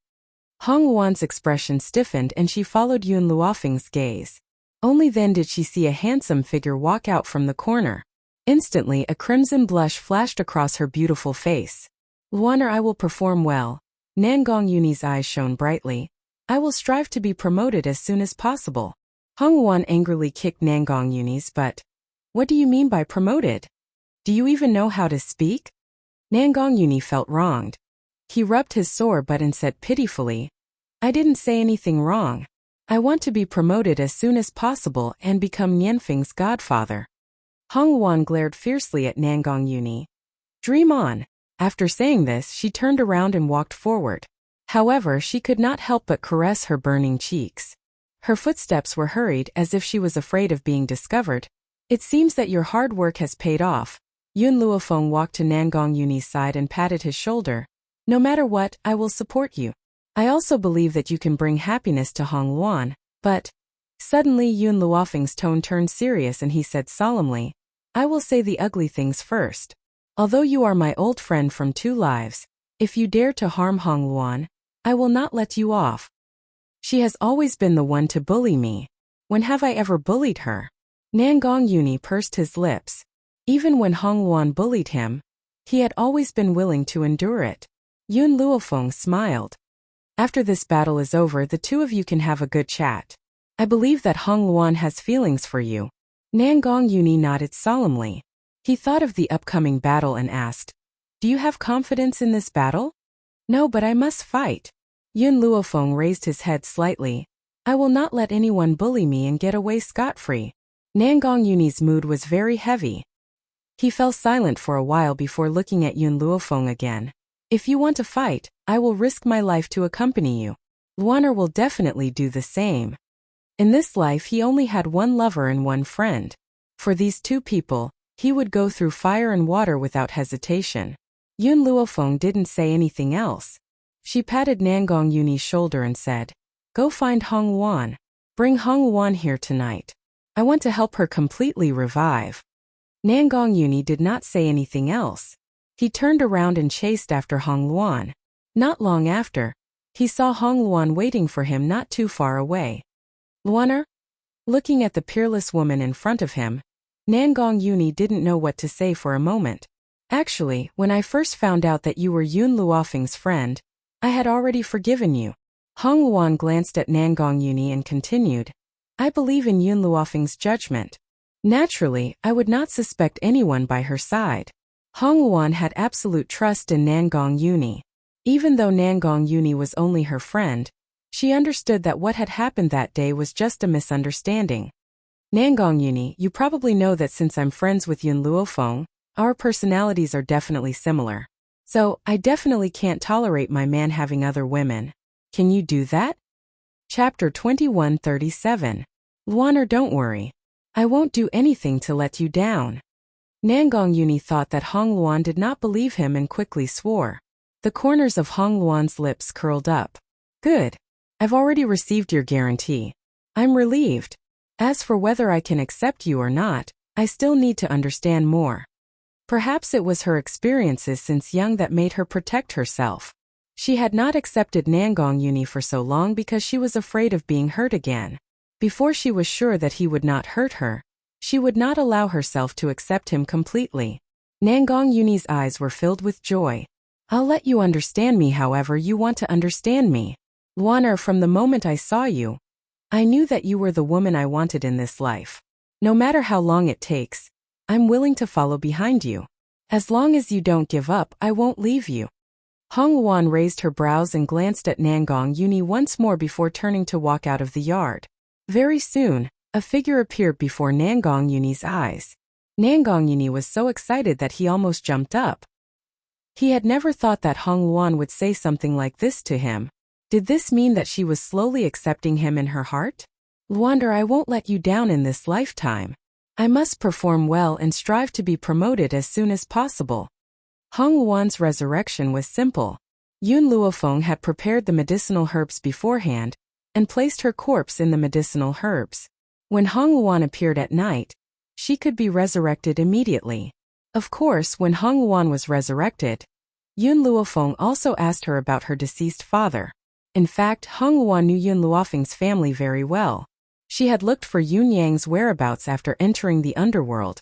Hong Wan's expression stiffened and she followed Yun Luofeng's gaze. Only then did she see a handsome figure walk out from the corner. Instantly, a crimson blush flashed across her beautiful face. Luaner, I will perform well. Nangong Yuni's eyes shone brightly. I will strive to be promoted as soon as possible. Hong Wan angrily kicked Nangong Yuni's butt. What do you mean by promoted? Do you even know how to speak? Nangong Yuni felt wronged. He rubbed his sore butt and said pitifully, I didn't say anything wrong. I want to be promoted as soon as possible and become Nianfeng's godfather. Hong Wan glared fiercely at Nangong Yuni. Dream on. After saying this, she turned around and walked forward. However, she could not help but caress her burning cheeks. Her footsteps were hurried as if she was afraid of being discovered. It seems that your hard work has paid off. Yun Luofeng walked to Nangong Yuni's side and patted his shoulder. No matter what, I will support you. I also believe that you can bring happiness to Hong Luan, but... Suddenly Yun Luofeng's tone turned serious and he said solemnly, I will say the ugly things first. Although you are my old friend from 2 lives, if you dare to harm Hong Luan, I will not let you off. She has always been the one to bully me. When have I ever bullied her? Nangong Yuni pursed his lips. Even when Hong Luan bullied him, he had always been willing to endure it. Yun Luofeng smiled. After this battle is over, the 2 of you can have a good chat. I believe that Hong Luan has feelings for you. Nangong Yuni nodded solemnly. He thought of the upcoming battle and asked, Do you have confidence in this battle? No, but I must fight. Yun Luofeng raised his head slightly. I will not let anyone bully me and get away scot-free. Nangong Yuni's mood was very heavy. He fell silent for a while before looking at Yun Luofeng again. If you want to fight, I will risk my life to accompany you. Luaner will definitely do the same. In this life he only had 1 lover and 1 friend. For these 2 people, he would go through fire and water without hesitation. Yun Luofeng didn't say anything else. She patted Nangong Yuni's shoulder and said, Go find Hong Luan. Bring Hong Luan here tonight. I want to help her completely revive. Nangong Yuni did not say anything else. He turned around and chased after Hong Luan. Not long after, he saw Hong Luan waiting for him not too far away. Luaner? Looking at the peerless woman in front of him, Nangong Yuni didn't know what to say for a moment. Actually, when I first found out that you were Yun Luofeng's friend, I had already forgiven you. Hong Luan glanced at Nangong Yuni and continued, I believe in Yun Luofeng's judgment. Naturally, I would not suspect anyone by her side. Hong Luan had absolute trust in Nangong Yuni. Even though Nangong Yuni was only her friend, she understood that what had happened that day was just a misunderstanding. Nangong Yuni, you probably know that since I'm friends with Yun Luofeng, our personalities are definitely similar. So, I definitely can't tolerate my man having other women. Can you do that? Chapter 2137. Luaner, don't worry. I won't do anything to let you down. Nangong Yuni thought that Hong Luan did not believe him and quickly swore. The corners of Hong Luan's lips curled up. Good. I've already received your guarantee. I'm relieved. As for whether I can accept you or not, I still need to understand more. Perhaps it was her experiences since young that made her protect herself. She had not accepted Nangong Yuni for so long because she was afraid of being hurt again. Before she was sure that he would not hurt her, she would not allow herself to accept him completely. Nangong Yuni's eyes were filled with joy. I'll let you understand me however you want to understand me. Luaner, from the moment I saw you, I knew that you were the woman I wanted in this life. No matter how long it takes, I'm willing to follow behind you. As long as you don't give up, I won't leave you. Hong Luan raised her brows and glanced at Nangong Yuni once more before turning to walk out of the yard. Very soon, a figure appeared before Nangong Yuni's eyes. Nangong Yuni was so excited that he almost jumped up. He had never thought that Hong Luan would say something like this to him. Did this mean that she was slowly accepting him in her heart? Luaner, I won't let you down in this lifetime. I must perform well and strive to be promoted as soon as possible. Hong Luan's resurrection was simple. Yun Luofeng had prepared the medicinal herbs beforehand, and placed her corpse in the medicinal herbs. When Hong Luan appeared at night, she could be resurrected immediately. Of course, when Hong Luan was resurrected, Yun Luofeng also asked her about her deceased father. In fact, Hong Luan knew Yun Luofeng's family very well. She had looked for Yun Yang's whereabouts after entering the underworld,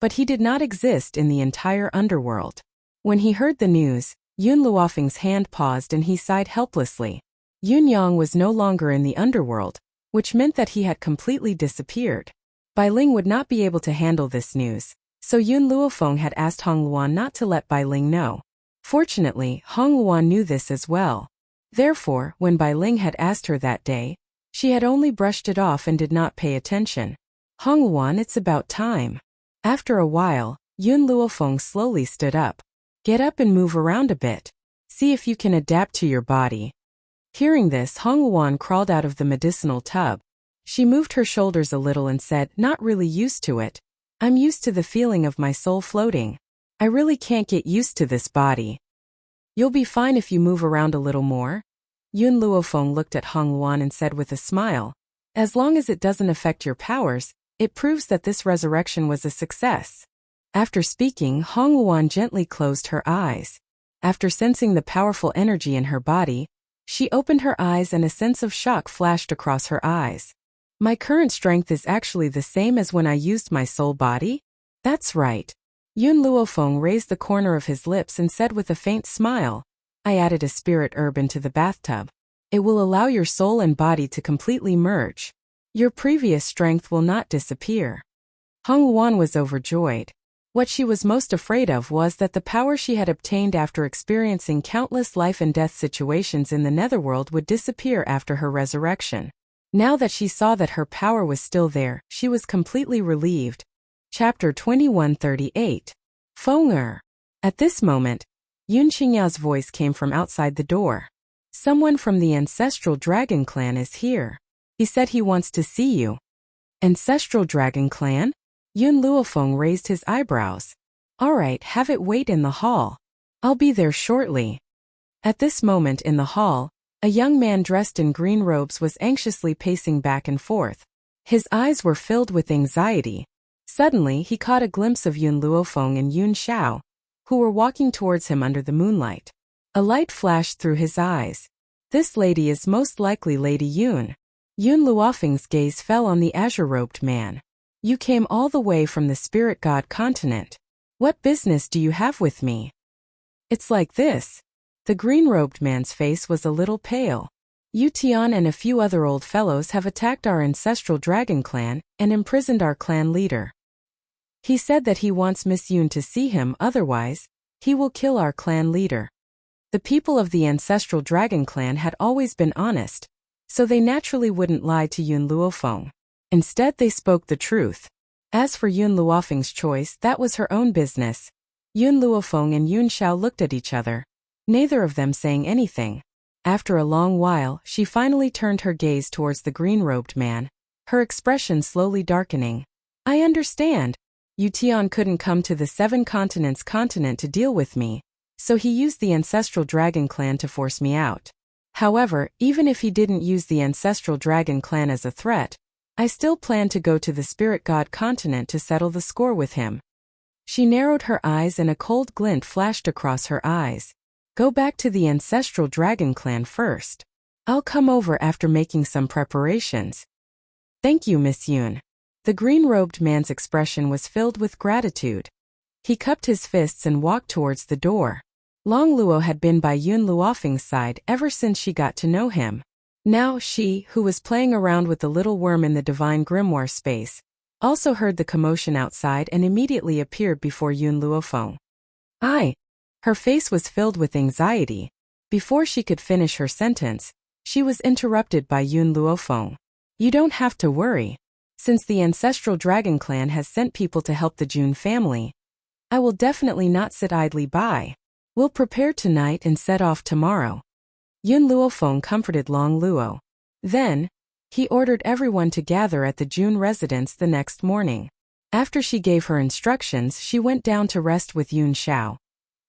but he did not exist in the entire underworld. When he heard the news, Yun Luofeng's hand paused and he sighed helplessly. Yun Yang was no longer in the underworld, which meant that he had completely disappeared. Bai Ling would not be able to handle this news, so Yun Luofeng had asked Hong Luan not to let Bai Ling know. Fortunately, Hong Luan knew this as well. Therefore, when Bai Ling had asked her that day, she had only brushed it off and did not pay attention. Hong Luan, it's about time. After a while, Yun Luofeng slowly stood up. Get up and move around a bit. See if you can adapt to your body. Hearing this, Hong Luan crawled out of the medicinal tub. She moved her shoulders a little and said, not really used to it. I'm used to the feeling of my soul floating. I really can't get used to this body. You'll be fine if you move around a little more. Yun Luofeng looked at Hong Luan and said with a smile, as long as it doesn't affect your powers, it proves that this resurrection was a success. After speaking, Hong Luan gently closed her eyes. After sensing the powerful energy in her body, she opened her eyes and a sense of shock flashed across her eyes. My current strength is actually the same as when I used my soul body? That's right. Yun Luofeng raised the corner of his lips and said with a faint smile, I added a spirit herb into the bathtub. It will allow your soul and body to completely merge. Your previous strength will not disappear. Hong Luan was overjoyed. What she was most afraid of was that the power she had obtained after experiencing countless life and death situations in the netherworld would disappear after her resurrection. Now that she saw that her power was still there, she was completely relieved. Chapter 2138. Feng. At this moment, Yun Qingyao's voice came from outside the door. Someone from the Ancestral Dragon Clan is here. He said he wants to see you. Ancestral Dragon Clan? Yun Luofeng raised his eyebrows. All right, have it wait in the hall. I'll be there shortly. At this moment in the hall, a young man dressed in green robes was anxiously pacing back and forth. His eyes were filled with anxiety. Suddenly, he caught a glimpse of Yun Luofeng and Yun Xiao, who were walking towards him under the moonlight. A light flashed through his eyes. This lady is most likely Lady Yun. Yun Luofeng's gaze fell on the azure-robed man. You came all the way from the spirit god continent. What business do you have with me? It's like this. The green-robed man's face was a little pale. Yu Tian and a few other old fellows have attacked our ancestral dragon clan and imprisoned our clan leader. He said that he wants Miss Yun to see him, otherwise, he will kill our clan leader. The people of the ancestral dragon clan had always been honest, so they naturally wouldn't lie to Yun Luofeng. Instead, they spoke the truth. As for Yun Luofeng's choice, that was her own business. Yun Luofeng and Yun Xiao looked at each other, neither of them saying anything. After a long while, she finally turned her gaze towards the green-robed man, her expression slowly darkening. I understand. Yu Tian couldn't come to the Seven Continents continent to deal with me, so he used the Ancestral Dragon Clan to force me out. However, even if he didn't use the Ancestral Dragon Clan as a threat, I still plan to go to the Spirit God continent to settle the score with him. She narrowed her eyes and a cold glint flashed across her eyes. Go back to the Ancestral Dragon Clan first. I'll come over after making some preparations. Thank you, Miss Yun. The green-robed man's expression was filled with gratitude. He cupped his fists and walked towards the door. Long Luo had been by Yun Luofeng's side ever since she got to know him. Now she, who was playing around with the little worm in the divine grimoire space, also heard the commotion outside and immediately appeared before Yun Luofeng. Her face was filled with anxiety. Before she could finish her sentence, she was interrupted by Yun Luofeng. You don't have to worry. Since the Ancestral Dragon Clan has sent people to help the Jun family, I will definitely not sit idly by. We'll prepare tonight and set off tomorrow. Yun Luofeng comforted Long Luo. Then, he ordered everyone to gather at the Jun residence the next morning. After she gave her instructions, she went down to rest with Yun Xiao.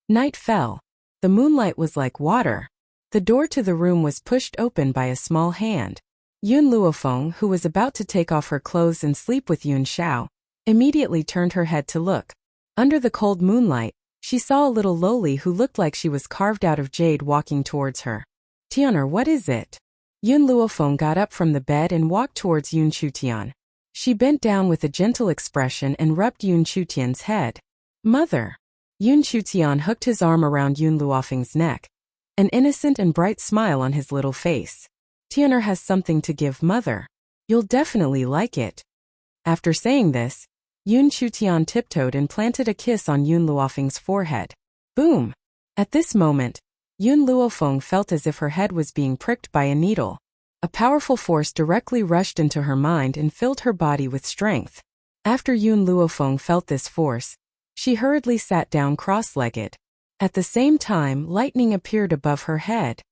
Night fell. The moonlight was like water. The door to the room was pushed open by a small hand. Yun Luofeng, who was about to take off her clothes and sleep with Yun Xiao, immediately turned her head to look. Under the cold moonlight, she saw a little loli who looked like she was carved out of jade walking towards her. Tian'er, what is it? Yun Luofeng got up from the bed and walked towards Yun Chutian. She bent down with a gentle expression and rubbed Yun Chutian's head. Mother. Yun Chutian hooked his arm around Yun Luofeng's neck, an innocent and bright smile on his little face. Tian'er has something to give mother. You'll definitely like it. After saying this, Yun Chutian tiptoed and planted a kiss on Yun Luofeng's forehead. Boom! At this moment, Yun Luofeng felt as if her head was being pricked by a needle. A powerful force directly rushed into her mind and filled her body with strength. After Yun Luofeng felt this force, she hurriedly sat down cross-legged. At the same time, lightning appeared above her head.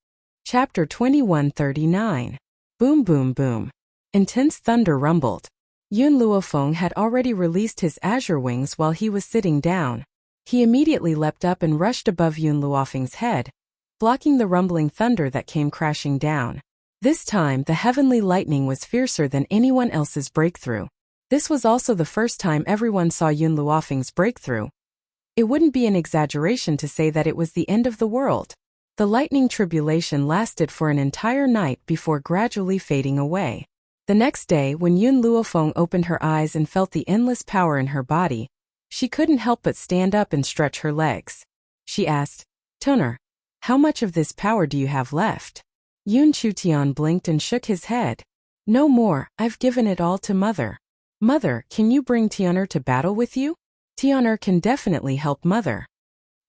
Chapter 2139. Boom boom boom. Intense thunder rumbled. Yun Luofeng had already released his azure wings while he was sitting down. He immediately leapt up and rushed above Yun Luofeng's head, blocking the rumbling thunder that came crashing down. This time, the heavenly lightning was fiercer than anyone else's breakthrough. This was also the first time everyone saw Yun Luofeng's breakthrough. It wouldn't be an exaggeration to say that it was the end of the world. The lightning tribulation lasted for an entire night before gradually fading away. The next day, when Yun Luofeng opened her eyes and felt the endless power in her body, she couldn't help but stand up and stretch her legs. She asked, Tian'er, how much of this power do you have left? Yun Chutian blinked and shook his head. No more, I've given it all to mother. Mother, can you bring Tian'er to battle with you? Tian'er can definitely help mother.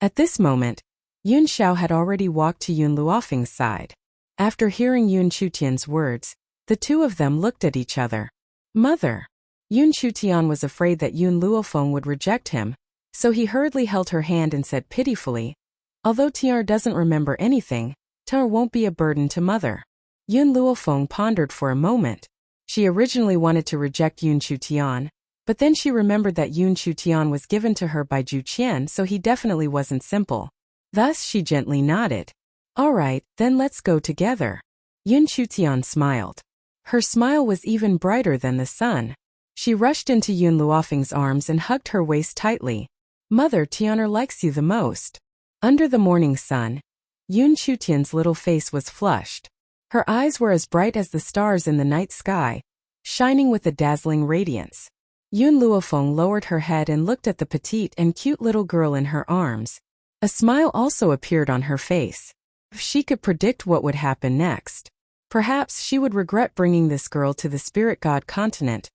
At this moment, Yun Xiao had already walked to Yun Luofeng's side. After hearing Yun Chutian's words, the two of them looked at each other. Mother. Yun Chutian was afraid that Yun Luofeng would reject him, so he hurriedly held her hand and said pitifully, although Tian'er doesn't remember anything, Tian'er won't be a burden to mother. Yun Luofeng pondered for a moment. She originally wanted to reject Yun Chutian, but then she remembered that Yun Chutian was given to her by Zhu Qian, so he definitely wasn't simple. Thus she gently nodded. All right, then let's go together. Yun Chutian smiled. Her smile was even brighter than the sun. She rushed into Yun Luofeng's arms and hugged her waist tightly. Mother, Tian'er likes you the most. Under the morning sun, Yun Chutian's little face was flushed. Her eyes were as bright as the stars in the night sky, shining with a dazzling radiance. Yun Luofeng lowered her head and looked at the petite and cute little girl in her arms. A smile also appeared on her face. If she could predict what would happen next, perhaps she would regret bringing this girl to the spirit god continent.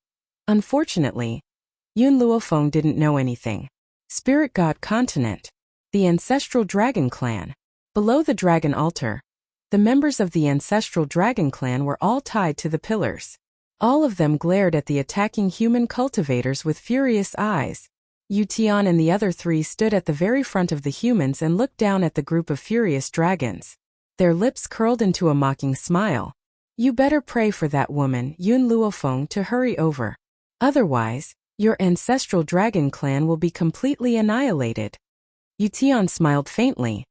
Unfortunately, Yun Luofeng didn't know anything. Spirit god continent. The ancestral dragon clan. Below the dragon altar, the members of the ancestral dragon clan were all tied to the pillars. All of them glared at the attacking human cultivators with furious eyes. Yu Tian and the other three stood at the very front of the humans and looked down at the group of furious dragons. Their lips curled into a mocking smile. You better pray for that woman, Yun Luofeng, to hurry over. Otherwise, your ancestral dragon clan will be completely annihilated. Yu Tian smiled faintly.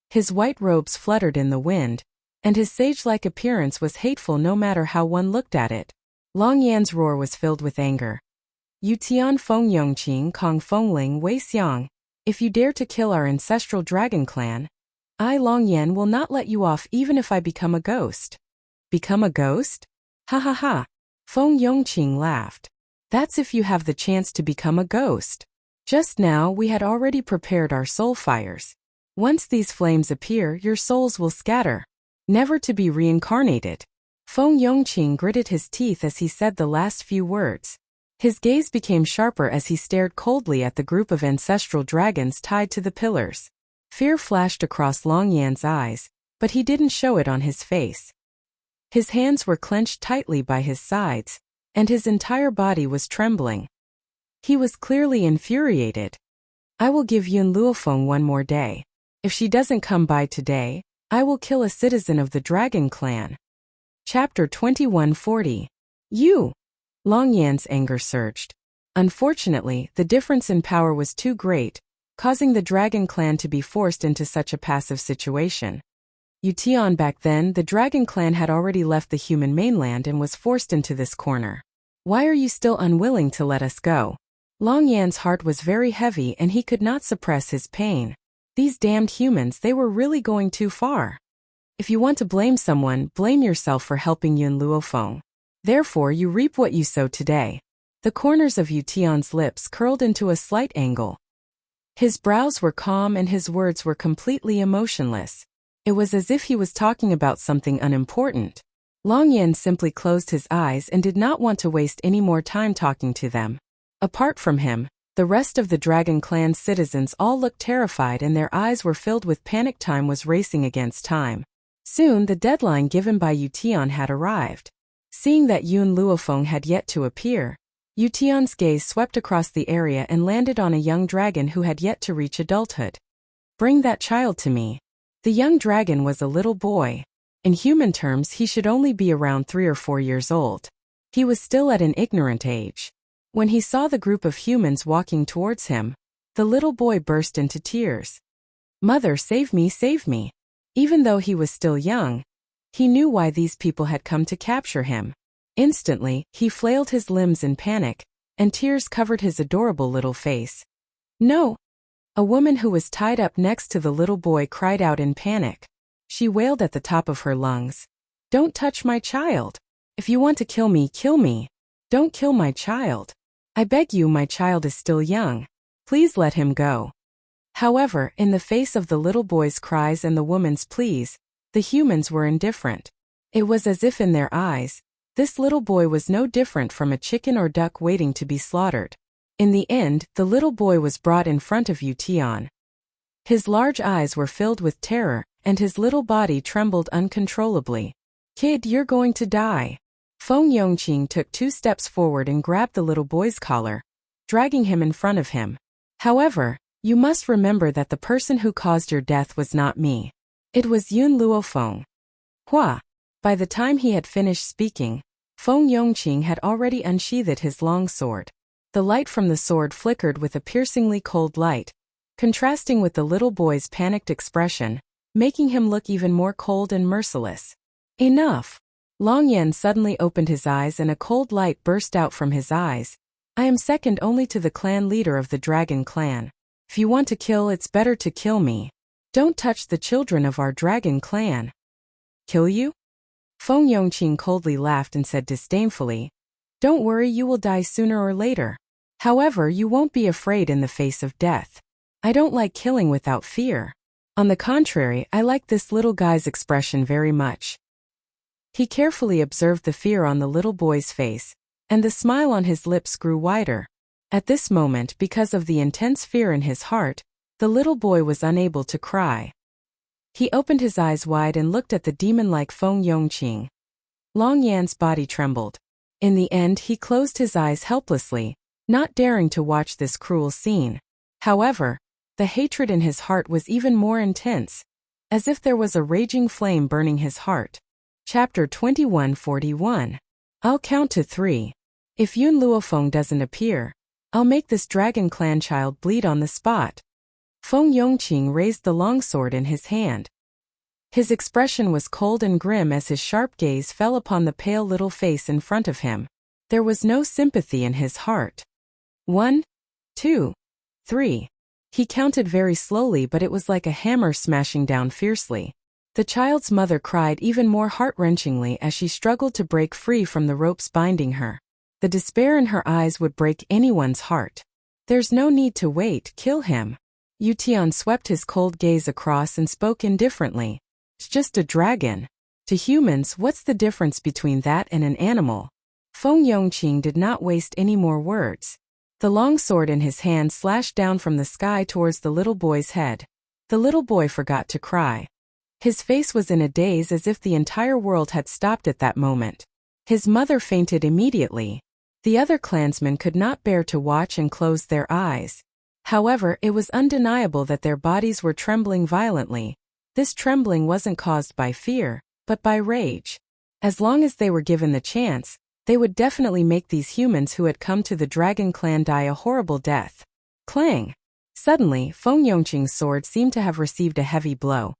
His white robes fluttered in the wind, and his sage-like appearance was hateful no matter how one looked at it. Long Yan's roar was filled with anger. Yu Tian Feng Yongqing Kong Fengling Wei Xiang, if you dare to kill our ancestral dragon clan, I Long Yan will not let you off even if I become a ghost. Become a ghost? Ha ha ha. Feng Yongqing laughed. That's if you have the chance to become a ghost. Just now we had already prepared our soul fires. Once these flames appear, your souls will scatter, never to be reincarnated. Feng Yongqing gritted his teeth as he said the last few words. His gaze became sharper as he stared coldly at the group of ancestral dragons tied to the pillars. Fear flashed across Long Yan's eyes, but he didn't show it on his face. His hands were clenched tightly by his sides, and his entire body was trembling. He was clearly infuriated. I will give Yun Luofeng one more day. If she doesn't come by today, I will kill a citizen of the Dragon Clan. Chapter 2140. You! Long Yan's anger surged. Unfortunately, the difference in power was too great, causing the Dragon Clan to be forced into such a passive situation. Yution back then, the dragon clan had already left the human mainland and was forced into this corner. Why are you still unwilling to let us go? Long Yan's heart was very heavy and he could not suppress his pain. These damned humans, they were really going too far. If you want to blame someone, blame yourself for helping Yun Luofeng. Therefore you reap what you sow today. The corners of Yution's lips curled into a slight angle. His brows were calm and his words were completely emotionless. It was as if he was talking about something unimportant. Long Yan simply closed his eyes and did not want to waste any more time talking to them. Apart from him, the rest of the Dragon Clan's citizens all looked terrified and their eyes were filled with panic. Time was racing against time. Soon the deadline given by Yution had arrived. Seeing that Yun Luofeng had yet to appear, Yution's gaze swept across the area and landed on a young dragon who had yet to reach adulthood. Bring that child to me. The young dragon was a little boy. In human terms, he should only be around 3 or 4 years old. He was still at an ignorant age. When he saw the group of humans walking towards him, the little boy burst into tears. Mother, save me, save me. Even though he was still young, he knew why these people had come to capture him. Instantly, he flailed his limbs in panic, and tears covered his adorable little face. No! A woman who was tied up next to the little boy cried out in panic. She wailed at the top of her lungs. Don't touch my child. If you want to kill me, kill me. Don't kill my child. I beg you, my child is still young. Please let him go. However, in the face of the little boy's cries and the woman's pleas, the humans were indifferent. It was as if in their eyes, this little boy was no different from a chicken or duck waiting to be slaughtered. In the end, the little boy was brought in front of Yution. His large eyes were filled with terror, and his little body trembled uncontrollably. Kid, you're going to die. Feng Yongqing took 2 steps forward and grabbed the little boy's collar, dragging him in front of him. However, you must remember that the person who caused your death was not me. It was Yun Luofeng. Hua! By the time he had finished speaking, Feng Yongqing had already unsheathed his long sword. The light from the sword flickered with a piercingly cold light, contrasting with the little boy's panicked expression, making him look even more cold and merciless. Enough! Long Yan suddenly opened his eyes and a cold light burst out from his eyes. I am second only to the clan leader of the Dragon Clan. If you want to kill, it's better to kill me. Don't touch the children of our Dragon Clan. Kill you? Feng Yongqing coldly laughed and said disdainfully, Don't worry, you will die sooner or later. However, you won't be afraid in the face of death. I don't like killing without fear. On the contrary, I like this little guy's expression very much. He carefully observed the fear on the little boy's face, and the smile on his lips grew wider. At this moment, because of the intense fear in his heart, the little boy was unable to cry. He opened his eyes wide and looked at the demon-like Feng Yongqing. Long Yan's body trembled. In the end, he closed his eyes helplessly, not daring to watch this cruel scene. However, the hatred in his heart was even more intense, as if there was a raging flame burning his heart. Chapter 2141. I'll count to 3. If Yun Luofeng doesn't appear, I'll make this Dragon Clan child bleed on the spot. Feng Yongqing raised the longsword in his hand. His expression was cold and grim as his sharp gaze fell upon the pale little face in front of him. There was no sympathy in his heart. 1, 2, 3. He counted very slowly, but it was like a hammer smashing down fiercely. The child's mother cried even more heart-wrenchingly as she struggled to break free from the ropes binding her. The despair in her eyes would break anyone's heart. There's no need to wait, kill him. Yution swept his cold gaze across and spoke indifferently. It's just a dragon. To humans, what's the difference between that and an animal? Feng Yongqing did not waste any more words. The long sword in his hand slashed down from the sky towards the little boy's head. The little boy forgot to cry. His face was in a daze as if the entire world had stopped at that moment. His mother fainted immediately. The other clansmen could not bear to watch and closed their eyes. However, it was undeniable that their bodies were trembling violently. This trembling wasn't caused by fear, but by rage. As long as they were given the chance, they would definitely make these humans who had come to the Dragon Clan die a horrible death. Clang! Suddenly, Feng Yongqing's sword seemed to have received a heavy blow.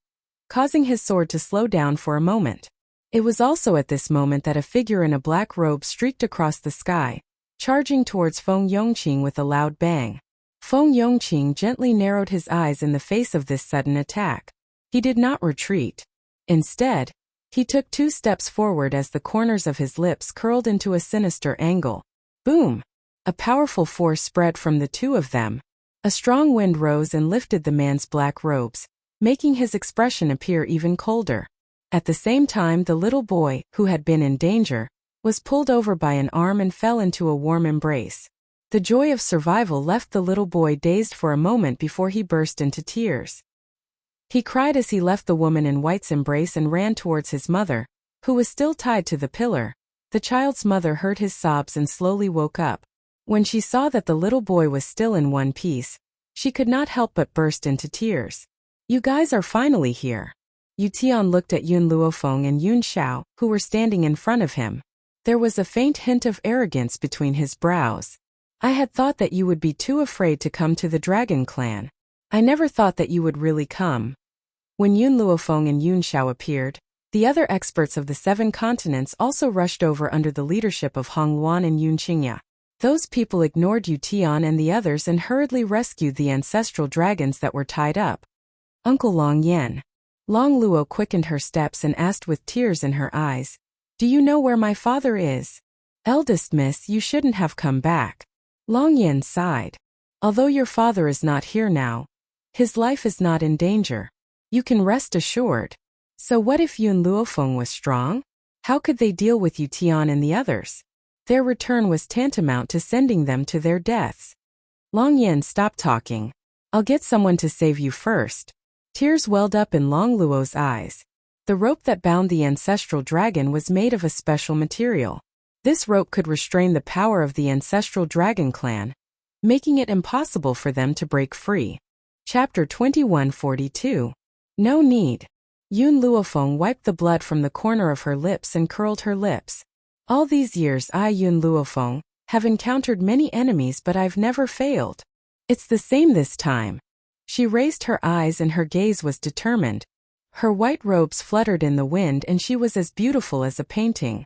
causing his sword to slow down for a moment. It was also at this moment that a figure in a black robe streaked across the sky, charging towards Feng Yongqing with a loud bang. Feng Yongqing gently narrowed his eyes in the face of this sudden attack. He did not retreat. Instead, he took 2 steps forward as the corners of his lips curled into a sinister angle. Boom! A powerful force spread from the two of them. A strong wind rose and lifted the man's black robes, making his expression appear even colder. At the same time, the little boy, who had been in danger, was pulled over by an arm and fell into a warm embrace. The joy of survival left the little boy dazed for a moment before he burst into tears. He cried as he left the woman in white's embrace and ran towards his mother, who was still tied to the pillar. The child's mother heard his sobs and slowly woke up. When she saw that the little boy was still in one piece, she could not help but burst into tears. "You guys are finally here." Yu Tian looked at Yun Luofeng and Yun Xiao, who were standing in front of him. There was a faint hint of arrogance between his brows. "I had thought that you would be too afraid to come to the Dragon Clan. I never thought that you would really come." When Yun Luofeng and Yun Xiao appeared, the other experts of the 7 continents also rushed over under the leadership of Hong Luan and Yun Qingya. Those people ignored Yu Tian and the others and hurriedly rescued the ancestral dragons that were tied up. "Uncle Long Yan." Long Luo quickened her steps and asked with tears in her eyes, "Do you know where my father is?" "Eldest miss, you shouldn't have come back." Long Yan sighed. "Although your father is not here now, his life is not in danger. You can rest assured." So what if Yun Luofeng was strong? How could they deal with Yu Tian and the others? Their return was tantamount to sending them to their deaths. Long Yan stopped talking. "I'll get someone to save you first." Tears welled up in Long Luo's eyes. The rope that bound the ancestral dragon was made of a special material. This rope could restrain the power of the ancestral dragon clan, making it impossible for them to break free. Chapter 2142. No need. Yun Luofeng wiped the blood from the corner of her lips and curled her lips. "All these years I, Yun Luofeng, have encountered many enemies, but I've never failed. It's the same this time." She raised her eyes and her gaze was determined. Her white robes fluttered in the wind and she was as beautiful as a painting.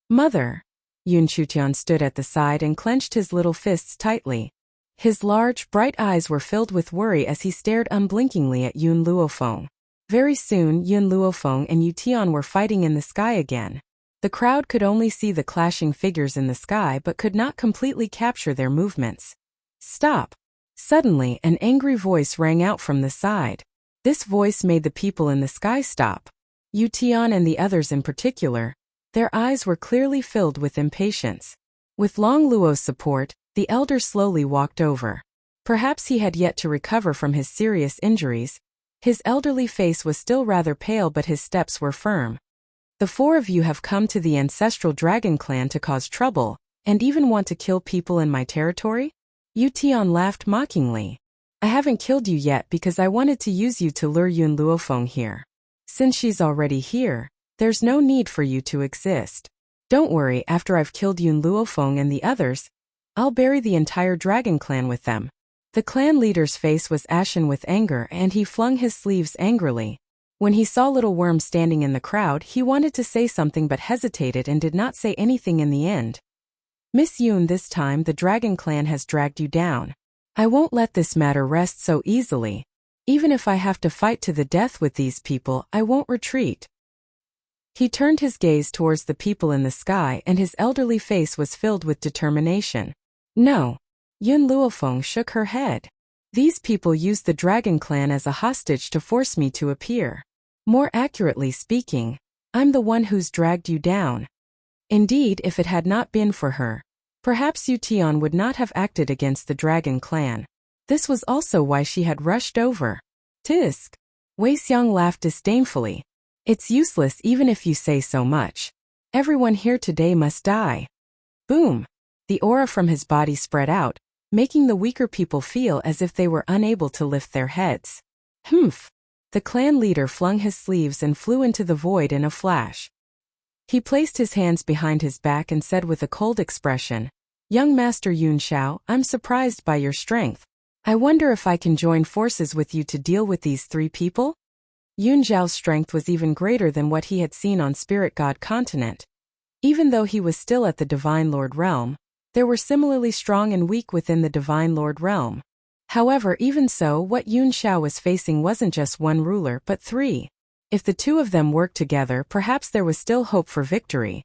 "Mother." Yun Chutian stood at the side and clenched his little fists tightly. His large, bright eyes were filled with worry as he stared unblinkingly at Yun Luofeng. Very soon, Yun Luofeng and Yu Tian were fighting in the sky again. The crowd could only see the clashing figures in the sky but could not completely capture their movements. "Stop!" Suddenly, an angry voice rang out from the side. This voice made the people in the sky stop. Yu Tian and the others in particular, their eyes were clearly filled with impatience. With Long Luo's support, the elder slowly walked over. Perhaps he had yet to recover from his serious injuries. His elderly face was still rather pale but his steps were firm. "The 4 of you have come to the ancestral dragon clan to cause trouble, and even want to kill people in my territory?" Yu Tian laughed mockingly. "I haven't killed you yet because I wanted to use you to lure Yun Luofeng here. Since she's already here, there's no need for you to exist. Don't worry, after I've killed Yun Luofeng and the others, I'll bury the entire dragon clan with them." The clan leader's face was ashen with anger and he flung his sleeves angrily. When he saw Little Worm standing in the crowd, he wanted to say something but hesitated and did not say anything in the end. "Miss Yun, this time the Dragon Clan has dragged you down. I won't let this matter rest so easily. Even if I have to fight to the death with these people, I won't retreat." He turned his gaze towards the people in the sky and his elderly face was filled with determination. "No." Yun Luofeng shook her head. "These people used the Dragon Clan as a hostage to force me to appear. More accurately speaking, I'm the one who's dragged you down. Indeed, if it had not been for her, perhaps Yu Tian would not have acted against the Dragon Clan. This was also why she had rushed over." "Tisk." Wei Xiang laughed disdainfully. "It's useless even if you say so much. Everyone here today must die." Boom! The aura from his body spread out, making the weaker people feel as if they were unable to lift their heads. "Humph!" The clan leader flung his sleeves and flew into the void in a flash. He placed his hands behind his back and said with a cold expression, "Young Master Yun Xiao, I'm surprised by your strength. I wonder if I can join forces with you to deal with these 3 people?" Yun Zhao's strength was even greater than what he had seen on Spirit God Continent. Even though he was still at the Divine Lord realm, there were similarly strong and weak within the Divine Lord realm. However, even so, what Yun Zhao was facing wasn't just one ruler but three. If the two of them worked together, perhaps there was still hope for victory.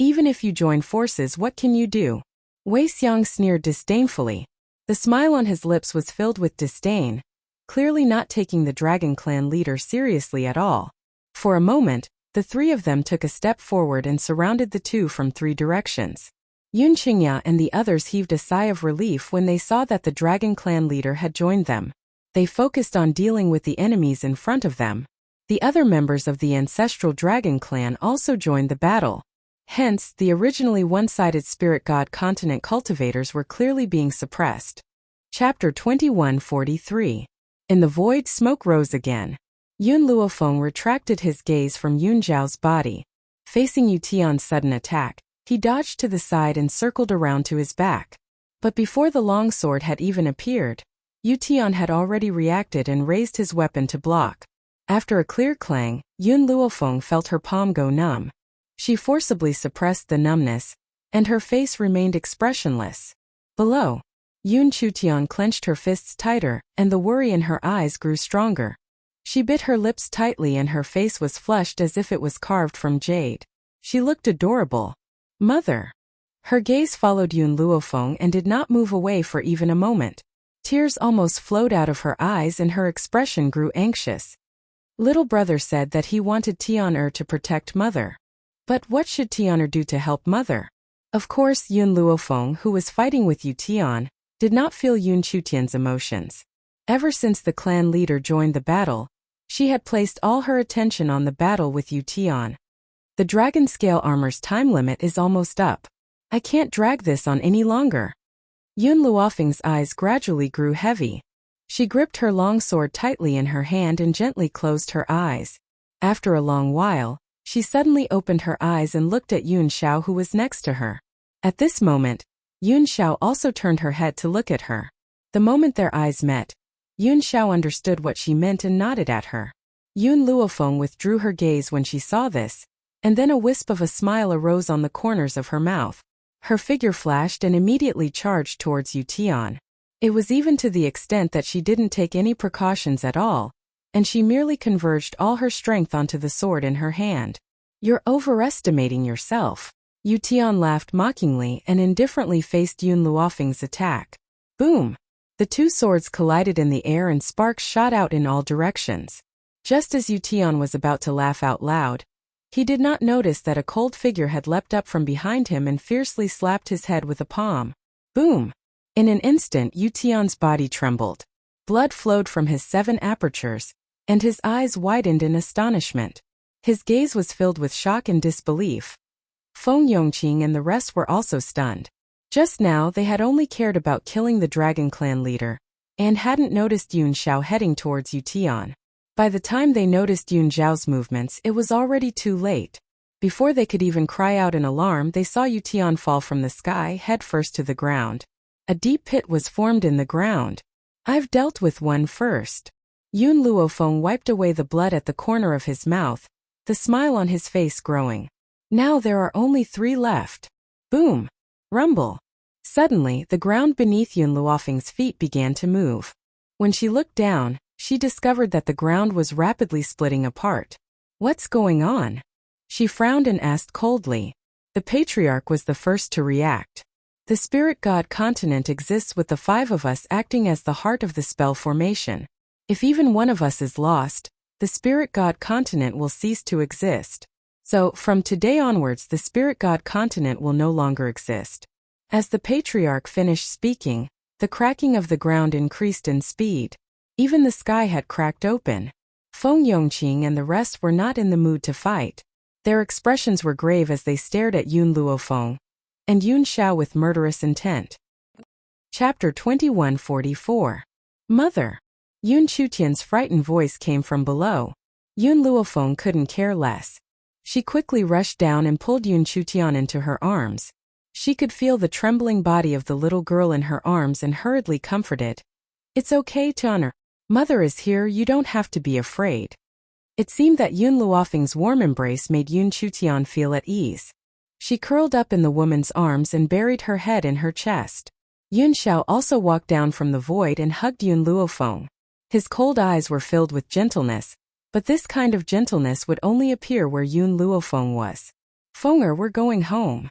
Even if you join forces, what can you do? Wei Xiang sneered disdainfully. The smile on his lips was filled with disdain, clearly not taking the Dragon Clan leader seriously at all. For a moment, the three of them took a step forward and surrounded the two from three directions. Yun Qingya and the others heaved a sigh of relief when they saw that the Dragon Clan leader had joined them. They focused on dealing with the enemies in front of them. The other members of the ancestral Dragon Clan also joined the battle. Hence, the originally one-sided Spirit God Continent cultivators were clearly being suppressed. Chapter 2143. In the void, smoke rose again. Yun Luofeng retracted his gaze from Yun Zhao's body. Facing Yu Tian's sudden attack, he dodged to the side and circled around to his back. But before the longsword had even appeared, Yu Tian had already reacted and raised his weapon to block. After a clear clang, Yun Luofeng felt her palm go numb. She forcibly suppressed the numbness, and her face remained expressionless. Below, Yun Chutian clenched her fists tighter, and the worry in her eyes grew stronger. She bit her lips tightly and her face was flushed as if it was carved from jade. She looked adorable. Mother. Her gaze followed Yun Luofeng and did not move away for even a moment. Tears almost flowed out of her eyes and her expression grew anxious. Little brother said that he wanted Tian to protect Mother. But what should Tian do to help Mother? Of course, Yun Luofeng, who was fighting with Yu Tian, did not feel Yun Chutian's emotions. Ever since the clan leader joined the battle, she had placed all her attention on the battle with Yu Tian. The dragon scale armor's time limit is almost up. I can't drag this on any longer. Yun Luofeng's eyes gradually grew heavy. She gripped her long sword tightly in her hand and gently closed her eyes. After a long while, she suddenly opened her eyes and looked at Yun Xiao, who was next to her. At this moment, Yun Xiao also turned her head to look at her. The moment their eyes met, Yun Xiao understood what she meant and nodded at her. Yun Luofeng withdrew her gaze when she saw this, and then a wisp of a smile arose on the corners of her mouth. Her figure flashed and immediately charged towards Yu Tian. It was even to the extent that she didn't take any precautions at all, and she merely converged all her strength onto the sword in her hand. You're overestimating yourself. Yu Tian laughed mockingly and indifferently faced Yun Luofeng's attack. Boom! The two swords collided in the air and sparks shot out in all directions. Just as Yu Tian was about to laugh out loud, he did not notice that a cold figure had leapt up from behind him and fiercely slapped his head with a palm. Boom! In an instant, Yu Tian's body trembled. Blood flowed from his 7 apertures, and his eyes widened in astonishment. His gaze was filled with shock and disbelief. Feng Yongqing and the rest were also stunned. Just now they had only cared about killing the Dragon Clan leader, and hadn't noticed Yun Xiao heading towards Yu Tian. By the time they noticed Yun Zhao's movements, it was already too late. Before they could even cry out in alarm, they saw Yu Tian fall from the sky headfirst to the ground. A deep pit was formed in the ground. I've dealt with one first. Yun Luofeng wiped away the blood at the corner of his mouth, the smile on his face growing. Now there are only 3 left. Boom! Rumble! Suddenly, the ground beneath Yun Luofeng's feet began to move. When she looked down, she discovered that the ground was rapidly splitting apart. What's going on? She frowned and asked coldly. The patriarch was the first to react. The Spirit God Continent exists with the 5 of us acting as the heart of the spell formation. If even one of us is lost, the Spirit God Continent will cease to exist. So, from today onwards, the Spirit God Continent will no longer exist. As the patriarch finished speaking, the cracking of the ground increased in speed. Even the sky had cracked open. Feng Yongqing and the rest were not in the mood to fight. Their expressions were grave as they stared at Yun Luofeng and Yun Xiao with murderous intent. Chapter 2144. Mother. Yun Chutian's frightened voice came from below. Yun Luofeng couldn't care less. She quickly rushed down and pulled Yun Chutian into her arms. She could feel the trembling body of the little girl in her arms and hurriedly comforted. It's okay, Tian. Mother is here, you don't have to be afraid. It seemed that Yun Luofeng's warm embrace made Yun Chutian feel at ease. She curled up in the woman's arms and buried her head in her chest. Yun Xiao also walked down from the void and hugged Yun Luofeng. His cold eyes were filled with gentleness, but this kind of gentleness would only appear where Yun Luofeng was. "Fenger, we're going home."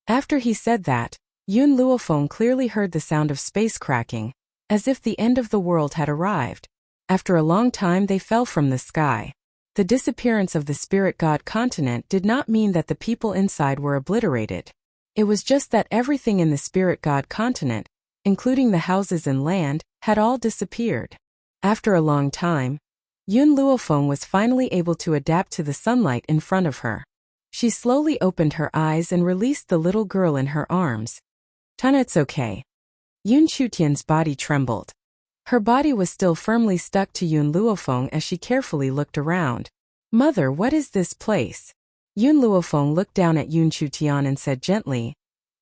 After he said that, Yun Luofeng clearly heard the sound of space cracking, as if the end of the world had arrived. After a long time they fell from the sky. The disappearance of the spirit god continent did not mean that the people inside were obliterated. It was just that everything in the spirit god continent, including the houses and land, had all disappeared. After a long time, Yun Luofeng was finally able to adapt to the sunlight in front of her. She slowly opened her eyes and released the little girl in her arms. "Tana, it's okay." Yun Chutian's body trembled. Her body was still firmly stuck to Yun Luofeng as she carefully looked around. "Mother, what is this place?" Yun Luofeng looked down at Yun Chutian and said gently,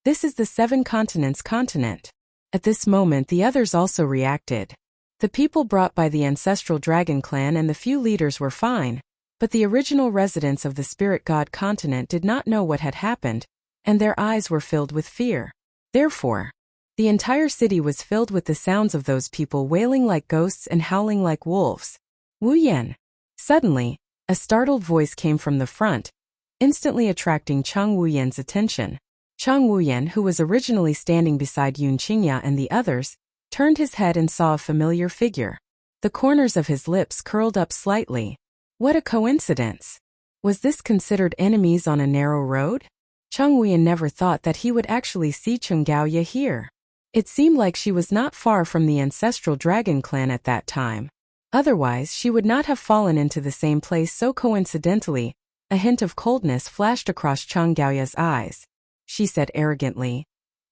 "This is the Seven Continents continent." At this moment the others also reacted. The people brought by the ancestral dragon clan and the few leaders were fine, but the original residents of the spirit god continent did not know what had happened, and their eyes were filled with fear. Therefore, the entire city was filled with the sounds of those people wailing like ghosts and howling like wolves. "Wu Yan!" Suddenly, a startled voice came from the front, instantly attracting Chang Wuyan's attention. Chang Wuyan, who was originally standing beside Yun Qingya and the others, turned his head and saw a familiar figure. The corners of his lips curled up slightly. What a coincidence! Was this considered enemies on a narrow road? Chang Wuyan never thought that he would actually see Cheng Gaoya here. It seemed like she was not far from the ancestral dragon clan at that time. Otherwise, she would not have fallen into the same place so coincidentally. A hint of coldness flashed across Cheng Gaoya's eyes. She said arrogantly,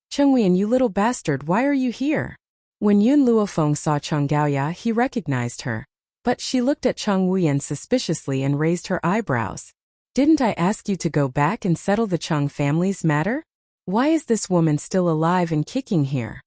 "Cheng Wuyan, you little bastard, why are you here?" When Yun Luofeng saw Cheng Gaoya, he recognized her. But she looked at Cheng Wuyan suspiciously and raised her eyebrows. "Didn't I ask you to go back and settle the Cheng family's matter? Why is this woman still alive and kicking here?"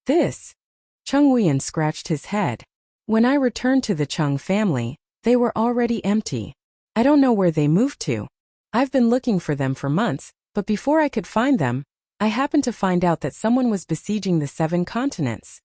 Cheng Wuyan scratched his head. "When I returned to the Cheng family, they were already empty. I don't know where they moved to. I've been looking for them for months, but before I could find them, I happened to find out that someone was besieging the 7 continents."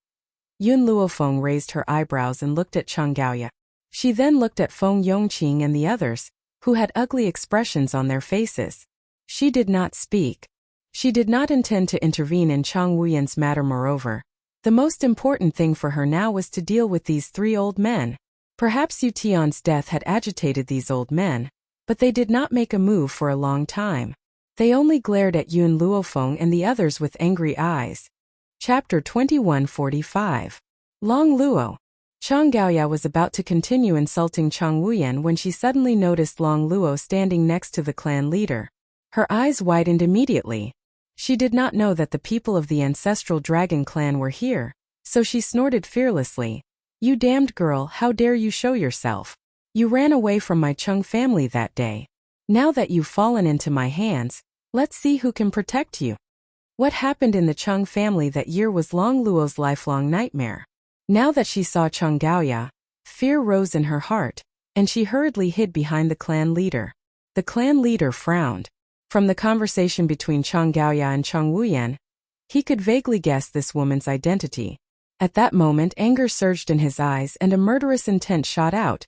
Yun Luofeng raised her eyebrows and looked at Cheng Gaoya. She then looked at Feng Yongqing and the others, who had ugly expressions on their faces. She did not speak. She did not intend to intervene in Chang Wuyan's matter. Moreover, the most important thing for her now was to deal with these 3 old men. Perhaps Yu Tian's death had agitated these old men, but they did not make a move for a long time. They only glared at Yun Luofeng and the others with angry eyes. Chapter 2145. Long Luo. Cheng Gaoya was about to continue insulting Chang Wuyan when she suddenly noticed Long Luo standing next to the clan leader. Her eyes widened immediately. She did not know that the people of the ancestral dragon clan were here, so she snorted fearlessly. "You damned girl, how dare you show yourself? You ran away from my Cheng family that day. Now that you've fallen into my hands, let's see who can protect you." What happened in the Cheng family that year was Long Luo's lifelong nightmare. Now that she saw Cheng Gaoya, fear rose in her heart, and she hurriedly hid behind the clan leader. The clan leader frowned. From the conversation between Cheng Gaoya and Cheng Wuyan, he could vaguely guess this woman's identity. At that moment anger surged in his eyes and a murderous intent shot out.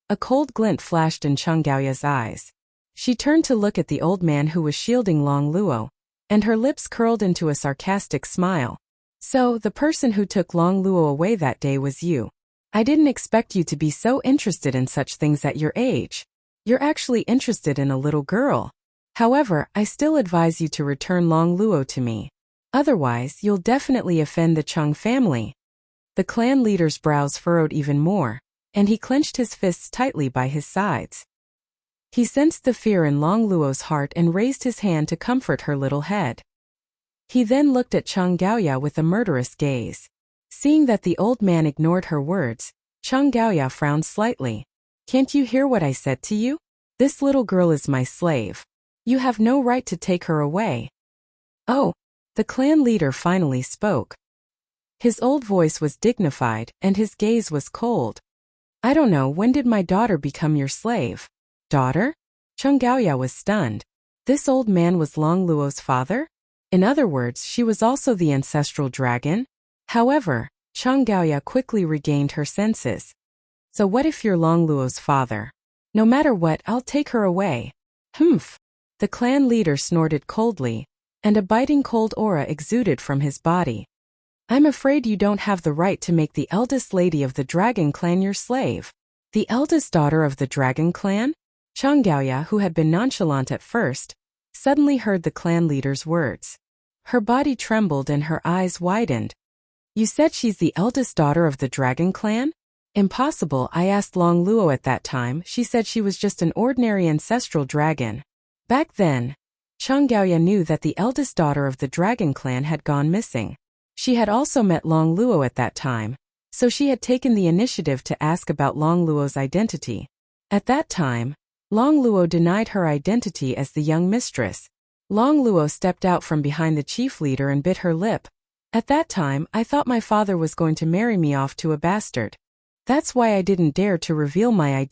A cold glint flashed in Cheng Gaoya's eyes. She turned to look at the old man who was shielding Long Luo, and her lips curled into a sarcastic smile. "So, the person who took Long Luo away that day was you. I didn't expect you to be so interested in such things at your age. You're actually interested in a little girl. However, I still advise you to return Long Luo to me. Otherwise, you'll definitely offend the Cheng family." The clan leader's brows furrowed even more, and he clenched his fists tightly by his sides. He sensed the fear in Long Luo's heart and raised his hand to comfort her little head. He then looked at Cheng Gaoya with a murderous gaze. Seeing that the old man ignored her words, Cheng Gaoya frowned slightly. "Can't you hear what I said to you? This little girl is my slave. You have no right to take her away." "Oh," the clan leader finally spoke. His old voice was dignified, and his gaze was cold. I don't know, when did my daughter become your slave? Daughter? Chung Gaoya was stunned. This old man was Long Luo's father? In other words, she was also the ancestral dragon? However, Chung Gaoya quickly regained her senses. So what if you're Long Luo's father? No matter what, I'll take her away. Humph. The clan leader snorted coldly, and a biting cold aura exuded from his body. I'm afraid you don't have the right to make the eldest lady of the Dragon Clan your slave. The eldest daughter of the Dragon Clan? Chung Gaoya, who had been nonchalant at first, suddenly heard the clan leader's words. Her body trembled and her eyes widened. You said she's the eldest daughter of the Dragon Clan? Impossible, I asked Long Luo at that time. She said she was just an ordinary ancestral dragon. Back then, Chung Gaoya knew that the eldest daughter of the Dragon Clan had gone missing. She had also met Long Luo at that time, so she had taken the initiative to ask about Long Luo's identity. At that time, Long Luo denied her identity as the young mistress. Long Luo stepped out from behind the chief leader and bit her lip. At that time, I thought my father was going to marry me off to a bastard. That's why I didn't dare to reveal my identity.